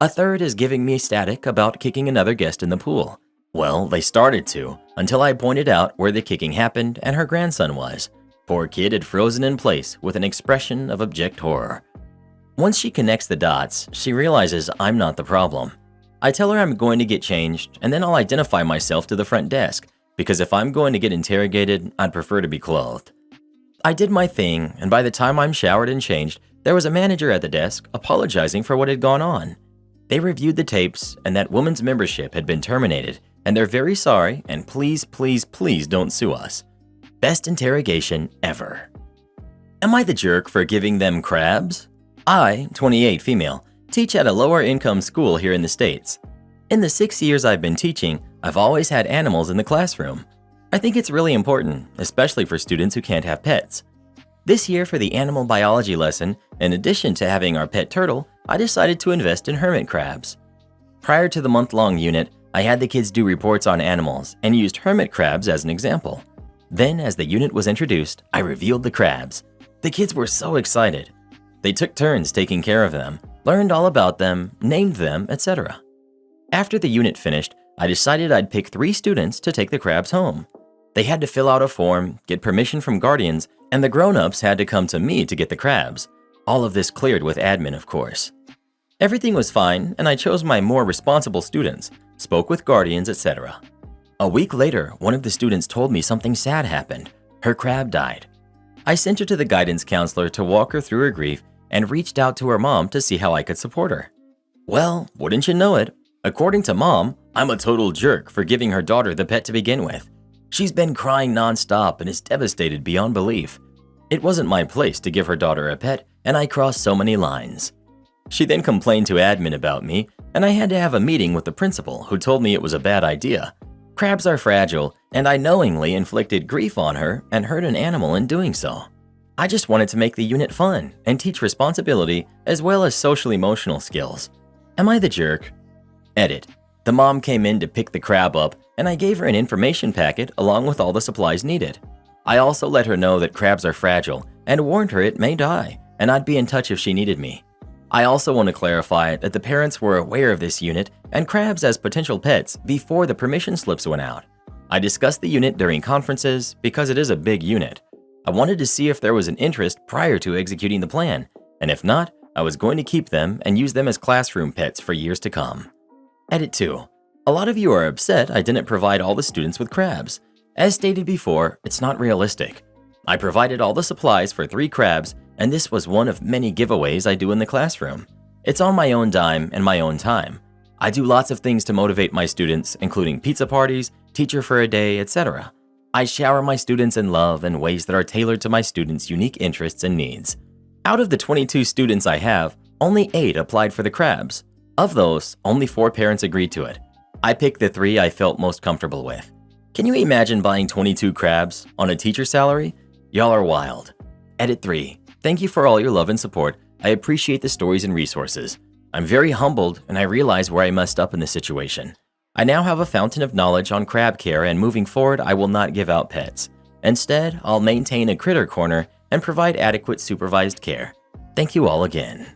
A third is giving me static about kicking another guest in the pool. Well, they started to, until I pointed out where the kicking happened and her grandson was. Poor kid had frozen in place with an expression of abject horror. Once she connects the dots, she realizes I'm not the problem. I tell her I'm going to get changed and then I'll identify myself to the front desk, because if I'm going to get interrogated, I'd prefer to be clothed. I did my thing, and by the time I'm showered and changed, there was a manager at the desk apologizing for what had gone on. They reviewed the tapes, and that woman's membership had been terminated, and they're very sorry, and please, please, please don't sue us. Best interrogation ever. Am I the jerk for giving them crabs? I, 28 female, teach at a lower income school here in the States. In the 6 years I've been teaching, I've always had animals in the classroom. I think it's really important, especially for students who can't have pets. This year for the animal biology lesson, in addition to having our pet turtle, I decided to invest in hermit crabs. Prior to the month-long unit, I had the kids do reports on animals and used hermit crabs as an example. Then, as the unit was introduced, I revealed the crabs. The kids were so excited. They took turns taking care of them, learned all about them, named them, etc. After the unit finished, I decided I'd pick 3 students to take the crabs home. They had to fill out a form, get permission from guardians, and the grown-ups had to come to me to get the crabs. All of this cleared with admin, of course. Everything was fine, and I chose my more responsible students, spoke with guardians, etc. A week later, one of the students told me something sad happened. Her crab died. I sent her to the guidance counselor to walk her through her grief and reached out to her mom to see how I could support her. Well, wouldn't you know it, according to Mom, I'm a total jerk for giving her daughter the pet to begin with. She's been crying nonstop and is devastated beyond belief. It wasn't my place to give her daughter a pet, and I crossed so many lines. She then complained to admin about me, and I had to have a meeting with the principal who told me it was a bad idea. Crabs are fragile, and I knowingly inflicted grief on her and hurt an animal in doing so. I just wanted to make the unit fun and teach responsibility as well as social-emotional skills. Am I the jerk? Edit. The mom came in to pick the crab up, and I gave her an information packet along with all the supplies needed. I also let her know that crabs are fragile and warned her it may die, and I'd be in touch if she needed me. I also want to clarify that the parents were aware of this unit and crabs as potential pets before the permission slips went out. I discussed the unit during conferences because it is a big unit. I wanted to see if there was an interest prior to executing the plan, and if not, I was going to keep them and use them as classroom pets for years to come. Edit 2. A lot of you are upset I didn't provide all the students with crabs. As stated before, it's not realistic. I provided all the supplies for 3 crabs, and this was one of many giveaways I do in the classroom. It's on my own dime and my own time. I do lots of things to motivate my students, including pizza parties, teacher for a day, etc. I shower my students in love in ways that are tailored to my students' unique interests and needs. Out of the 22 students I have, only 8 applied for the crabs. Of those, only 4 parents agreed to it. I picked the 3 I felt most comfortable with. Can you imagine buying 22 crabs on a teacher salary? Y'all are wild. Edit 3. Thank you for all your love and support. I appreciate the stories and resources. I'm very humbled and I realize where I messed up in this situation. I now have a fountain of knowledge on crab care, and moving forward I will not give out pets. Instead, I'll maintain a critter corner and provide adequate supervised care. Thank you all again.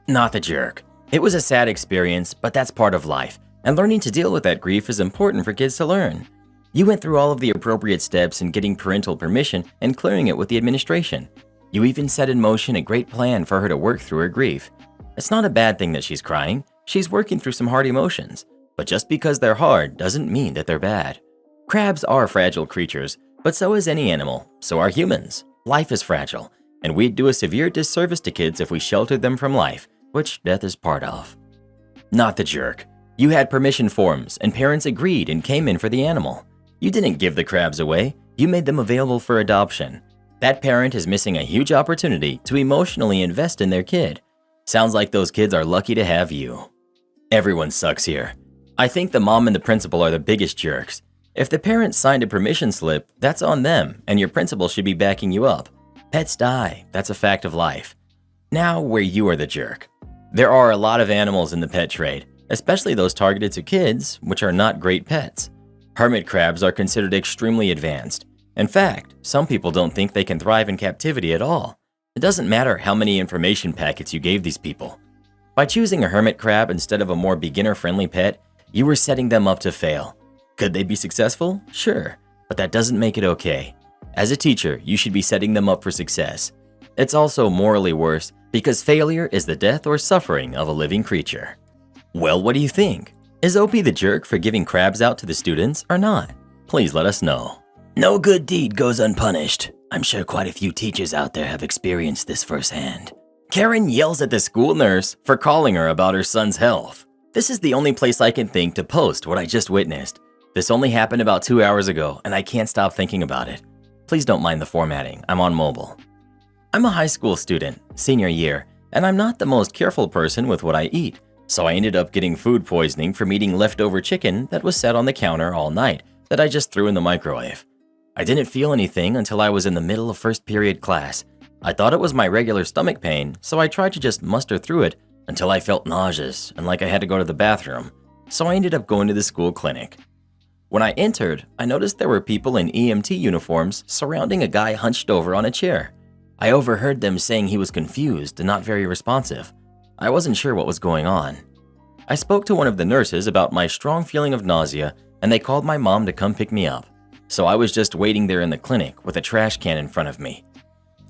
Not the jerk. It was a sad experience, but that's part of life, and learning to deal with that grief is important for kids to learn. You went through all of the appropriate steps in getting parental permission and clearing it with the administration. You even set in motion a great plan for her to work through her grief. It's not a bad thing that she's crying. She's working through some hard emotions. But just because they're hard doesn't mean that they're bad. Crabs are fragile creatures, but so is any animal. So are humans. Life is fragile, and we'd do a severe disservice to kids if we sheltered them from life, which death is part of. Not the jerk. You had permission forms, and parents agreed and came in for the animal. You didn't give the crabs away. You made them available for adoption. That parent is missing a huge opportunity to emotionally invest in their kid. Sounds like those kids are lucky to have you. Everyone sucks here. I think the mom and the principal are the biggest jerks. If the parents signed a permission slip, that's on them, and your principal should be backing you up. Pets die, that's a fact of life. Now where you are the jerk. There are a lot of animals in the pet trade, especially those targeted to kids, which are not great pets. Hermit crabs are considered extremely advanced. In fact, some people don't think they can thrive in captivity at all. It doesn't matter how many information packets you gave these people. By choosing a hermit crab instead of a more beginner-friendly pet, you were setting them up to fail. Could they be successful? Sure, but that doesn't make it okay. As a teacher, you should be setting them up for success. It's also morally worse because failure is the death or suffering of a living creature. Well, what do you think? Is OP the jerk for giving crabs out to the students or not? Please let us know. No good deed goes unpunished. I'm sure quite a few teachers out there have experienced this firsthand. Karen yells at the school nurse for calling her about her son's health. This is the only place I can think to post what I just witnessed. This only happened about 2 hours ago, and I can't stop thinking about it. Please don't mind the formatting, I'm on mobile. I'm a high school student, senior year, and I'm not the most careful person with what I eat, so I ended up getting food poisoning from eating leftover chicken that was set on the counter all night that I just threw in the microwave. I didn't feel anything until I was in the middle of first period class. I thought it was my regular stomach pain, so I tried to just muster through it until I felt nauseous and like I had to go to the bathroom, so I ended up going to the school clinic. When I entered, I noticed there were people in EMT uniforms surrounding a guy hunched over on a chair. I overheard them saying he was confused and not very responsive. I wasn't sure what was going on. I spoke to one of the nurses about my strong feeling of nausea, and they called my mom to come pick me up. So I was just waiting there in the clinic with a trash can in front of me.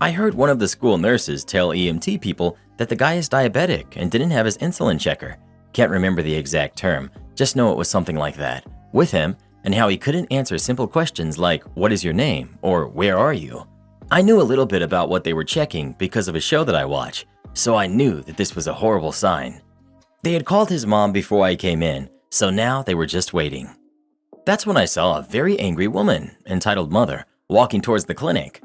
I heard one of the school nurses tell EMT people that the guy is diabetic and didn't have his insulin checker. Can't remember the exact term, just know it was something like that, with him, and how he couldn't answer simple questions like, "What is your name?" or "Where are you?" I knew a little bit about what they were checking because of a show that I watch, so I knew that this was a horrible sign. They had called his mom before I came in, so now they were just waiting. That's when I saw a very angry woman, entitled Mother, walking towards the clinic.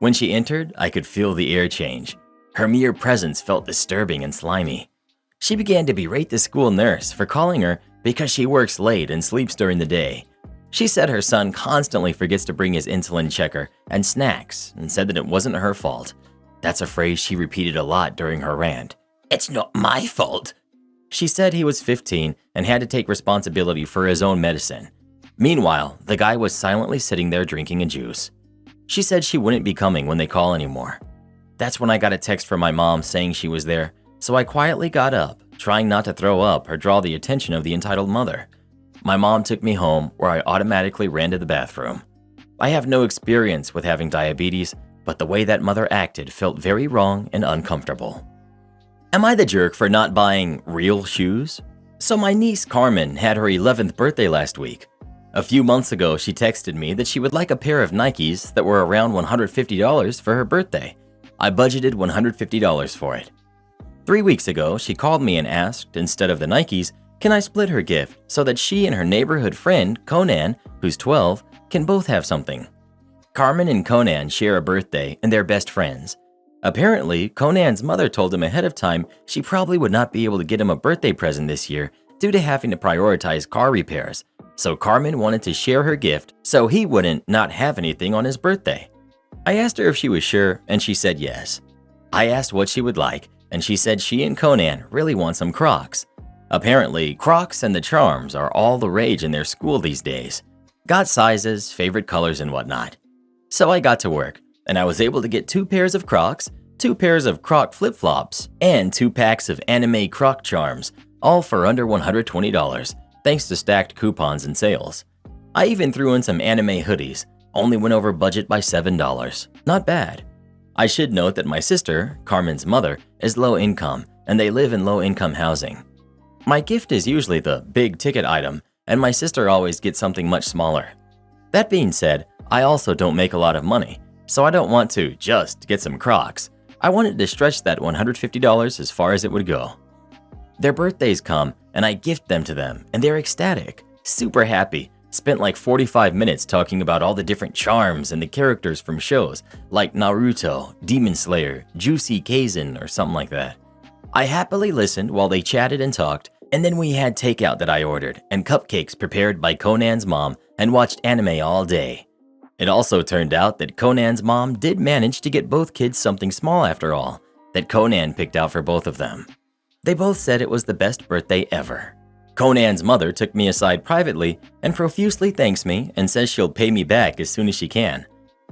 When she entered, I could feel the air change. Her mere presence felt disturbing and slimy. She began to berate the school nurse for calling her because she works late and sleeps during the day. She said her son constantly forgets to bring his insulin checker and snacks and said that it wasn't her fault. That's a phrase she repeated a lot during her rant. It's not my fault. She said he was 15 and had to take responsibility for his own medicine. Meanwhile, the guy was silently sitting there drinking a juice. She said she wouldn't be coming when they call anymore. That's when I got a text from my mom saying she was there, so I quietly got up, trying not to throw up or draw the attention of the entitled mother. My mom took me home, where I automatically ran to the bathroom. I have no experience with having diabetes, but the way that mother acted felt very wrong and uncomfortable. Am I the jerk for not buying real shoes? So my niece Carmen had her 11th birthday last week. A few months ago, she texted me that she would like a pair of Nikes that were around $150 for her birthday. I budgeted $150 for it. 3 weeks ago, she called me and asked, instead of the Nikes, can I split her gift so that she and her neighborhood friend, Conan, who's 12, can both have something. Carmen and Conan share a birthday and they're best friends. Apparently, Conan's mother told him ahead of time she probably would not be able to get him a birthday present this year due to having to prioritize car repairs, so Carmen wanted to share her gift so he wouldn't not have anything on his birthday. I asked her if she was sure, and she said yes. I asked what she would like, and she said she and Conan really want some Crocs. Apparently, Crocs and the Charms are all the rage in their school these days. Got sizes, favorite colors, and whatnot. So I got to work, and I was able to get 2 pairs of Crocs, 2 pairs of Croc flip-flops, and 2 packs of anime Croc Charms, all for under $120, thanks to stacked coupons and sales. I even threw in some anime hoodies, only went over budget by $7. Not bad. I should note that my sister, Carmen's mother, is low income, and they live in low-income housing. My gift is usually the big-ticket item, and my sister always gets something much smaller. That being said, I also don't make a lot of money, so I don't want to just get some Crocs. I wanted to stretch that $150 as far as it would go. Their birthdays come, and I gift them to them, and they're ecstatic, super happy. Spent like 45 minutes talking about all the different charms and the characters from shows like Naruto, Demon Slayer, Juicy Kaisen, or something like that. I happily listened while they chatted and talked, and then we had takeout that I ordered and cupcakes prepared by Conan's mom and watched anime all day. It also turned out that Conan's mom did manage to get both kids something small after all, that Conan picked out for both of them. They both said it was the best birthday ever. Conan's mother took me aside privately and profusely thanks me and says she'll pay me back as soon as she can.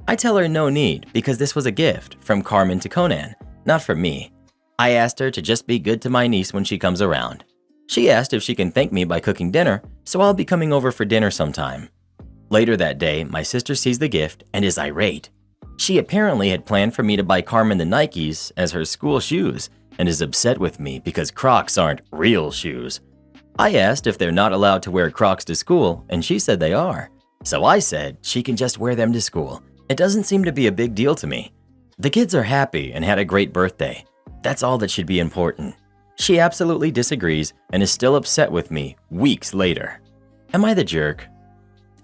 I tell her no need because this was a gift from Carmen to Conan, not from me. I asked her to just be good to my niece when she comes around. She asked if she can thank me by cooking dinner, so I'll be coming over for dinner sometime. Later that day, my sister sees the gift and is irate. She apparently had planned for me to buy Carmen the Nikes as her school shoes and is upset with me because Crocs aren't real shoes. I asked if they're not allowed to wear Crocs to school, and she said they are. So I said she can just wear them to school. It doesn't seem to be a big deal to me. The kids are happy and had a great birthday. That's all that should be important. She absolutely disagrees and is still upset with me weeks later. Am I the jerk?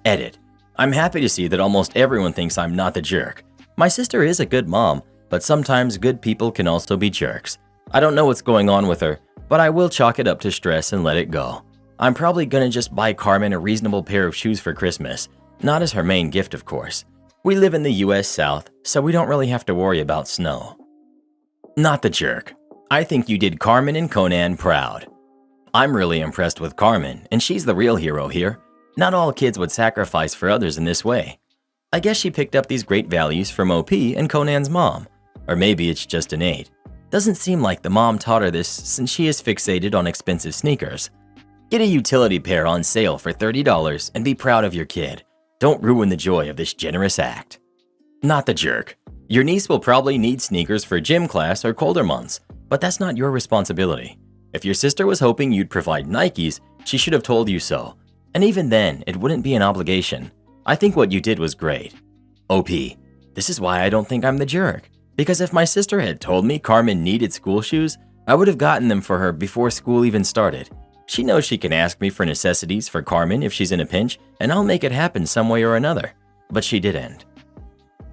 Edit. I'm happy to see that almost everyone thinks I'm not the jerk. My sister is a good mom, but sometimes good people can also be jerks. I don't know what's going on with her, but I will chalk it up to stress and let it go. I'm probably gonna just buy Carmen a reasonable pair of shoes for Christmas, not as her main gift, of course. We live in the US South, so we don't really have to worry about snow. Not the jerk. I think you did Carmen and Conan proud. I'm really impressed with Carmen, and she's the real hero here. Not all kids would sacrifice for others in this way. I guess she picked up these great values from OP and Conan's mom. Or maybe it's just innate. Doesn't seem like the mom taught her this since she is fixated on expensive sneakers. Get a utility pair on sale for $30 and be proud of your kid. Don't ruin the joy of this generous act. Not the jerk. Your niece will probably need sneakers for gym class or colder months, but that's not your responsibility. If your sister was hoping you'd provide Nikes, she should have told you so. And even then, it wouldn't be an obligation. I think what you did was great. OP, this is why I don't think I'm the jerk. Because if my sister had told me Carmen needed school shoes, I would have gotten them for her before school even started. She knows she can ask me for necessities for Carmen if she's in a pinch, and I'll make it happen some way or another. But she didn't.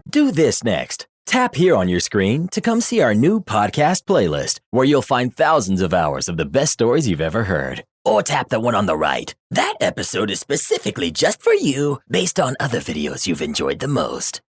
Do this next. Tap here on your screen to come see our new podcast playlist, where you'll find thousands of hours of the best stories you've ever heard. Or tap the one on the right. That episode is specifically just for you, based on other videos you've enjoyed the most.